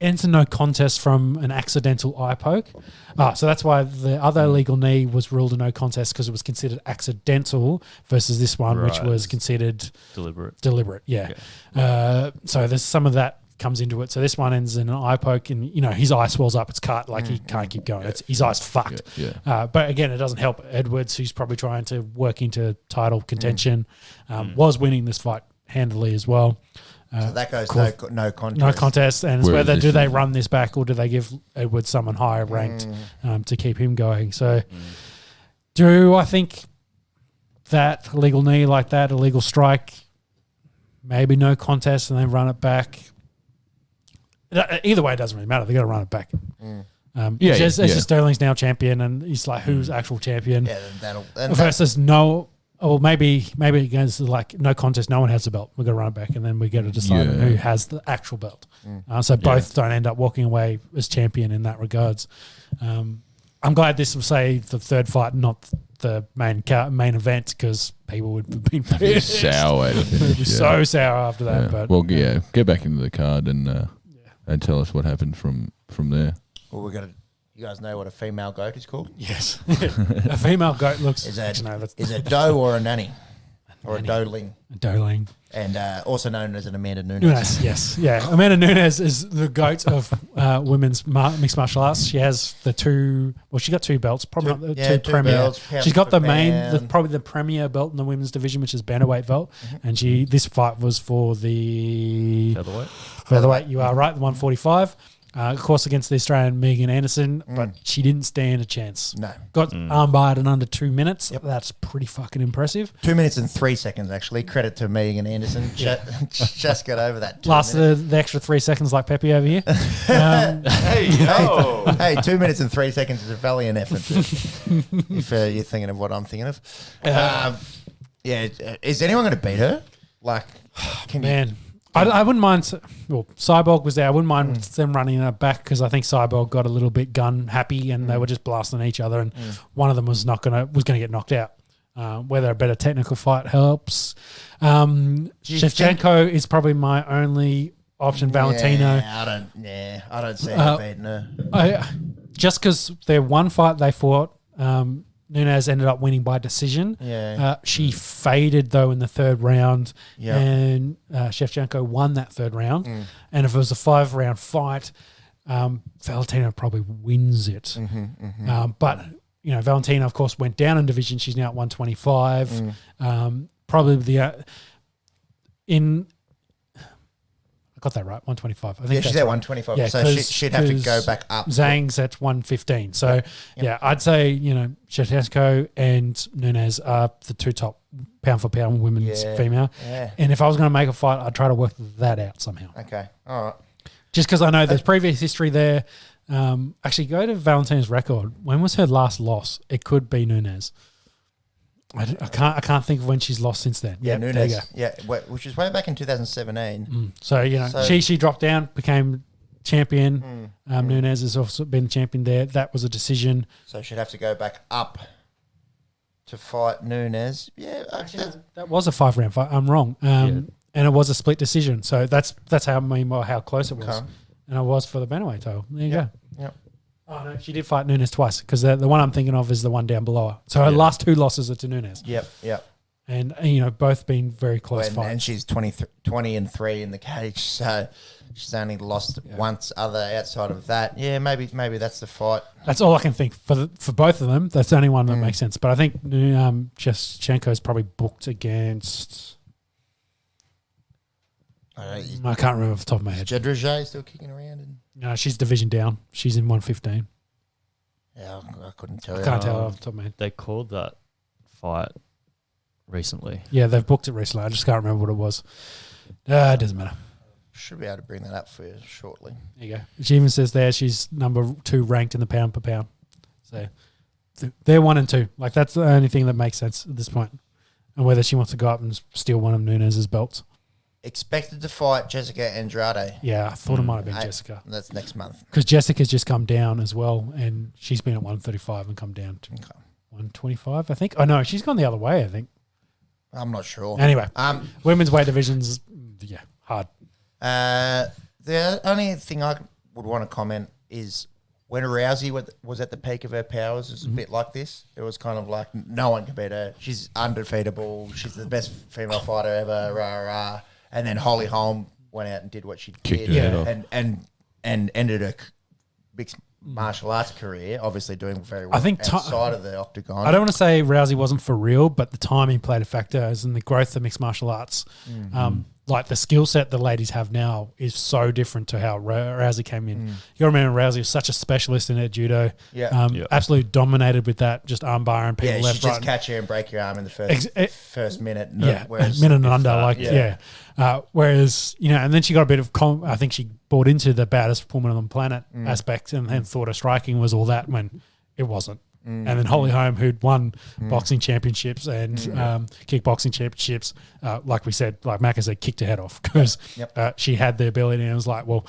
Enter no contest from an accidental eye poke. So that's why the other illegal knee was ruled a no contest because it was considered accidental versus this one, which was considered deliberate. Yeah. So there's some of that comes into it. So this one ends in an eye poke and, his eye swells up. It's cut. Like he can't keep going. His eye's fucked. But again, it doesn't help Edwards, who's probably trying to work into title contention, was winning this fight handily as well. So that goes no contest. No contest. And it's whether do they run this back or do they give Edwards someone higher ranked to keep him going. So do I think that illegal knee like that, illegal strike, maybe no contest and they run it back? Either way, it doesn't really matter. They got to run it back. It's just Sterling's now champion, and he's like, who's actual champion? Yeah, versus no. Or maybe it goes like no contest. No one has the belt. We're gonna run it back, and then we get to decide on who has the actual belt. So both don't end up walking away as champion in that regards. I'm glad this will say the third fight, not the main event, because people would have been pissed. Sour way to finish. So sour after that. Yeah. But get back into the card and tell us what happened from there. Well, you guys know what a female goat is called? Yes. A female goat looks... Is a doe or a nanny? Or a doeling? A doeling. And also known as an Amanda Nunes. Yes. Yeah. Amanda Nunes is the goat of women's mixed martial arts. She has the two... Well, she got two belts. Probably not the two premier. Belts, she's got the main... probably the premier belt in the women's division, which is bantamweight belt. And this fight was for the... Featherweight. You are right. The 145. Of course, against the Australian Megan Anderson, but she didn't stand a chance. No. Got armbarred in under 2 minutes. Yep. That's pretty fucking impressive. 2 minutes and 3 seconds, actually. Credit to Megan Anderson. Just got over that. Lasted the extra 3 seconds like Pepe over here. Hey, 2 minutes and 3 seconds is a valiant effort. If you're thinking of what I'm thinking of. Is anyone going to beat her? Like, I wouldn't mind. Well, Cyborg was there. I wouldn't mind them running that back because I think Cyborg got a little bit gun happy and they were just blasting each other, and one of them was going to get knocked out. Whether a better technical fight helps. Shevchenko is probably my only option. Valentino. I don't see her beating her. Just because their one fight they fought. Nunes ended up winning by decision. She faded, though, in the third round, and Shevchenko won that third round. And if it was a 5-round fight, Valentina probably wins it. But, Valentina, of course, went down in division. She's now at 125. Probably I got that right, 125. I think she's at 125, so she'd have to go back up. Zhang's at 115. So, I'd say, Shevchenko and Nunes are the two top pound-for-pound women's female. Yeah. And if I was going to make a fight, I'd try to work that out somehow. Okay, all right. Just because I know there's previous history there. Actually, go to Valentina's record. When was her last loss? It could be Nunes. I can't think of when she's lost since then. Yeah, Nunes. Yeah, which is way back in 2017. So she dropped down, became champion. Nunes has also been the champion there. That was a decision. So she'd have to go back up to fight Nunes. Yeah, that was a 5-round fight. I'm wrong. And it was a split decision. So that's how close it was. Okay. And it was for the bantamweight title. There you go. Yeah. Oh, no, she did fight Nunes twice because the one I'm thinking of is the one down below her. So her last 2 losses are to Nunes. Yep. And both been very close fights. And she's 20 and 3 in the cage, so she's only lost once outside of that. Yeah, maybe that's the fight. That's all I can think. For both of them, that's the only one that makes sense. But I think Shevchenko is probably booked against... I can't remember off the top of my head. Jedrage still kicking around? No, she's division down. She's in 115. Yeah, I couldn't tell you. I can't tell off the top of my head. They called that fight recently. Yeah, they've booked it recently. I just can't remember what it was. It doesn't matter. Should be able to bring that up for you shortly. There you go. She even says there she's number 2 ranked in the pound per pound. So they're 1 and 2. Like that's the only thing that makes sense at this point. And whether she wants to go up and steal one of Nunez's belts. Expected to fight Jessica Andrade. Yeah, I thought it might have been Jessica. That's next month. Because Jessica's just come down as well, and she's been at 135 and come down to 125, I think. Oh, no, she's gone the other way, I think. I'm not sure. Anyway, women's weight divisions, hard. The only thing I would want to comment is when Rousey was at the peak of her powers, it was a bit like this. It was kind of like no one can beat her. She's undefeatable. She's the best female fighter ever. Rah, rah. And then Holly Holm went out and did what she did, and ended her mixed martial arts career, obviously doing very well. I think outside of the octagon. I don't want to say Rousey wasn't for real, but the timing played a factor, as in the growth of mixed martial arts. Like the skill set the ladies have now is so different to how Rousey came in. You got to remember Rousey was such a specialist in her judo. Absolutely dominated with that, just arm bar and people left, right. Just catch her and break your arm in the first minute. Whereas minute and under, whereas, and then she got a bit of, I think she bought into the baddest woman on the planet aspect and then thought her striking was all that when it wasn't. And then Holly Holm, who'd won boxing championships and kickboxing championships, like we said, like Macca said, kicked her head off because she had the ability, and it was like, well,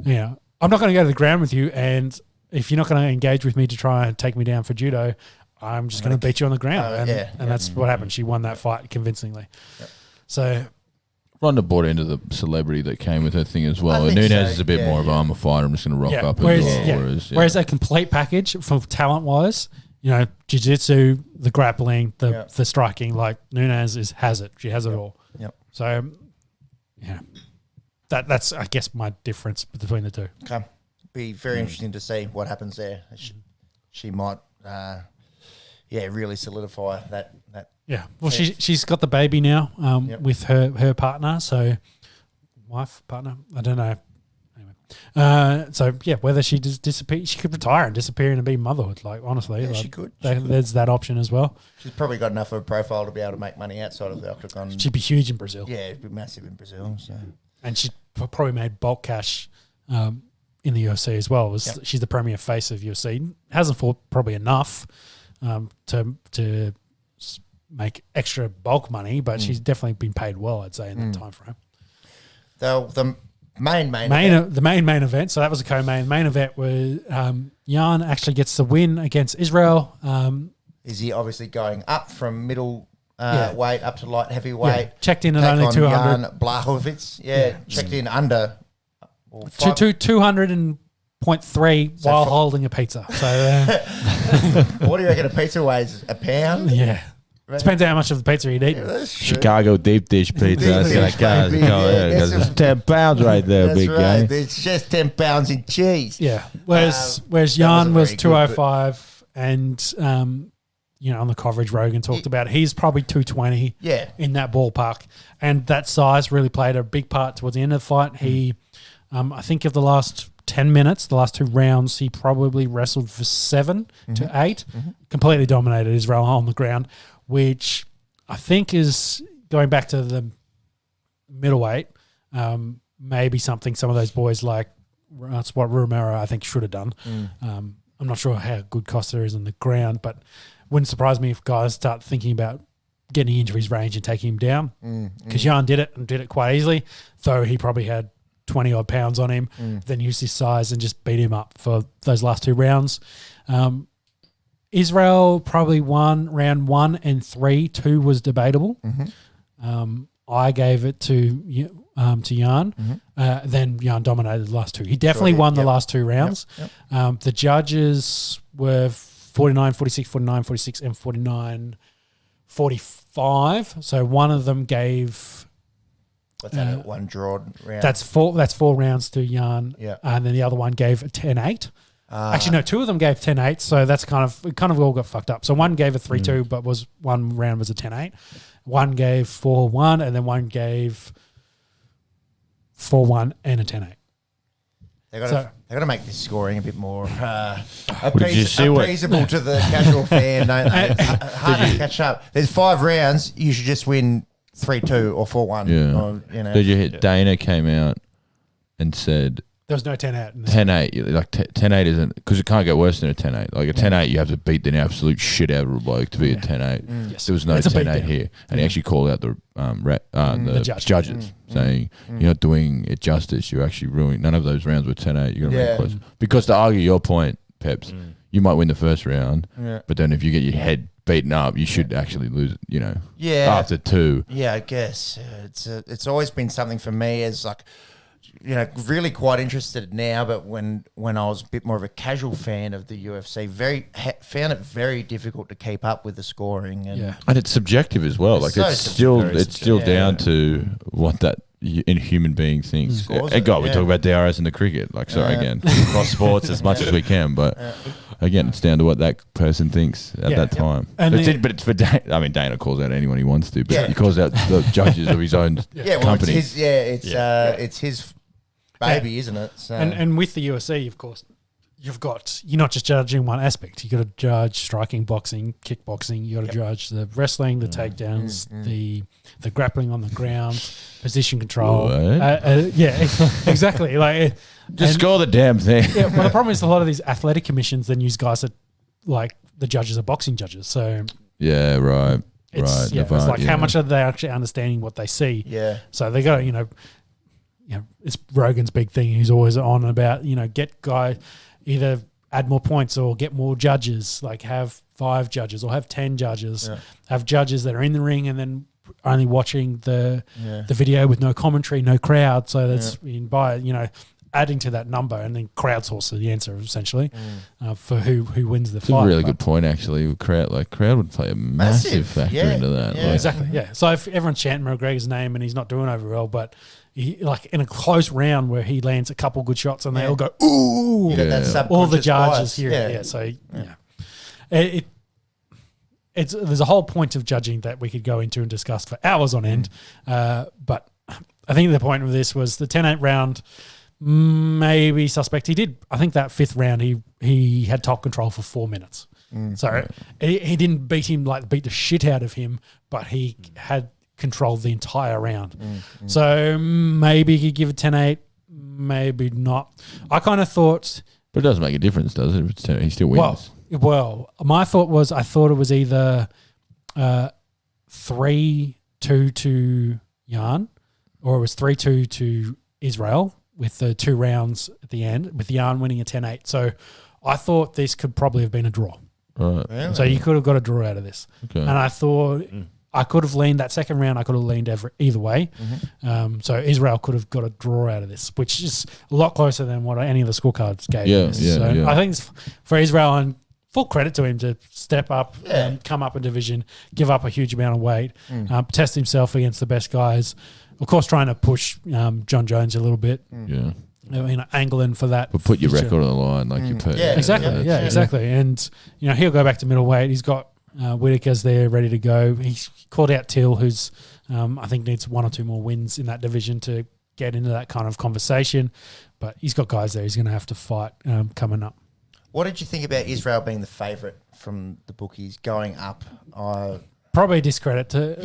I'm not going to go to the ground with you, and if you're not going to engage with me to try and take me down for judo, I'm just going to beat you on the ground. And that's what happened. She won that fight convincingly. So Ronda bought into the celebrity that came with her thing as well. And Nunez is a bit more of I'm a fighter. I'm just going to rock up. Whereas a complete package from talent-wise, jiu-jitsu, the grappling, the striking, like Nunez has it. She has it all. So, that's, I guess, my difference between the two. Okay. Be very interesting to see what happens there. She might, really solidify that. Yeah, well, she's got the baby now with her partner, so partner, I don't know. Anyway, whether she just disappears, she could retire and disappear and be motherhood. Like honestly, she could. There's that option as well. She's probably got enough of a profile to be able to make money outside of the octagon. She'd be huge in Brazil. Yeah, it'd be massive in Brazil. So, and she probably made bulk cash in the UFC as well. She's the premier face of UFC. Hasn't fought probably enough to make extra bulk money, but she's definitely been paid well, I'd say, in that time frame. The main event, so that was a co-main. Main event was Jan actually gets the win against Israel. Is he obviously going up from middle weight up to light heavyweight? Checked in at only 200. Jan Blachowicz, checked in under 200.3 while holding a pizza. So, what do you reckon a pizza weighs? A pound? Yeah. Right. Depends how much of the pizza you'd eat. Chicago deep dish pizza. That's 10 pounds right there, big guy. It's just 10 pounds in cheese. Yeah. Whereas Jan was 205 and, on the coverage Rogan talked about, he's probably 220 in that ballpark. And that size really played a big part towards the end of the fight. He, I think of the last 10 minutes, the last 2 rounds, he probably wrestled for 7 to 8, completely dominated Israel on the ground, which I think is going back to the middleweight, maybe something some of those boys like, that's what Romero I think should have done. I'm not sure how good Costa is on the ground, but wouldn't surprise me if guys start thinking about getting into his range and taking him down, because Jan did it and did it quite easily, though he probably had 20 odd pounds on him, then used his size and just beat him up for those last 2 rounds. Israel probably won round 1 and 3. 2 was debatable. I gave it to Jan. Then Jan dominated the last 2. He definitely won the last 2 rounds. The judges were 49, 46, 49, 46, and 49, 45. So one of them gave... What's that? One draw round. That's 4 rounds to Jan. And then the other one gave a 10-8. Actually, no, 2 of them gave 10-8, so that's kind of all got fucked up. So one gave a 3-2, but one round was a 10-8. One gave 4-1, and then one gave 4-1 and a 10-8. They got to make this scoring a bit more appeasable to the casual fan. Hard to catch up. There's 5 rounds. You should just win 3-2 or 4-1. Yeah. Did you hit Dana came out and said There was no 10-8. in this. 10-8, like 10-8 isn't, because it can't get worse than a 10-8. Like a 10-8, you have to beat the absolute shit out of a bloke to be a 10-8. Yes. There was no It's a 10-8 beatdown. here, and he actually called out the judges, saying you're not doing it justice. You're actually ruining. None of those rounds were 10-8. You're gonna make it close. Because to argue your point, Peps, you might win the first round, but then if you get your head beaten up, you should actually lose it. You know, after 2. Yeah, I guess it's always been something for me as like, you know, really quite interested now. But when I was a bit more of a casual fan of the UFC, found it very difficult to keep up with the scoring. And and it's subjective as well. Like so it's still down to what that human being thinks. And God, we talk about DRS in the cricket. Like, sorry, again, cross sports as much as we can, but again, it's down to what that person thinks at that time. And but it's for Dana. I mean, Dana calls out anyone he wants to, but he calls out the judges of his own company. It's his baby, isn't it? So. And with the UFC, of course, you're not just judging one aspect. You got to judge striking, boxing, kickboxing. You got to judge the wrestling, the takedowns, the grappling on the ground, position control. Exactly. Like just score the damn thing. Yeah. Well, the problem is a lot of these athletic commissions then use guys that like the judges are boxing judges. So right. It's like how much are they actually understanding what they see? Yeah. So they got to it's Rogan's big thing. He's always on about get guy either add more points or get more judges. Like have 5 judges or have 10 judges. Yeah. Have judges that are in the ring and then only watching the video with no commentary, no crowd. So that's adding to that number and then crowdsource the answer essentially for who wins the fight. It's a really good point actually. Crowd would play a massive factor into that. Yeah. Exactly. Yeah. So if everyone's chanting McGregor's name and he's not doing over well, but he, like in a close round where he lands a couple good shots and they all go ooh, all the judges hear it. Yeah. So it's there's a whole point of judging that we could go into and discuss for hours on end. But I think the point of this was the 10-8 round. Maybe suspect. I think that 5th round he had top control for 4 minutes. So he didn't beat the shit out of him, but he had controlled the entire round. So maybe he could give it 10-8, maybe not. I kind of thought, but it doesn't make a difference, does it? If it's 10, he still wins. Well, my thought was I thought it was either 3-2 to Jan, or it was 3-2 to Israel, with the 2 rounds at the end, with Jan winning a 10-8. So I thought this could probably have been a draw. Right. Really? So you could have got a draw out of this. Okay. And I thought I could have leaned that second round. I could have leaned either way. So Israel could have got a draw out of this, which is a lot closer than what any of the scorecards gave. I think it's for Israel, and full credit to him to step up and come up a division, give up a huge amount of weight, test himself against the best guys. Of course, trying to push John Jones a little bit. Angling for that. But put your record on the line, like you put. Exactly. Exactly. And he'll go back to middleweight. He's got Whitaker's there ready to go. He's called out Till, who's I think needs 1 or 2 more wins in that division to get into that kind of conversation. But he's got guys there he's going to have to fight coming up. What did you think about Israel being the favourite from the bookies going up? Probably a discredit to.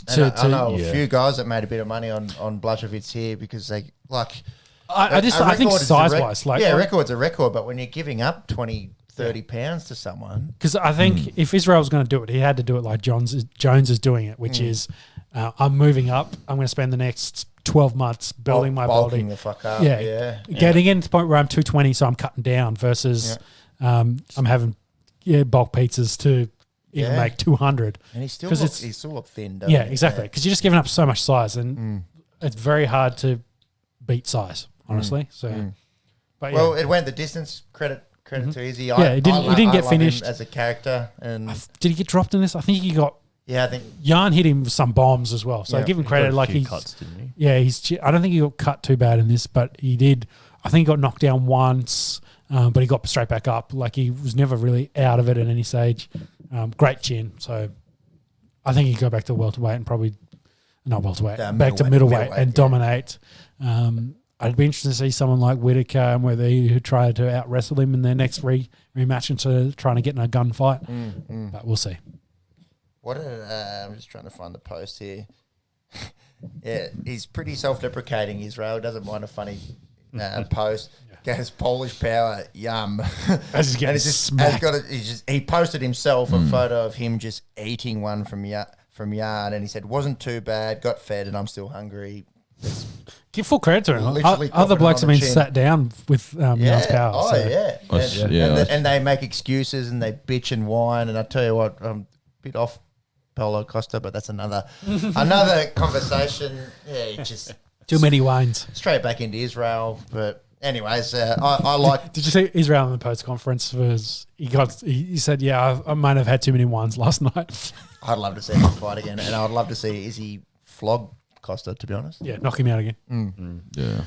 I know a few guys that made a bit of money on Blachowicz here because they like. I think size-wise, record's a record, but when you're giving up 20, 30 pounds to someone, because I think if Israel was going to do it, he had to do it like Jones is doing it, which is I'm moving up. I'm going to spend the next 12 months building my body, the fuck up, getting in to the point where I'm 220, so I'm cutting down versus I'm having bulk pizzas to. Even make 200. And he still look thin, doesn't he? Exactly. Because you're just giving up so much size and it's very hard to beat size, honestly. But it went the distance. Credit to Izzy. He didn't get finished as a character. And did he get dropped in this? I think he got. Yeah, I think Jan hit him with some bombs as well. So give him credit. Like he cuts, didn't he? Yeah, I don't think he got cut too bad in this, but he did. I think he got knocked down once, but he got straight back up. Like he was never really out of it at any stage. Great chin. So I think he'd go back to welterweight and probably not welterweight, back to middleweight and dominate. I'd be interested to see someone like Whitaker and whether he try to out wrestle him in their next rematch into trying to get in a gunfight. But we'll see. I'm just trying to find the post here. Yeah, he's pretty self-deprecating. Israel doesn't mind a funny post. Goes Polish power, yum. As he's getting smacked. He posted himself a photo of him just eating one from yarn, and he said wasn't too bad. Got fed, and I'm still hungry. Give full credit to him. Literally Other blokes have on the been chin. sat down with Yarn's power. Oh, so. yeah. And they make excuses and they bitch and whine. And I tell you what, I'm a bit off Paulo Costa, but that's another conversation. Yeah, just Too many wines. straight back into Israel. But anyways, I like. Did you see Israel in the post conference? He said, "Yeah, I might have had too many wines last night." I'd love to see him fight again, and I'd love to see Izzy flog Costa. To be honest. Yeah, knock him out again. Yeah.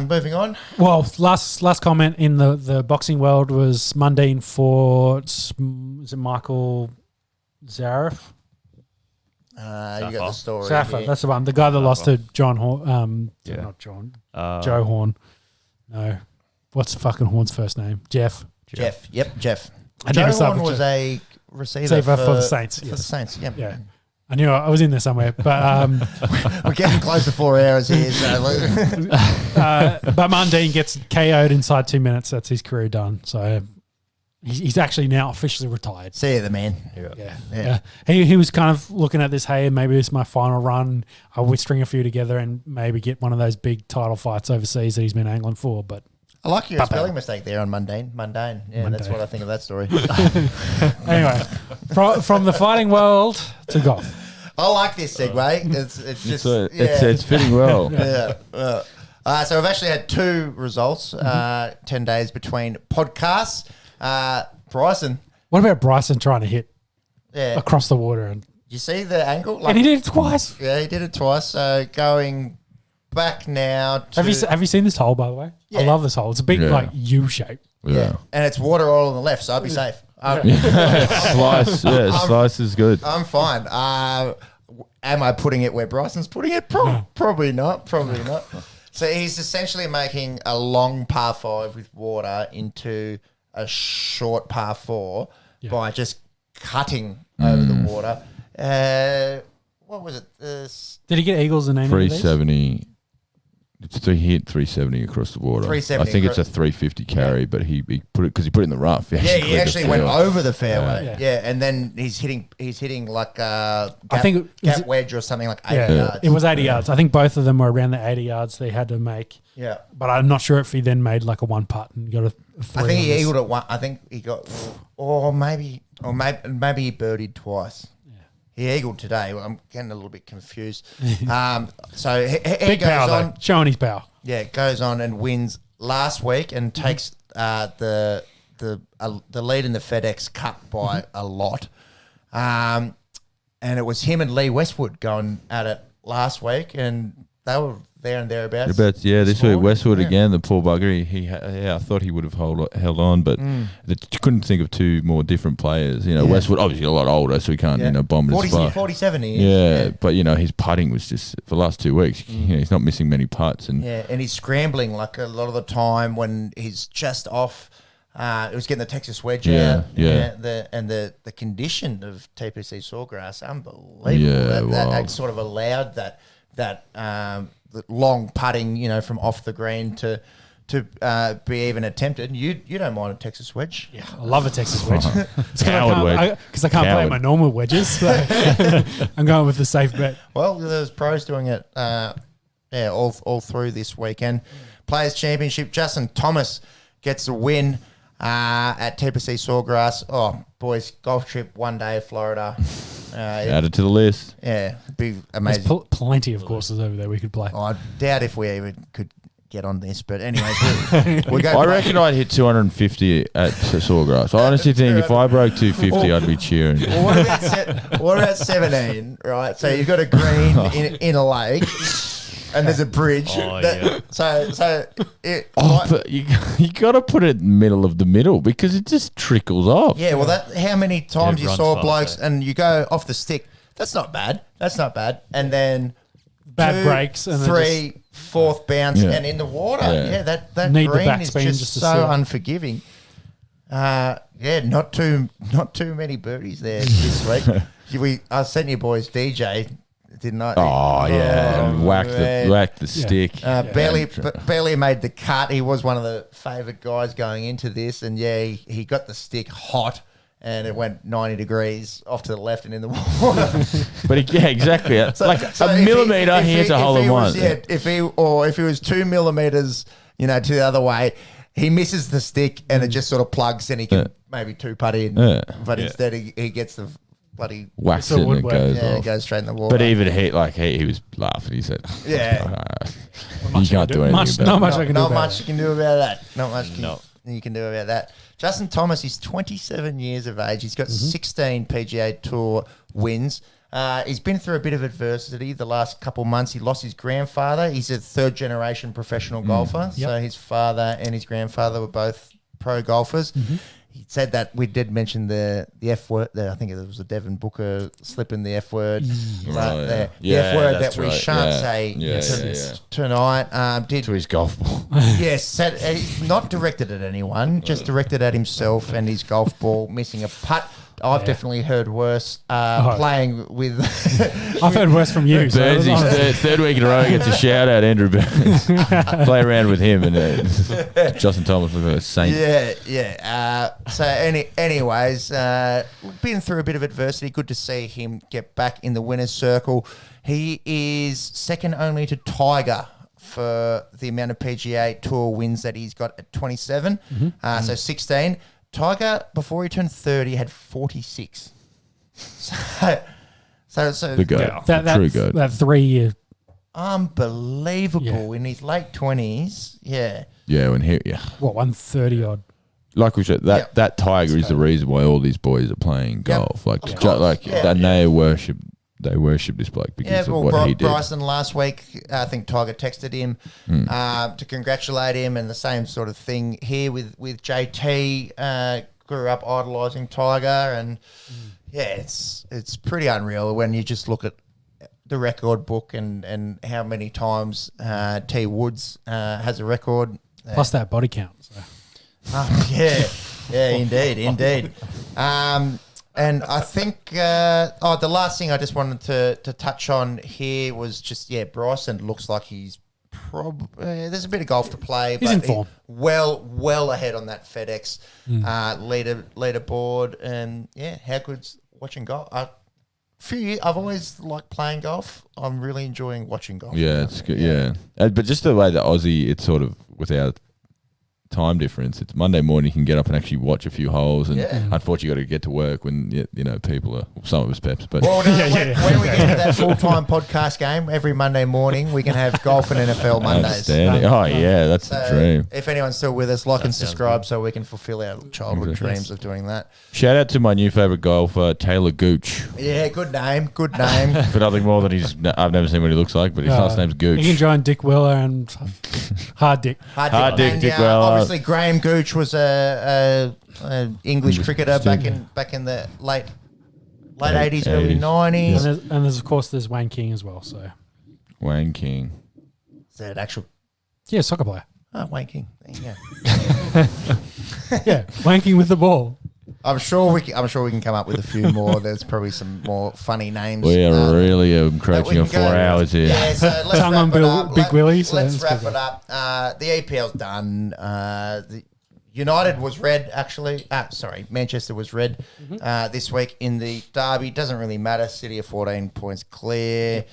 Moving on. Well, last comment in the boxing world was Mundine fought. Is it Michael Zaref? You got the story. Safa, here. that's the one. The guy that lost to John Horn. Yeah. Not John. Joe Horn. No. What's fucking Horn's first name? Jeff. Jeff. Yep, Jeff. I Joe never started Horn with was Jeff. a receiver For the Saints. For the Yes. Saints. Yep. Yeah. I knew I was in there somewhere, but We're getting close to 4 hours here. So but Mundine gets KO'd inside 2 minutes. That's his career done. So he's actually now officially retired. see you, the man. Yeah. He was kind of looking at this. Hey, maybe this is my final run. I will string a few together and maybe get one of those big title fights overseas that he's been angling for. But I like your spelling mistake there on mundane. Mundane. Yeah, that's what I think of that story. anyway, from the fighting world to golf. I like this segue. It's just It's fitting well. So we've actually had 2 results. 10 days between podcasts. Bryson. What about Bryson trying to hit Yeah. across the water? And You see the angle? he did it twice. Yeah, he did it twice. So going back now to... Have you seen this hole, by the way? Yeah. I love this hole. It's a big U shape. Yeah. And it's water all on the left, so I'll be safe. Slice. Yeah, slice is good. I'm fine. Am I putting it where Bryson's putting it? Probably not. Probably not. So he's essentially making a long par 5 with water into a short par 4 by just cutting over the water. What was it? Did he get eagles in any of these? 370. He hit 370 across the water. 370 I think it's a 350 carry, but he put it because he put it in the rough. He actually went over the fairway. Yeah. And then he's hitting like a gap wedge or something like 80 yards. It was 80 yards. I think both of them were around the 80 yards they had to make. Yeah. But I'm not sure if he then made like a 1 putt and got a 3. I think he eagled at one. I think he got, or maybe he birdied twice. He eagled today. I'm getting a little bit confused. So he Big goes power, on. though. Showing his power. Yeah, goes on and wins last week and takes the lead in the FedEx Cup by a lot. And it was him and Lee Westwood going at it last week, and they were there and thereabouts. This week Westwood again, the poor bugger. I thought he would have held on, but couldn't think of 2 more different players. Westwood obviously a lot older, so he can't bomb as far. 47 he is. Yeah, but his putting was just for the last 2 weeks. He's not missing many putts, and he's scrambling like a lot of the time when he's just off. It was getting the Texas wedge out. The condition of TPC Sawgrass, unbelievable. That sort of allowed that the long putting, from off the green to be even attempted. You don't mind a Texas wedge? Yeah, I love a Texas wedge. Coward wedge. Because I can't play my normal wedges. So I'm going with the safe bet. Well, there's pros doing it all through this weekend. Players' Championship, Justin Thomas gets a win at TPC Sawgrass. Oh, boys, golf trip, 1 day, Florida. add it to the list. Yeah, it'd be amazing. There's plenty of courses over there we could play. I doubt if we even could get on this, but anyways, we go. I reckon I'd hit 250 at Sawgrass. I honestly think if I broke 250, I'd be cheering. Well, what about 17, right? So you've got a green in a lake, and there's a bridge. But you got to put it in the middle of the middle because it just trickles off. Yeah, well, how many times you saw runs blokes fast, and you go off the stick? That's not bad. And then Bad breaks and 3, 4th bounce and in the water. Yeah. That Need the green is backspin just just to so see it. unforgiving. Not too many birdies there this week. I sent you boys DJ didn't I? Oh, yeah. And whack the stick. Barely made the cut. He was one of the favourite guys going into this. And, he got the stick hot. And it went 90 degrees off to the left and in the water. But exactly. So a millimetre, he hits a hole in one. If he was 2 millimetres, to the other way, he misses the stick and it just sort of plugs and he can maybe 2-putt in. Yeah. But instead he gets the bloody whacks it and it goes off. It goes straight in the water. But even he was laughing. He said, you can't do anything Not about much it. I can do about it. Not much you can do about that. Not much you can do about that. Justin Thomas is 27 years of age. He's got 16 PGA Tour wins. He's been through a bit of adversity the last couple of months. He lost his grandfather. He's a third-generation professional golfer. So his father and his grandfather were both pro golfers. He said that we did mention the F word. I think it was a Devin Booker slipping the F word. The F word that we shan't say tonight. To his golf ball. Yes, he's not directed at anyone, just directed at himself and his golf ball missing a putt. I've definitely heard worse playing with... I've heard worse from you. Burnsy, third week in a row gets a shout out, Andrew Burns. Play around with him and Justin Thomas was a saint. So anyways, been through a bit of adversity. Good to see him get back in the winner's circle. He is second only to Tiger for the amount of PGA Tour wins that he's got at 27. So 16. Tiger, before he turned 30, had 46. So the goat. True goat. That 3 year. Unbelievable in his late 20s. Yeah. Yeah, when he 130 odd. Like we said, that Tiger is the reason why all these boys are playing golf. And they worship this bloke because of what he did. Bryson last week, I think Tiger texted him to congratulate him, and the same sort of thing here with JT. Grew up idolising Tiger, and it's pretty unreal when you just look at the record book and how many times T Woods has a record. Plus that body count. So. Indeed. And I think the last thing I just wanted to touch on here was just Bryson looks like he's there's a bit of golf to play. He's in form. Well ahead on that FedEx leaderboard, and how good's watching golf. I've always liked playing golf. I'm really enjoying watching golf. Yeah, it's good. Yeah, but just the way that Aussie, it's sort of without time difference. It's Monday morning. You can get up and actually watch a few holes, and unfortunately, you got to get to work when people are some of us peps. But when we get to that full-time podcast game every Monday morning, we can have golf and NFL Mondays. That's the dream. If anyone's still with us, like and subscribe so we can fulfill our childhood dreams of doing that. Shout out to my new favourite golfer, Taylor Gooch. Yeah, good name. For nothing more than I've never seen what he looks like, but his last name's Gooch. You can join Dick Weller and Hard Dick. Dick Weller. Obviously, Graham Gooch was a English cricketer back in the late 80s, early 90s. And there's of course there's Wayne King as well. So Wayne King. Is that actual? Yeah, soccer player. Oh, Wayne King. There you go. Wayne King with the ball. I'm sure we can come up with a few more. There's probably some more funny names. We are really encroaching on 4 hours here. Yeah, so let's Tongue wrap on it up. Big Willie. Let's wrap it up. The EPL's done. The United was red, actually. Manchester was red this week in the derby. Doesn't really matter. City are 14 points clear.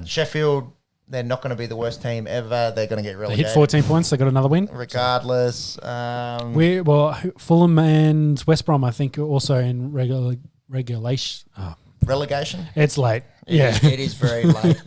Sheffield, they're not going to be the worst team ever. They're going to get relegated. They hit 14 points. They got another win. Regardless. Fulham and West Brom, I think, are also in regulation. Oh. Relegation? It's late. It is very late.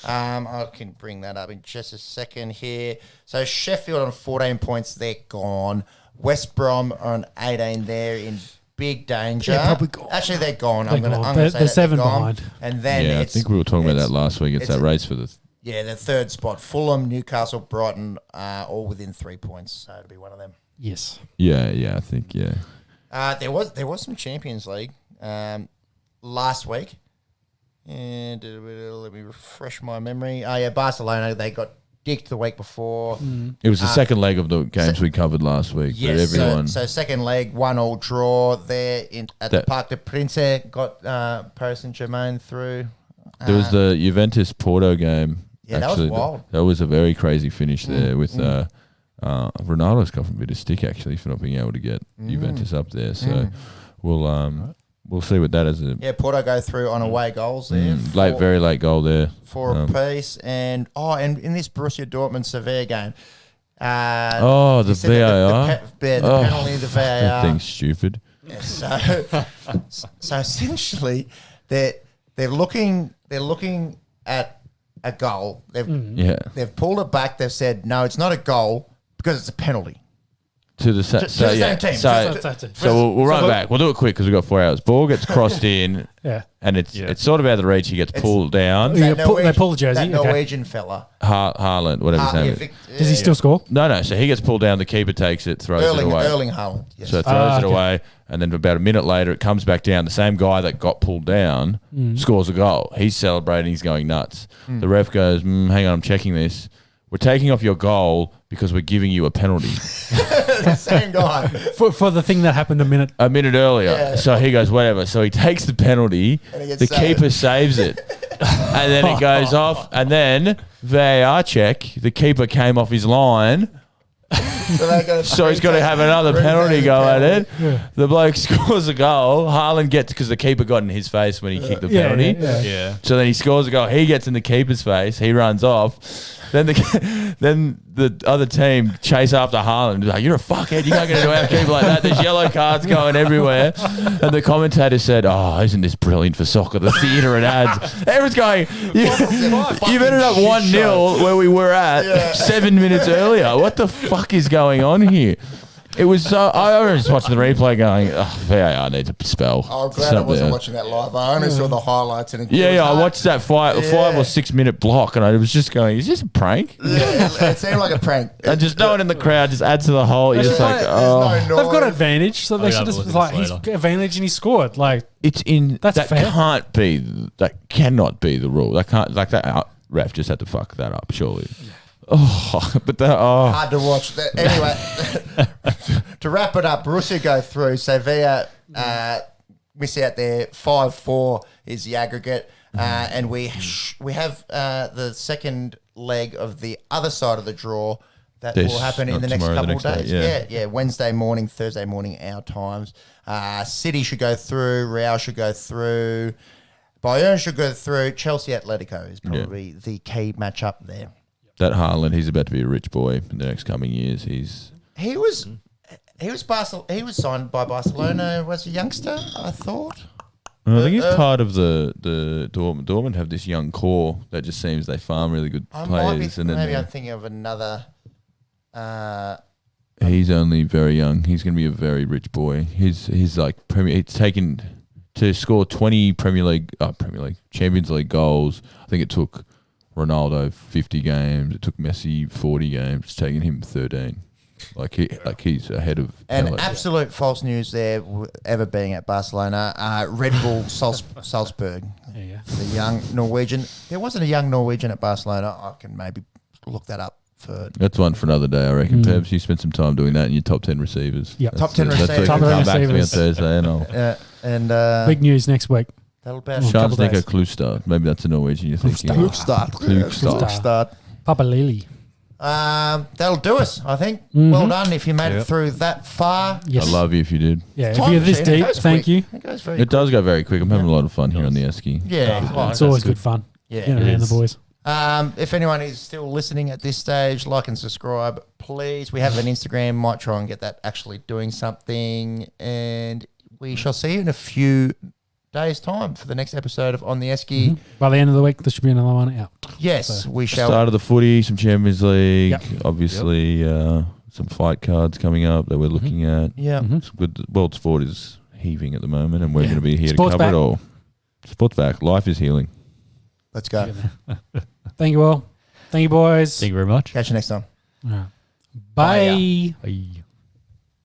I can bring that up in just a second here. So Sheffield on 14 points, they're gone. West Brom on 18, they're in big danger. Yeah, probably gone. Actually, they're gone. They're 7 behind. And then I think we were talking about that last week. It's that race for the... Yeah, the third spot. Fulham, Newcastle, Brighton, all within 3 points. So it'll be one of them. Yes. Yeah, I think, there was some Champions League last week. And let me refresh my memory. Barcelona, they got dicked the week before. It was the second leg of the games we covered last week. Yes, but everyone... so second leg, 1-1 draw there at the Parc des Princes. Got Paris Saint-Germain through. There was the Juventus Porto game. Yeah, that was wild. That was a very crazy finish there with Ronaldo's got a bit of stick actually for not being able to get Juventus up there. So we'll see what that is. Yeah, Porto go through on away goals there. Very late goal there. 4 apiece. And in this Borussia Dortmund Sevilla game. The VAR. The penalty, the VAR. That thing's stupid. Yeah, so essentially, they're looking at a goal. They've pulled it back. They've said no, it's not a goal because it's a penalty. To the same team. So we'll run back. We'll do it quick because we've got 4 hours. Ball gets crossed in, and it's sort of out of the reach. He gets pulled down. They pull the jersey. That Norwegian fella. Haaland, whatever his name is. Does he still score? No. So he gets pulled down. The keeper takes it, throws it away. Erling Haaland. Yes. So it throws it away, and then about a minute later, it comes back down. The same guy that got pulled down scores a goal. He's celebrating. He's going nuts. The ref goes, hang on, I'm checking this. We're taking off your goal because we're giving you a penalty. The same guy. For the thing that happened a minute earlier. Yeah. So he goes, whatever. So he takes the penalty. The keeper saves it. And then it goes off. And then VAR check. The keeper came off his line. So he's got to have another penalty go at it. Yeah. The bloke scores a goal. Haaland gets, because the keeper got in his face when he kicked the penalty. Yeah. So then he scores a goal. He gets in the keeper's face. He runs off. Then the other team chase after Haaland. Like, you're a fuckhead. You can't get into our keeper like that. There's yellow cards going everywhere. And the commentator said, "Oh, isn't this brilliant for soccer? The theatre it adds." Everyone's going, you've ended up 1-0 where we were at 7 minutes earlier. What the fuck is going on here? It was so. I was just watching the replay going, VAR needs a spell. I'm glad I wasn't watching that live. I only saw the highlights. And I watched that 5 or 6 minute block, and I was just going, is this a prank? Yeah, it seemed like a prank. And just no one in the crowd just adds to the whole. You're just like, no they've got advantage, so they should just he's advantage and he scored. Like, it's in. That's fair. That cannot be the rule. That can't, like, that ref just had to fuck that up, surely. Hard to watch. Anyway, to wrap it up, Borussia go through. Sevilla miss out there. 5-4 is the aggregate, and we have the second leg of the other side of the draw that will happen in the next couple of days. Yeah, Wednesday morning, Thursday morning, our times. City should go through. Real should go through. Bayern should go through. Chelsea Atletico is probably the key matchup there. That Haaland, he's about to be a rich boy in the next coming years. He was signed by Barcelona as a youngster, I thought. I think he's part of the Dortmund. Dortmund have this young core that just seems they farm really good players. Maybe I'm thinking of another. He's only very young. He's going to be a very rich boy. He's like It's taken to score 20 Champions League goals. I think it took Ronaldo 50 games. It took Messi 40 games. It's taken him 13. He's ahead of. And absolute false news there. Ever being at Barcelona, Red Bull Salzburg, the young Norwegian. There wasn't a young Norwegian at Barcelona. I can maybe look that up. That's one for another day, I reckon. Perhaps you spend some time doing that in your top 10 receivers. Yeah, top 10 receivers. That's come back to me on Thursday, and big news next week. That'll be Sjansnikker Klustad. Maybe that's a Norwegian you're thinking. Klustad. Papa Lily. That'll do us, I think. Well done if you made it through that far. Yes. I love you if you did. Yeah, if you're this deep, thank you. It does go very quick. I'm having a lot of fun here on the Esky. Yeah. It's always good fun. Yeah, around the boys. If anyone is still listening at this stage, like and subscribe, please. We have an Instagram. Might try and get that actually doing something. And we shall see you in a few days' time for the next episode of On the Esky. By the end of the week, there should be another one out. Yes, we shall. Start of the footy, some Champions League, obviously some fight cards coming up that we're looking at. Yeah. Some good. World sport is heaving at the moment, and we're going to be here to cover it all. Sports back. Life is healing. Let's go. Thank you all. Thank you, boys. Thank you very much. Catch you next time. Bye. Bye.